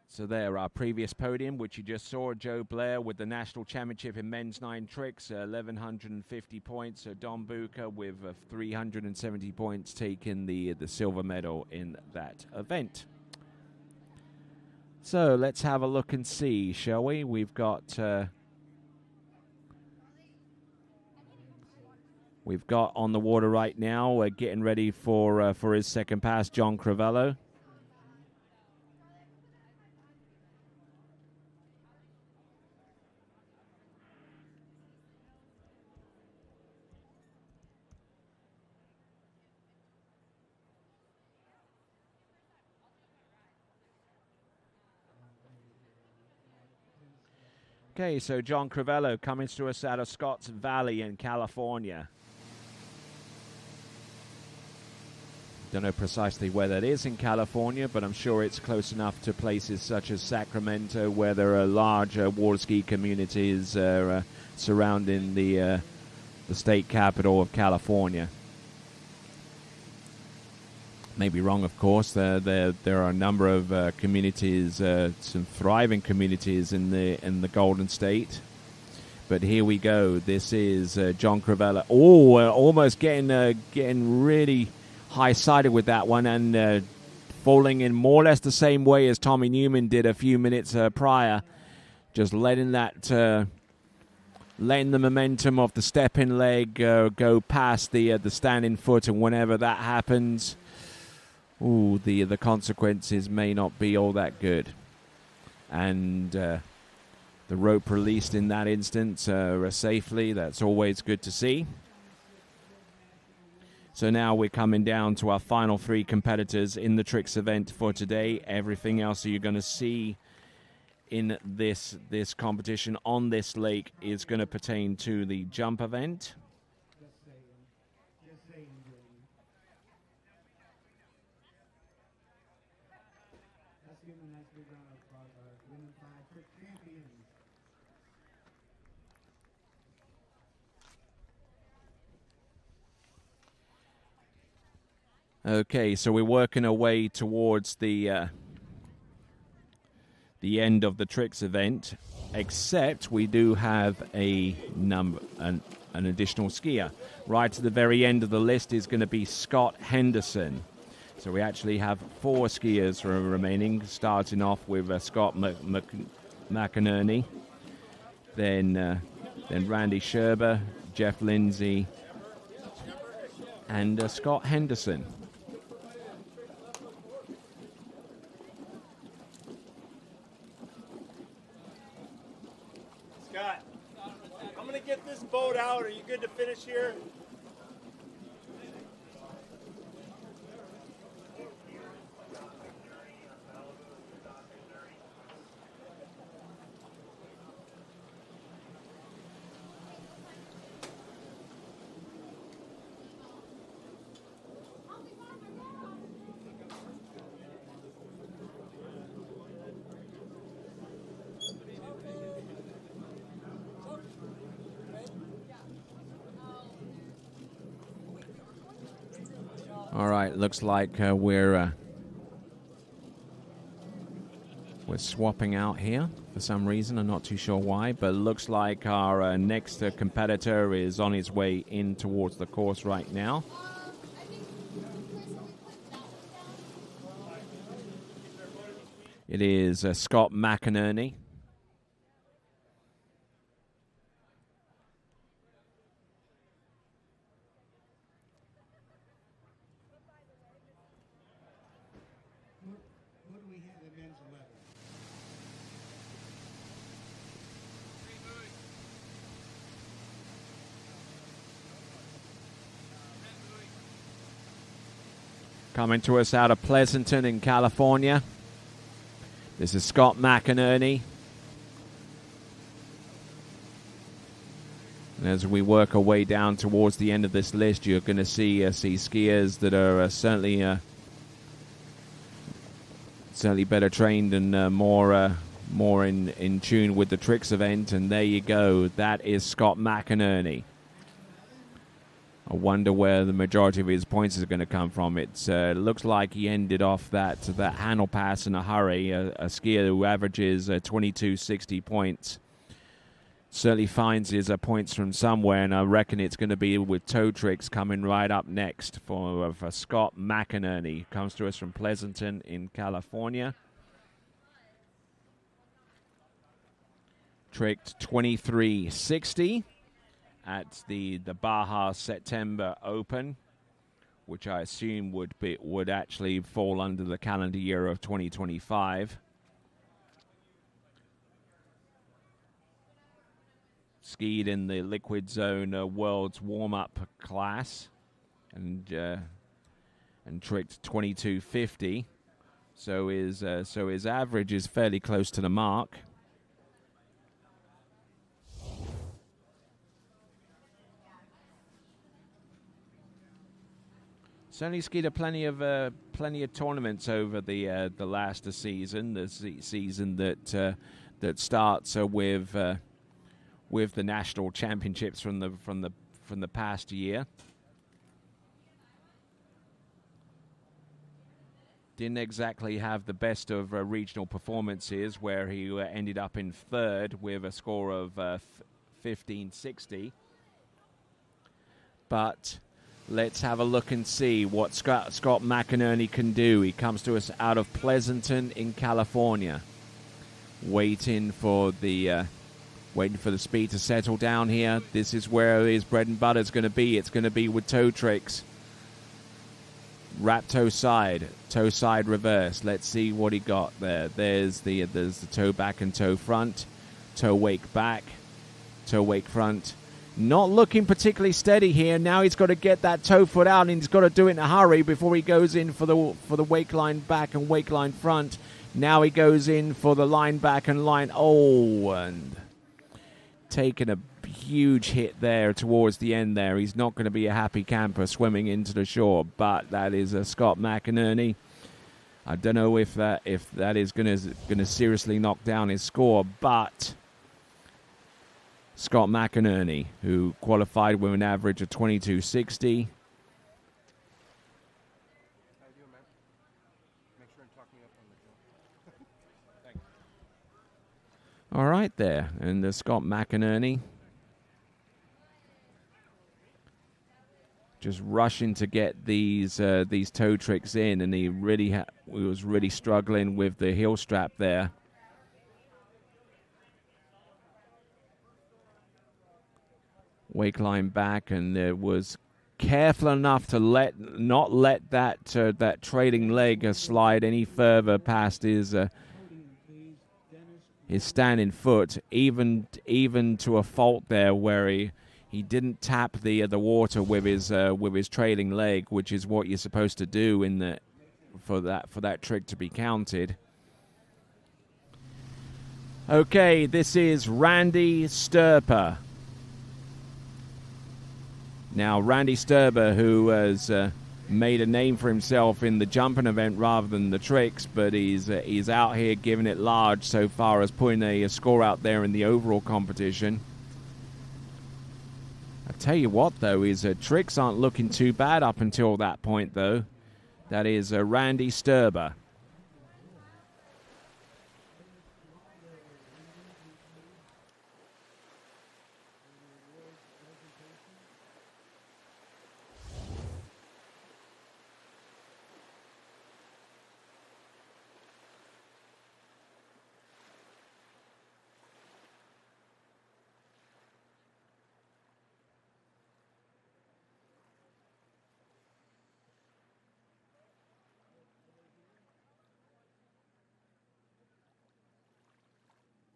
So there, our previous podium, which you just saw, Joe Blair with the national championship in men's 9 tricks, 1,150 points. Don Bucher with 370 points, taking the silver medal in that event. So let's have a look and see, shall we? We've got on the water right now, getting ready for his second pass, John Crivello. Okay, so John Crivello coming to us out of Scotts Valley in California. Don't know precisely where that is in California, but I'm sure it's close enough to places such as Sacramento, where there are large water ski communities surrounding the state capital of California. May be wrong, of course. There are a number of communities, some thriving communities in the Golden State. But here we go. This is John Crivello. Oh, almost getting really high-sided with that one, and falling in more or less the same way as Tommy Newman did a few minutes prior. Just letting the momentum of the step-in leg go past the standing foot, and whenever that happens, ooh, the consequences may not be all that good. And the rope released in that instance safely. That's always good to see. So now we're coming down to our final three competitors in the tricks event for today. Everything else that you're going to see in this competition on this lake is going to pertain to the jump event. Okay, so we're working our way towards the end of the tricks event, except we do have an additional skier. Right to the very end of the list is going to be Scott Henderson. So we actually have 4 skiers remaining, starting off with Scott McInerney, then Randy Sherber, Jeff Lindsay, and Scott Henderson. Scott, I'm going to get this boat out. Are you good to finish here? All right, looks like we're swapping out here for some reason. I'm not too sure why, but it looks like our next competitor is on his way in towards the course right now. It is Scott McInerney. Coming to us out of Pleasanton in California. This is Scott McInerney. And as we work our way down towards the end of this list, you're going to see skiers that are certainly better trained and more in tune with the tricks event. And there you go. That is Scott McInerney. I wonder where the majority of his points is going to come from. It looks like he ended off that handle pass in a hurry. A skier who averages 2260 points certainly finds his points from somewhere, and I reckon it's going to be with toe tricks coming right up next for Scott McInerney. Comes to us from Pleasanton in California. Tricked 2360. At the Baja September Open, which I assume would actually fall under the calendar year of 2025. Skied in the Liquid Zone World's warm-up class, and tricked 2250. So his average is fairly close to the mark. Certainly skied plenty of tournaments over the last season. The season that starts with the national championships from the past year. Didn't exactly have the best of regional performances, where he ended up in third with a score of 1560. But let's have a look and see what Scott McInerney can do. He comes to us out of Pleasanton in California, waiting for the speed to settle down here. This is where his bread and butter is going to be. It's going to be with toe tricks. Wrap toe side reverse. Let's see what he got there. There's the toe back and toe front, toe wake back, toe wake front. Not looking particularly steady here. Now he's got to get that toe foot out, and he's got to do it in a hurry before he goes in for the wake line back and wake line front. Now he goes in for the line back and line. Oh, and taking a huge hit there towards the end there. He's not going to be a happy camper swimming into the shore, but that is Scott McInerney. I don't know if that is going to seriously knock down his score, but Scott McInerney, who qualified with an average of 22.60. All right there, and Scott McInerney just rushing to get these toe tricks in, and he was really struggling with the heel strap there. Wake line back, and was careful enough to not let that trailing leg slide any further past his standing foot, even to a fault there where he didn't tap the water with his trailing leg, which is what you're supposed to do for that trick to be counted. Okay, this is Randy Sturper. Now, Randy Sturber, who has made a name for himself in the jumping event rather than the tricks, but he's out here giving it large so far as putting a score out there in the overall competition. I tell you what, though, his tricks aren't looking too bad up until that point, though. That is Randy Sturber.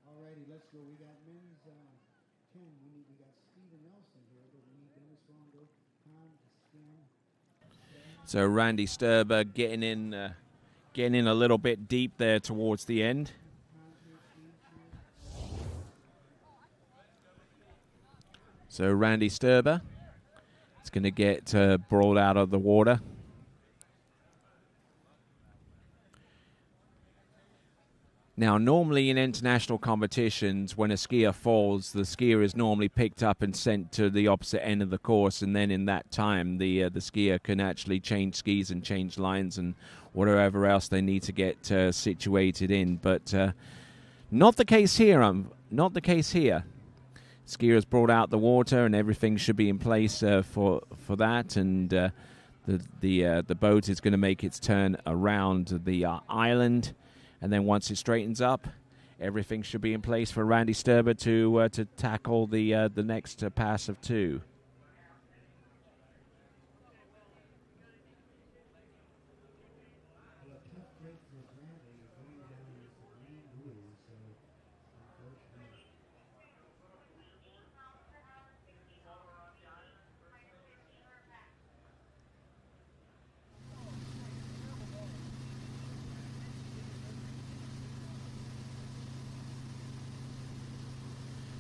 Alrighty, let's go. We got men's 10. We got Steven Nelson here, but we need Dennis Rondo, Tom Skin. So Randy Sturber getting in a little bit deep there towards the end. So Randy Sturber is going to get brought out of the water. Now, normally in international competitions, when a skier falls, the skier is normally picked up and sent to the opposite end of the course, and then in that time, the skier can actually change skis and change lines and whatever else they need to get situated in. But not the case here. Not the case here. Skier has brought out the water, and everything should be in place for that. And the boat is going to make its turn around the island. And then once it straightens up, everything should be in place for Randy Sturber to tackle the next pass of two.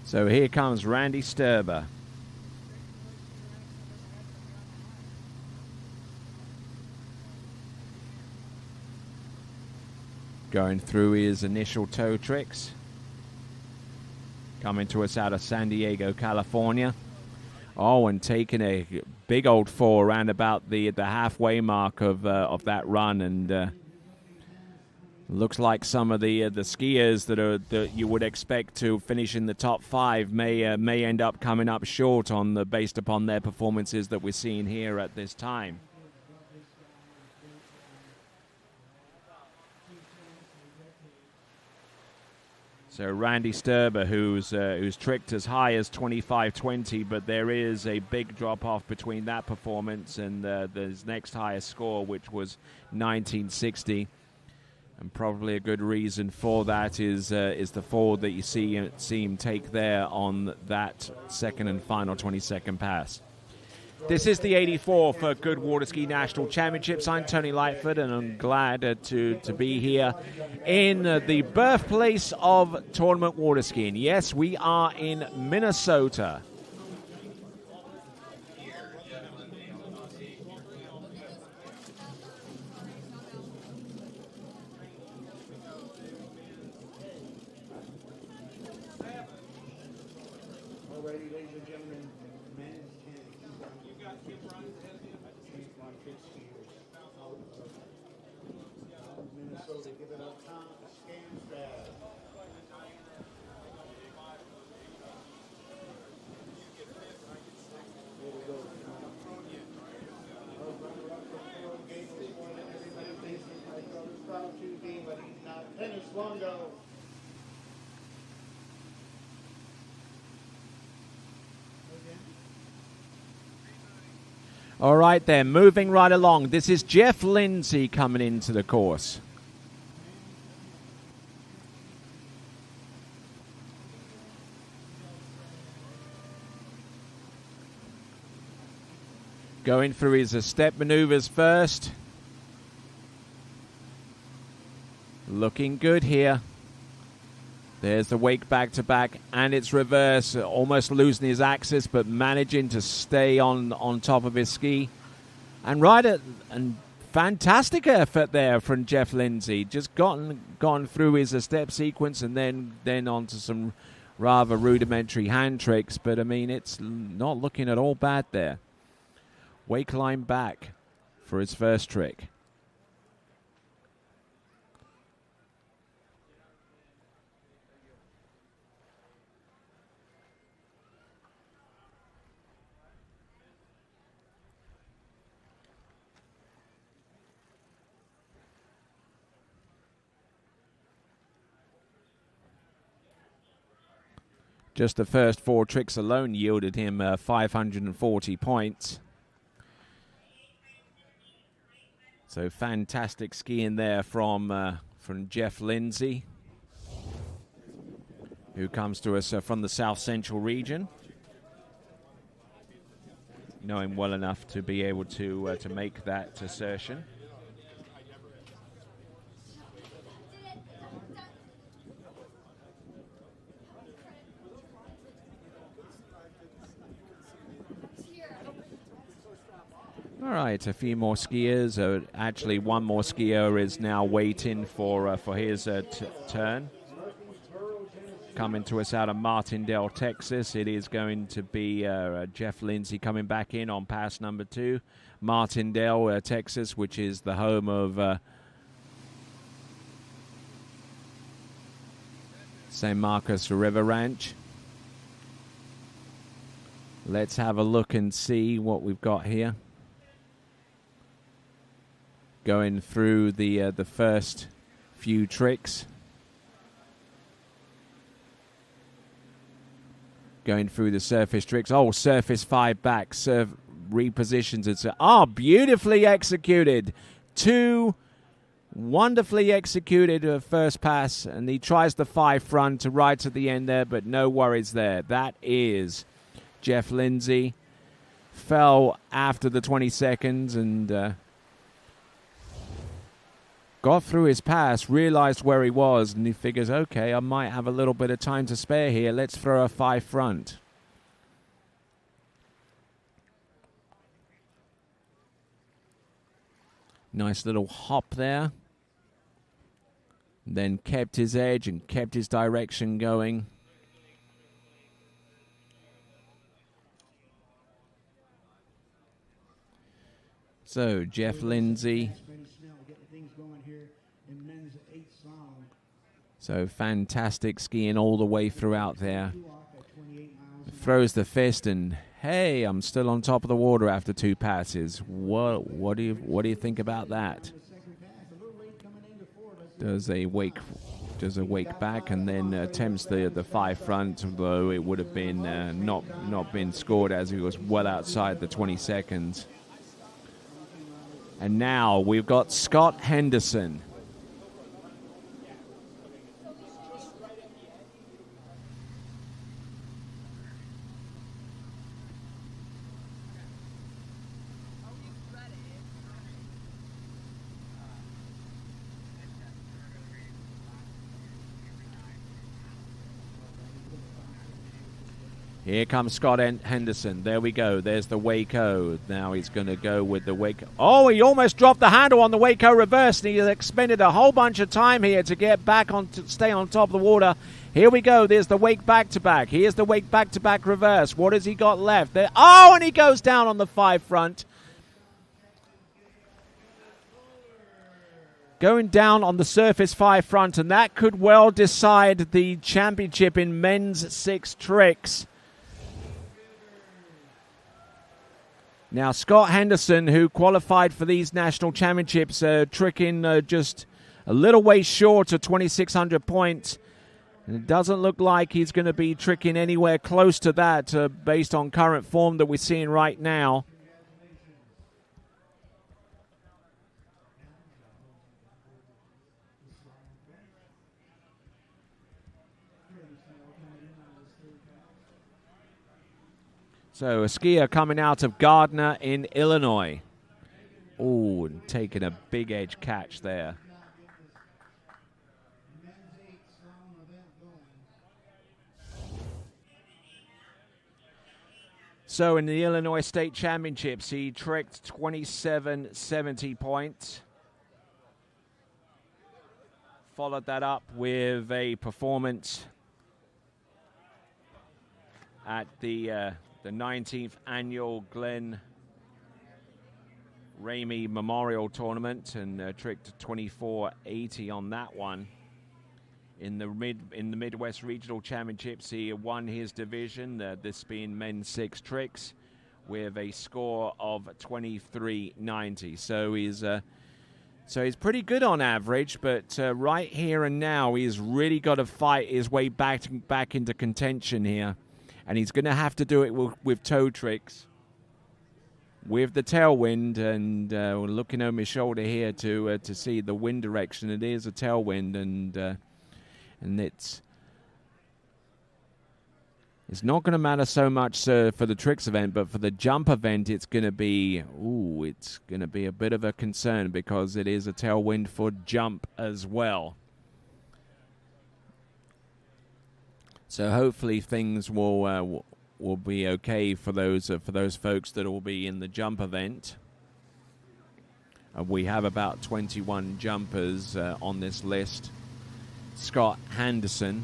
So here comes Randy Sturber. Going through his initial toe tricks. Coming to us out of San Diego, California. Oh, and taking a big old fall around about the halfway mark of that run, and looks like some of the skiers that you would expect to finish in the top 5 may end up coming up short based upon their performances that we're seeing here at this time. So Randy Sturber, who's tricked as high as 25.20, but there is a big drop-off between that performance and his next highest score, which was 19.60. And probably a good reason for that is the fall that you see him take there on that second and final 20-second pass. This is the 84 for Goode Water Ski National Championships. I'm Tony Lightfoot, and I'm glad to be here in the birthplace of tournament water skiing. Yes, we are in Minnesota. Alrighty, ladies and gentlemen, men's 10. Minnesota, give it up, Tom Skamstad. There we go. Everybody thinks he's my brother's proud to be, but he's not. Tennis Longo. All right, then, moving right along. This is Jeff Lindsay coming into the course. Going through his step maneuvers first. Looking good here. There's the wake back-to-back, and it's reverse, almost losing his axis, but managing to stay on top of his ski. And fantastic effort there from Jeff Lindsay. Just gone through his step sequence and then onto some rather rudimentary hand tricks. But, I mean, it's not looking at all bad there. Wake line back for his first trick. Just the first 4 tricks alone yielded him 540 points. So fantastic skiing there from Jeff Lindsay, who comes to us from the South Central region. Know him well enough to be able to make that assertion. All right, a few more skiers. Actually, one more skier is now waiting for his turn. Coming to us out of Martindale, Texas. It is going to be Jeff Lindsay coming back in on pass number 2. Martindale, Texas, which is the home of San Marcos River Ranch. Let's have a look and see what we've got here. Going through the first few tricks. Going through the surface tricks. Oh, surface 5 back. Repositions it. Beautifully executed. 2 wonderfully executed first pass. And he tries the 5 front to right at the end there, but no worries there. That is Jeff Lindsay. Fell after the 20 seconds and got through his pass, realized where he was, and he figures, okay, I might have a little bit of time to spare here. Let's throw a 5 front. Nice little hop there. Then kept his edge and kept his direction going. So, Jeff Lindsay. So, fantastic skiing all the way throughout there. Throws the fist and, hey, I'm still on top of the water after 2 passes. What do you think about that? Does a wake back and then attempts the 5 front, though it would have been not been scored as he was well outside the 20 seconds. And now we've got Scott Henderson. Here comes Scott Henderson. There we go. There's the Waco. Now he's going to go with the Waco. Oh, he almost dropped the handle on the Waco reverse, and he expended a whole bunch of time here to get back on, to stay on top of the water. Here we go. There's the Wake back-to-back. Here's the Wake back-to-back reverse. What has he got left? There. Oh, and he goes down on the 5 front. Going down on the surface 5 front, and that could well decide the championship in men's 6 tricks. Now, Scott Henderson, who qualified for these national championships, tricking just a little way short of 2,600 points. And it doesn't look like he's going to be tricking anywhere close to that based on current form that we're seeing right now. So a skier coming out of Gardner in Illinois. Oh, and taking a big edge catch there. So in the Illinois State Championships, he tricked 2770 points. Followed that up with a performance at the 19th annual Glen Ramey Memorial Tournament and tricked 2480 on that one. In the Midwest Regional Championships, he won his division, this being men's 6 tricks, with a score of 2390. So he's pretty good on average, but right here and now, he's really got to fight his way back into contention here. And he's going to have to do it with toe tricks, with the tailwind, and looking over his shoulder here to see the wind direction. It is a tailwind, and it's not going to matter so much for the tricks event, but for the jump event, it's going to be a bit of a concern because it is a tailwind for jump as well. So hopefully things will be okay for those folks that will be in the jump event. We have about 21 jumpers on this list. Scott Henderson.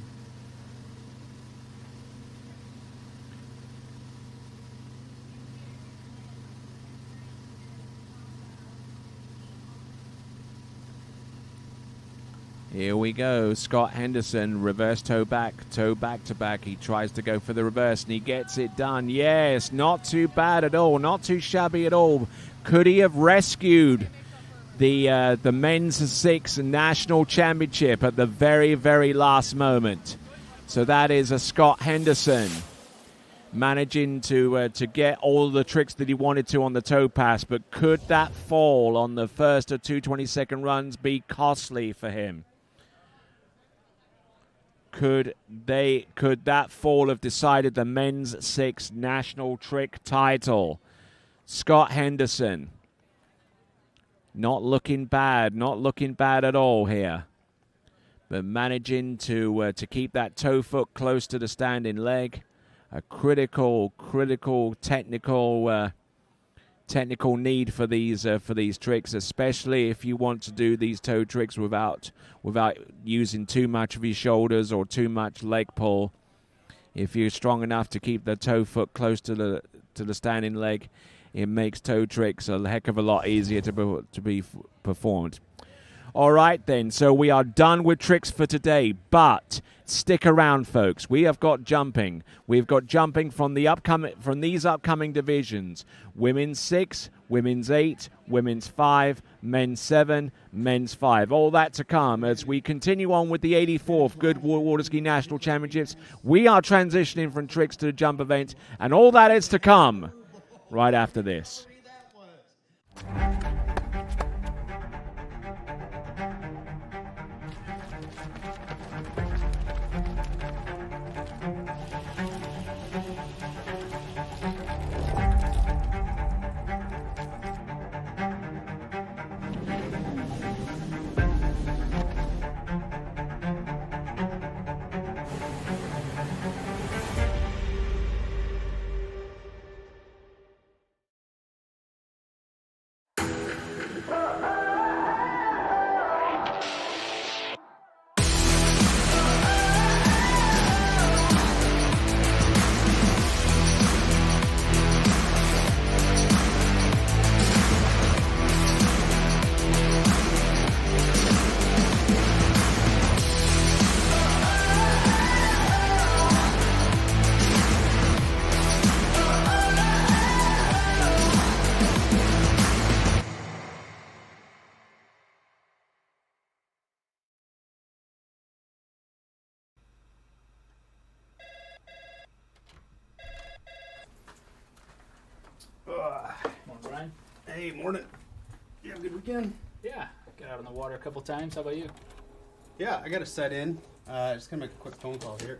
Here we go. Scott Henderson, reverse toe back to back. He tries to go for the reverse, and he gets it done. Yes, not too bad at all. Not too shabby at all. Could he have rescued the men's 6 national championship at the very, very last moment? So that is a Scott Henderson managing to get all the tricks that he wanted to on the toe pass. But could that fall on the first of 2 22nd runs be costly for him? Could that fall have decided the men's 6 national trick title? Scott Henderson, not looking bad at all here, but managing to keep that toe foot close to the standing leg. A critical technical technical need for these tricks, especially if you want to do these toe tricks without using too much of your shoulders or too much leg pull. If you're strong enough to keep the toe foot close to the standing leg, it makes toe tricks a heck of a lot easier to be performed. All right, then. So we are done with tricks for today, but stick around, folks. We have got jumping. We've got jumping from these upcoming divisions: women's 6, women's 8, women's 5, men's 7, men's 5. All that to come as we continue on with the 84th Goode Water Ski National Championships. We are transitioning from tricks to the jump event, and all that is to come right after this. Morning, Brian. Hey, morning. You have a good weekend? Yeah, got out on the water a couple times. How about you? Yeah, I got to set in. Just gonna make a quick phone call here.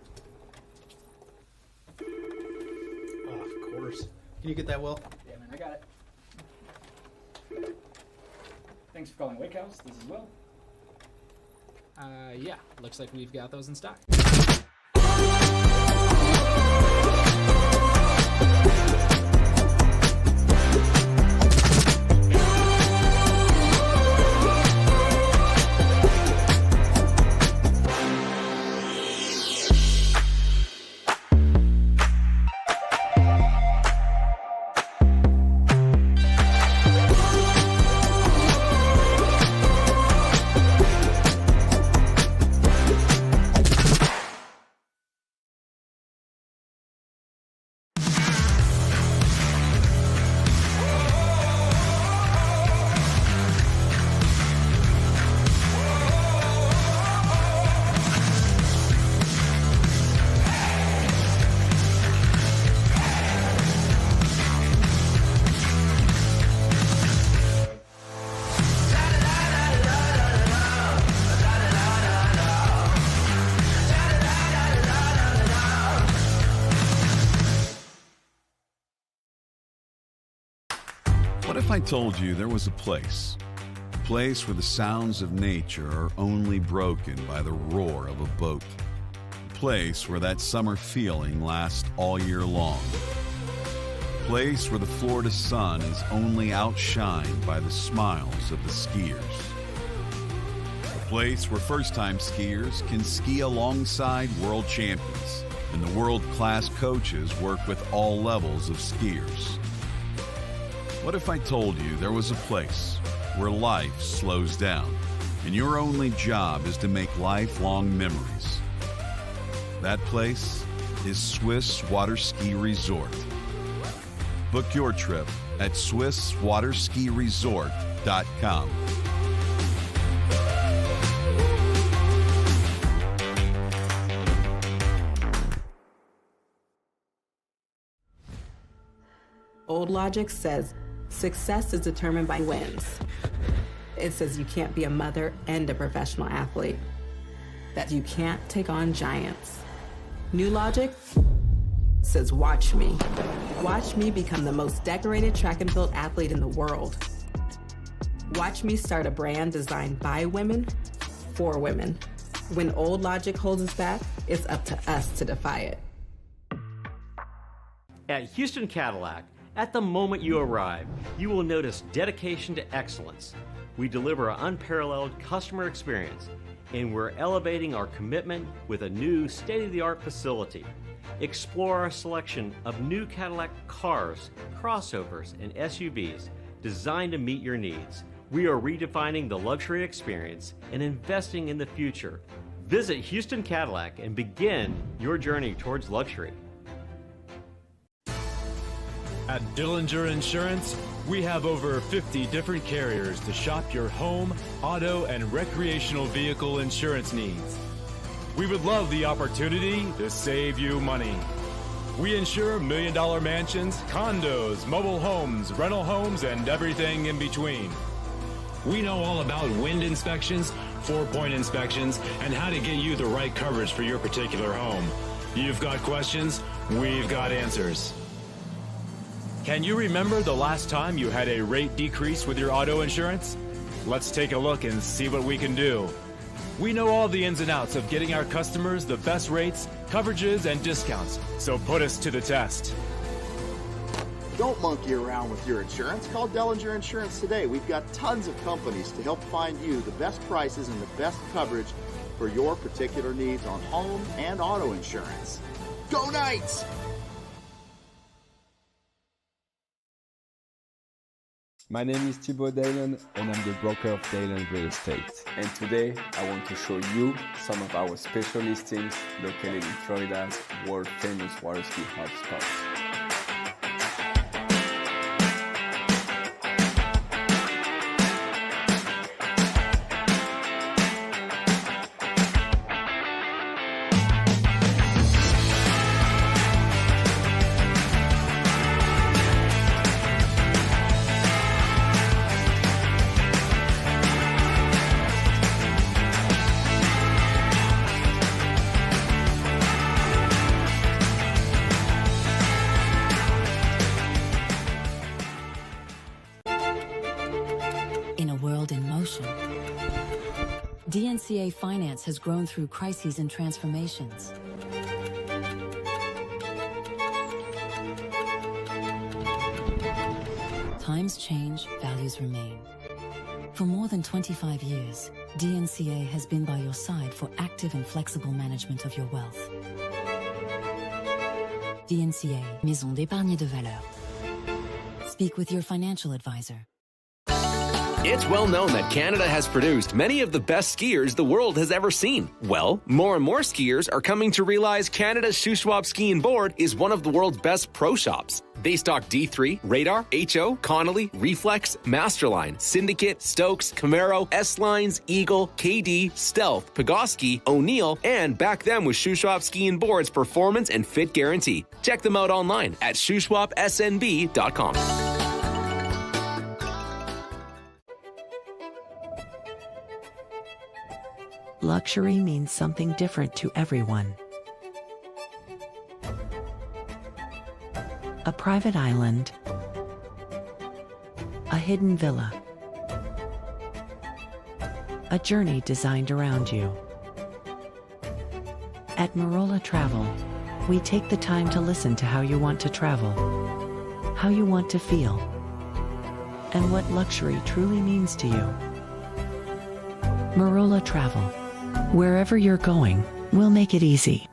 Oh, of course. Can you get that, Will? Yeah, man, I got it. Thanks for calling Wake House. This is Will. Yeah, looks like we've got those in stock. What if I told you there was a place where the sounds of nature are only broken by the roar of a boat? A place where that summer feeling lasts all year long. A place where the Florida sun is only outshined by the smiles of the skiers. A place where first-time skiers can ski alongside world champions, and the world-class coaches work with all levels of skiers. What if I told you there was a place where life slows down and your only job is to make lifelong memories? That place is Swiss Water Ski Resort. Book your trip at SwissWaterSkiResort.com. Old logic says success is determined by wins. It says you can't be a mother and a professional athlete, that you can't take on giants. New logic says watch me. Watch me become the most decorated track and field athlete in the world. Watch me start a brand designed by women, for women. When old logic holds us back, it's up to us to defy it. At Houston Cadillac, At the moment you arrive, you will notice dedication to excellence. We deliver an unparalleled customer experience, and we're elevating our commitment with a new state-of-the-art facility. Explore our selection of new Cadillac cars, crossovers, and SUVs designed to meet your needs. We are redefining the luxury experience and investing in the future. Visit Houston Cadillac and begin your journey towards luxury. At Dillinger Insurance, we have over 50 different carriers to shop your home, auto, and recreational vehicle insurance needs. We would love the opportunity to save you money. We insure $1 million mansions, condos, mobile homes, rental homes, and everything in between. We know all about wind inspections, 4-point inspections, and how to get you the right coverage for your particular home. You've got questions, we've got answers. Can you remember the last time you had a rate decrease with your auto insurance? Let's take a look and see what we can do. We know all the ins and outs of getting our customers the best rates, coverages, and discounts, so put us to the test. Don't monkey around with your insurance. Call Dillinger Insurance today. We've got tons of companies to help find you the best prices and the best coverage for your particular needs on home and auto insurance. Go Knights! My name is Thibaut Dalen and I'm the broker of Dalen Real Estate. And today I want to show you some of our special listings located in Florida's world famous water ski hotspots. DNCA Finance has grown through crises and transformations. Times change, values remain. For more than 25 years, DNCA has been by your side for active and flexible management of your wealth. DNCA, Maison d'épargne de valeur. Speak with your financial advisor. It's well known that Canada has produced many of the best skiers the world has ever seen. Well, more and more skiers are coming to realize Canada's Shuswap Ski and Board is one of the world's best pro shops. They stock D3, Radar, HO, Connolly, Reflex, Masterline, Syndicate, Stokes, Camaro, S-Lines, Eagle, KD, Stealth, Pegosky, O'Neill, and back them with Shuswap Ski and Board's performance and fit guarantee. Check them out online at shuswapsnb.com. Luxury means something different to everyone. A private island, a hidden villa, a journey designed around you. At Marola Travel, we take the time to listen to how you want to travel, how you want to feel, and what luxury truly means to you. Marola Travel. Wherever you're going, we'll make it easy.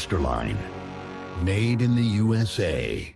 Masterline, made in the USA.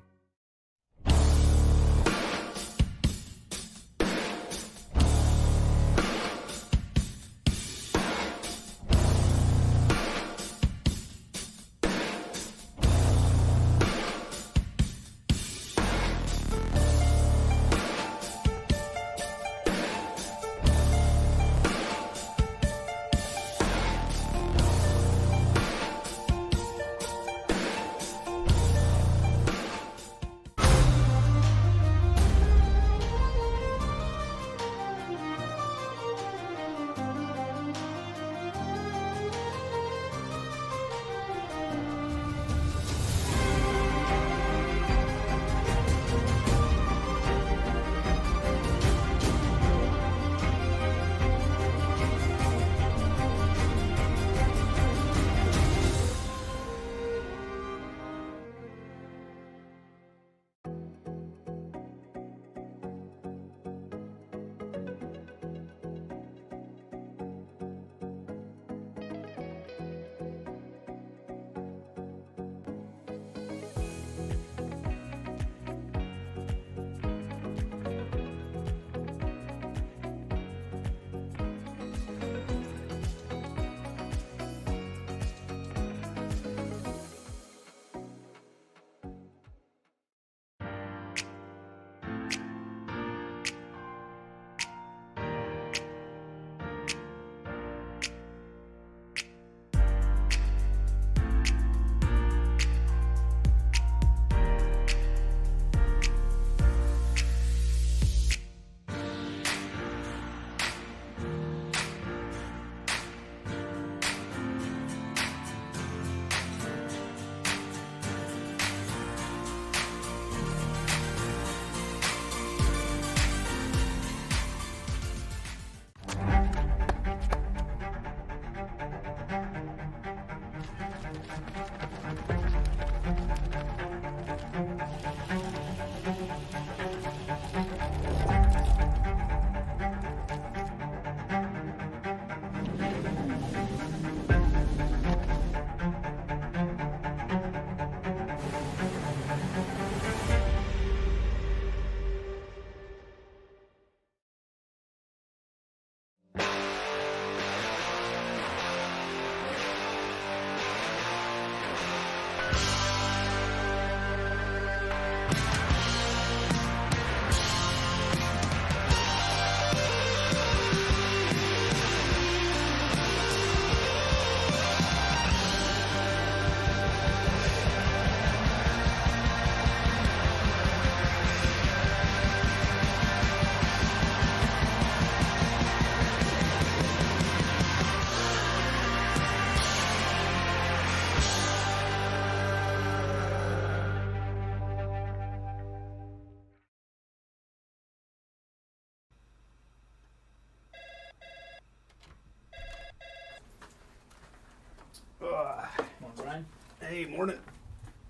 Morning, Brian. Hey, morning.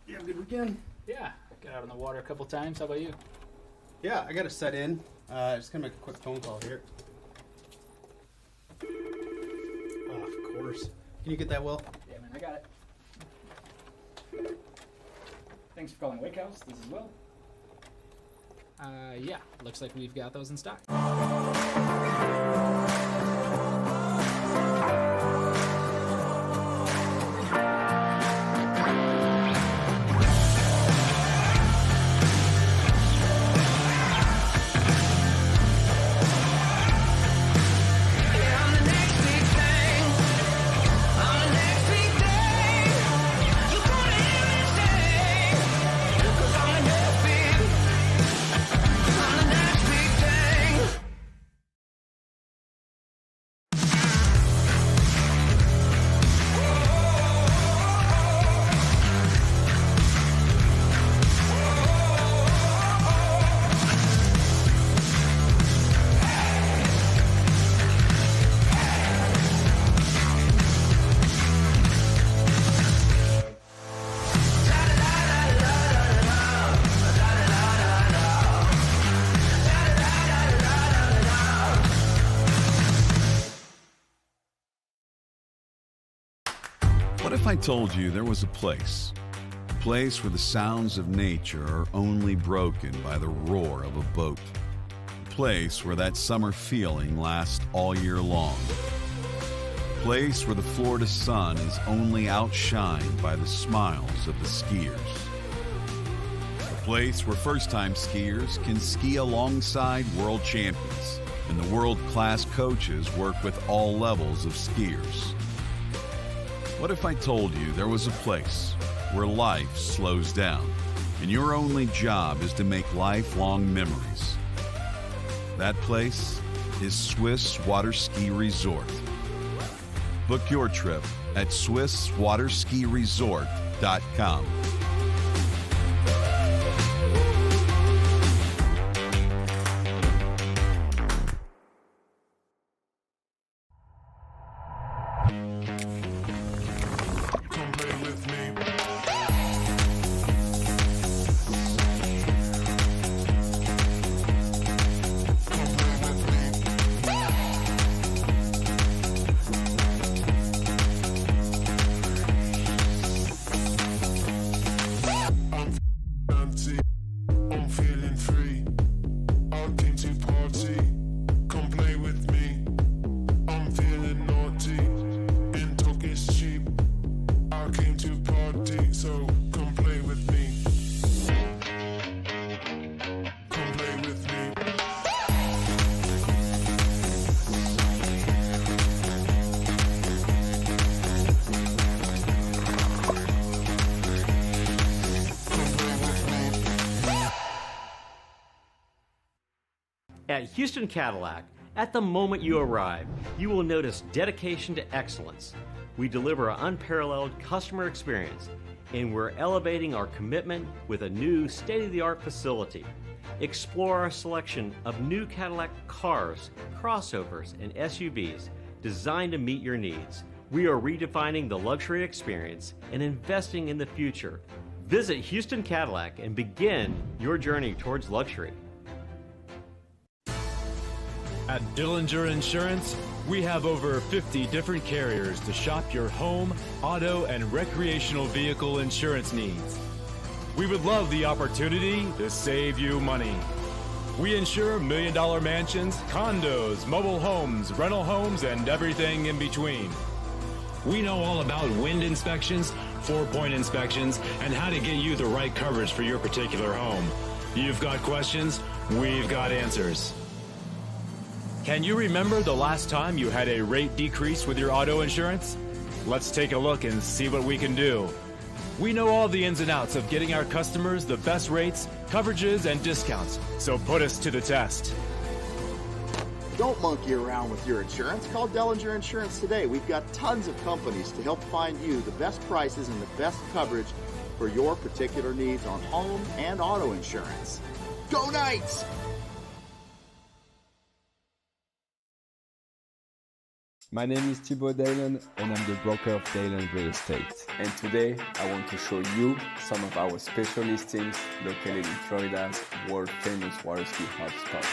You have a good weekend? Yeah, got out on the water a couple times. How about you? Yeah, I got to set in. Just gonna make a quick phone call here. Oh, of course. Can you get that, Will? Yeah, man, I got it. Thanks for calling Wake House. This is Will. Yeah, looks like we've got those in stock. What if I told you there was a place where the sounds of nature are only broken by the roar of a boat? A place where that summer feeling lasts all year long. A place where the Florida sun is only outshined by the smiles of the skiers. A place where first-time skiers can ski alongside world champions, and the world-class coaches work with all levels of skiers. What if I told you there was a place where life slows down and your only job is to make lifelong memories? That place is Swiss Water Ski Resort. Book your trip at SwissWaterSkiResort.com. At Houston Cadillac, at the moment you arrive, you will notice dedication to excellence. We deliver an unparalleled customer experience, and we're elevating our commitment with a new state-of-the-art facility. Explore our selection of new Cadillac cars, crossovers, and SUVs designed to meet your needs. We are redefining the luxury experience and investing in the future. Visit Houston Cadillac and begin your journey towards luxury. At Dillinger Insurance, we have over 50 different carriers to shop your home, auto, and recreational vehicle insurance needs. We would love the opportunity to save you money. We insure $1 million mansions, condos, mobile homes, rental homes, and everything in between. We know all about wind inspections, 4-point inspections, and how to get you the right coverage for your particular home. You've got questions, we've got answers. Can you remember the last time you had a rate decrease with your auto insurance? Let's take a look and see what we can do. We know all the ins and outs of getting our customers the best rates, coverages, and discounts, so put us to the test. Don't monkey around with your insurance. Call Dillinger Insurance today. We've got tons of companies to help find you the best prices and the best coverage for your particular needs on home and auto insurance. Go Knights! My name is Thibaut Dalen and I'm the broker of Dalen Real Estate. And today I want to show you some of our special listings located in Florida's world famous water ski hotspots.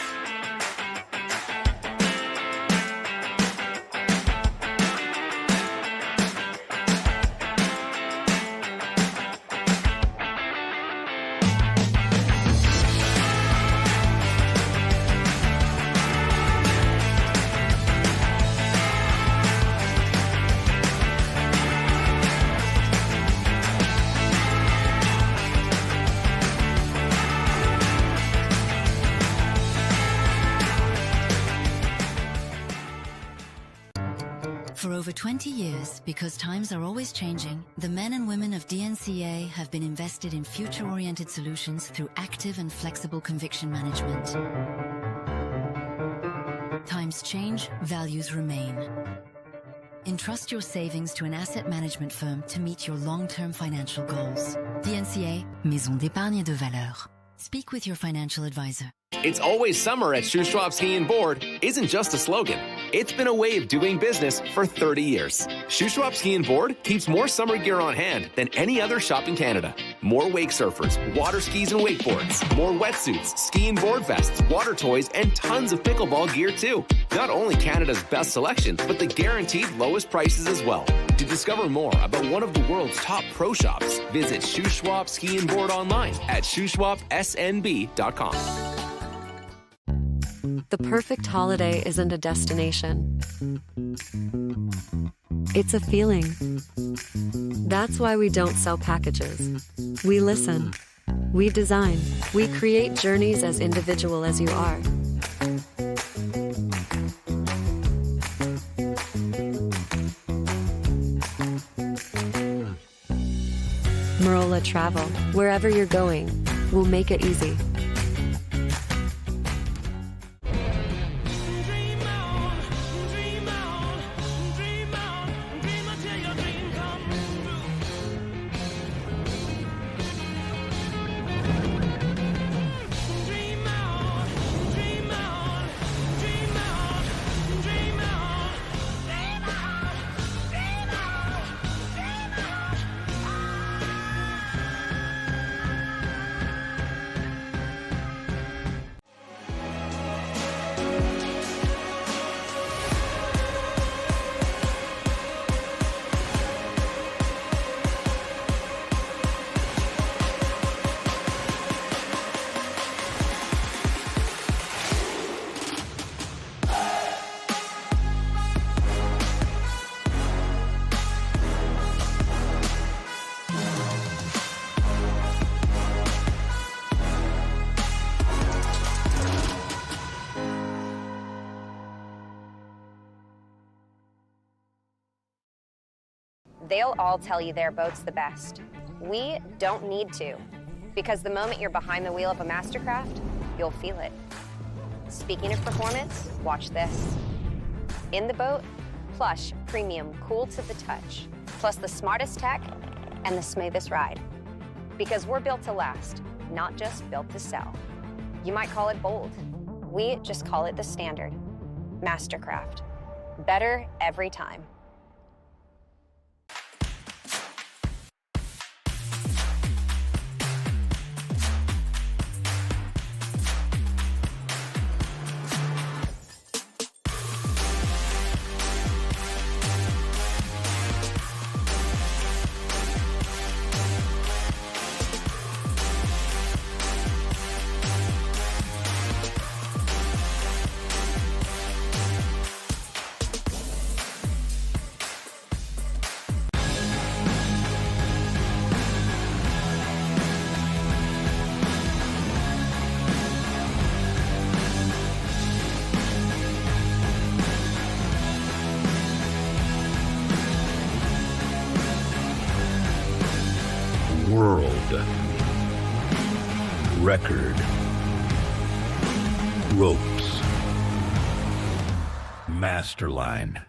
For over 20 years, because times are always changing, the men and women of DNCA have been invested in future-oriented solutions through active and flexible conviction management. Times change, values remain. Entrust your savings to an asset management firm to meet your long-term financial goals. DNCA, Maison d'épargne de valeur. Speak with your financial advisor. It's always summer at Schwab Ski and Board isn't just a slogan. It's been a way of doing business for 30 years. Schwab Ski and Board keeps more summer gear on hand than any other shop in Canada. More wake surfers, water skis and wakeboards, more wetsuits, ski and board vests, water toys, and tons of pickleball gear too. Not only Canada's best selection, but the guaranteed lowest prices as well. To discover more about one of the world's top pro shops, visit Schwab Ski and Board online at schwabsnb.com. The perfect holiday isn't a destination. It's a feeling. That's why we don't sell packages. We listen. We design. We create journeys as individual as you are. Marola Travel. Wherever you're going, we'll make it easy. They'll all tell you their boat's the best. We don't need to, because the moment you're behind the wheel of a Mastercraft, you'll feel it. Speaking of performance, watch this. In the boat, plush, premium, cool to the touch, plus the smartest tech and the smoothest ride. Because we're built to last, not just built to sell. You might call it bold. We just call it the standard. Mastercraft. Better every time. World record ropes Masterline.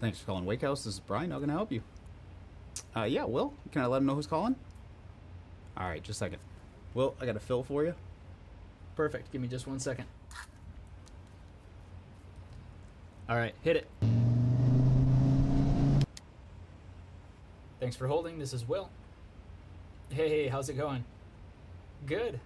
Thanks for calling Wake House. This is Brian. How can I help you? Yeah, Will, can I let him know who's calling? All right, just a second. Will, I got a fill for you. Perfect. Give me just 1 second. All right, hit it. Thanks for holding. This is Will. Hey, how's it going? Good.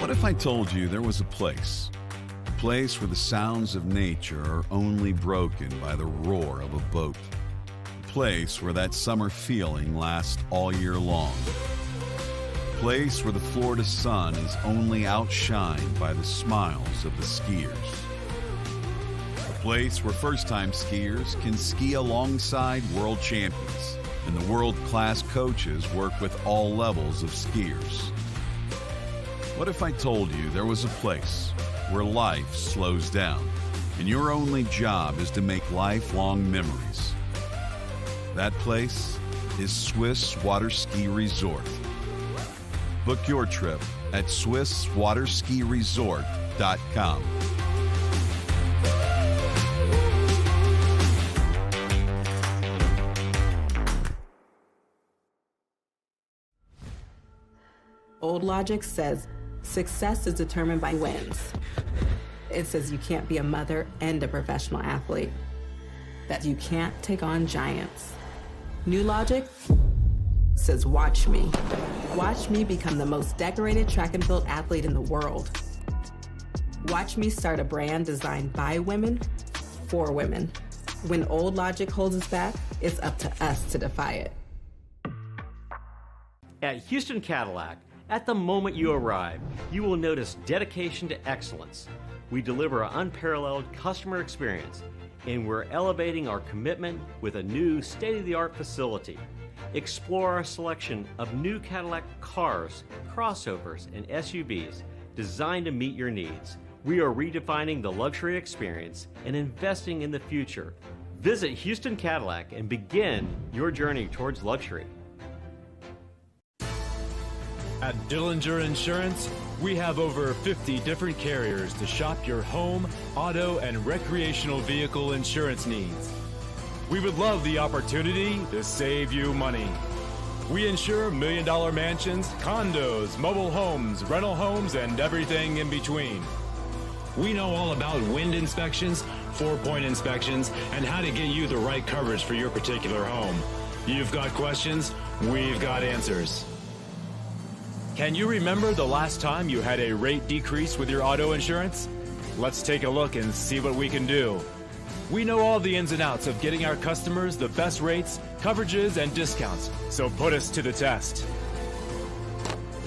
What if I told you there was a place where the sounds of nature are only broken by the roar of a boat? A place where that summer feeling lasts all year long. A place where the Florida sun is only outshined by the smiles of the skiers. A place where first-time skiers can ski alongside world champions, and the world-class coaches work with all levels of skiers. What if I told you there was a place where life slows down and your only job is to make lifelong memories? That place is Swiss Water Ski Resort. Book your trip at SwissWaterSkiResort.com. Old logic says success is determined by wins. It says you can't be a mother and a professional athlete, that you can't take on giants. New logic says watch me. Watch me become the most decorated track and field athlete in the world. Watch me start a brand designed by women, for women. When old logic holds us back, it's up to us to defy it. At Houston Cadillac, at the moment you arrive, you will notice dedication to excellence. We deliver an unparalleled customer experience, and we're elevating our commitment with a new state-of-the-art facility. Explore our selection of new Cadillac cars, crossovers, and SUVs designed to meet your needs. We are redefining the luxury experience and investing in the future. Visit Houston Cadillac and begin your journey towards luxury. At Dillinger Insurance, we have over 50 different carriers to shop your home, auto, and recreational vehicle insurance needs. We would love the opportunity to save you money. We insure million-dollar mansions, condos, mobile homes, rental homes, and everything in between. We know all about wind inspections, 4-point inspections, and how to get you the right coverage for your particular home. You've got questions, we've got answers. Can you remember the last time you had a rate decrease with your auto insurance? Let's take a look and see what we can do. We know all the ins and outs of getting our customers the best rates, coverages, and discounts, so put us to the test.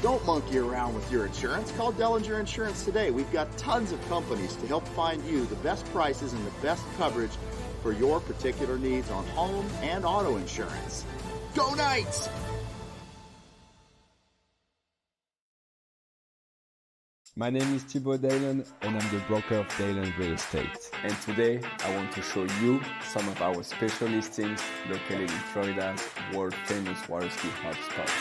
Don't monkey around with your insurance. Call Dillinger Insurance today. We've got tons of companies to help find you the best prices and the best coverage for your particular needs on home and auto insurance. Go Knights! My name is Thibaut Dalen and I'm the broker of Dalen Real Estate. And today I want to show you some of our special listings located in Florida's world famous water ski hotspots.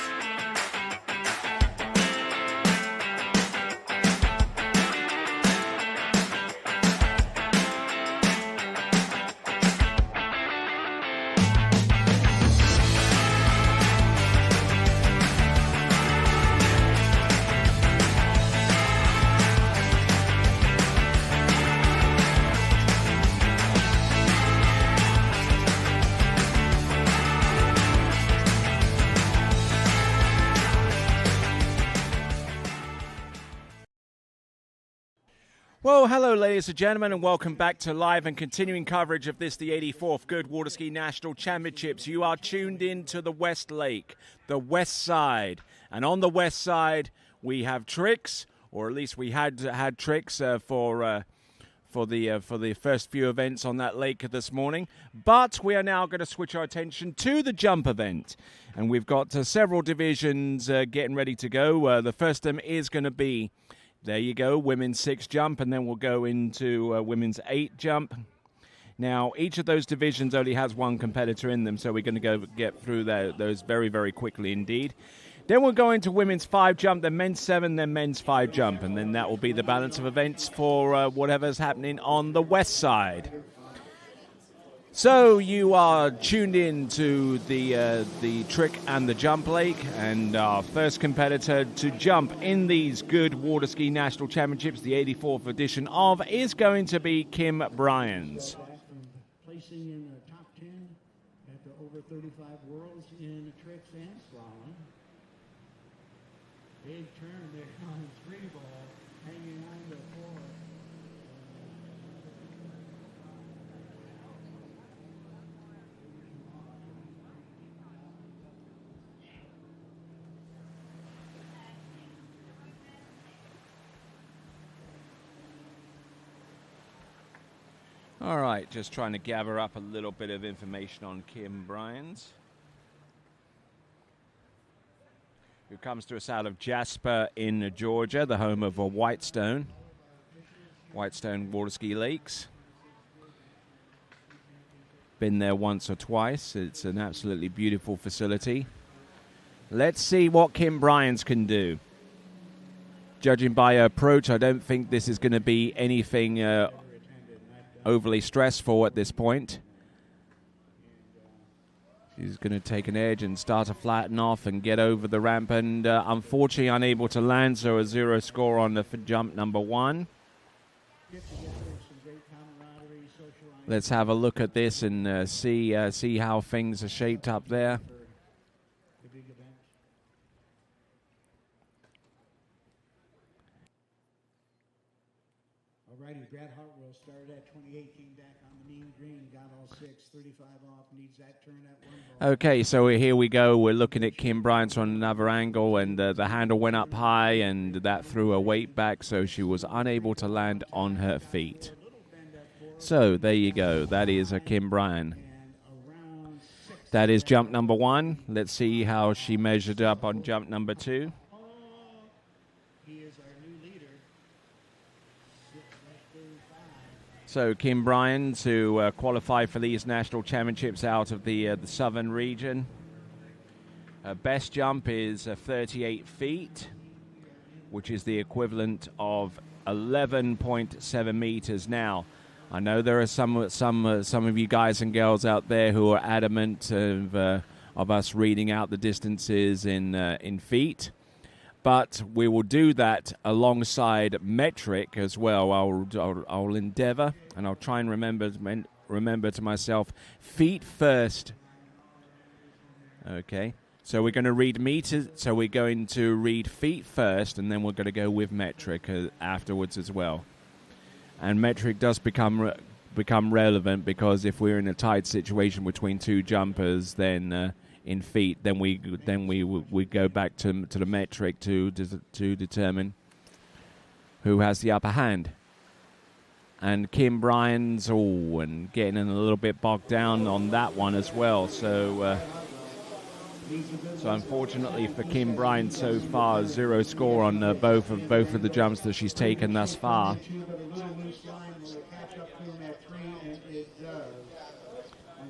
Well, hello, ladies and gentlemen, and welcome back to live and continuing coverage of this, the 84th Goode Water Ski National Championships. You are tuned in to the West Lake, the west side. And on the west side, we have Trix, or at least we had Trix for the first few events on that lake this morning. But we are now going to switch our attention to the jump event. And we've got several divisions getting ready to go. The first of them is going to be, there you go, women's 6 jump, and then we'll go into women's 8 jump. Now, each of those divisions only has one competitor in them, so we're going to go get through those very, very quickly indeed. Then we'll go into women's 5 jump, then men's 7, then men's 5 jump, and then that will be the balance of events for whatever's happening on the west side. So you are tuned in to the trick and the jump lake, and our first competitor to jump in these Goode Water Ski National Championships, the 84th edition of, is going to be Kim Bryans. Placing in the top 10 at the over 35 worlds in tricks and slalom. Big turn there on 3 ball, hanging on to 4. All right, just trying to gather up a little bit of information on Kim Bryans, who comes to us out of Jasper in Georgia, the home of Whitestone Water Ski Lakes. Been there once or twice. It's an absolutely beautiful facility. Let's see what Kim Bryans can do. Judging by her approach, I don't think this is going to be anything overly stressful at this point. She's going to take an edge and start to flatten off and get over the ramp, and unfortunately unable to land, so a 0 score on the jump number 1. Let's have a look at this and see how things are shaped up there. Alrighty, Brad Hartwell started at 28, came back on the mean green, got all 6, 35 off, needs that turn at 1 ball. Okay, so here we go. We're looking at Kim Bryans from another angle, and the handle went up high, and that threw her weight back, so she was unable to land on her feet. So there you go. That is a Kim Bryans. That is jump number 1. Let's see how she measured up on jump number 2. So Kim Bryans, who qualified for these national championships out of the southern region. Her best jump is 38 feet, which is the equivalent of 11.7 meters. Now, I know there are some of you guys and girls out there who are adamant of us reading out the distances in feet. But we will do that alongside metric as well. I'll endeavor, and I'll try and remember to myself, feet first. Okay, so we're going to read meters. So we're going to read feet first, and then we're going to go with metric afterwards as well. And metric does become relevant, because if we're in a tight situation between 2 jumpers, then in feet, then we go back to the metric to determine who has the upper hand. And Kim Bryans, and getting in a little bit bogged down on that one as well. So unfortunately for Kim Bryans, so far 0 score on both of the jumps that she's taken thus far.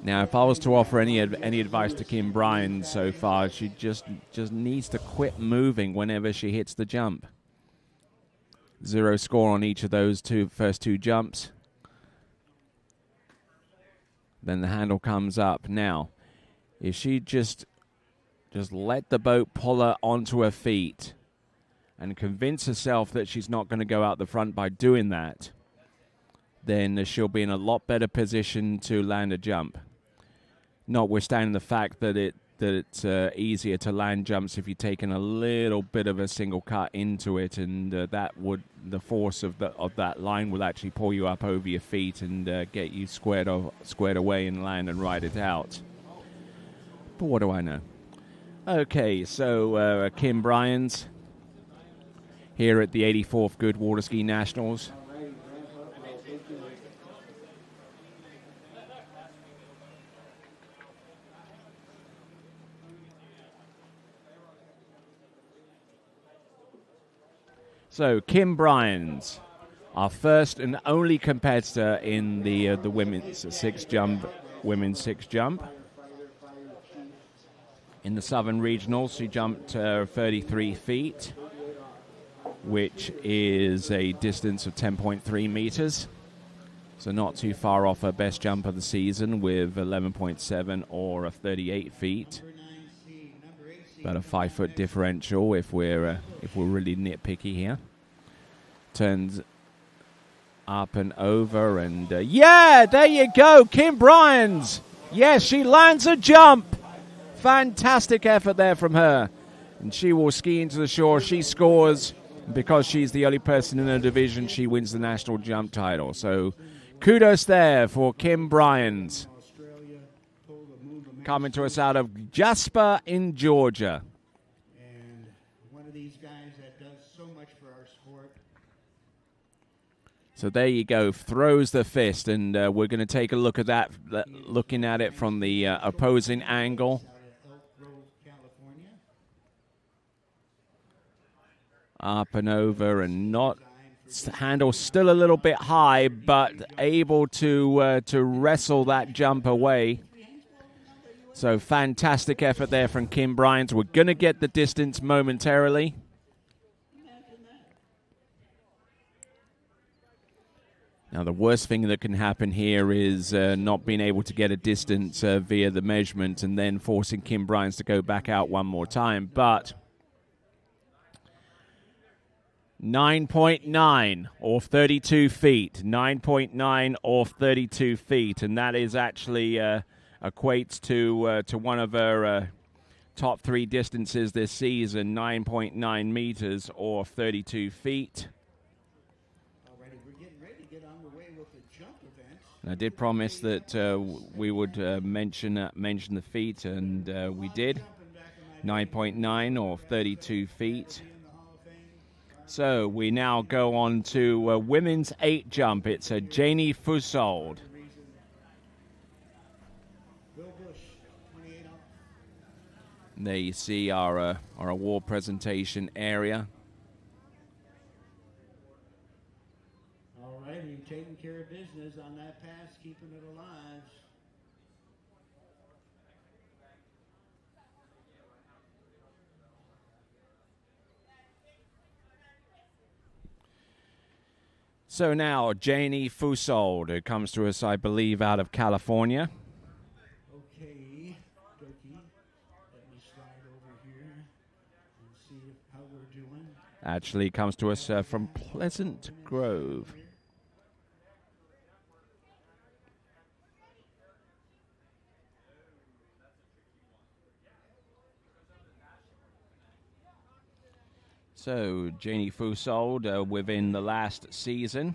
Now, if I was to offer any advice to Kim Bryans so far, she just needs to quit moving whenever she hits the jump. 0 score on each of those first two jumps. Then the handle comes up. Now, if she just let the boat pull her onto her feet and convince herself that she's not going to go out the front by doing that, then she'll be in a lot better position to land a jump. Notwithstanding the fact that it's easier to land jumps if you're taking a little bit of a single cut into it, and the force of that line will actually pull you up over your feet and get you squared away and land and ride it out. But what do I know? Okay, so Kim Bryans here at the 84th Goode Water Ski Nationals. So Kim Bryans, our first and only competitor in the women's six jump. In the Southern Regionals, she jumped 33 feet, which is a distance of 10.3 meters. So not too far off her best jump of the season with 11.7 or 38 feet. About a 5-foot differential if we're really nitpicky here. Turns up and over, and yeah, there you go, Kim Bryans. Yes, she lands a jump. Fantastic effort there from her, and she will ski into the shore. She scores because she's the only person in her division. She wins the national jump title. So kudos there for Kim Bryans, coming to us out of Jasper in Georgia. And one of these guys that does so much for our sport. So there you go, throws the fist, and we're going to take a look at that, looking at it from the opposing angle. Up and over, and not handle still a little bit high, but able to wrestle that jump away. So fantastic effort there from Kim Bryans. We're going to get the distance momentarily. Now, the worst thing that can happen here is not being able to get a distance via the measurement and then forcing Kim Bryans to go back out one more time. But 9.9 off 32 feet. 9.9 off 32 feet. And that is actually equates to one of her top three distances this season, 9.9 meters off 32 feet. I did promise that we would mention the feet, and we did. 9.9 or 32 feet. So we now go on to women's 8 jump. It's Janie Fusold. There you see our award presentation area. All right, you're taking care of business on that pass, keeping it alive. So now, Janie Fusold, who comes to us, I believe, out of California. Okay, Doki, let me slide over here and see how we're doing. Actually comes to us from Pleasant Grove. So, Janie Fusold within the last season.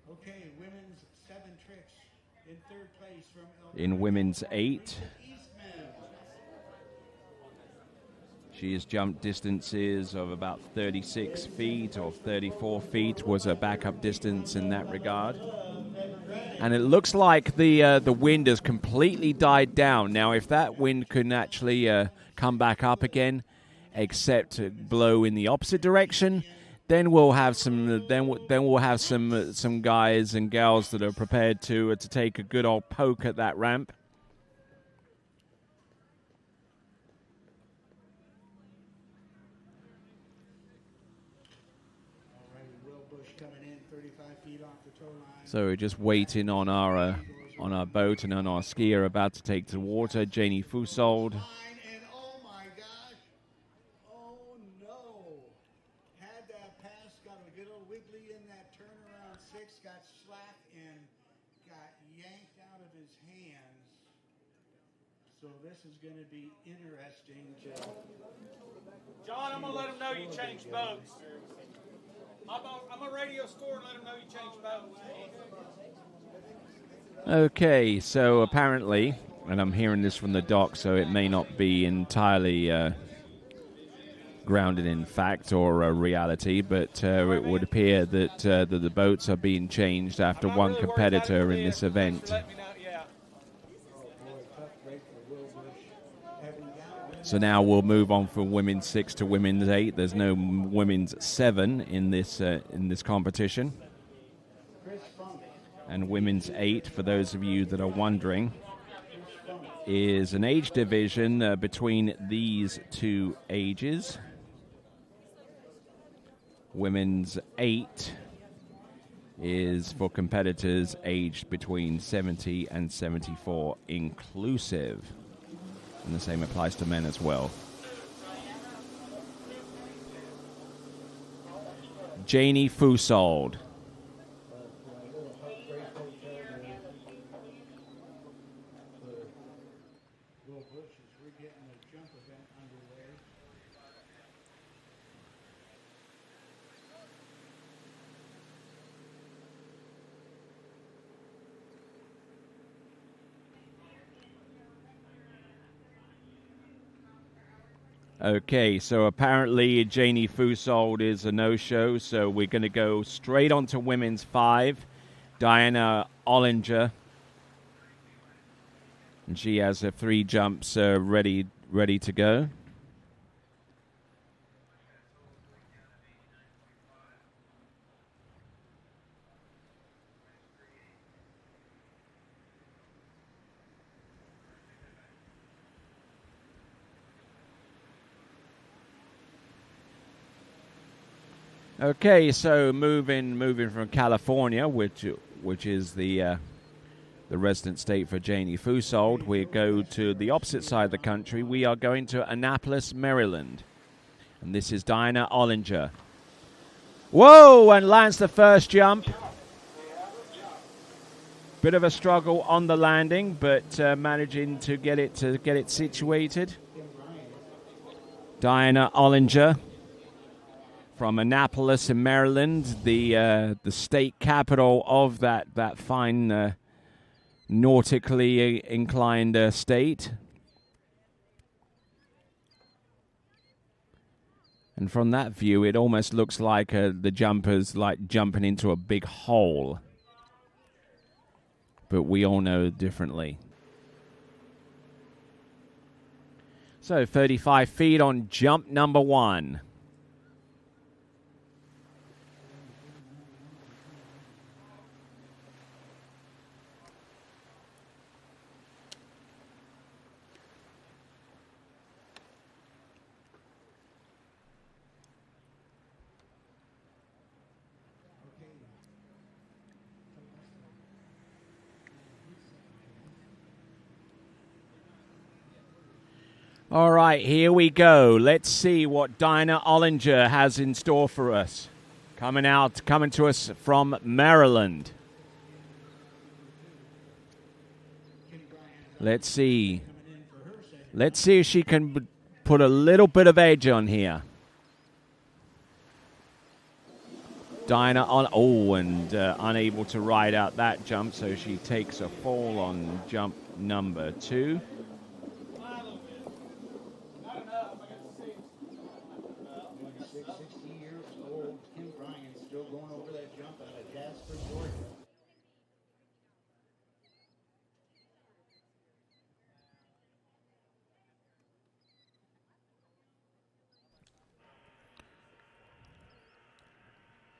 Okay, women's 7 tricks in 3rd place from In women's 8. She has jumped distances of about 36 feet or 34 feet was her backup distance in that regard. And it looks like the wind has completely died down. Now, if that wind can actually come back up again, except to blow in the opposite direction, then we'll have some some guys and gals that are prepared to take a good old poke at that ramp. So we're just waiting on our boat and on our skier about to take to the water. Janie Fusold. So this is going to be interesting. John, I'm going to let them know you changed boats. I'm a radio score and let them know you changed boats. Okay, so apparently, and I'm hearing this from the dock, so it may not be entirely grounded in fact or reality, but it would appear that the boats are being changed after one competitor in this event. So now we'll move on from women's 6 to women's 8. There's no women's 7 in this competition. And women's 8, for those of you that are wondering, is an age division between these two ages. Women's 8 is for competitors aged between 70 and 74 inclusive. And the same applies to men as well. Janie Fusold. Okay, so apparently Janie Fusold is a no-show, so we're going to go straight on to women's 5. Diana Ollinger. And she has her 3 jumps ready to go. Okay, so moving from California, which is the resident state for Janie Fusold, we go to the opposite side of the country. We are going to Annapolis, Maryland, and this is Diana Ollinger. Whoa! And lands the first jump. Bit of a struggle on the landing, but managing to get it situated. Diana Ollinger. From Annapolis in Maryland, the state capital of that fine nautically inclined state. And from that view, it almost looks like the jumper's like jumping into a big hole. But we all know differently. So 35 feet on jump number 1. All right, here we go. Let's see what Diana Ollinger has in store for us. Coming to us from Maryland. Let's see. Let's see if she can put a little bit of edge on here. Diana unable to ride out that jump, so she takes a fall on jump number 2.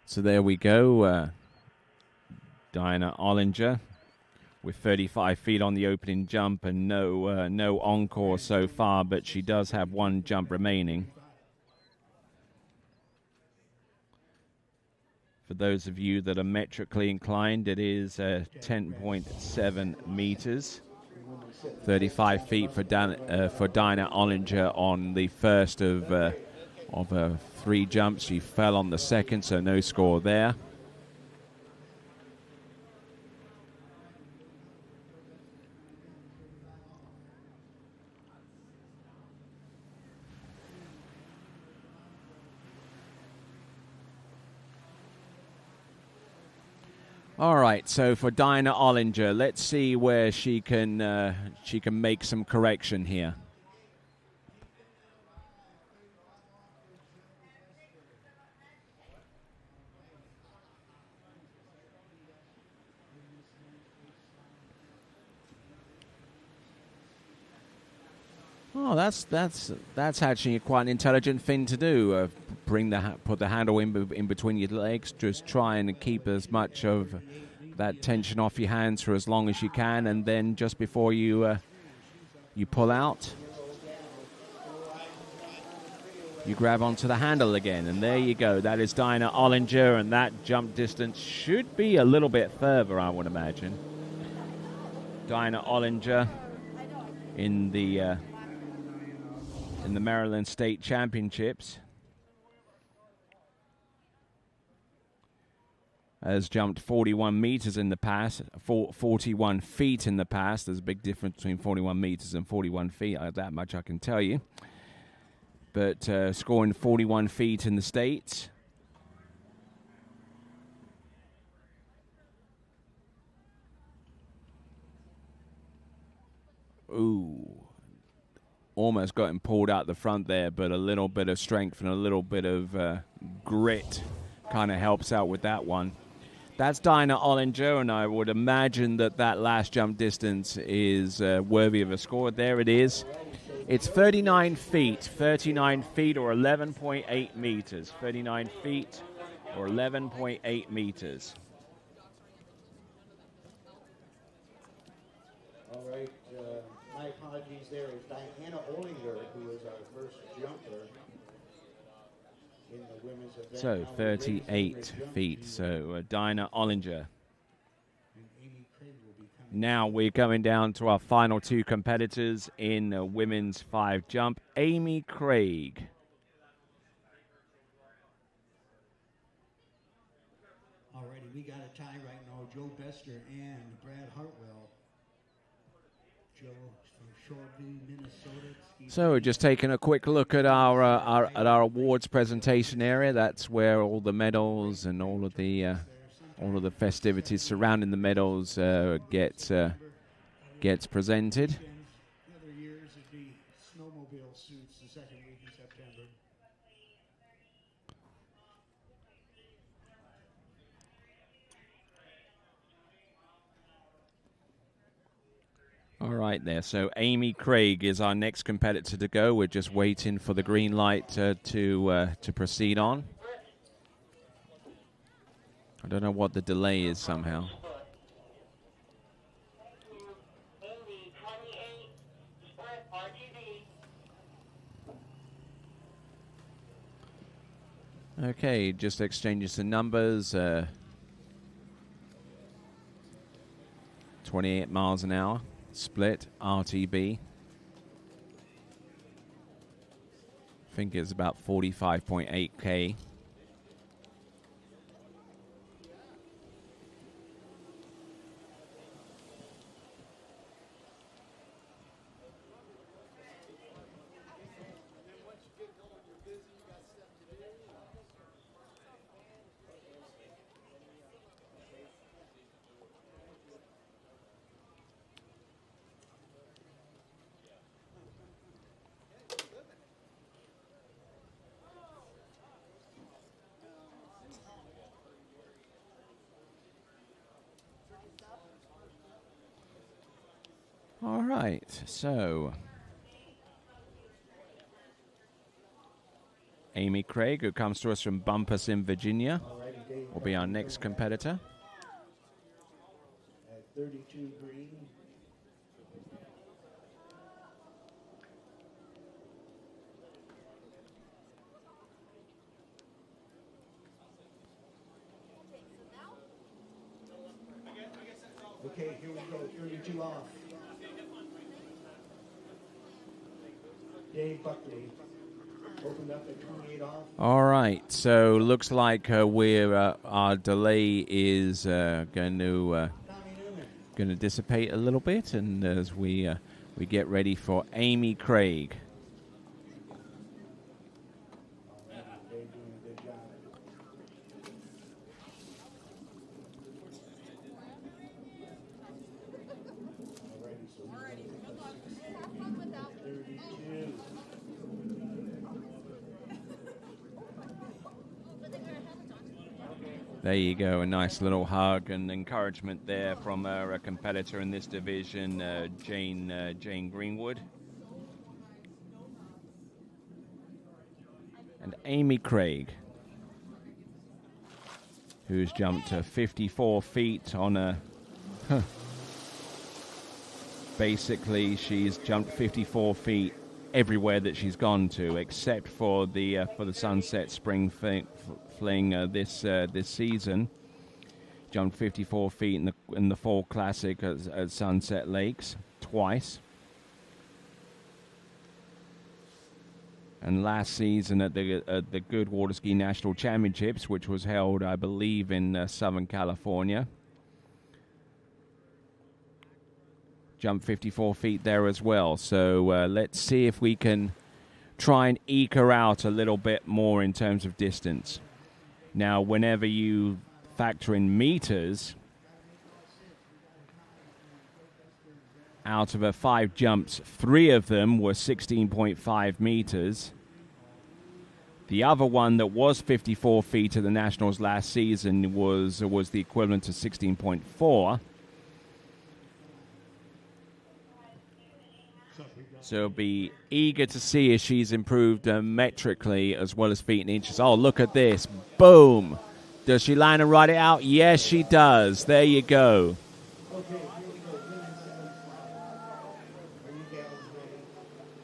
So there we go, Diana Ollinger with 35 feet on the opening jump and no encore so far, but she does have 1 jump remaining. For those of you that are metrically inclined, it is 10.7 meters. 35 feet for Diana Ollinger on the first of her 3 jumps. She fell on the second, so no score there. All right, so for Dinah Ollinger, let's see where she can make some correction here. Oh, that's actually quite an intelligent thing to do. Put the handle in between your legs. Just try and keep as much of that tension off your hands for as long as you can, and then just before you pull out, you grab onto the handle again, and there you go. That is Dinah Ollinger, and that jump distance should be a little bit further, I would imagine. Dinah Ollinger in the Maryland State Championships has jumped 41 meters in the past, 41 feet in the past. There's a big difference between 41 meters and 41 feet. That much I can tell you. But scoring 41 feet in the States. Ooh. Almost got him pulled out the front there, but a little bit of strength and a little bit of grit kind of helps out with that one. That's Dinah Ollinger, and I would imagine that last jump distance is worthy of a score. There it is. It's 39 feet or 11.8 meters. 39 feet or 11.8 meters. All right, my apologies. There is Diana Ollinger, who is our first jumper in the women's event. So 38 feet. So Dinah Ollinger. Now we're going down to our final two competitors in women's 5 jump. Amy Craig. Alrighty, we got a tie right now. Joe Bester and Brad Hartwell. Joe from Shoreview, Minnesota. So we're just taking a quick look at our awards presentation area. That's where all the medals and all of the festivities surrounding the medals gets presented. The other years it'd be snowmobile suits the second week in September. All right there. So Amy Craig is our next competitor to go. We're just waiting for the green light to proceed on. I don't know what the delay is somehow. Okay, just exchanges the numbers. 28 miles an hour. Split, RTB. I think it's about 45.8K. All right, so Amy Craig, who comes to us from Bumpus in Virginia, will be our next competitor. At 32 green. Okay, here we go. 32 off. Dave Buckley opened up at 28 off. All right, so looks like our delay is going to dissipate a little bit, and as we get ready for Amy Craig. There you go, a nice little hug and encouragement there from a competitor in this division, Jane Greenwood. And Amy Craig, who's jumped to 54 feet on a... Basically, she's jumped 54 feet everywhere that she's gone to, except for the Sunset Spring Fling this season. Jumped 54 feet in the Fall Classic at Sunset Lakes twice, and last season at the Goode Water Ski National Championships, which was held, I believe, in Southern California. Jumped 54 feet there as well. So let's see if we can try and eke her out a little bit more in terms of distance. Now, whenever you factor in meters, out of her 5 jumps, 3 of them were 16.5 meters. The other one that was 54 feet at the Nationals last season was the equivalent to 16.4. So be eager to see if she's improved metrically as well as feet and inches. Oh, look at this. Boom. Does she land and ride it out? Yes, she does. There you go.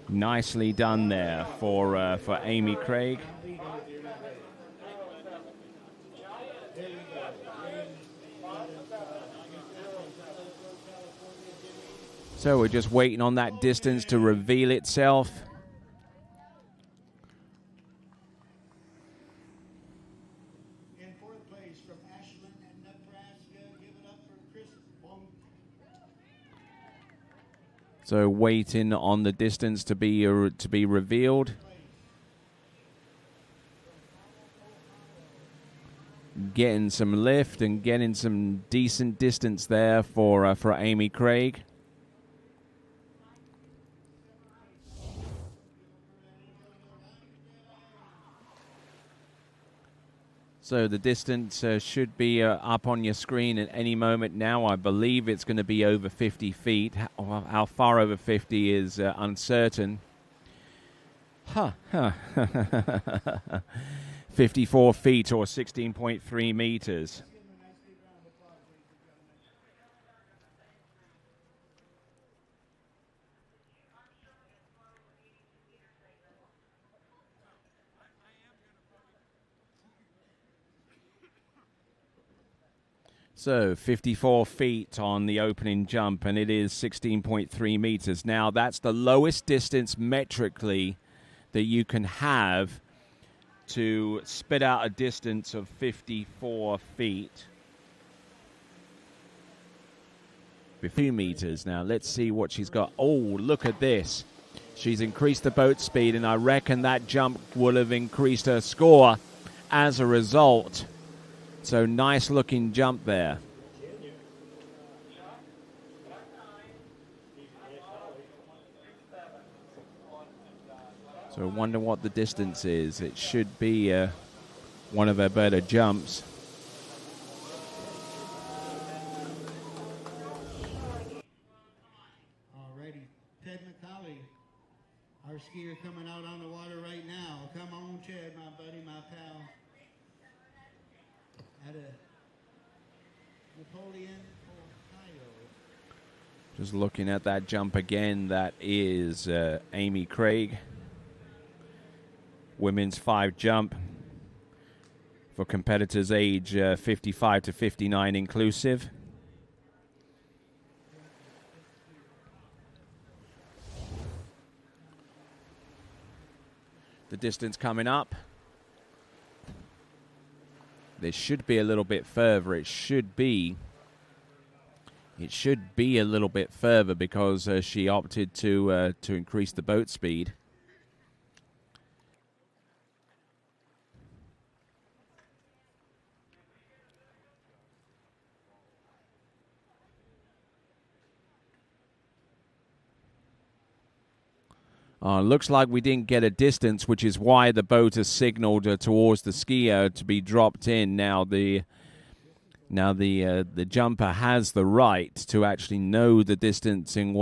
Nicely done there for Amy Craig. So we're just waiting on that distance to reveal itself. In 4th place from Ashland and Nebraska, give it up for Chris Bonk. So waiting on the distance to be revealed. Getting some lift and getting some decent distance there for Amy Craig. So the distance should be up on your screen at any moment now. I believe it's going to be over 50 feet. How far over 50 is uncertain. 54 feet or 16.3 meters. So 54 feet on the opening jump, and it is 16.3 meters. Now, that's the lowest distance metrically that you can have to spit out a distance of 54 feet. 2 meters. Now, let's see what she's got. Oh, look at this. She's increased the boat speed, and I reckon that jump will have increased her score as a result. So nice looking jump there. So I wonder what the distance is. It should be one of her better jumps. Alrighty, Ted McCauley, our skier coming out on the water right now. Come on, Ted, my buddy, my pal. Out of Napoleon, Ohio. Just looking at that jump again, that is Amy Craig. Women's 5 jump for competitors age 55 to 59 inclusive. The distance coming up. This should be a little bit further. It should be a little bit further because she opted to increase the boat speed. Looks like we didn't get a distance, which is why the boat has signaled towards the skier to be dropped in. Now, the Now the jumper has the right to actually know the distance in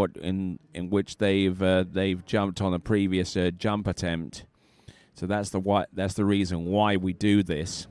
which they've jumped on a previous jump attempt. So that's the reason why we do this.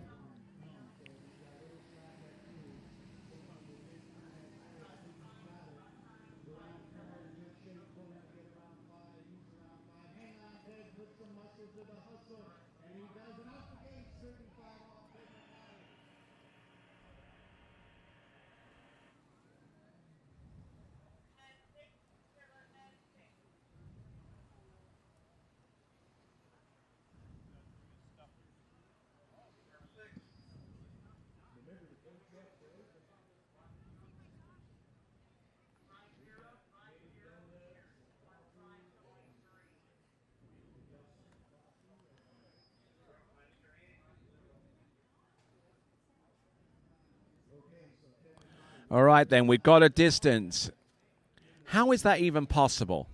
All right, then, we've got a distance. How is that even possible?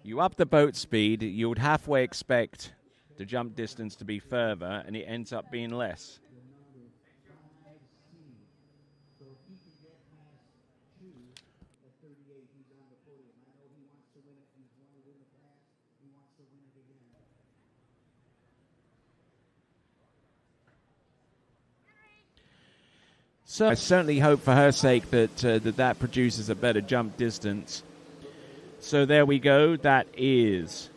You up the boat speed, you would halfway expect the jump distance to be further, and it ends up being less. So I certainly hope for her sake that that produces a better jump distance. So there we go. That is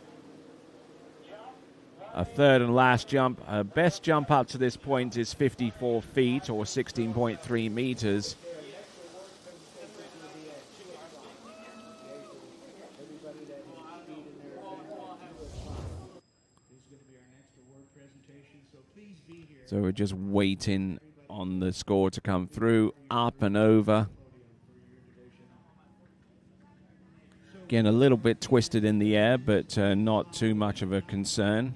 a third and last jump. Her best jump up to this point is 54 feet or 16.3 meters. So we're just waiting on the score to come through. Up and over. Again, a little bit twisted in the air, but not too much of a concern.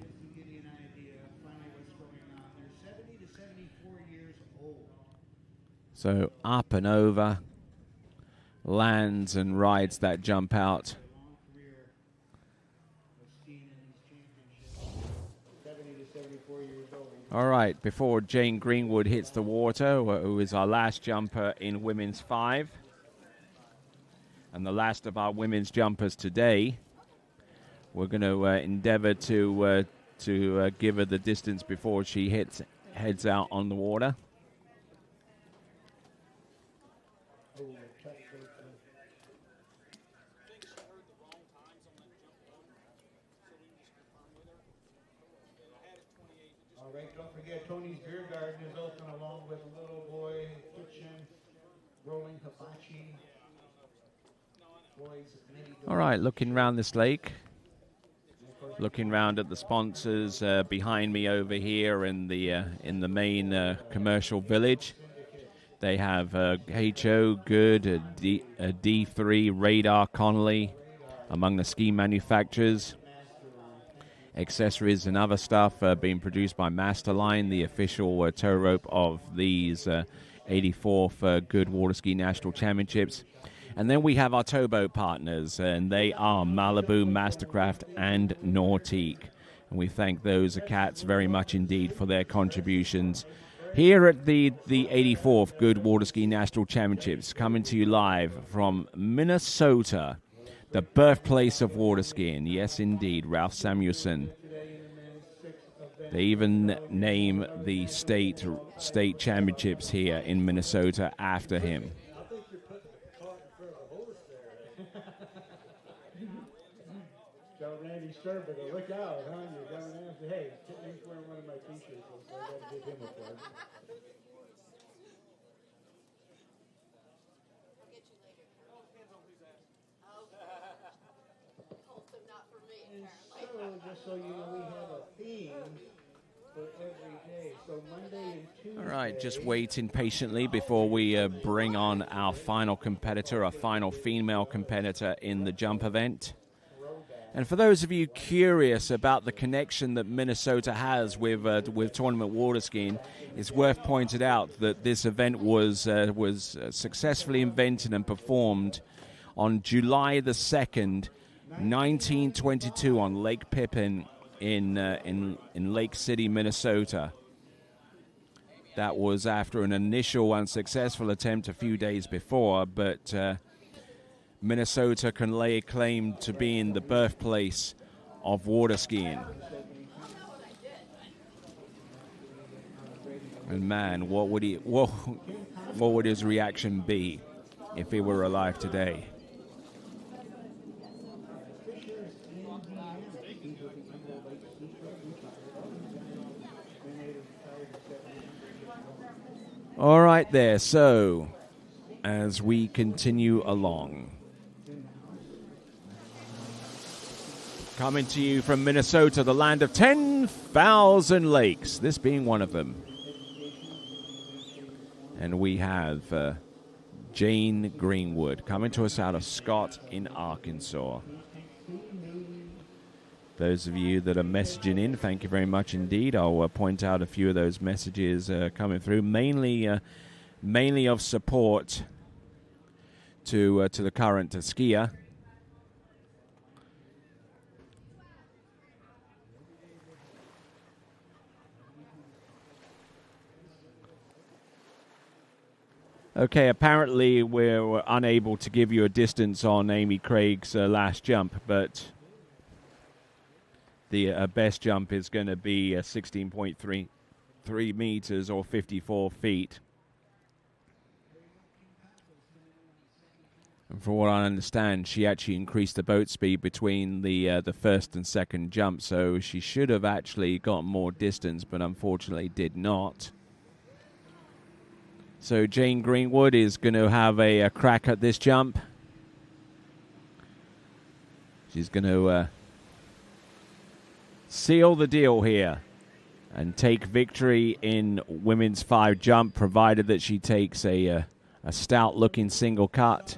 So up and over. Lands and rides that jump out. All right, before Jane Greenwood hits the water, who is our last jumper in women's 5, and the last of our women's jumpers today, we're going to endeavor to give her the distance before she heads out on the water. Tony's Beer Garden is open along with a Little Boy Kitchen, Rolling Hibachi. All right, looking around this lake, looking around at the sponsors behind me over here in the main commercial village. They have HO, Goode, D3, Radar, Connolly, among the ski manufacturers. Accessories and other stuff being produced by Masterline, the official tow rope of these 84th Goode Water Ski National Championships. And then we have our towboat partners, and they are Malibu, Mastercraft, and Nautique. And we thank those cats very much indeed for their contributions. Here at the 84th Goode Water Ski National Championships, coming to you live from Minnesota, the birthplace of water skiing. Yes, indeed, Ralph Samuelson. They even name the state championships here in Minnesota after him. Tell Randy Serber to look out, huh? You're going to say, hey, he's wearing one of my t-shirts, so I got to give him a plug. Just so you know, we have a theme for every day. So Monday and Tuesday. All right, just waiting patiently before we bring on our final competitor, our final female competitor in the jump event. And for those of you curious about the connection that Minnesota has with tournament water skiing, it's worth pointing out that this event was successfully invented and performed on July the 2nd, 1922 on Lake Pippin in Lake City, Minnesota. That was after an initial unsuccessful attempt a few days before, but Minnesota can lay claim to being the birthplace of water skiing. And man, what would his reaction be if he were alive today? All right there, so as we continue along, coming to you from Minnesota, the land of 10,000 lakes, this being one of them. And we have Jane Greenwood coming to us out of Scott in Arkansas. Those of you that are messaging in, thank you very much indeed. I'll point out a few of those messages coming through, mainly of support to the current skier. Okay, apparently we're unable to give you a distance on Amy Craig's last jump, but the best jump is going to be 16.3 meters or 54 feet. And from what I understand, she actually increased the boat speed between the first and second jump, so she should have actually got more distance, but unfortunately did not. So Jane Greenwood is going to have a crack at this jump. She's going to seal the deal here and take victory in women's 5 jump, provided that she takes a stout-looking single cut.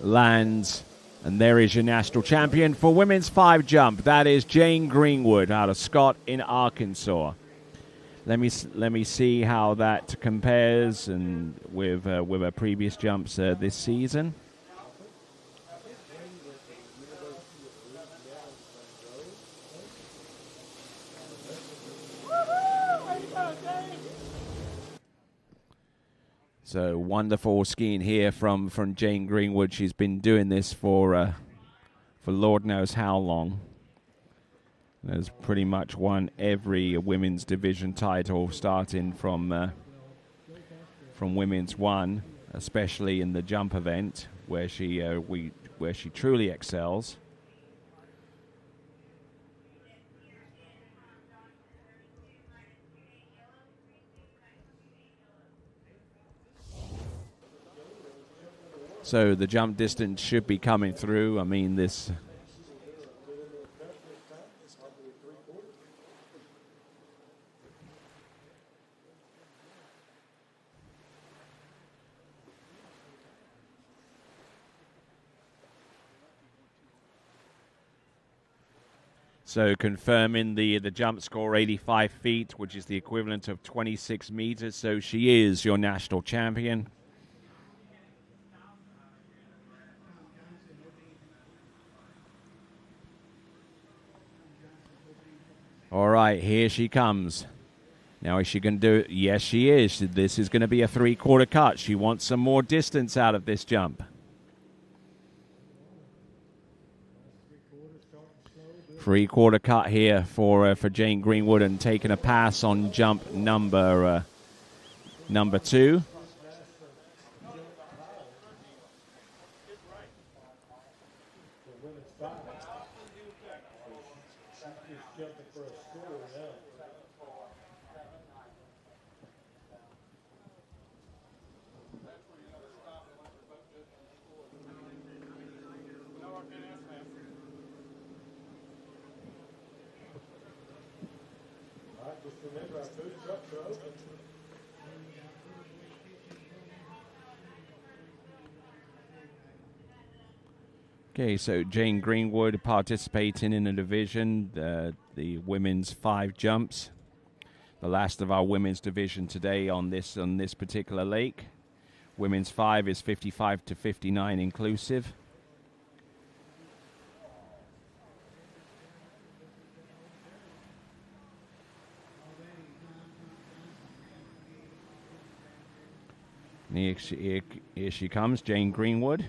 Lands, and there is your national champion for women's 5 jump. That is Jane Greenwood out of Scott in Arkansas. Let me see how that compares and with her previous jumps this season. So wonderful skiing here from Jane Greenwood. She's been doing this for Lord knows how long. Has pretty much won every women's division title, starting from women's 1, especially in the jump event where she truly excels. So the jump distance should be coming through. I mean, this. So confirming the jump score, 85 feet, which is the equivalent of 26 meters. So she is your national champion. All right, here she comes. Now, is she going to do it? Yes, she is. This is going to be a 3/4 cut. She wants some more distance out of this jump. 3/4 cut here for Jane Greenwood, and taking a pass on jump number 2. Okay, so Jane Greenwood participating in a division, the women's 5 jumps. The last of our women's division today on this particular lake. Women's 5 is 55 to 59 inclusive. Here she comes, Jane Greenwood.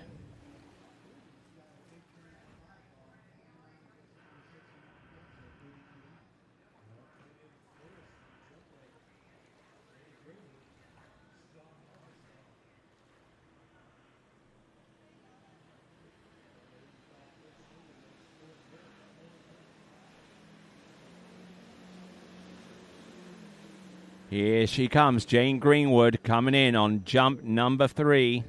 Here she comes, Jane Greenwood coming in on jump number 3.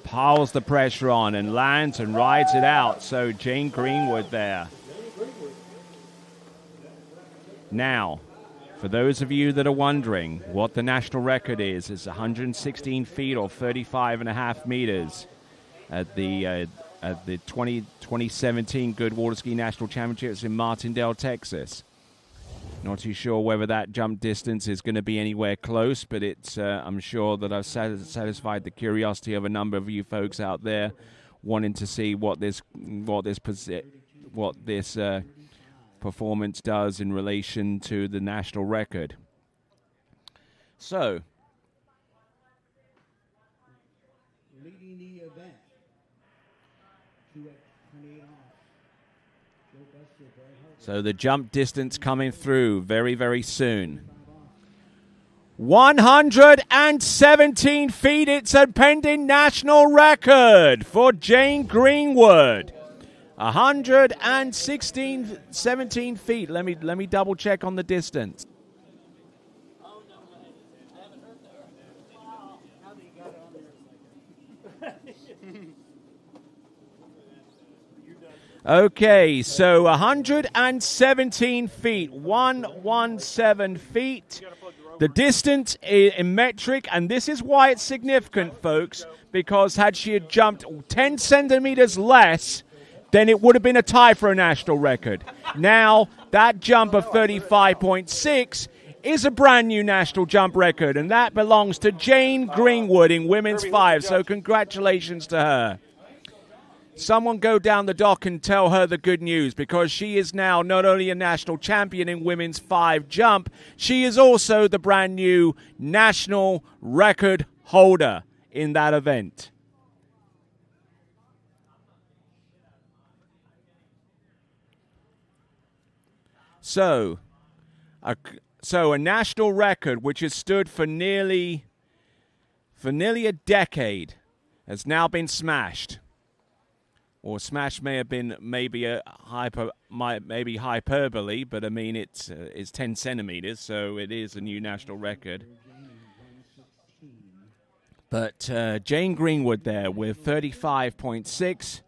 Piles the pressure on and lands and rides it out. So Jane Greenwood there. Now, for those of you that are wondering what the national record is, it's 116 feet or 35.5 meters at the 2017 Goode Water Ski National Championships in Martindale, Texas. Not too sure whether that jump distance is going to be anywhere close, but it's I'm sure that I've satisfied the curiosity of a number of you folks out there wanting to see what this performance does in relation to the national record. So, leading the event. So the jump distance coming through very, very soon. 117 feet. It's a pending national record for Jane Greenwood. 17 feet. Let me double check on the distance. Okay, so 117 feet, 117 feet. The distance in metric, and this is why it's significant, folks, because had she had jumped 10 centimeters less, then it would have been a tie for a national record. Now, that jump of 35.6 is a brand new national jump record, and that belongs to Jane Greenwood in women's 5, so congratulations to her. Someone go down the dock and tell her the good news, because she is now not only a national champion in women's 5 jump, she is also the brand new national record holder in that event. So a national record which has stood for nearly a decade has now been smashed. Or smash may have been maybe hyperbole, but I mean it's 10 centimeters, so it is a new national record. But Jane Greenwood there with 35.6,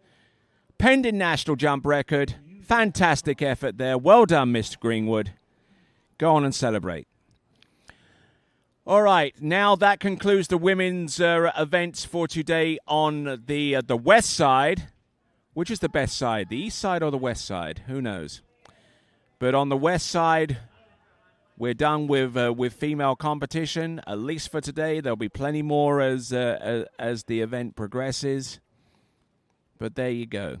pending national jump record. Fantastic effort there. Well done, Mr. Greenwood. Go on and celebrate. All right, now that concludes the women's events for today on the west side. Which is the best side, the east side or the west side? Who knows? But on the west side, we're done with female competition, at least for today. There'll be plenty more as the event progresses. But there you go.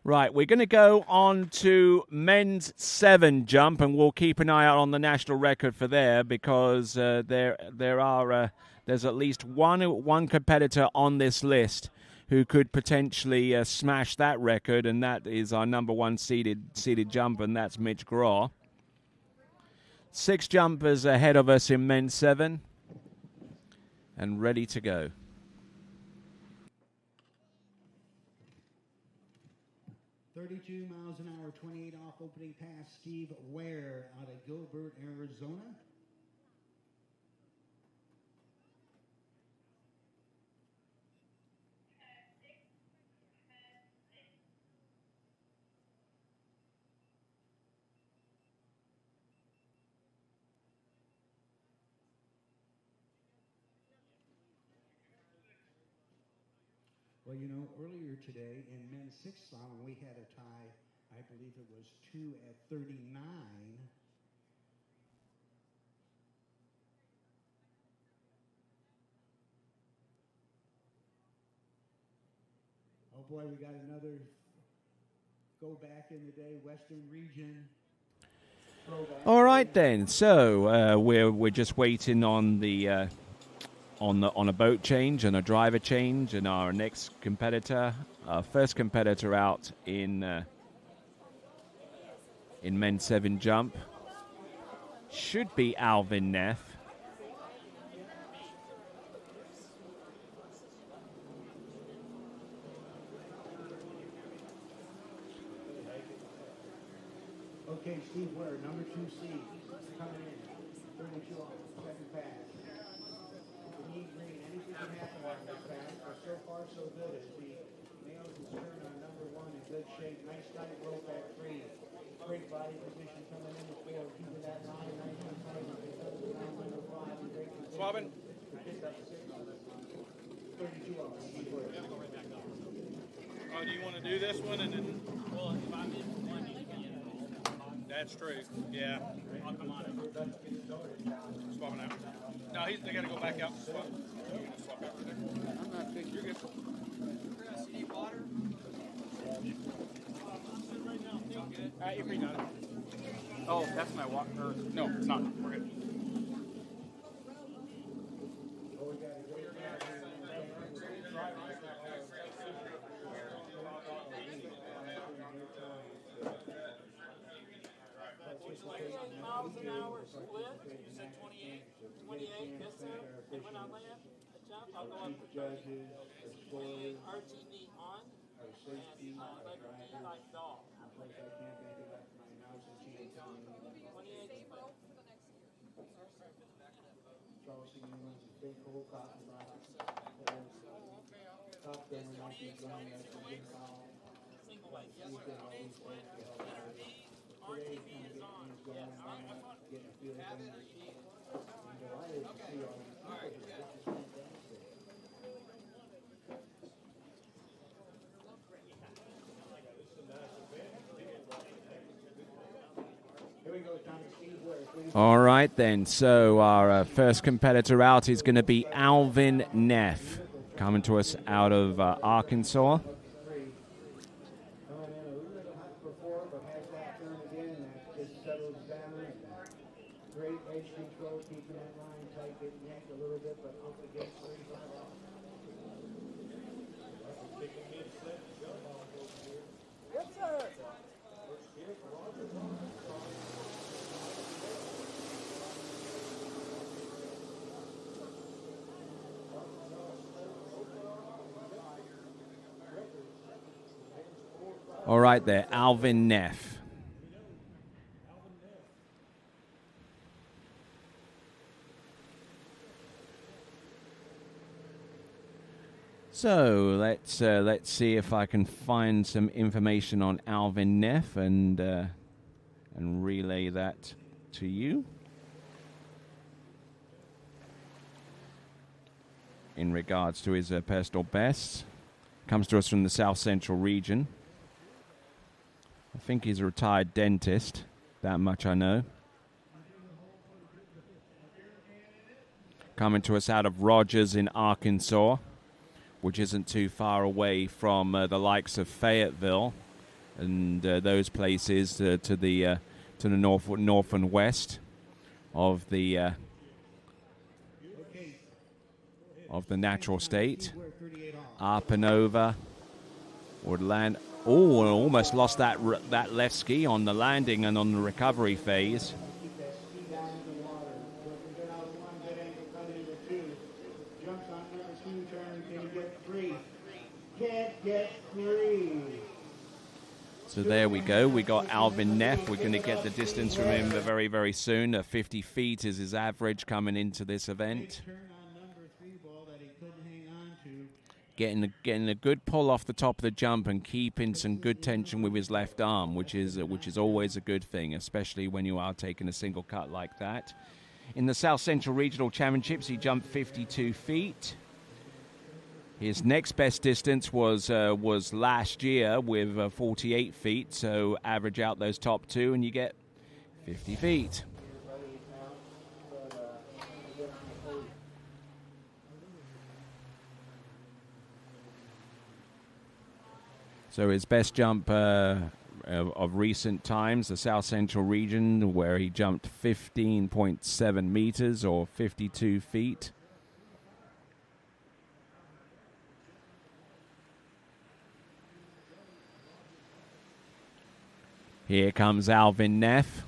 Right, we're going to go on to men's 7 jump, and we'll keep an eye out on the national record for there, because there's at least one competitor on this list who could potentially smash that record, and that is our number 1 seeded jumper, and that's Mitch Graw. 6 jumpers ahead of us in men's 7, and ready to go. .32 miles an hour, 28 off opening pass, Steve Ware out of Gilbert, Arizona. Well, you know, earlier today in men's 6 slalom, we had a tie. I believe it was 2 at 39. Oh boy, we got another go back in the day, Western region. All right then. So we're just waiting on the on a boat change and a driver change, and our next competitor, our first competitor out in men's 7 jump should be Alvin Neff. Okay, Steve Ware, number 2 seed, coming in, 32 off, second pass. The knee green, anything can happen on that pass, but so far so good as he nails his turn on number 1 in good shape. Nice tight rope at 3. Great body position coming in the field, keeping that line nice and tight. Number 5, and great position. Swabbing. To pick up 6 on this one. 32 off, Steve Ware. Oh, do you want to do this one and then? Well, if I'm in one, you can. That's true. Yeah. I'll come on. Swapping out. No, they got to go back out and swap. You can swap out right there. I'm not thinking. You're good. Chris, you need water? All right, you're pretty done. Oh, that's my water. No, it's not. We're good. Miles an hour split. You said 28. 28. Yes, sir. And when I land a jump, I'll go up to 30. RTV on. And let me like dog. 28. RTV is on. Yes. All right then, so our first competitor out is going to be Alvin Neff, coming to us out of Arkansas. Great edge control, keeping that line tight, getting yanked a little bit, but off the gate, 35 off. Yes, sir. All right there, Alvin Neff. So let's see if I can find some information on Alvin Neff and relay that to you in regards to his personal best. Comes to us from the South Central region. I think he's a retired dentist. That much I know. Coming to us out of Rogers in Arkansas, which isn't too far away from the likes of Fayetteville and those places to the north and west of the natural state. Up and over, would land. Oh, almost lost that left ski on the landing and on the recovery phase. Keep that ski down in the water. Looking good out of 1, good angle, cut into 2. Jumps on number 2, turn, can he get 3? Can't get 3. So there we go. We got Alvin Neff. We're going to get the distance from him very, very soon. 50 feet is his average coming into this event. Getting a good pull off the top of the jump and keeping some good tension with his left arm, which is always a good thing, especially when you are taking a single cut like that. In the South Central Regional Championships, he jumped 52 feet. His next best distance was last year with 48 feet, so average out those top 2 and you get 50 feet. So his best jump of recent times, the South Central region, where he jumped 15.7 meters or 52 feet. Here comes Alvin Neff.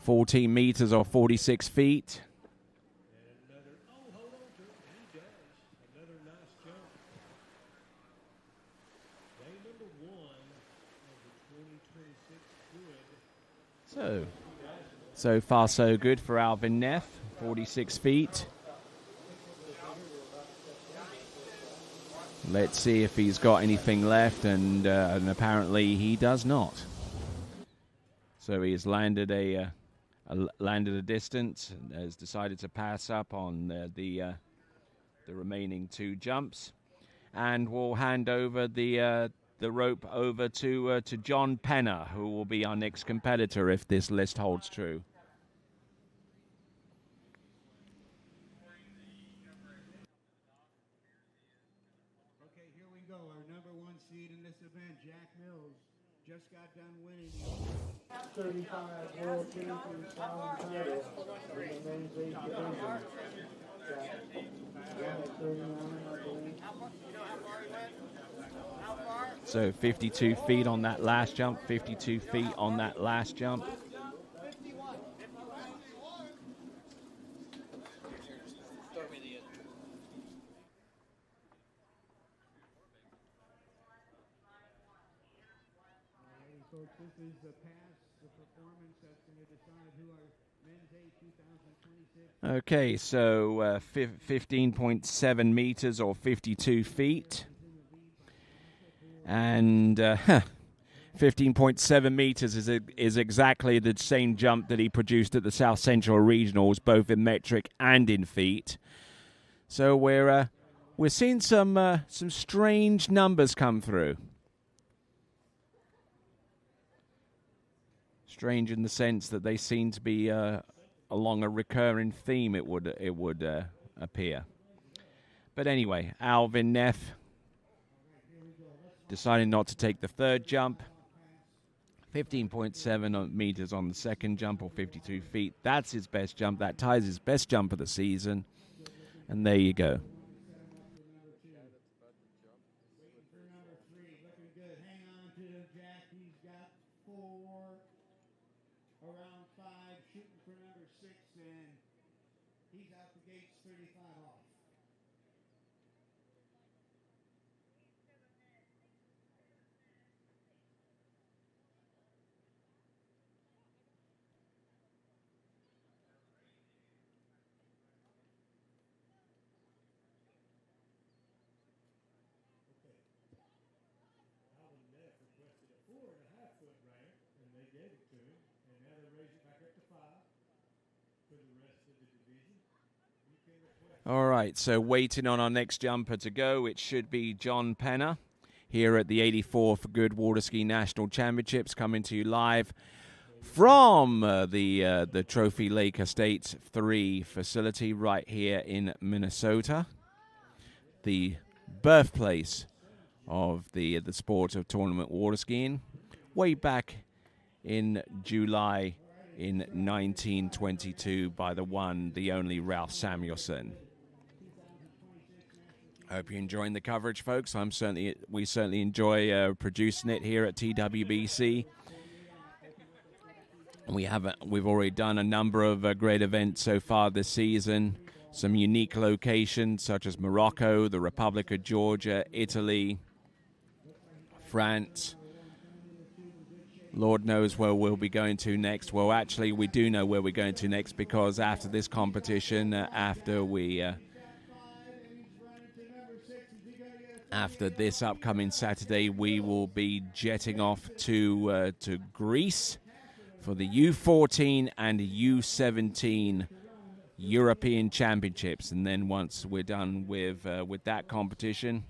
$14 meters or 46 feet. So far so good for Alvin Neff, 46 feet. Let's see if he's got anything left, and apparently he does not. So he's landed a distance, and has decided to pass up on the remaining 2 jumps, and we'll hand over the rope over to John Penner, who will be our next competitor if this list holds true. Okay, here we go. Our number 1 seed in this event, Jack Mills, just got done winning the 35 World Champions Slalom title in the men's age division. So 52 feet on that last jump, 52 feet on that last jump. Folks, this is the pass, the performance that's going to decide who our men's A 2026. Okay, so 15.7 meters or 52 feet. And 15.7 meters is exactly the same jump that he produced at the South Central Regionals, both in metric and in feet. So we're seeing some strange numbers come through. Strange in the sense that they seem to be along a recurring theme. It would appear. But anyway, Alvin Neff deciding not to take the 3rd jump. 15.7 meters on the 2nd jump, or 52 feet. That's his best jump. That ties his best jump of the season. And there you go. Around 5, shooting for number 6, and he's out the gates 35 off. Okay. Alvin Neff requested a 4.5-foot ramp, and they gave it to him. And now they raise it back up to 5 for the rest of the division. All right, so waiting on our next jumper to go. It should be John Penner here at the 84th Goode Water Ski National Championships, coming to you live from the Trophy Lake Estates 3 facility right here in Minnesota, the birthplace of the sport of tournament water skiing, way back in July in 1922 by the one, the only Ralph Samuelson. I hope you're enjoying the coverage, folks. We certainly enjoy producing it here at TWBC. We've already done a number of great events so far this season. Some unique locations such as Morocco, the Republic of Georgia, Italy, France. Lord knows where we'll be going to next. Well, actually, we do know where we're going to next, because after this competition, after this upcoming Saturday, we will be jetting off to Greece for the U14 and U17 European Championships. And then once we're done with that competition,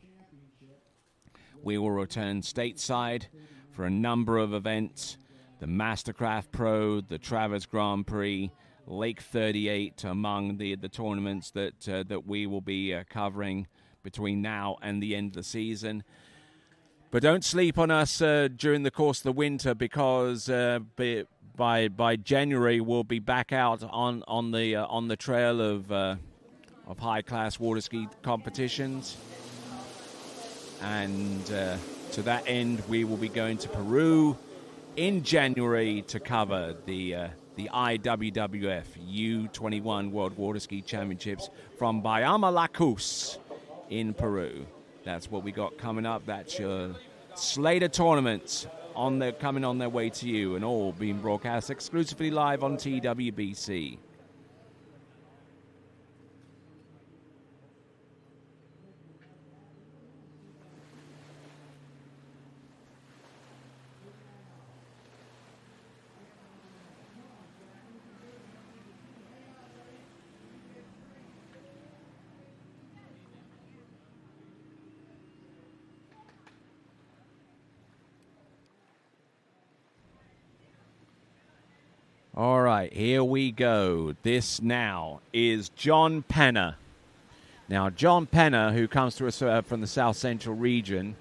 we will return stateside for a number of events: the Mastercraft Pro, the Travers Grand Prix, Lake 38 among the tournaments that we will be covering between now and the end of the season. But don't sleep on us during the course of the winter, because by January we'll be back out on the trail of high class water ski competitions, and to that end we will be going to Peru in January to cover the IWWF U21 World Water Ski Championships from Bayama La Cruz in Peru. That's what we got coming up. That's your slate of tournaments coming on their way to you, and all being broadcast exclusively live on TWBC. All right, here we go. This now is John Penner. Now, John Penner, who comes to us from the South Central region,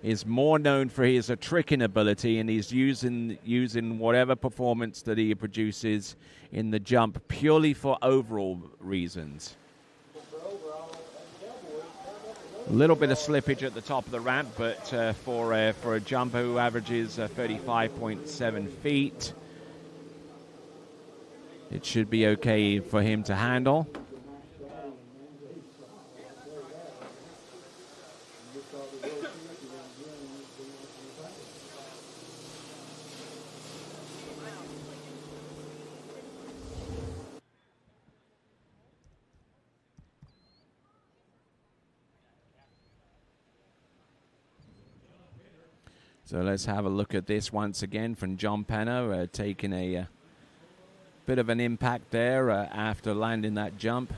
is more known for his tricking ability, and he's using whatever performance that he produces in the jump purely for overall reasons. A little bit of slippage at the top of the ramp, but for a jumper who averages 35.7 feet, it should be okay for him to handle. So let's have a look at this once again from John Penner, taking a bit of an impact there after landing that jump.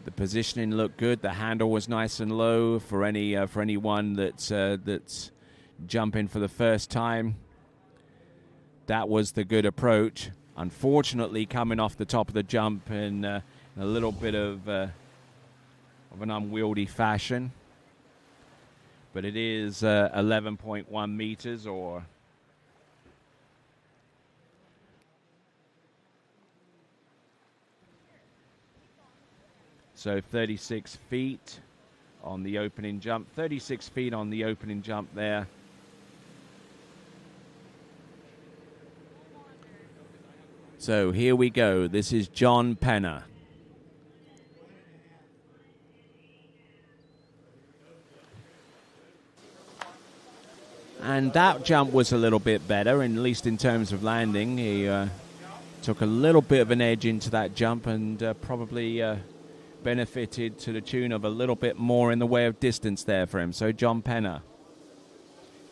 The positioning looked good. The handle was nice and low for anyone that's jumping for the first time. That was the good approach. Unfortunately, coming off the top of the jump in a little bit of an unwieldy fashion. But it is 11.1 meters, or so 36 feet on the opening jump. 36 feet on the opening jump there. So here we go. This is John Penner. And that jump was a little bit better, at least in terms of landing. He took a little bit of an edge into that jump, and probably benefited to the tune of a little bit more in the way of distance there for him. So John Penner,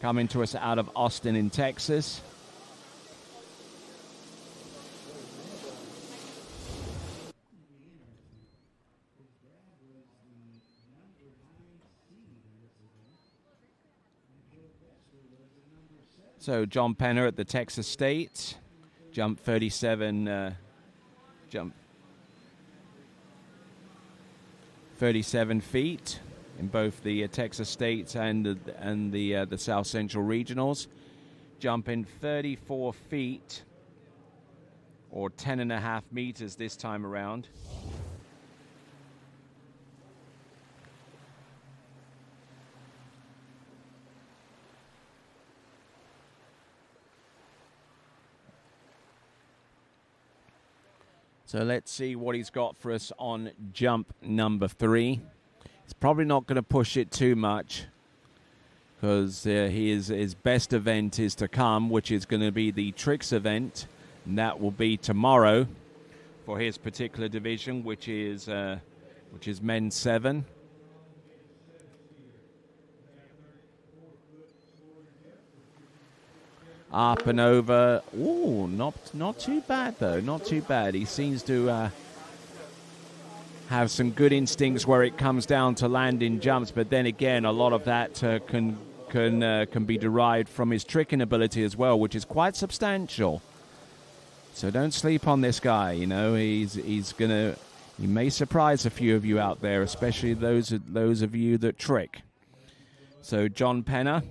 coming to us out of Austin in Texas. So John Penner at the Texas State, jump 37 feet in both the Texas States and the South Central Regionals. Jumping 34 feet, or 10.5 meters this time around. So let's see what he's got for us on jump number 3. He's probably not going to push it too much, because his best event is to come, which is going to be the tricks event, and that will be tomorrow for his particular division, which is men's 7. Up and over. Ooh, not too bad, though. Not too bad. He seems to have some good instincts where it comes down to landing jumps. But then again, a lot of that can be derived from his tricking ability as well, which is quite substantial. So don't sleep on this guy. You know, he may surprise a few of you out there, especially those of you that trick. So John Penner,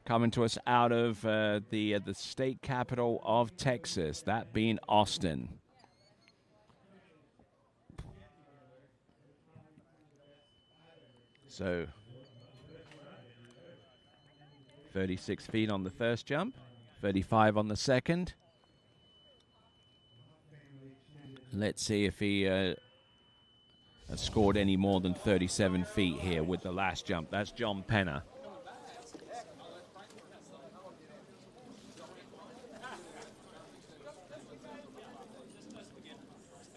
coming to us out of the state capital of Texas, that being Austin. So 36 feet on the first jump, 35 on the second. Let's see if he has scored any more than 37 feet here with the last jump. That's John Penner.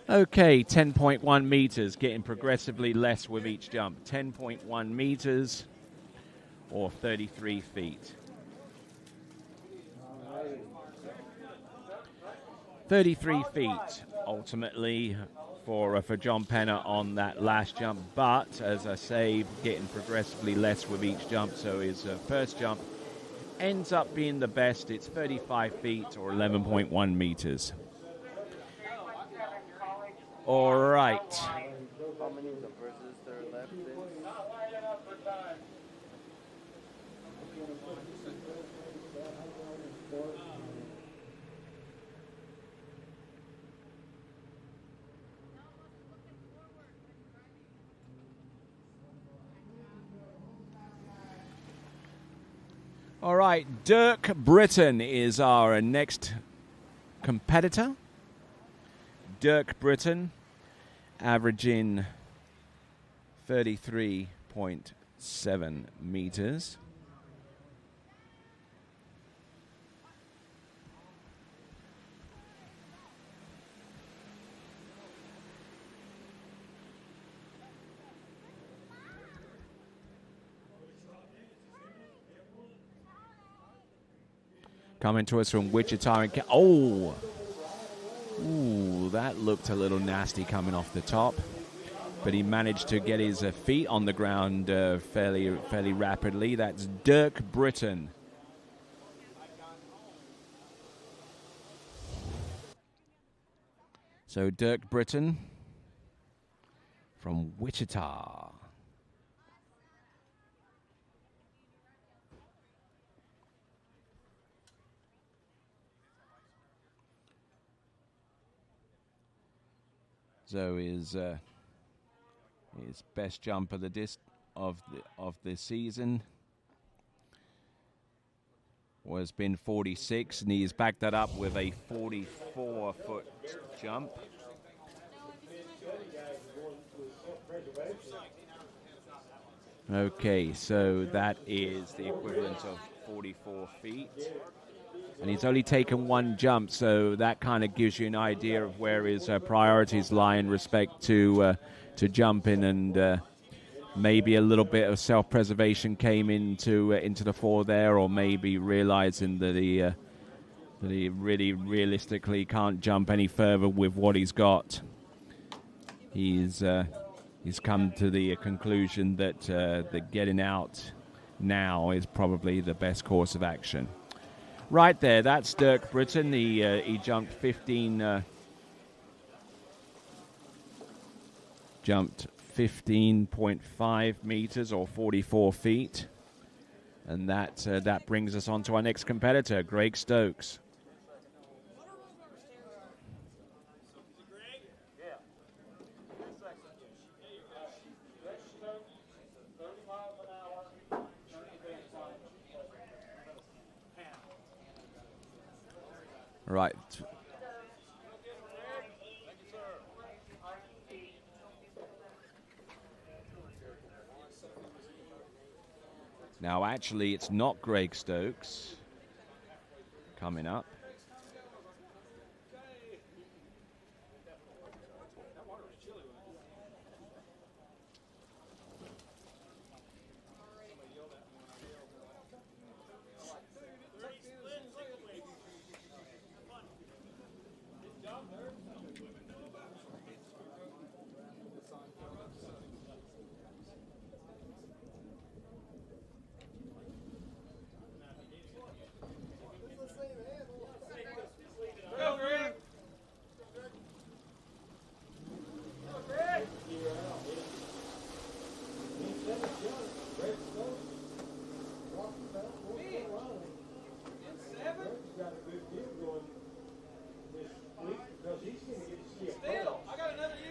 Okay, 10.1 meters, getting progressively less with each jump. 10.1 meters or 33 feet. 33 feet ultimately for John Penner on that last jump, but as I say, getting progressively less with each jump, so his first jump ends up being the best. It's 35 feet or 11.1 meters. All right. How many of the verses there are left in? All right, Dirk Britton is our next competitor. Dirk Britton, averaging 33.7 meters. Coming to us from Wichita. Ooh, that looked a little nasty coming off the top. But he managed to get his feet on the ground fairly rapidly. That's Dirk Britton. So Dirk Britton from Wichita. So his best jump of the season was been 46, and he's backed that up with a 44-foot jump. Okay, so that is the equivalent of 44 feet. And he's only taken one jump, so that kind of gives you an idea of where his priorities lie in respect to jumping, and maybe a little bit of self-preservation came into the fore there, or maybe realizing that he really realistically can't jump any further with what he's got. He's come to the conclusion that getting out now is probably the best course of action. Right there, that's Dirk Britton. He jumped 15.5 meters or 44 feet, and that brings us on to our next competitor, Greg Stokes. Right. Now, actually, it's not Greg Stokes coming up.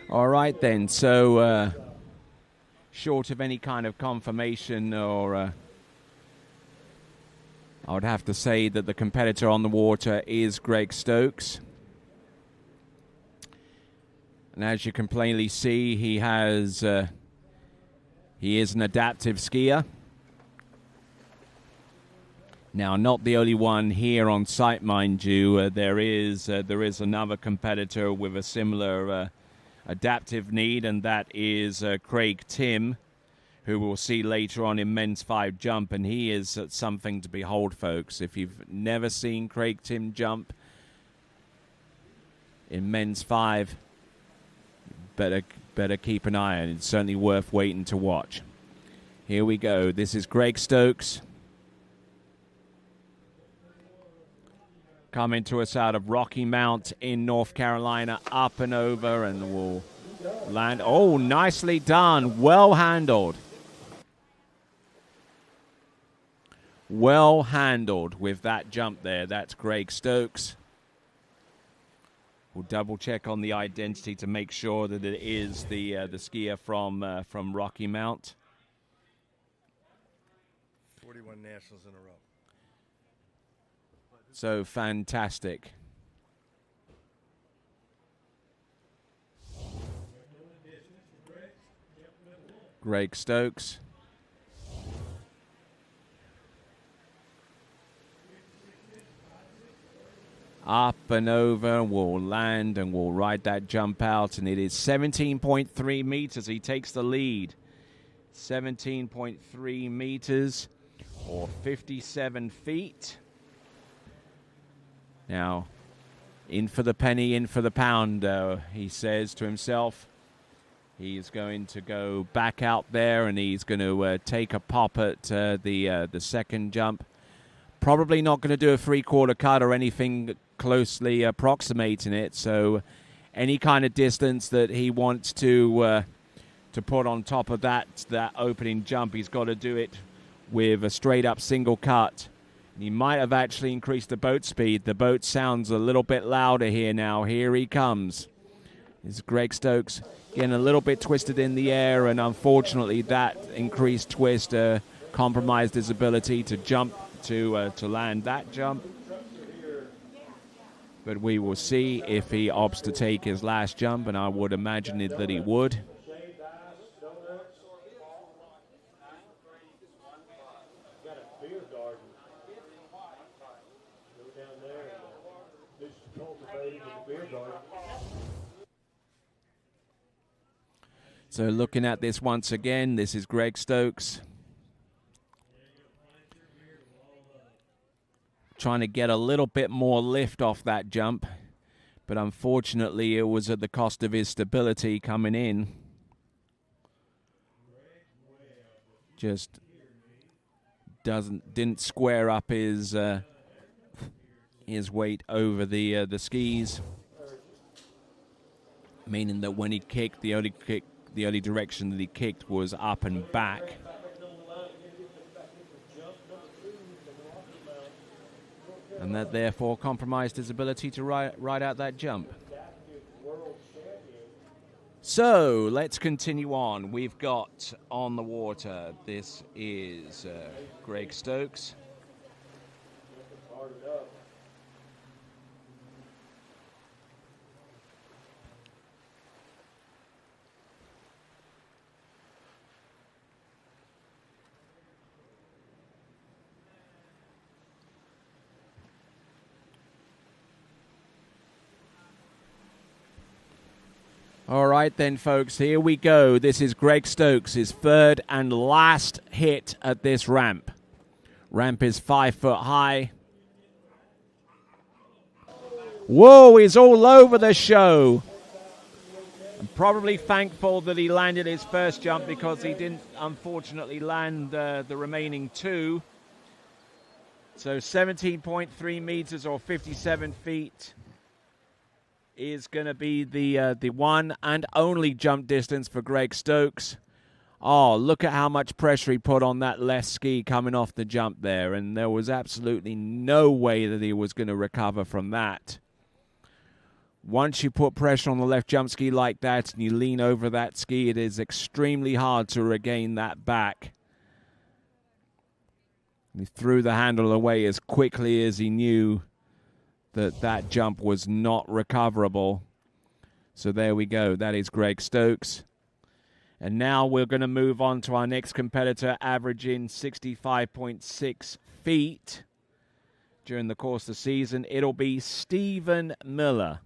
All right, then. So, short of any kind of confirmation or... I would have to say that the competitor on the water is Greg Stokes. And as you can plainly see, he is an adaptive skier. Now, not the only one here on site, mind you. There is another competitor with a similar adaptive need, and that is Craig Tim, who we'll see later on in men's 5 jump, and he is something to behold, folks. If you've never seen Craig Tim jump in men's 5, better keep an eye on it. It's certainly worth waiting to watch. Here we go. This is Greg Stokes coming to us out of Rocky Mount in North Carolina, up and over, and will land. Oh, nicely done. Well handled. Well handled with that jump there. That's Greg Stokes. We'll double check on the identity to make sure that it is the skier from Rocky Mount. 41 nationals in a row. So fantastic. Greg Stokes. Up and over, will land and will ride that jump out, and it is 17.3 meters. He takes the lead. 17.3 meters or 57 feet. Now, in for the penny, in for the pound, he says to himself. He's going to go back out there, and he's going to take a pop at the second jump. Probably not going to do a three-quarter cut or anything closely approximating it. So any kind of distance that he wants to put on top of that opening jump, he's got to do it with a straight-up single cut. He might have actually increased the boat speed. The boat sounds a little bit louder here now. Here he comes. It's Greg Stokes getting a little bit twisted in the air, and unfortunately that increased twist compromised his ability to jump, to land that jump. But we will see if he opts to take his last jump, and I would imagine that he would. So looking at this once again, this is Greg Stokes. Trying to get a little bit more lift off that jump, but unfortunately it was at the cost of his stability coming in. Just didn't square up his weight over the skis, meaning that when he kicked, the only direction that he kicked was up and back. And that therefore compromised his ability to ride out that jump. So let's continue on. We've got on the water, this is Greg Stokes. All right then, folks, here we go. This is Greg Stokes, his third and last hit at this ramp. Ramp is 5 foot high. Whoa, he's all over the show. I'm probably thankful that he landed his first jump because he didn't, unfortunately, land the remaining two. So 17.3 meters or 57 feet. Is going to be the one and only jump distance for Greg Stokes. Oh, look at how much pressure he put on that left ski coming off the jump there, and there was absolutely no way that he was going to recover from that. once you put pressure on the left jump ski like that and you lean over that ski, it is extremely hard to regain that back. He threw the handle away as quickly as he knew that jump was not recoverable. So there we go. That is Greg Stokes. And now we're going to move on to our next competitor, averaging 65.6 feet during the course of the season. It'll be Stephen Miller.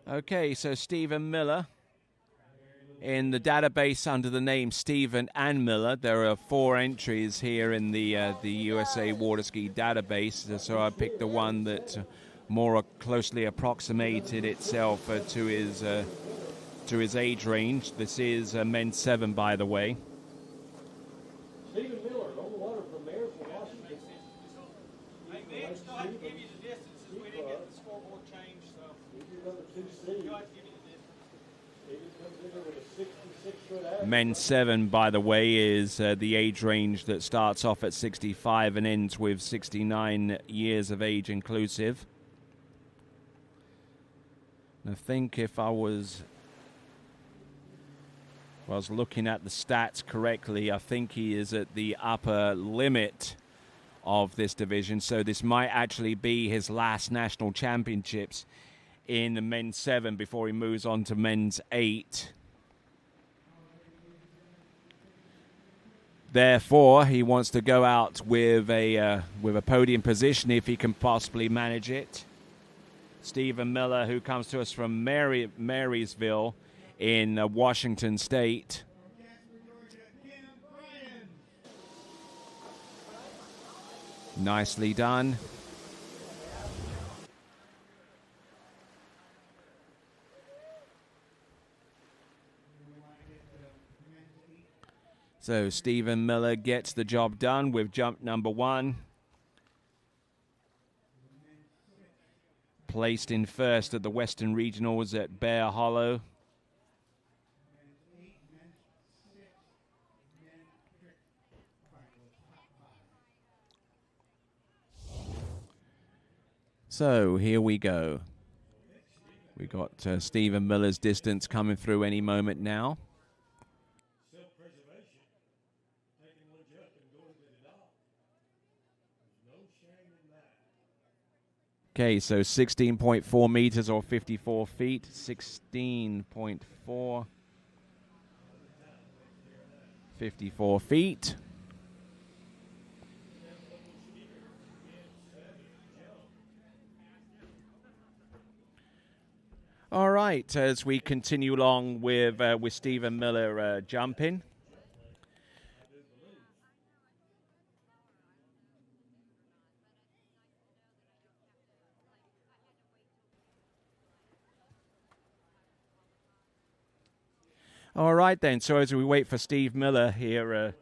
Okay, so Stephen Miller in the database under the name Stephen and Miller. There are 4 entries here in the USA Waterski database, so I picked the one that more closely approximated itself to his age range. This is men's 7, by the way. Stephen Miller, on the water from Mayor for Washington. Hey, man, still have to give you the distances. We didn't get the scoreboard changed, so you'll have to give you the distance. Stephen comes in here with a 66-foot average. Men's 7, by the way, is the age range that starts off at 65 and ends with 69 years of age inclusive. And I think if I was looking at the stats correctly, I think he is at the upper limit of this division. So this might actually be his last national championships in the men's 7 before he moves on to men's 8. Therefore, he wants to go out with a podium position if he can possibly manage it. Stephen Miller, who comes to us from Marysville in Washington State. Nicely done. So Stephen Miller gets the job done with jump number 1. Placed in first at the Western Regionals at Bear Hollow. So here we go. We got Stephen Miller's distance coming through any moment now. Self-preservation. Taking one jump and going to the dog. There's no shame in that. Okay, so 16.4 meters or 54 feet. 16.4. 54 feet. All right, as we continue along with Stephen Miller jumping. All right then. So as we wait for Steve Miller here,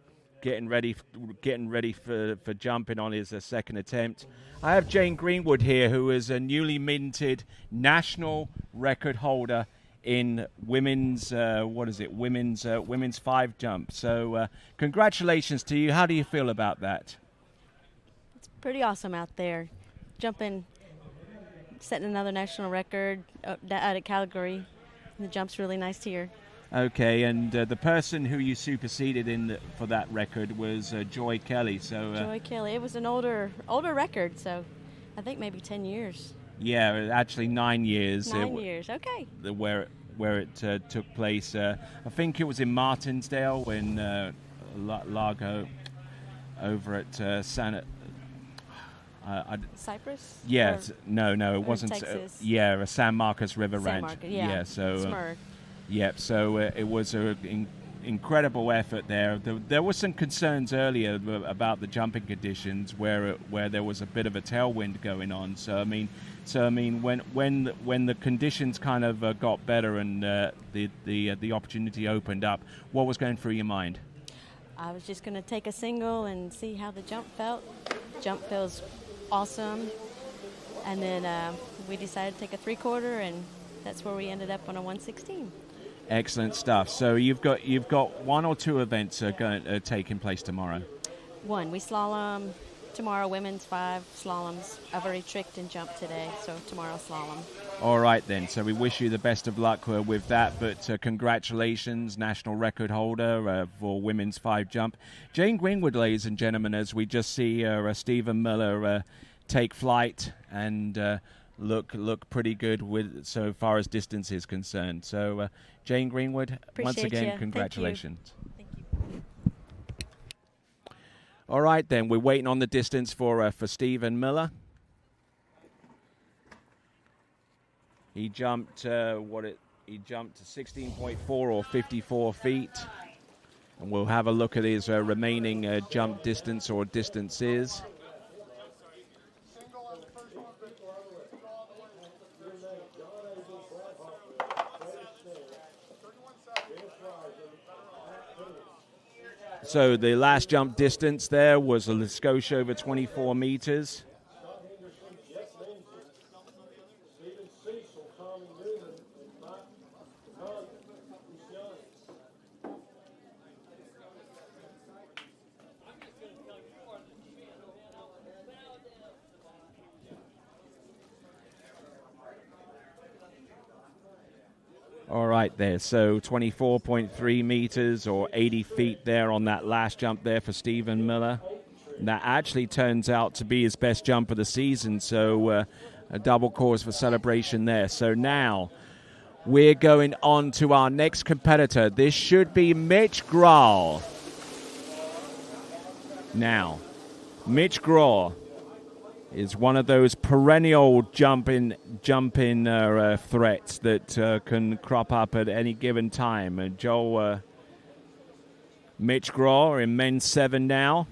getting ready for jumping on his second attempt, I have Jane Greenwood here, who is a newly minted national record holder in women's women's 5 jump. So congratulations to you. How do you feel about that? It's pretty awesome out there, jumping, setting another national record out of Calgary. The jump's really nice here. Okay, and the person who you superseded for that record was Joy Kelly. So Joy Kelly. It was an older record, so I think maybe 10 years. Yeah, actually 9 years. 9 years. Okay. Where took place. I think it was in Martinsdale when Largo over at Cypress? Yeah, Or- no, it or wasn't. Texas? A San Marcos River San Ranch. Marcos, yeah. So. Smyrna. So it was an incredible effort there. There were some concerns earlier about the jumping conditions where there was a bit of a tailwind going on. So I mean, when the conditions kind of got better and the opportunity opened up, what was going through your mind? I was just going to take a single and see how the jump felt. Jump feels awesome. And then we decided to take a 3/4, and that's where we ended up on a 116. Excellent stuff. So you've got one or two events taking place tomorrow. One, we slalom tomorrow, women's 5 slaloms. I've already tricked and jumped today, so tomorrow slalom. All right then. So we wish you the best of luck with that. But congratulations, national record holder for women's 5 jump, Jane Greenwood, ladies and gentlemen. As we just see Stephen Miller take flight and look pretty good with so far as distance is concerned. So Jane Greenwood, once again, you. congratulations. Thank you. All right then, we're waiting on the distance for Stephen Miller. He jumped he jumped to 16.4 or 54 feet, and we'll have a look at his remaining jump distance or distances. So the last jump distance there was a skosh over 24 meters. All right there, so 24.3 meters or 80 feet there on that last jump there for Stephen Miller. And that actually turns out to be his best jump of the season, so a double cause for celebration there. So now we're going on to our next competitor. This should be Mitch Grahl. Now, Mitch Grahl is one of those perennial jump-in threats that can crop up at any given time. Mitch Grahl in men's 7 now.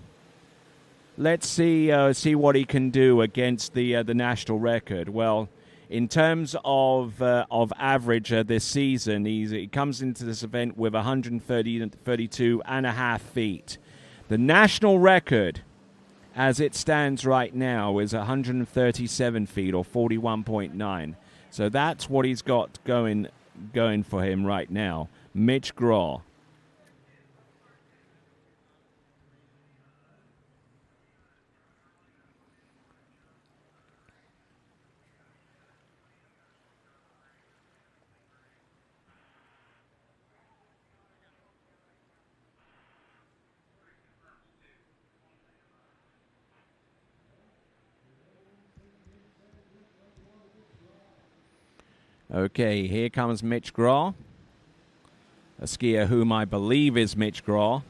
Let's see what he can do against the national record. Well, in terms of average this season, he comes into this event with 132 and a half feet. The national record, as it stands right now, is 137 feet or 41.9. So that's what he's got going for him right now. Mitch Grahl. Okay, here comes Mitch Grahl, a skier whom I believe is Mitch Grahl,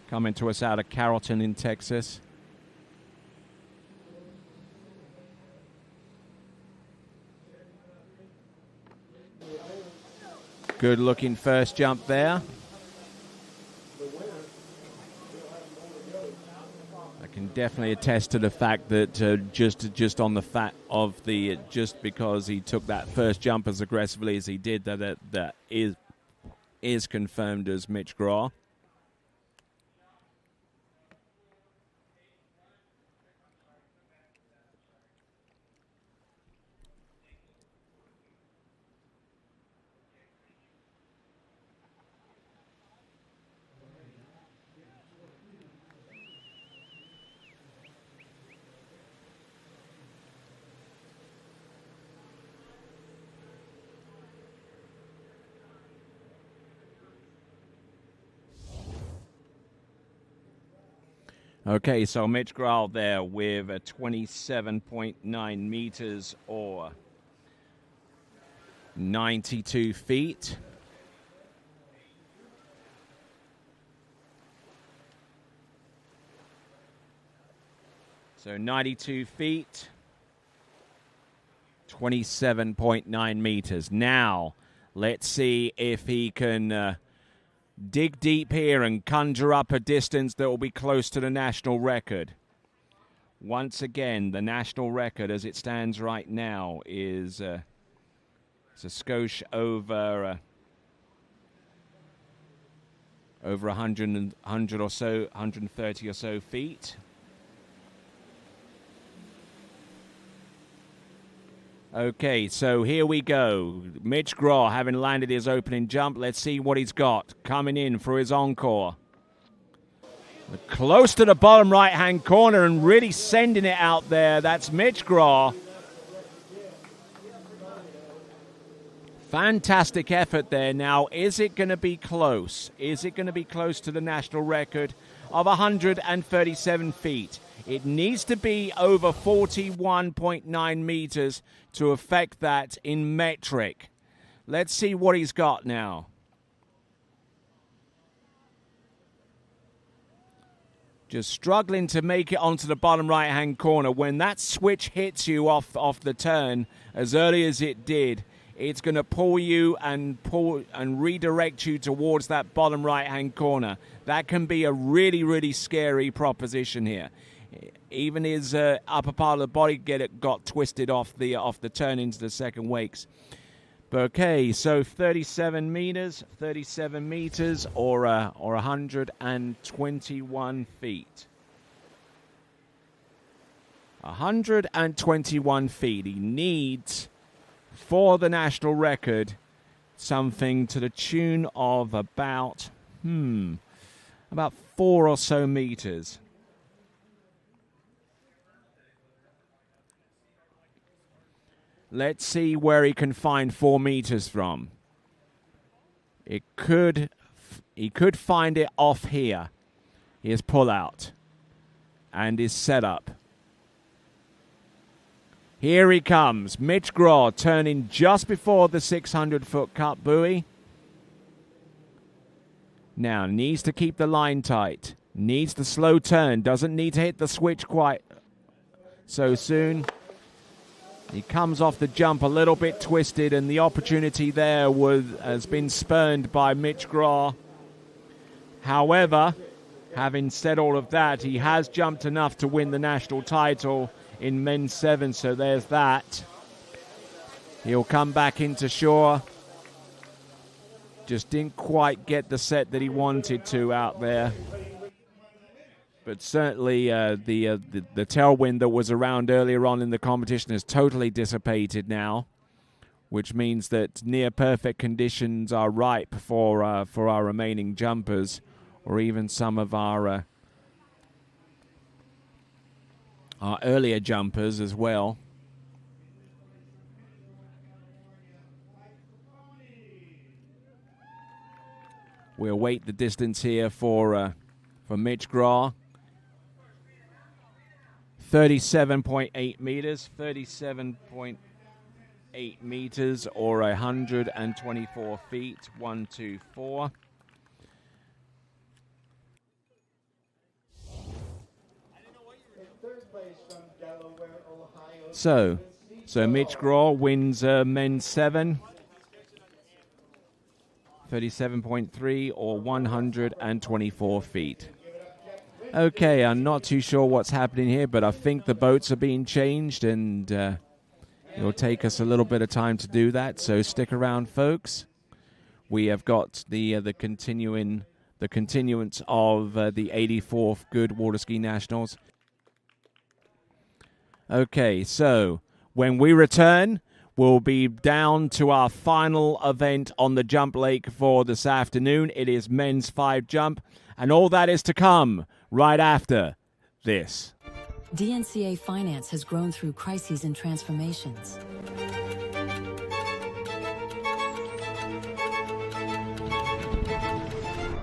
coming to us out of Carrollton in Texas. Good looking first jump there. Can definitely attest to the fact that just on the fact of just because he took that first jump as aggressively as he did, that is confirmed as Mitch Grahl. Okay, so Mitch Grahl there with a 27.9 meters or 92 feet. So 92 feet, 27.9 meters. Now, let's see if he can dig deep here and conjure up a distance that will be close to the national record. Once again, the national record as it stands right now is it's a skosh over 100 or so, 130 or so feet. Okay, so here we go. Mitch Graw having landed his opening jump. Let's see what he's got coming in for his encore. Close to the bottom right-hand corner and really sending it out there. That's Mitch Graw. Fantastic effort there. Now, is it going to be close? Is it going to be close to the national record of 137 feet? It needs to be over 41.9 meters to affect that in metric. Let's see what he's got now. Just struggling to make it onto the bottom right-hand corner. When that switch hits you off the turn as early as it did, it's going to pull you and redirect you towards that bottom right-hand corner. That can be a really, really scary proposition here. Even his upper part of the body got twisted off the turn into the second wakes. But okay, so 37 meters or 121 feet. 121 feet. He needs, for the national record, something to the tune of about 4 or so meters. Let's see where he can find 4 meters from. He could find it off here. His pull out and his setup. Here he comes. Mitch Graw turning just before the 600-foot cut buoy. Now needs to keep the line tight. Needs the slow turn. Doesn't need to hit the switch quite so soon. He comes off the jump a little bit twisted, and the opportunity there has been spurned by Mitch Graw. However, having said all of that, he has jumped enough to win the national title in men's 7, so there's that. He'll come back into shore. Just didn't quite get the set that he wanted to out there. But certainly the tailwind that was around earlier on in the competition has totally dissipated now, which means that near perfect conditions are ripe for our remaining jumpers, or even some of our earlier jumpers as well. We'll wait the distance here for Mitch Graw. 37.8 meters, 37.8 meters, or 124 feet, 124. So Mitch Graw wins men's 7, 37.3 or 124 feet. Okay, I'm not too sure what's happening here, but I think the boats are being changed, and it'll take us a little bit of time to do that. So stick around, folks. We have got the continuance of the 84th Goode Water Ski Nationals. Okay, so when we return, we'll be down to our final event on the jump lake for this afternoon. It is men's 5 jump, and all that is to come right after this. DNCA Finance has grown through crises and transformations.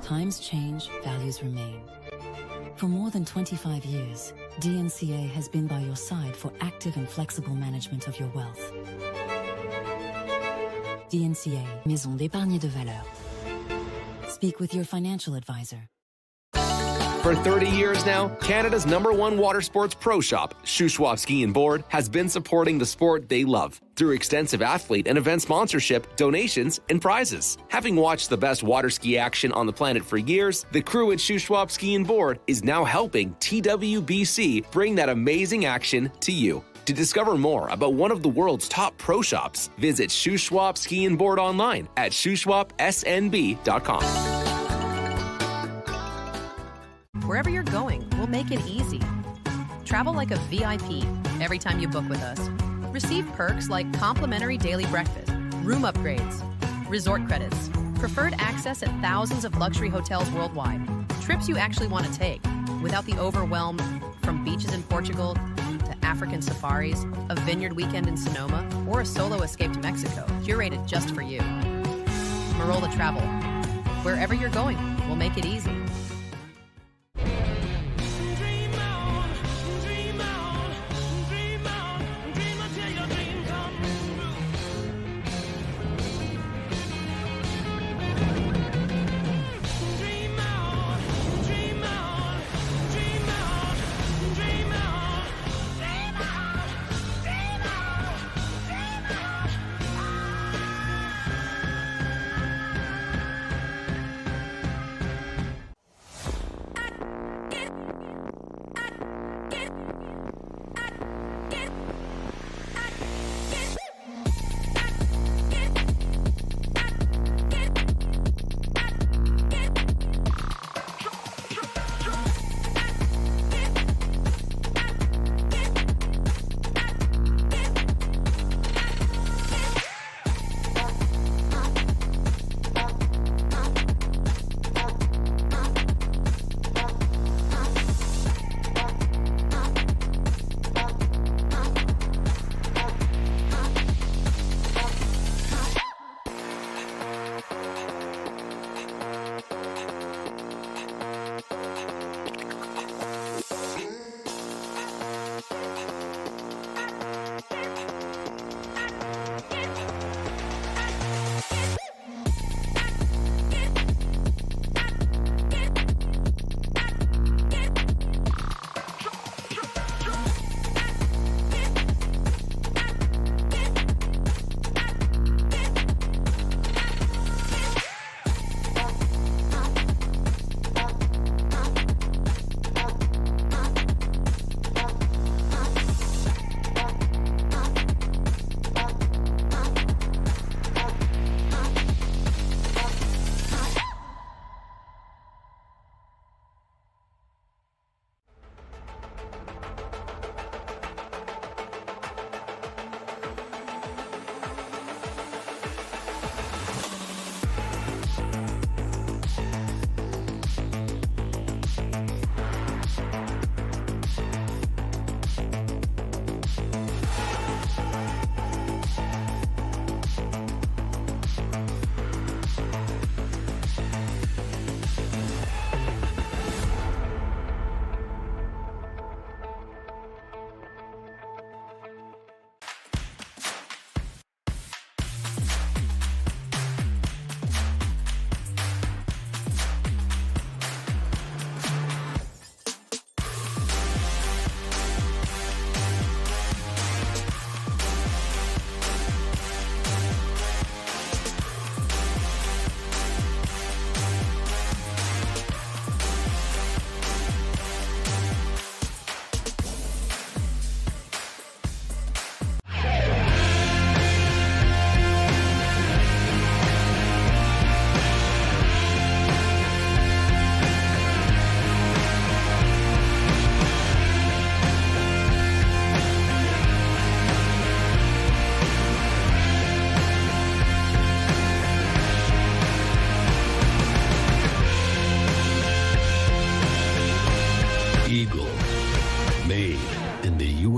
Times change, values remain. For more than 25 years, DNCA has been by your side for active and flexible management of your wealth. DNCA, Maison d'épargne de valeur. Speak with your financial advisor. For 30 years now, Canada's #1 water sports pro shop, Shuswap Ski and Board, has been supporting the sport they love through extensive athlete and event sponsorship, donations, and prizes. Having watched the best water ski action on the planet for years, the crew at Shuswap Ski and Board is now helping TWBC bring that amazing action to you. To discover more about one of the world's top pro shops, visit Shuswap Ski and Board online at shuswapsnb.com. Wherever you're going, we'll make it easy. Travel like a VIP every time you book with us. Receive perks like complimentary daily breakfast, room upgrades, resort credits, preferred access at thousands of luxury hotels worldwide, trips you actually want to take without the overwhelm from beaches in Portugal to African safaris, a vineyard weekend in Sonoma, or a solo escape to Mexico, curated just for you. Marola Travel. Wherever you're going, we'll make it easy.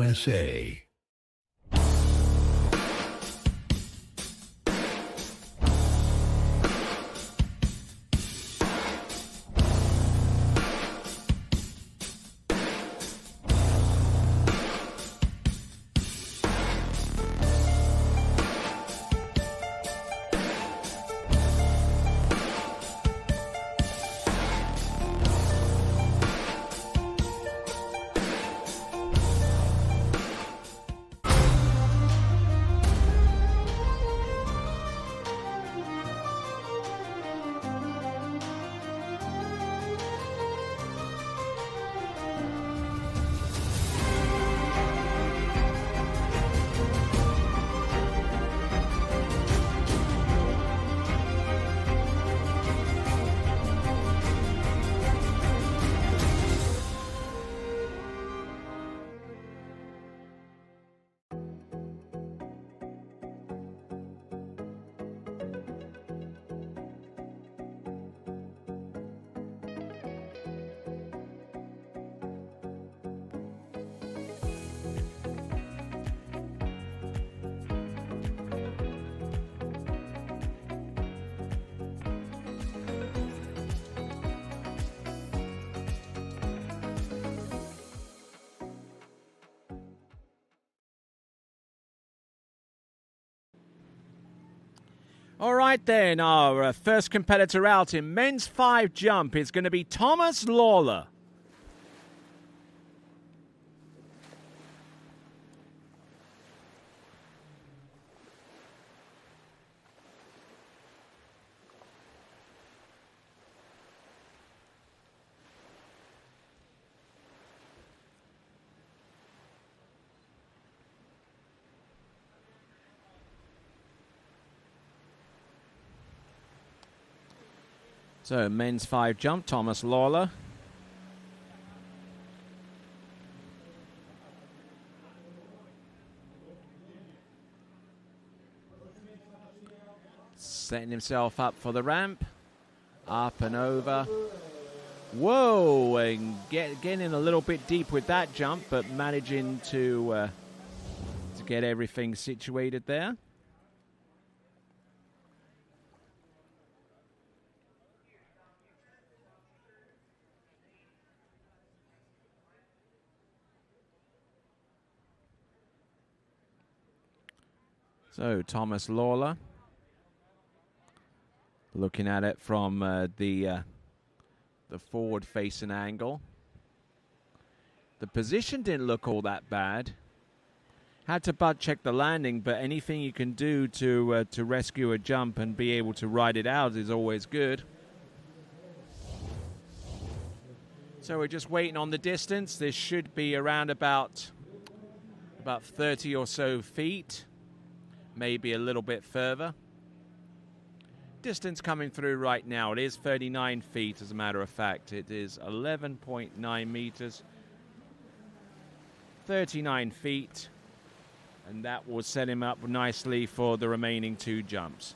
USA. All right then, our first competitor out in men's 5 jump is going to be Thomas Lawler. So, men's 5 jump, Thomas Lawler. Setting himself up for the ramp. Up and over. Whoa, and getting a little bit deep with that jump, but managing to get everything situated there. So, Thomas Lawler, looking at it from the forward-facing angle. The position didn't look all that bad. Had to butt check the landing, but anything you can do to rescue a jump and be able to ride it out is always good. So we're just waiting on the distance. This should be around about 30 or so feet. Maybe a little bit further. Distance coming through right now. It is 39 feet, as a matter of fact. It is 11.9 meters. 39 feet. And that will set him up nicely for the remaining 2 jumps.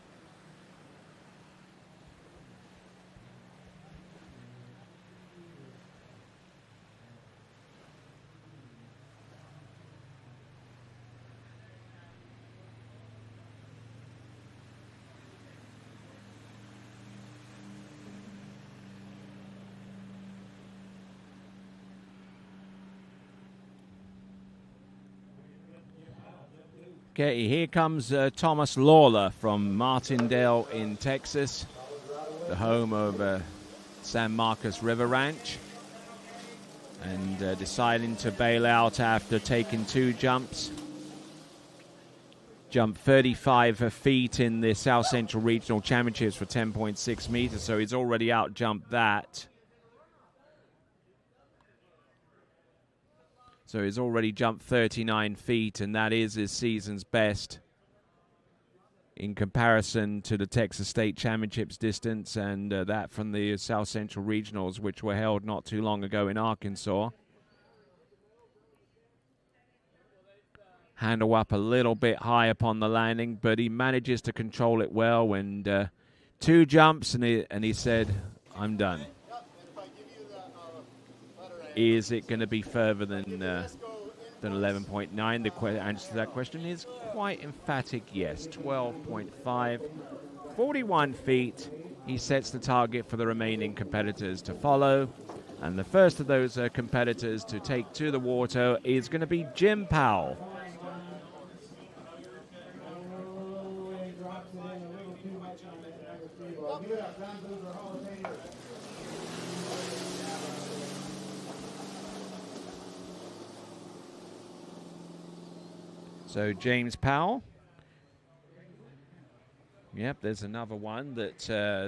Okay, here comes Thomas Lawler from Martindale in Texas, the home of San Marcos River Ranch, and deciding to bail out after taking 2 jumps. Jumped 35 feet in the South Central Regional Championships for 10.6 meters, so he's already out-jumped that. So he's already jumped 39 feet, and that is his season's best in comparison to the Texas State Championships distance and that from the South Central Regionals, which were held not too long ago in Arkansas. Handle up a little bit high upon the landing, but he manages to control it well. And 2 jumps, and he said, "I'm done." Is it going to be further than 11.9? The answer to that question is quite emphatic yes. 12.5. 41 feet. He sets the target for the remaining competitors to follow. And the first of those competitors to take to the water is going to be Jim Powell. So James Powell. Yep, there's another one that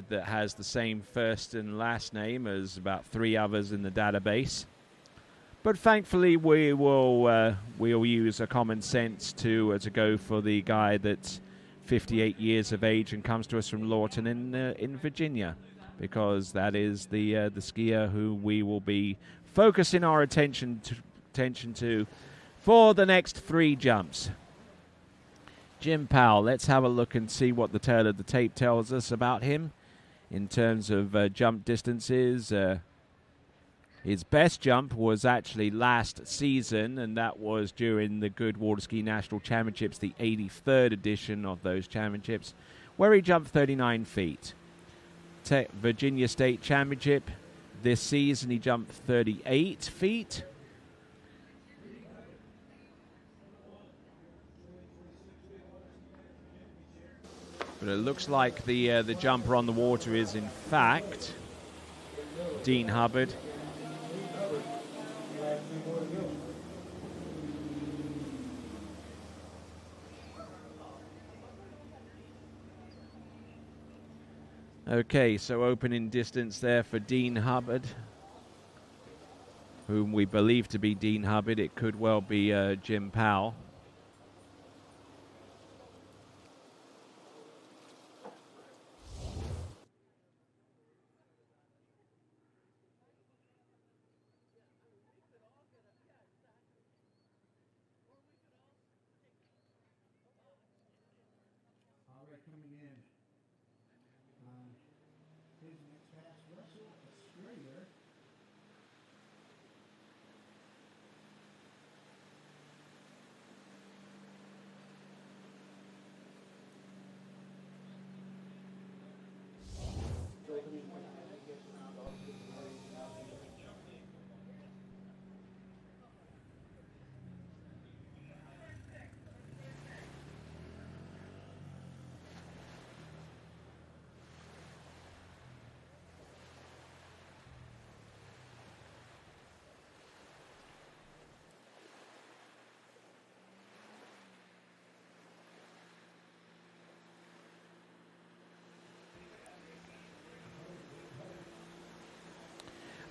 that has the same first and last name as about 3 others in the database. But thankfully, we'll use a common sense to go for the guy that's 58 years of age and comes to us from Lawton in Virginia, because that is the skier who we will be focusing our attention to for the next 3 jumps. Jim Powell, let's have a look and see what the tail of the tape tells us about him in terms of jump distances. His best jump was actually last season, and that was during the Goode Water Ski National Championships, the 83rd edition of those championships, where he jumped 39 feet. Virginia State Championship this season, he jumped 38 feet. But it looks like the jumper on the water is, in fact, Dean Hubbard. Okay, so opening distance there for Dean Hubbard, whom we believe to be Dean Hubbard. It could well be Jim Powell. Coming in. His next pass, Russell Strayer.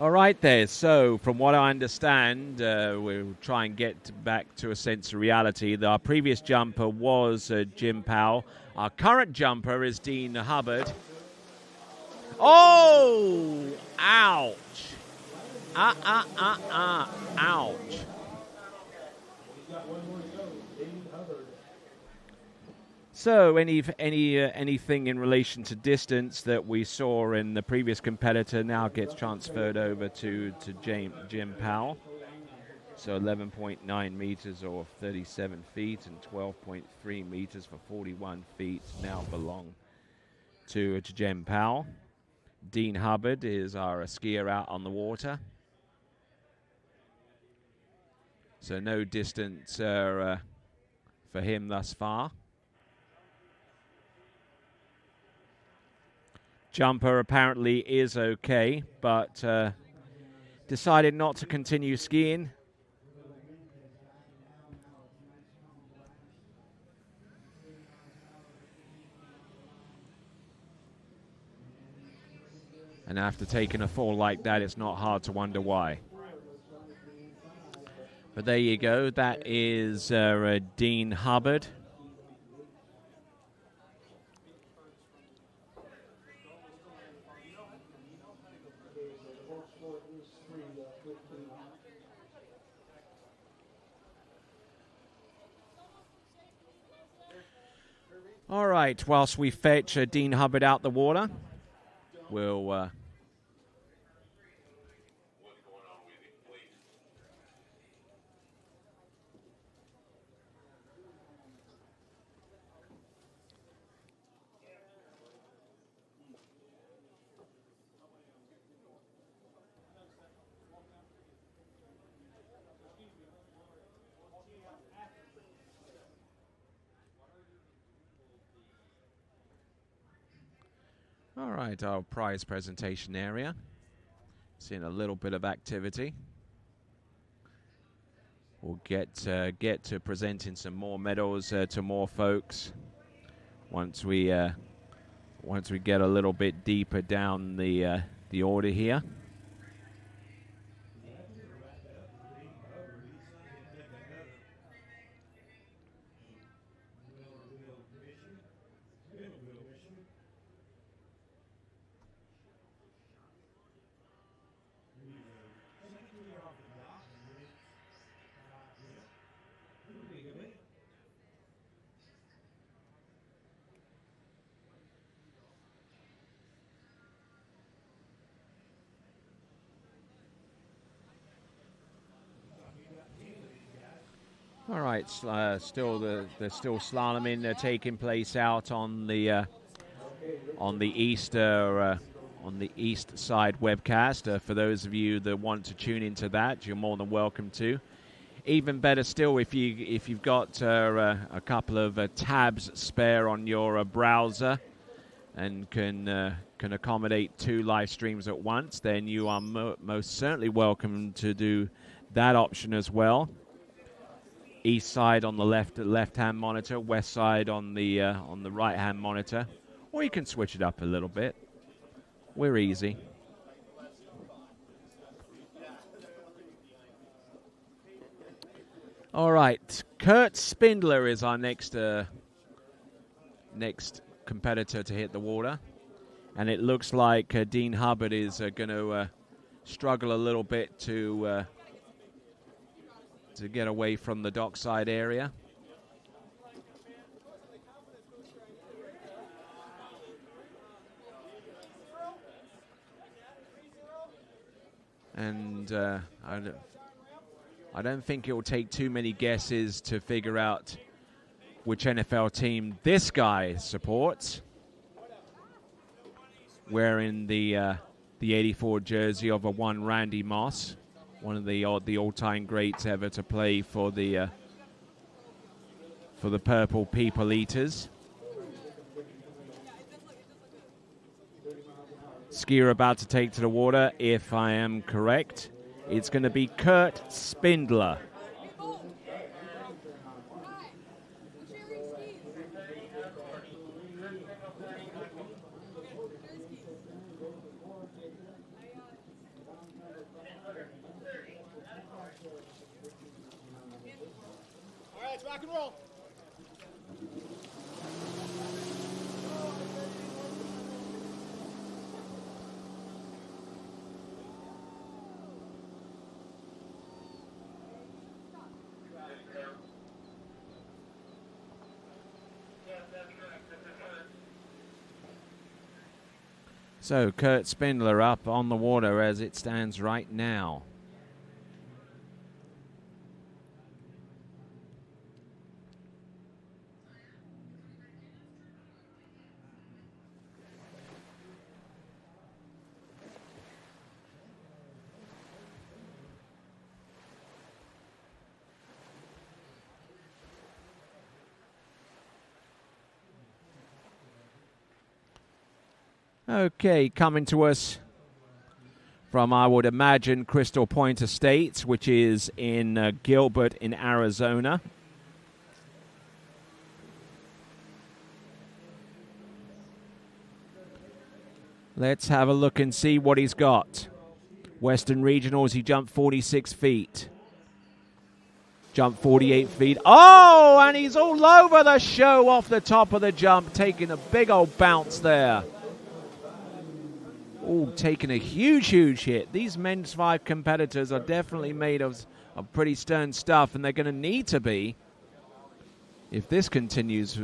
All right there. So from what I understand, we'll try and get back to a sense of reality. Our previous jumper was Jim Powell. Our current jumper is Dean Hubbard. Oh! Ouch! Ouch. So anything in relation to distance that we saw in the previous competitor now gets transferred over to Jim Powell. So 11.9 meters or 37 feet and 12.3 meters for 41 feet now belong to Jim Powell. Dean Hubbard is our skier out on the water. So no distance for him thus far. Jumper apparently is okay, but decided not to continue skiing. And after taking a fall like that, it's not hard to wonder why. But there you go. That is Dean Hubbard. All right, whilst we fetch Dean Hubbard out the water, we'll... All right, our prize presentation area. Seeing a little bit of activity. We'll get to presenting some more medals to more folks once we get a little bit deeper down the order here. All right, there's still slaloming taking place out on the east side webcast. For those of you that want to tune into that, you're more than welcome to. even better still if you've got a couple of tabs spare on your browser and can accommodate 2 live streams at once, then you are most certainly welcome to do that option as well. East side on the left-hand monitor, west side on the right-hand monitor, or you can switch it up a little bit. We're easy. All right, Kurt Spindler is our next competitor to hit the water, and it looks like Dean Hubbard is going to struggle a little bit to get away from the dockside area. And I don't think it will take too many guesses to figure out which NFL team this guy supports. Wearing the 84 jersey of a one Randy Moss, one of the all-time greats ever to play for the Purple People Eaters. Skier about to take to the water, if I am correct. It's going to be Kurt Spindler. All right, let's rock and roll. So Kurt Spindler up on the water as it stands right now. Okay, coming to us from, I would imagine, Crystal Point Estates, which is in Gilbert in Arizona. Let's have a look and see what he's got. Western Regionals, he jumped 46 feet. Jumped 48 feet. Oh, and he's all over the show off the top of the jump, taking a big old bounce there. Oh, taking a huge, huge hit. These men's 5 competitors are definitely made of pretty stern stuff, and they're going to need to be if this continues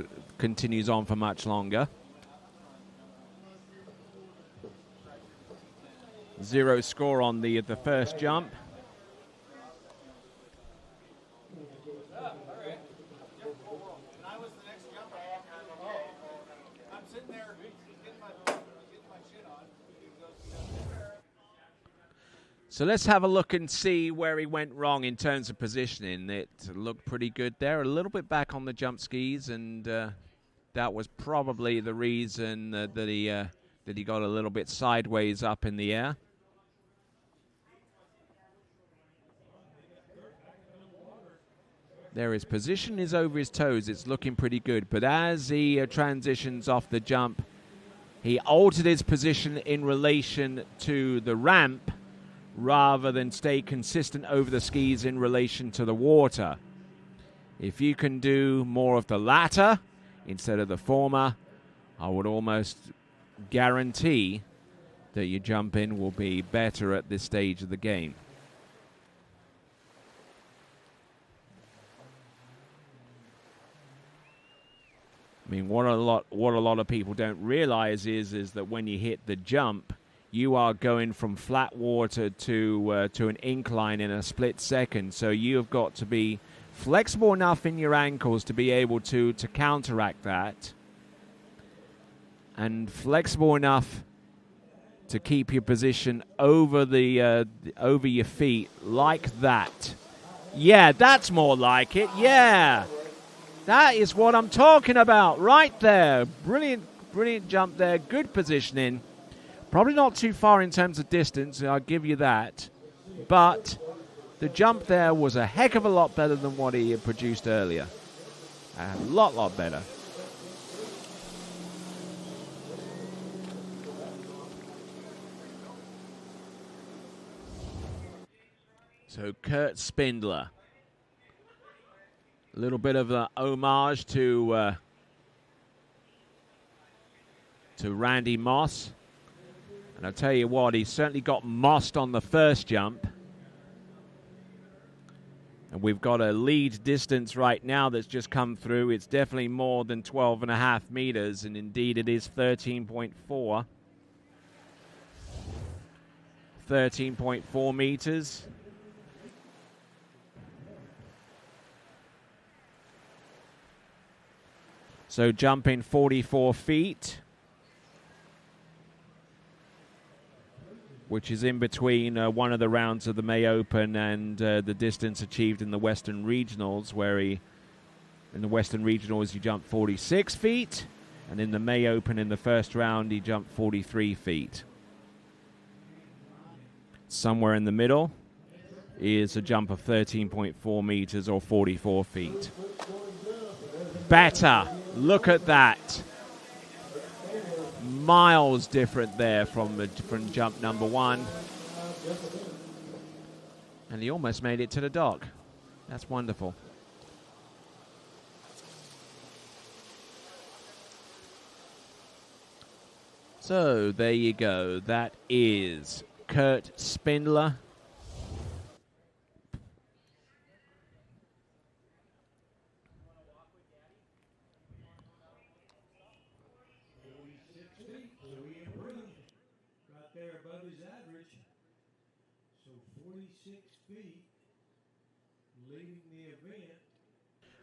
on for much longer. 0 score on the first jump. So let's have a look and see where he went wrong in terms of positioning. It looked pretty good there, a little bit back on the jump skis, and that was probably the reason that he got a little bit sideways up in the air. There, his position is over his toes. It's looking pretty good, but as he transitions off the jump, he altered his position in relation to the ramp, rather than stay consistent over the skis in relation to the water. If you can do more of the latter instead of the former, I would almost guarantee that your jump in will be better at this stage of the game. I mean, what a lot of people don't realize is that when you hit the jump, you are going from flat water to an incline in a split second. So you have got to be flexible enough in your ankles to be able to counteract that, and flexible enough to keep your position over over your feet like that Yeah, that's more like it. Yeah. That is what I'm talking about right there. Brilliant, brilliant jump there. Good positioning. Probably not too far in terms of distance, I'll give you that. But the jump there was a heck of a lot better than what he had produced earlier. A lot better. So Kurt Spindler. A little bit of an homage to Randy Moss. And I'll tell you what, he certainly got mossed on the first jump. And we've got a lead distance right now that's just come through. It's definitely more than 12.5 meters, and indeed it is 13.4. 13.4 meters. So jumping 44 feet, which is in between one of the rounds of the May Open and the distance achieved in the Western Regionals, where in the Western Regionals he jumped 46 feet, and in the May Open in the first round he jumped 43 feet. Somewhere in the middle is a jump of 13.4 meters or 44 feet. Better. Look at that. Miles different there from jump number one. And he almost made it to the dock. That's wonderful. So there you go. That is Kurt Spindler.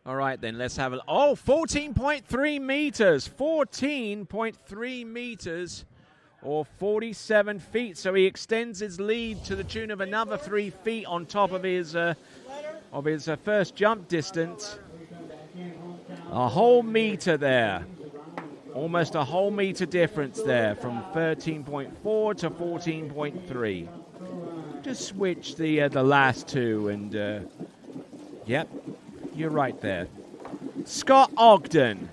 All right, then, let's have a... Oh, 14.3 meters. 14.3 meters or 47 feet. So he extends his lead to the tune of another 3 feet on top of his first jump distance. A whole meter there. Almost a whole meter difference there from 13.4 to 14.3. Just switch the last two and... yep. You're right there. Scott Ogden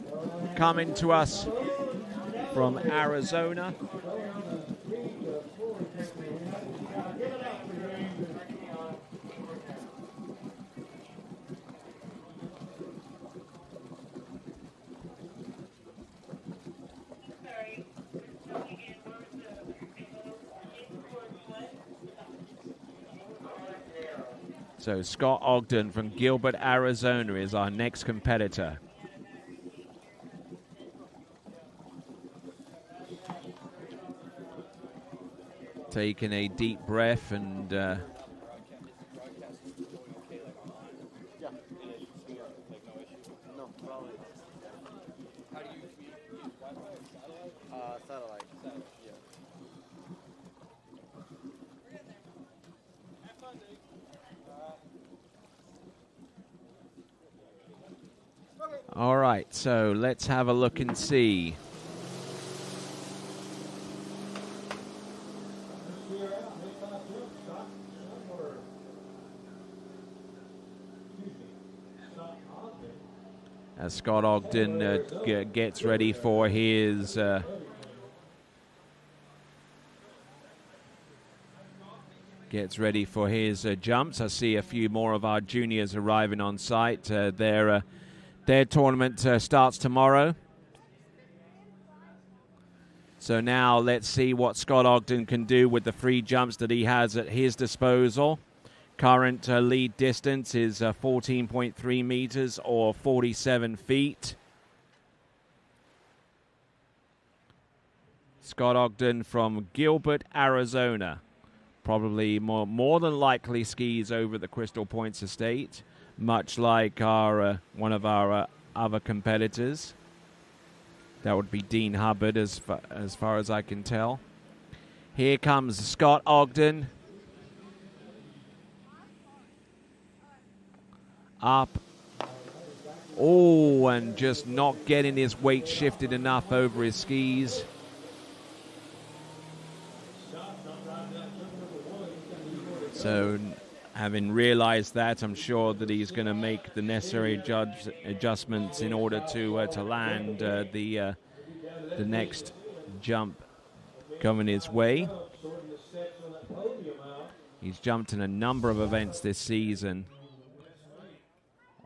coming to us from Arizona. So Scott Ogden from Gilbert, Arizona is our next competitor. Taking a deep breath and all right, so let's have a look and see. As Scott Ogden gets ready for his jumps. I see a few more of our juniors arriving on site. Their tournament starts tomorrow. So now let's see what Scott Ogden can do with the free jumps that he has at his disposal. Current lead distance is 14.3 meters or 47 feet. Scott Ogden from Gilbert, Arizona. Probably more than likely skis over the Crystal Points Estate, much like one of our other competitors. That would be Dean Hubbard, as far as I can tell. Here comes Scott Ogden. Up. Oh, and just not getting his weight shifted enough over his skis. So, having realized that, I'm sure that he's going to make the necessary adjustments in order to land the next jump coming his way. He's jumped in a number of events this season.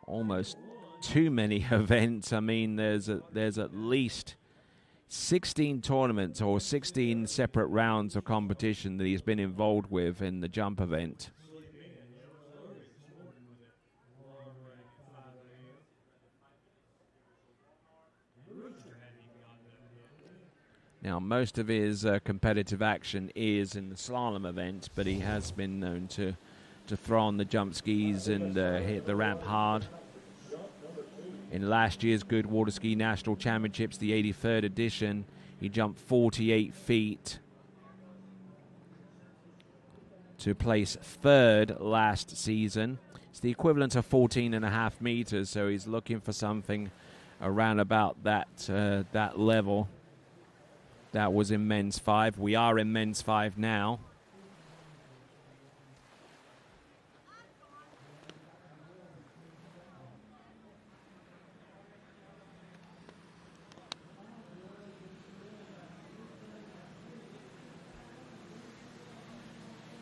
Almost too many events. I mean, there's at least 16 tournaments or 16 separate rounds of competition that he's been involved with in the jump event. Now, most of his competitive action is in the slalom event, but he has been known to throw on the jump skis and hit the ramp hard. In last year's Goode Water Ski National Championships, the 83rd edition, he jumped 48 feet to place third last season. It's the equivalent of 14.5 meters, so he's looking for something around about that level. That was in men's 5. We are in men's 5 now.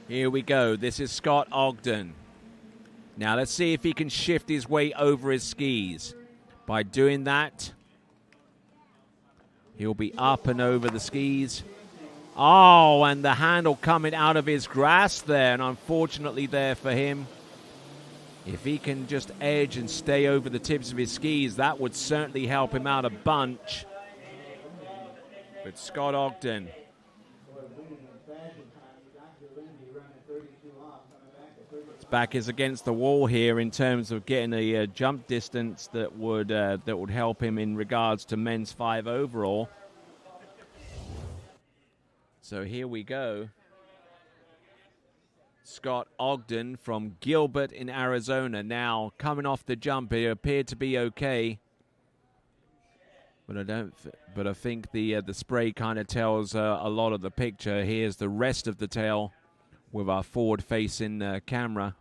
Here we go. This is Scott Ogden. Now let's see if he can shift his weight over his skis. By doing that, he'll be up and over the skis. Oh, and the handle coming out of his grasp there, and unfortunately there for him. If he can just edge and stay over the tips of his skis, that would certainly help him out a bunch. But Scott Ogden, his back is against the wall here in terms of getting a jump distance that would help him in regards to men's 5 overall. So here we go. Scott Ogden from Gilbert in Arizona. Now coming off the jump, it appeared to be okay, but I think the spray kind of tells a lot of the picture. Here's the rest of the tail with our forward-facing camera.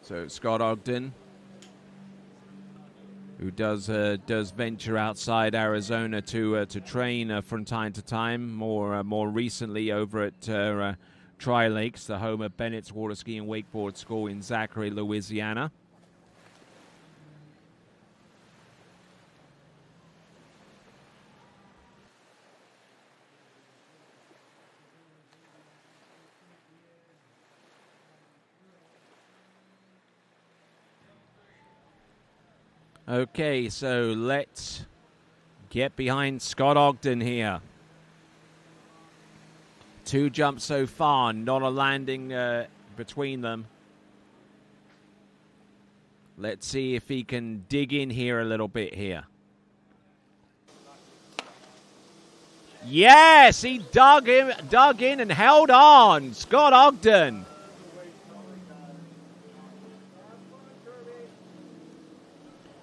So Scott Ogden, who does venture outside Arizona to train from time to time. More recently over at Tri Lakes, the home of Bennett's Water Ski and Wakeboard School in Zachary, Louisiana. Okay, so let's get behind Scott Ogden here. 2 jumps so far, not a landing between them. Let's see if he can dig in here a little bit here. Yes, he dug in and held on. Scott Ogden.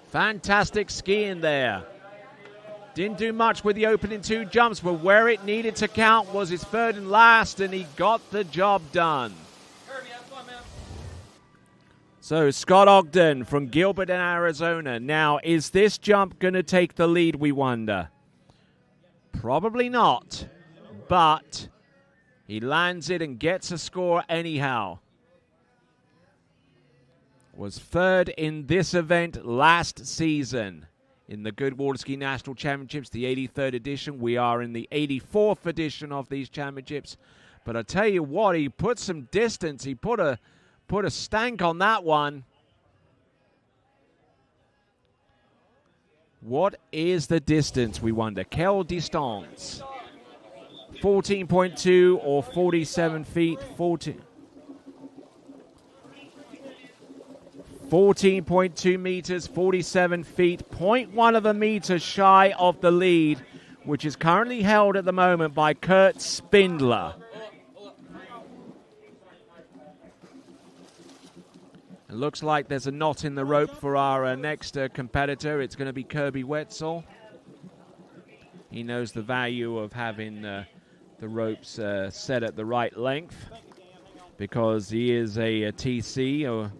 Fantastic skiing there. Didn't do much with the opening 2 jumps, but where it needed to count was his third and last, and he got the job done. So Scott Ogden from Gilbert in Arizona. Now, is this jump going to take the lead, we wonder? Probably not, but he lands it and gets a score anyhow. Was third in this event last season in the Goode Water Ski National Championships, the 83rd edition. We are in the 84th edition of these championships. But I tell you what, he put some distance. He put a stank on that one. What is the distance, we wonder? Quelle distance? 14.2 or 47 feet? 14.2 meters, 47 feet, 0.1 of a meter shy of the lead which is currently held at the moment by Kurt Spindler. It looks like there's a knot in the rope for our next competitor. It's going to be Kirby Wetzel. He knows the value of having the ropes set at the right length because he is a TC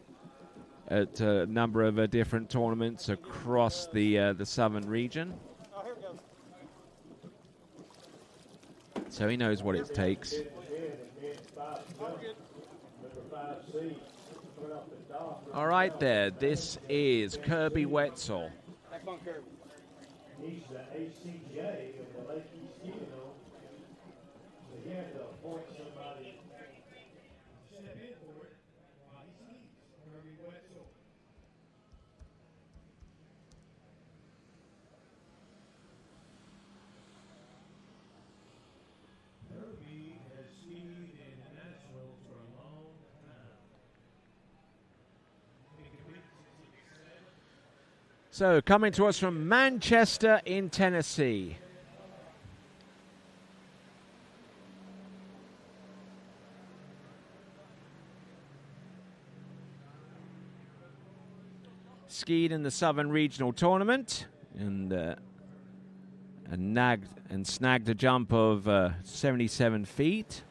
at a number of different tournaments across the southern region. So he knows what it takes. All right there, this is Kirby Wetzel. He's the ACJ of the Lake East Skill. So he had to appoint somebody to step in for it while he skis. Kirby Wetzel. Kirby has skied in nationals for a long time. So coming to us from Manchester in Tennessee. Skied in the Southern Regional Tournament and snagged a jump of 77 feet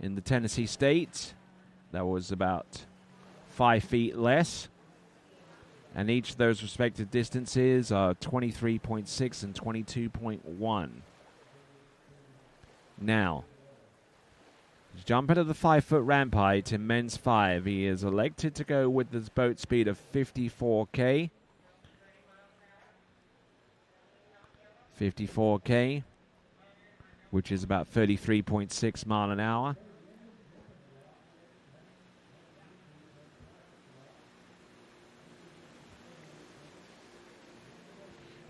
in the Tennessee State. That was about 5 feet less. And each of those respective distances are 23.6 and 22.1. Now, jumping to the 5-foot ramp height in men's 5, he is elected to go with this boat speed of 54K. 54K, which is about 33.6 mile an hour.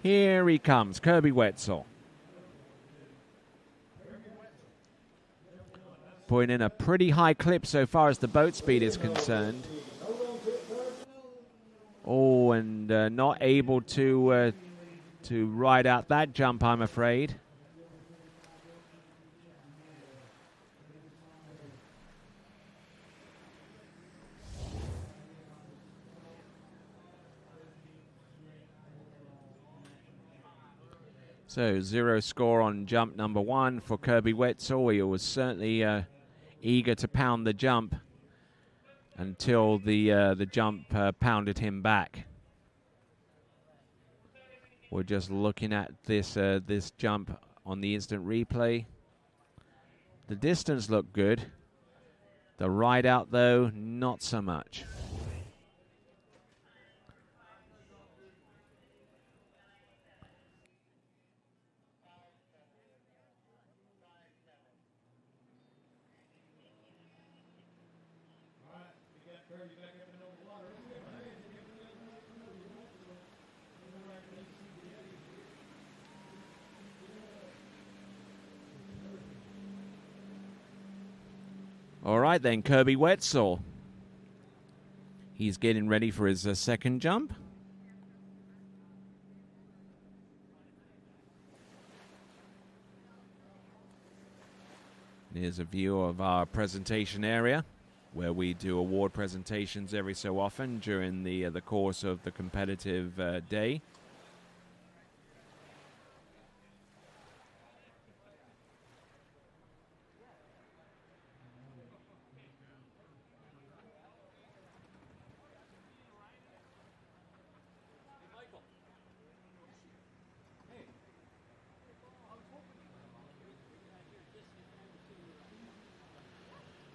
Here he comes, Kirby Wetzel. Putting in a pretty high clip so far as the boat speed is concerned. Oh, and not able to ride out that jump, I'm afraid. So 0 score on jump number 1 for Kirby Wetzel. He was certainly eager to pound the jump until the jump pounded him back. We're just looking at this jump on the instant replay. The distance looked good. The ride out, though, not so much. All right, then, Kirby Wetzel. He's getting ready for his second jump. Here's a view of our presentation area, where we do award presentations every so often during the course of the competitive day.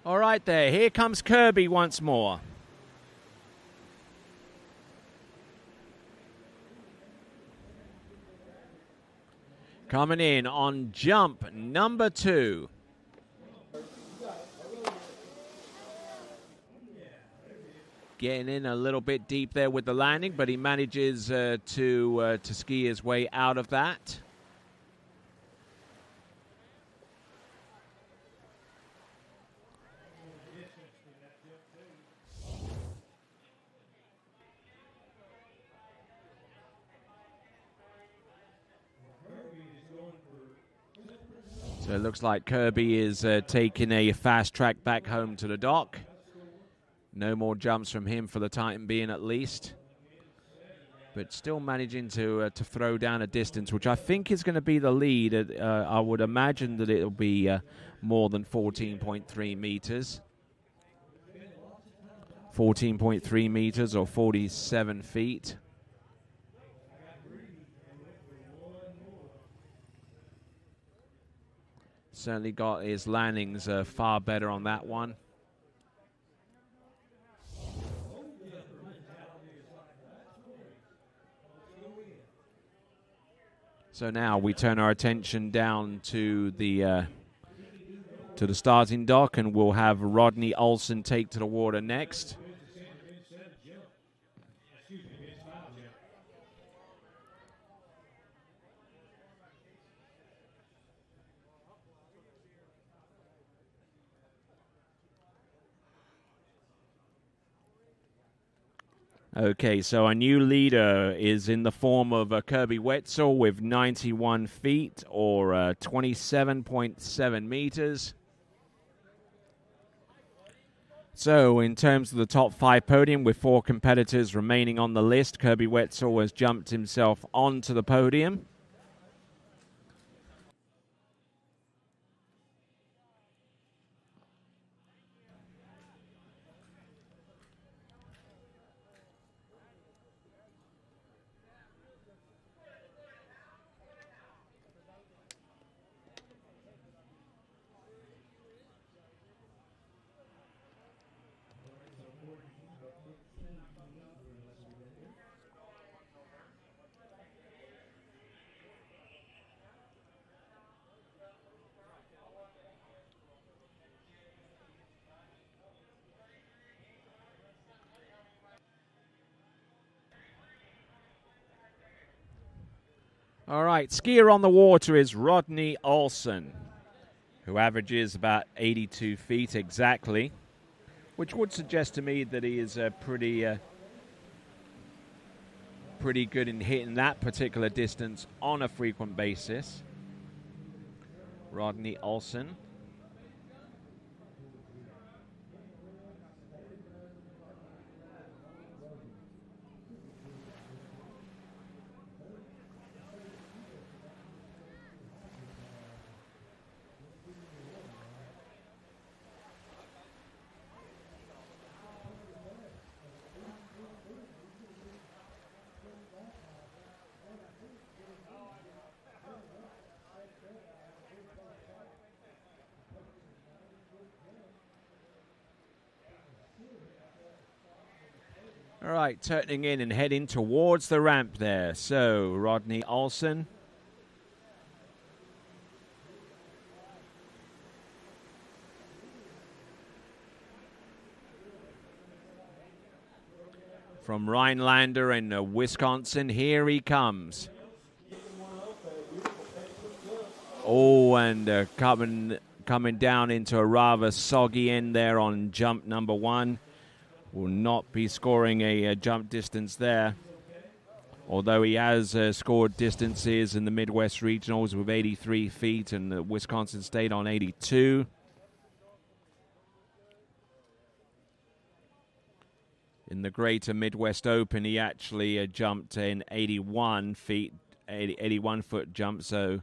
All right there, here comes Kirby once more. Coming in on jump number 2. Getting in a little bit deep there with the landing, but he manages to ski his way out of that. So it looks like Kirby is taking a fast track back home to the dock. No more jumps from him for the time being, at least. But still managing to throw down a distance, which I think is going to be the lead. I would imagine that it'll be more than 14.3 meters. 14.3 meters or 47 feet. Certainly got his landings far better on that one. So now we turn our attention down to the starting dock, and we'll have Rodney Olson take to the water next. Okay, so our new leader is in the form of Kirby Wetzel with 91 feet or 27.7 meters. So in terms of the top 5 podium, with 4 competitors remaining on the list, Kirby Wetzel has jumped himself onto the podium. All right, skier on the water is Rodney Olson, who averages about 82 feet exactly, which would suggest to me that he is pretty good in hitting that particular distance on a frequent basis. Rodney Olson. All right, turning in and heading towards the ramp there. So, Rodney Olson. From Rhinelander in Wisconsin, here he comes. Oh, and coming down into a rather soggy end there on jump number 1. Will not be scoring a jump distance there, although he has scored distances in the Midwest Regionals with 83 feet and the Wisconsin State on 82. In the Greater Midwest Open, he actually jumped in 81 foot jump. So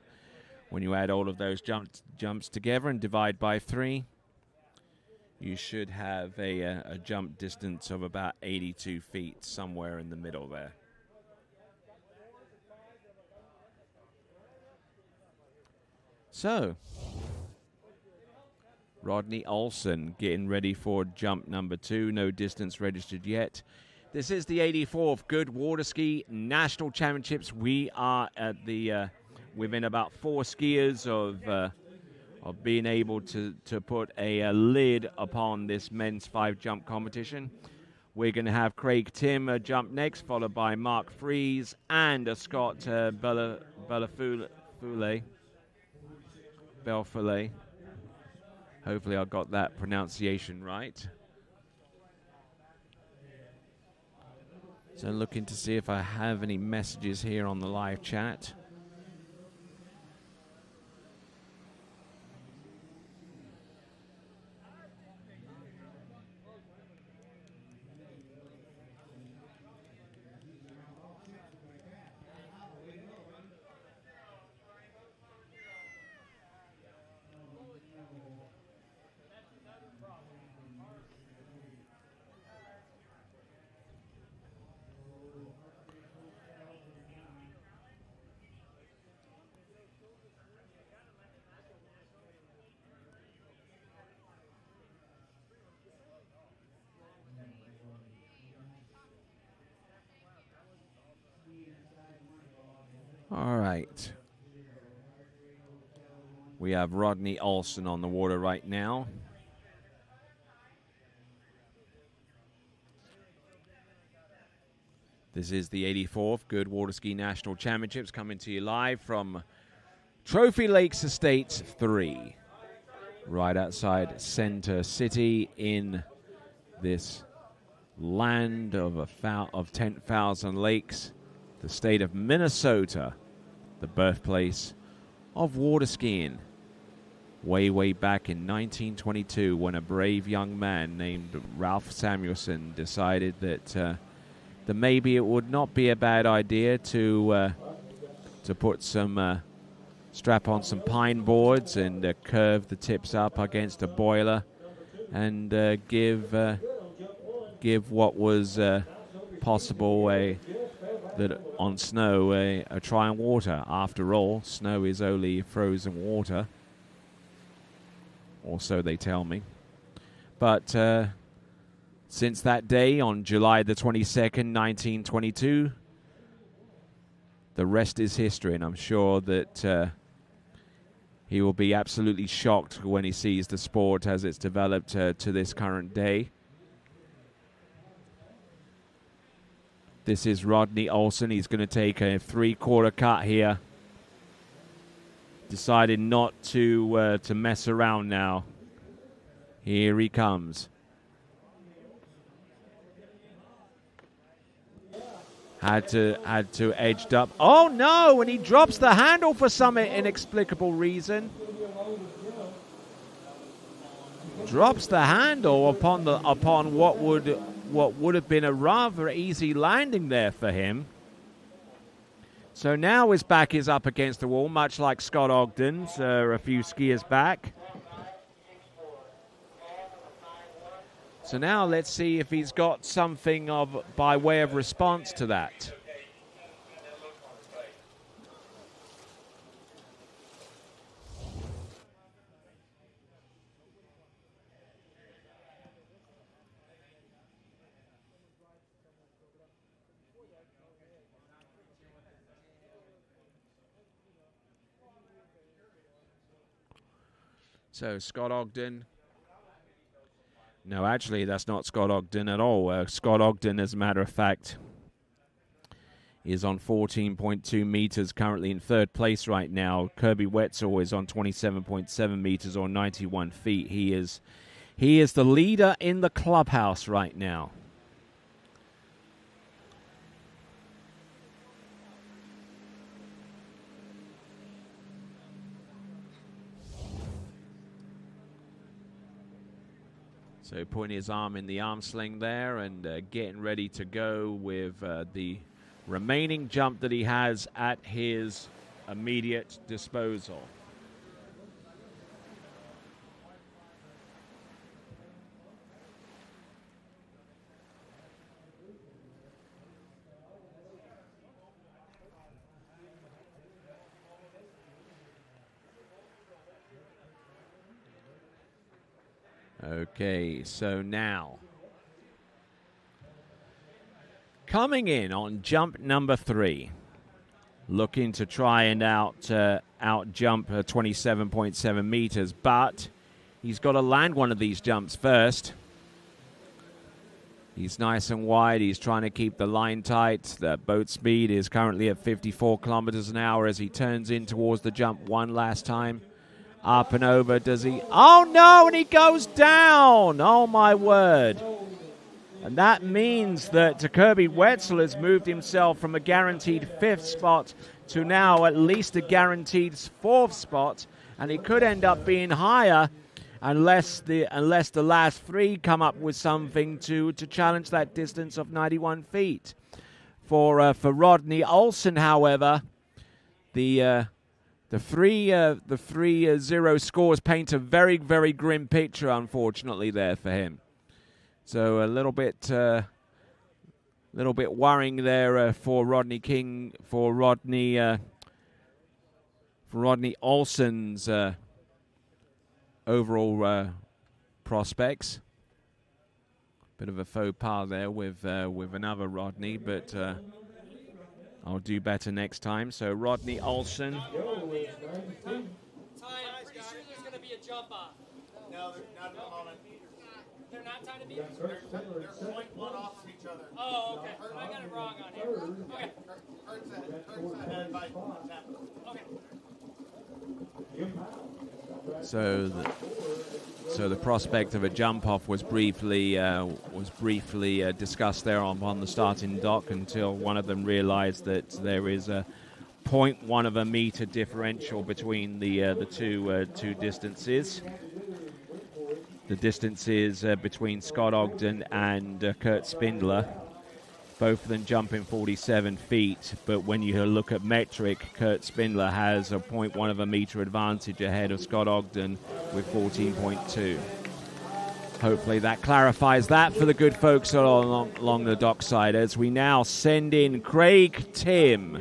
when you add all of those jumps together and divide by 3, you should have a jump distance of about 82 feet, somewhere in the middle there. So, Rodney Olson getting ready for jump number 2. No distance registered yet. This is the 84th Goode Water Ski National Championships. We are at the within about 4 skiers of being able to put a lid upon this men's 5-jump competition. We're going to have Craig Tim jump next, followed by Mark Fries and Scott Belfoulet. Hopefully I got that pronunciation right. So looking to see if I have any messages here on the live chat. All right. We have Rodney Olson on the water right now. This is the 84th Goode Water Ski National Championships coming to you live from Trophy Lakes Estates 3, right outside Center City in this land of 10,000 lakes, the state of Minnesota, the birthplace of water skiing. Way back in 1922, when a brave young man named Ralph Samuelson decided that maybe it would not be a bad idea to put some strap on some pine boards and curve the tips up against a boiler and give what was possible that on snow a try on water. After all, snow is only frozen water, or so they tell me. But since that day, on July the 22nd, 1922, the rest is history, and I'm sure that he will be absolutely shocked when he sees the sport as it's developed to this current day. This is Rodney Olson. He's going to take a three-quarter cut here. Decided not to mess around now. Here he comes. Had to edged up. Oh no! And he drops the handle for some inexplicable reason. Drops the handle upon what would have been a rather easy landing there for him. So now his back is up against the wall, much like Scott Ogden's a few skiers back. So now let's see if he's got something by way of response to that. So Scott Ogden. No, actually, that's not Scott Ogden at all. Scott Ogden, as a matter of fact, is on 14.2 meters, currently in third place right now. Kirby Wetzel is on 27.7 meters or 91 feet. He is the leader in the clubhouse right now. So putting his arm in the arm sling there and getting ready to go with the remaining jump that he has at his immediate disposal. Okay, so now coming in on jump number 3, looking to try and out jump 27.7 meters, but he's got to land one of these jumps first. He's nice and wide. He's trying to keep the line tight. The boat speed is currently at 54 kilometers an hour as he turns in towards the jump one last time. Up and over, does he? Oh, no, and he goes down. Oh, my word. And that means that Kirby Wetzel has moved himself from a guaranteed 5th spot to now at least a guaranteed 4th spot. And he could end up being higher unless the last 3 come up with something to challenge that distance of 91 feet. For Rodney Olson, however, the 3-0 scores paint a very, very grim picture, unfortunately, there for him. So a little bit worrying there for Rodney King, for Rodney Olson's overall prospects. Bit of a faux pas there with another Rodney, but I'll do better next time. So Rodney Olson. Ty, I'm pretty sure there's going to be a jump off. No, they're not at the moment. They're not tied to meters? They're 0.1 off from each other. Oh, okay. I got it wrong on here. Okay. Kurt's ahead by Tapper. Okay. So the prospect of a jump off was briefly discussed there on the starting dock until one of them realized that there is a 0.1 of a meter differential between the two distances. The distances between Scott Ogden and Kurt Spindler, both of them jumping 47 feet. But when you look at metric, Kurt Spindler has a 0.1 of a meter advantage ahead of Scott Ogden with 14.2. Hopefully that clarifies that for the good folks along the dockside as we now send in Craig Tim.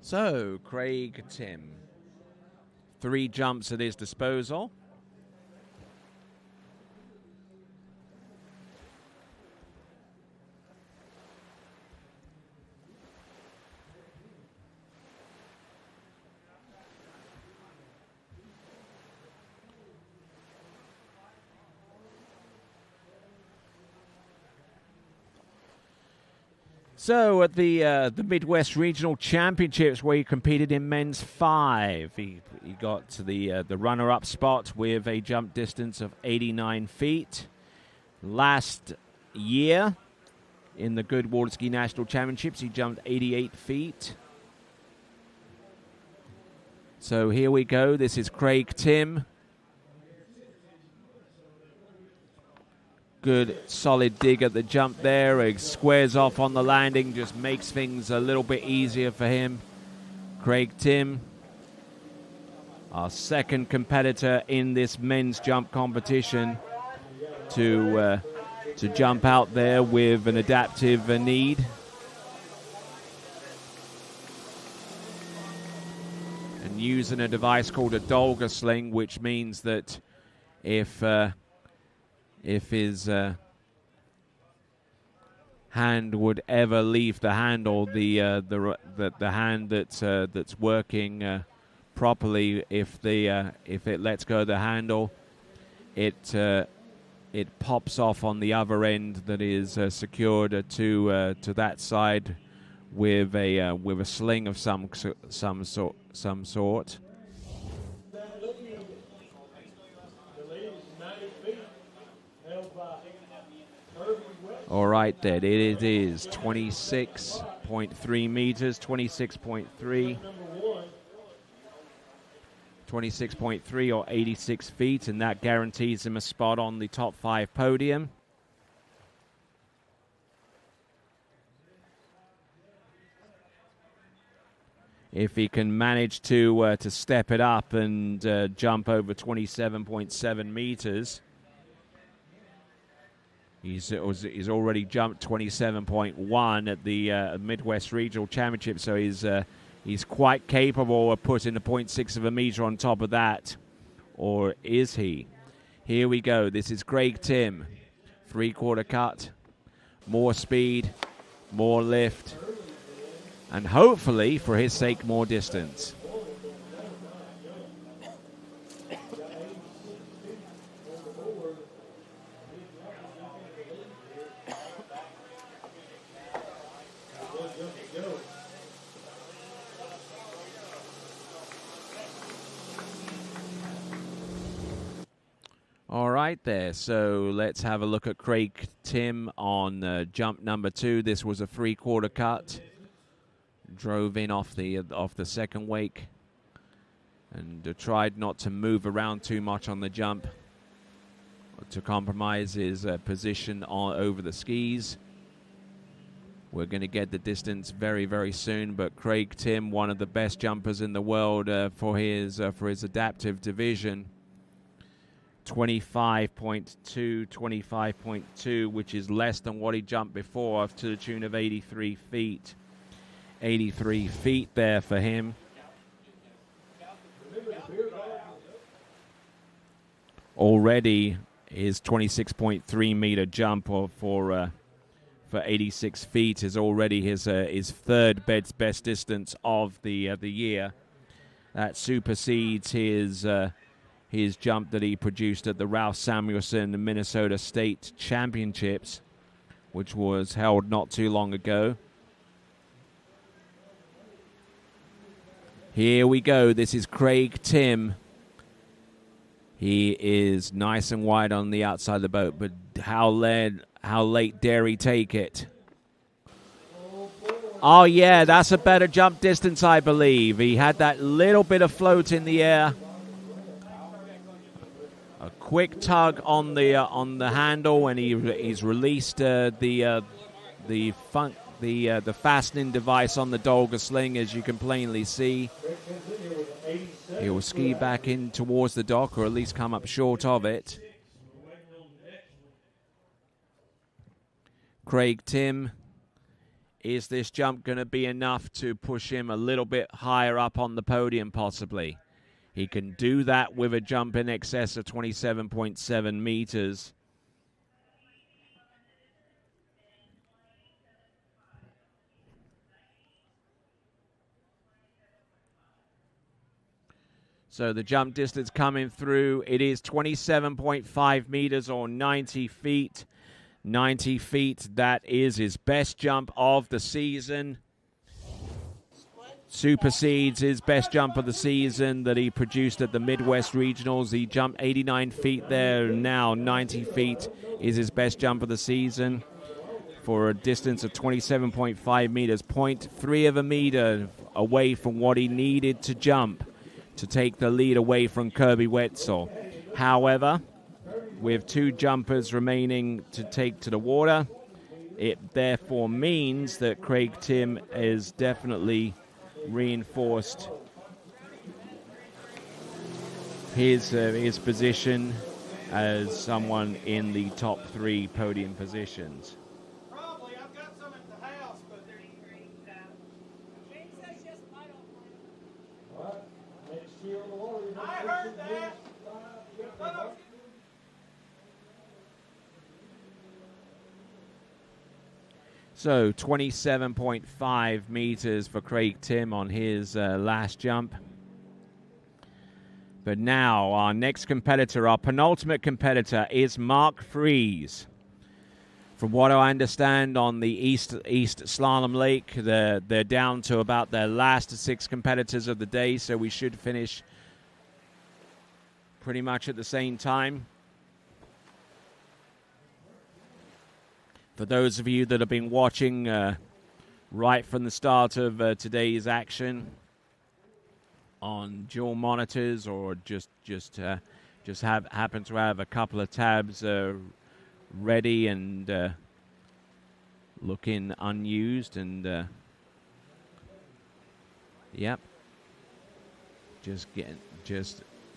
So, Craig Tim, 3 jumps at his disposal. So at the Midwest Regional Championships, where he competed in men's 5, he got to the runner-up spot with a jump distance of 89 feet. Last year, in the Goode Water Ski National Championships, he jumped 88 feet. So here we go. This is Craig Tim. Good solid dig at the jump there. He squares off on the landing, just makes things a little bit easier for him. Craig Tim, our second competitor in this men's jump competition to jump out there with an adaptive need. And using a device called a Dolga sling, which means that if his hand would ever leave the handle, the hand that's working properly, if it lets go of the handle, it pops off on the other end that is secured to that side with a sling of some sort. All right, then it is 26.3 meters, 26.3 or 86 feet, and that guarantees him a spot on the top 5 podium. If he can manage to step it up and jump over 27.7 meters. He's already jumped 27.1 at the Midwest Regional Championship, so he's quite capable of putting a 0.6 of a meter on top of that. Or is he? Here we go. This is Craig Tim. 3/4 cut. More speed, more lift, and hopefully, for his sake, more distance. All right there, so let's have a look at Craig Tim on jump number 2. This was a 3/4 cut. Drove in off the second wake and tried not to move around too much on the jump to compromise his position over the skis. We're going to get the distance very, very soon, but Craig Tim, one of the best jumpers in the world for his adaptive division. 25.2, which is less than what he jumped before, to the tune of 83 feet. 83 feet there for him. Already his 26.3 meter jump for 86 feet is already his third best distance of the year. That supersedes his jump that he produced at the Ralph Samuelson Minnesota State Championships, which was held not too long ago. Here we go. This is Craig Tim. He is nice and wide on the outside of the boat, but how late dare he take it? Oh, yeah, that's a better jump distance, I believe. He had that little bit of float in the air. A quick tug on the handle, and he's released the fastening device on the Dolga sling, as you can plainly see. He will ski back in towards the dock, or at least come up short of it. Craig Tim, is this jump going to be enough to push him a little bit higher up on the podium, possibly? He can do that with a jump in excess of 27.7 meters. So the jump distance coming through, it is 27.5 meters or 90 feet. 90 feet, that is his best jump of the season. Supersedes his best jump of the season that he produced at the Midwest Regionals. He jumped 89 feet there. Now 90 feet is his best jump of the season for a distance of 27.5 meters, 0.3 of a meter away from what he needed to jump to take the lead away from Kirby Wetzel. However, with two jumpers remaining to take to the water, it therefore means that Craig Tim is definitely reinforced his position as someone in the top three podium positions. Probably. I've got some at the house, but I heard that. So 27.5 meters for Craig Tim on his last jump. But now our next competitor, our penultimate competitor, is Mark Fries. From what I understand on the East Slalom Lake, they're down to about their last 6 competitors of the day, so we should finish pretty much at the same time. For those of you that have been watching right from the start of today's action on dual monitors, or just happen to have a couple of tabs ready and looking unused, and yep, just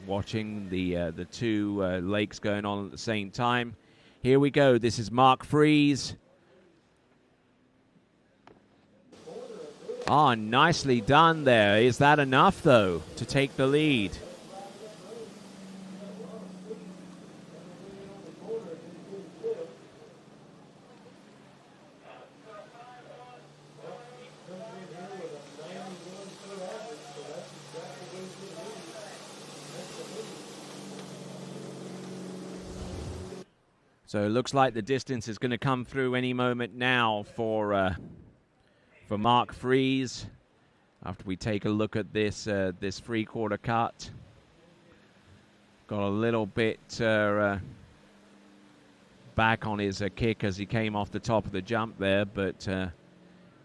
watching the two lakes going on at the same time. Here we go. This is Mark Fries. Oh, nicely done there. Is that enough, though, to take the lead? So it looks like the distance is going to come through any moment now for Mark Fries. After we take a look at this this 3/4 cut, got a little bit back on his kick as he came off the top of the jump there, but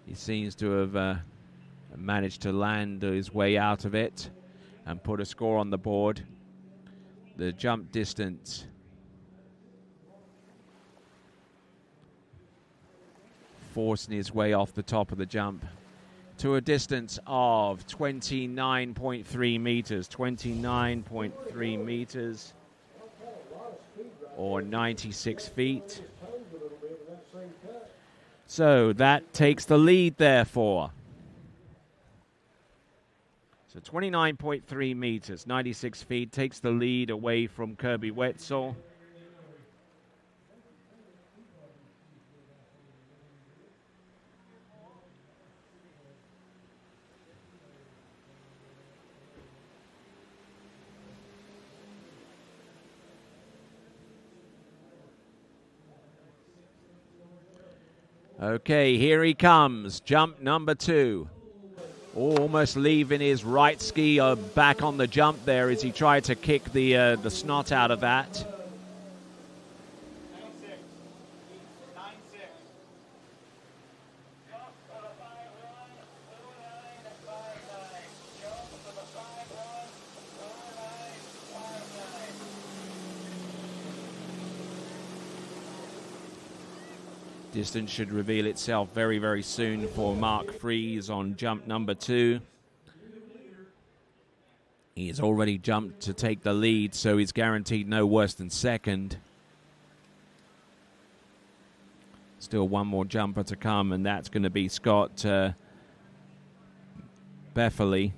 he seems to have managed to land his way out of it and put a score on the board. The jump distance forcing his way off the top of the jump to a distance of 29.3 meters. 29.3 meters or 96 feet. So that takes the lead, therefore. So 29.3 meters, 96 feet, takes the lead away from Kirby Wetzel. Okay, here he comes. Jump number 2. Almost leaving his right ski back on the jump there as he tried to kick the snot out of that. Distance should reveal itself very, very soon for Mark Fries on jump number 2. He's already jumped to take the lead, so he's guaranteed no worse than second. Still one more jumper to come, and that's going to be Scott Befferly.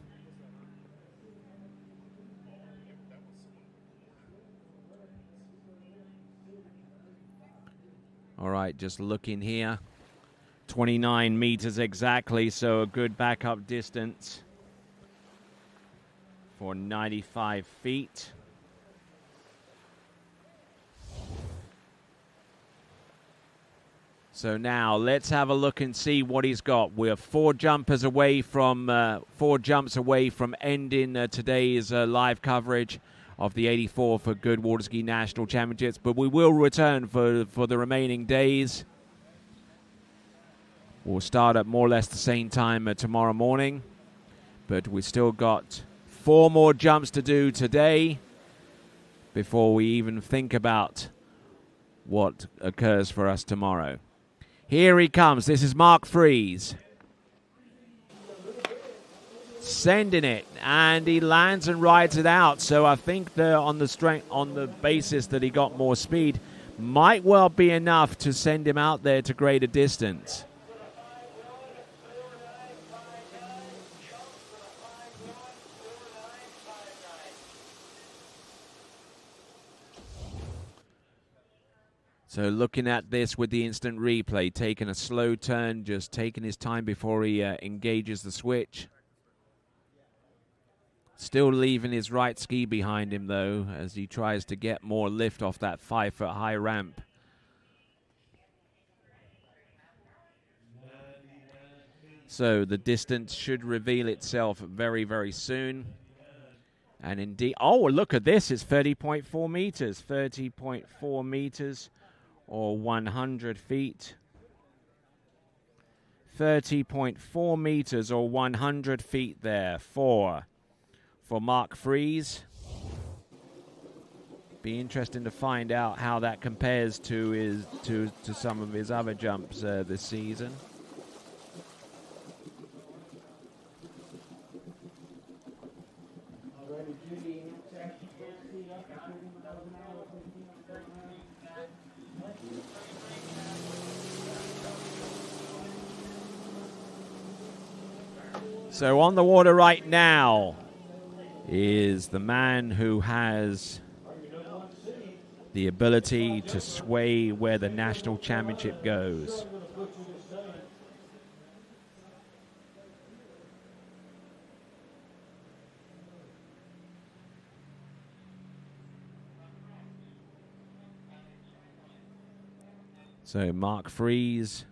All right, just looking here. 29 meters exactly, so a good backup distance for 95 feet. So now let's have a look and see what he's got. We're 4 jumps away from ending today's live coverage of the 84 for Goode Water Ski National Championships, but we will return for the remaining days. We'll start at more or less the same time tomorrow morning, but we still got 4 more jumps to do today before we even think about what occurs for us tomorrow. Here he comes. This is Mark Fries. Sending it, and he lands and rides it out. So I think on the basis that he got more speed, might well be enough to send him out there to greater distance. So looking at this with the instant replay, taking a slow turn, just taking his time before he engages the switch. Still leaving his right ski behind him, though, as he tries to get more lift off that 5-foot high ramp. So the distance should reveal itself very, very soon. And indeed, oh, look at this. It's 30.4 meters. 30.4 meters or 100 feet. 30.4 meters or 100 feet there for Mark Fries. Be interesting to find out how that compares to some of his other jumps this season. So on the water right now is the man who has the ability to sway where the national championship goes. So Mark Fries.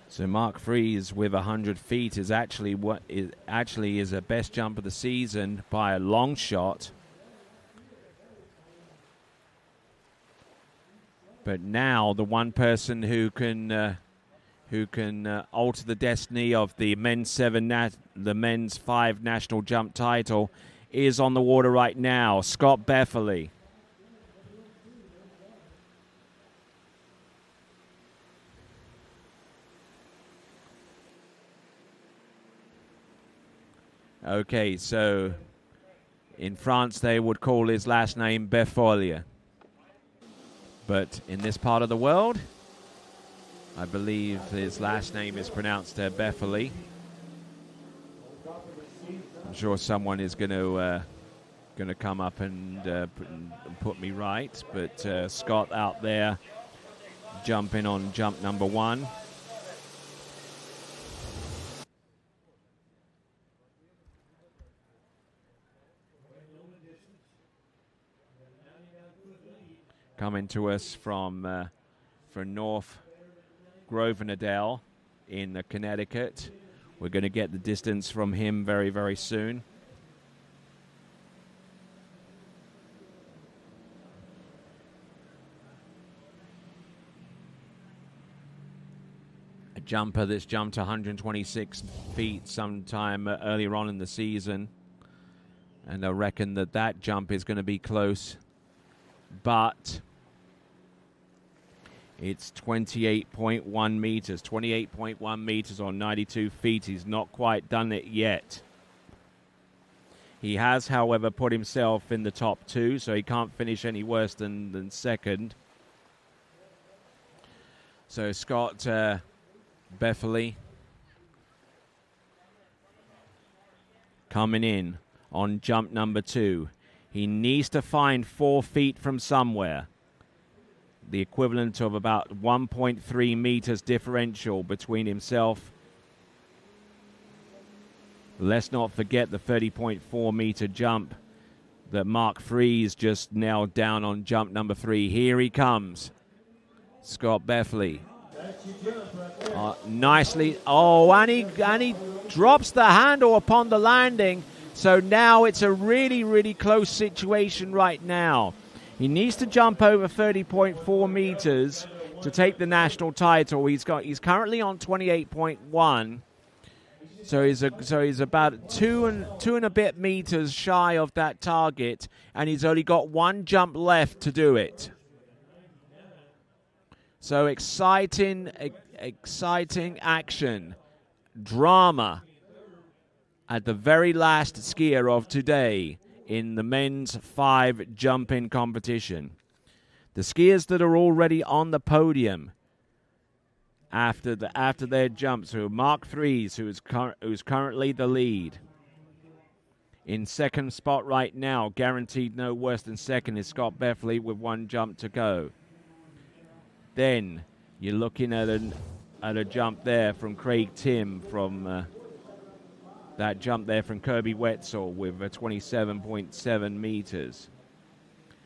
So Mark Fries with 100 feet is actually is a best jump of the season by a long shot. But now the one person who can alter the destiny of the men's 5 national jump title is on the water right now, Scott Befferly. Okay, so In France, they would call his last name Berfolia. But in this part of the world, I believe his last name is pronounced Beffoli. I'm sure someone is going to come up and put me right. But Scott out there jumping on jump number 1. Coming to us from North Grosvenor in Connecticut. We're going to get the distance from him very, very soon. A jumper that's jumped 126 feet sometime earlier on in the season. And I reckon that jump is going to be close. But it's 28.1 meters. 28.1 meters on 92 feet. He's not quite done it yet. He has, however, put himself in the top 2, so he can't finish any worse than second. So Scott Beffoli coming in on jump number 2. He needs to find 4 feet from somewhere. The equivalent of about 1.3 meters differential between himself. Let's not forget the 30.4 meter jump that Mark Freese just nailed down on jump number 3. Here he comes. Scott Beffoli. Nicely. Oh, and he drops the handle upon the landing. So now it's a really, really close situation right now. He needs to jump over 30.4 meters to take the national title. He's currently on 28.1. So he's about two and a bit meters shy of that target, and he's only got 1 jump left to do it. So exciting action, drama at the very last skier of today in the men's 5 jump-in competition. The skiers that are already on the podium after their jumps are Mark Freese, who's currently the lead. In second spot right now, guaranteed no worse than second, is Scott Beffoli with 1 jump to go. Then you're looking at a jump there from Craig Tim from that jump there from Kirby Wetzel with 27.7 meters.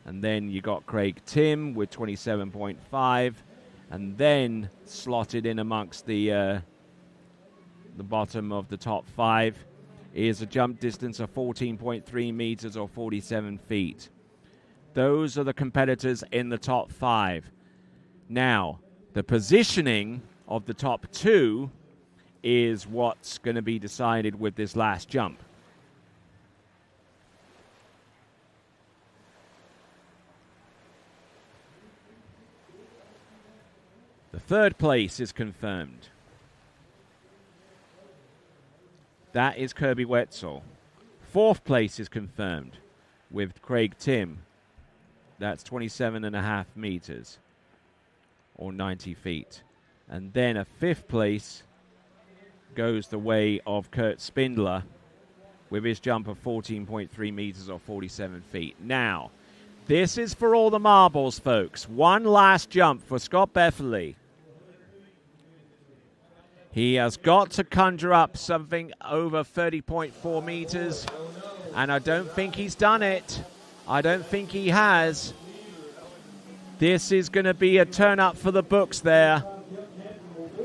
And then you got Craig Tim with 27.5, and then slotted in amongst the bottom of the top 5 is a jump distance of 14.3 meters or 47 feet. Those are the competitors in the top 5. Now, the positioning of the top 2 is what's going to be decided with this last jump. The 3rd place is confirmed. That is Kirby Wetzel. 4th place is confirmed with Craig Tim. That's 27.5 meters or 90 feet. And then a 5th place goes the way of Kurt Spindler with his jump of 14.3 meters or 47 feet. Now, this is for all the marbles, folks. 1 last jump for Scott Beffoli. He has got to conjure up something over 30.4 meters, and I don't think he's done it. I don't think he has. This is going to be a turn-up for the books there.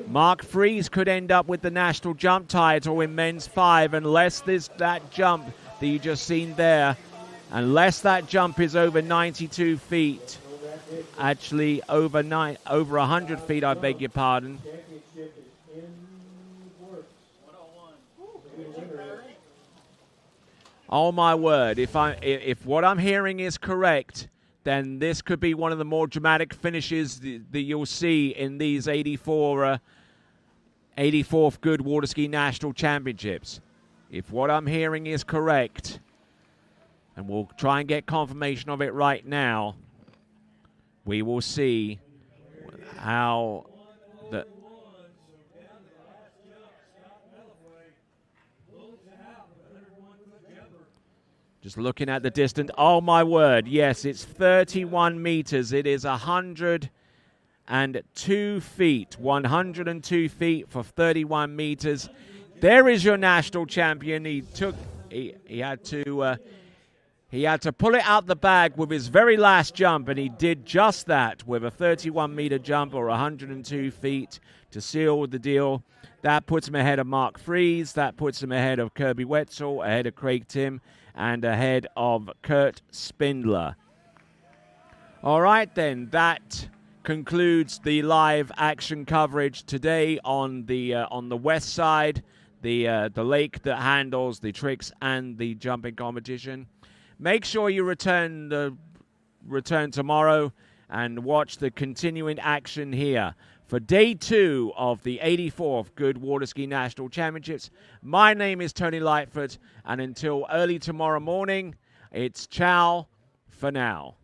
Mark Freese could end up with the national jump title in men's 5 unless that jump that you just seen there, unless that jump is over 92 feet, actually over 100 feet, I beg your pardon. Oh my word, if what I'm hearing is correct, then this could be one of the more dramatic finishes that you'll see in these 84th Goode Water Ski National Championships. If what I'm hearing is correct, and we'll try and get confirmation of it right now. We will see how the... Just looking at the distance. Oh, my word. Yes, it's 31 meters. It is 102 feet. 102 feet for 31 meters. There is your national champion. He had to pull it out the bag with his very last jump, and he did just that with a 31-meter jump, or 102 feet, to seal the deal. That puts him ahead of Mark Fries. That puts him ahead of Kirby Wetzel, ahead of Craig Tim, and ahead of Kurt Spindler. All right, then. That concludes the live action coverage today on the west side, the lake that handles the tricks and the jumping competition. Make sure you return tomorrow and watch the continuing action here for day 2 of the 84th Goode Water Ski National Championships. My name is Tony Lightfoot, and until early tomorrow morning, it's ciao for now.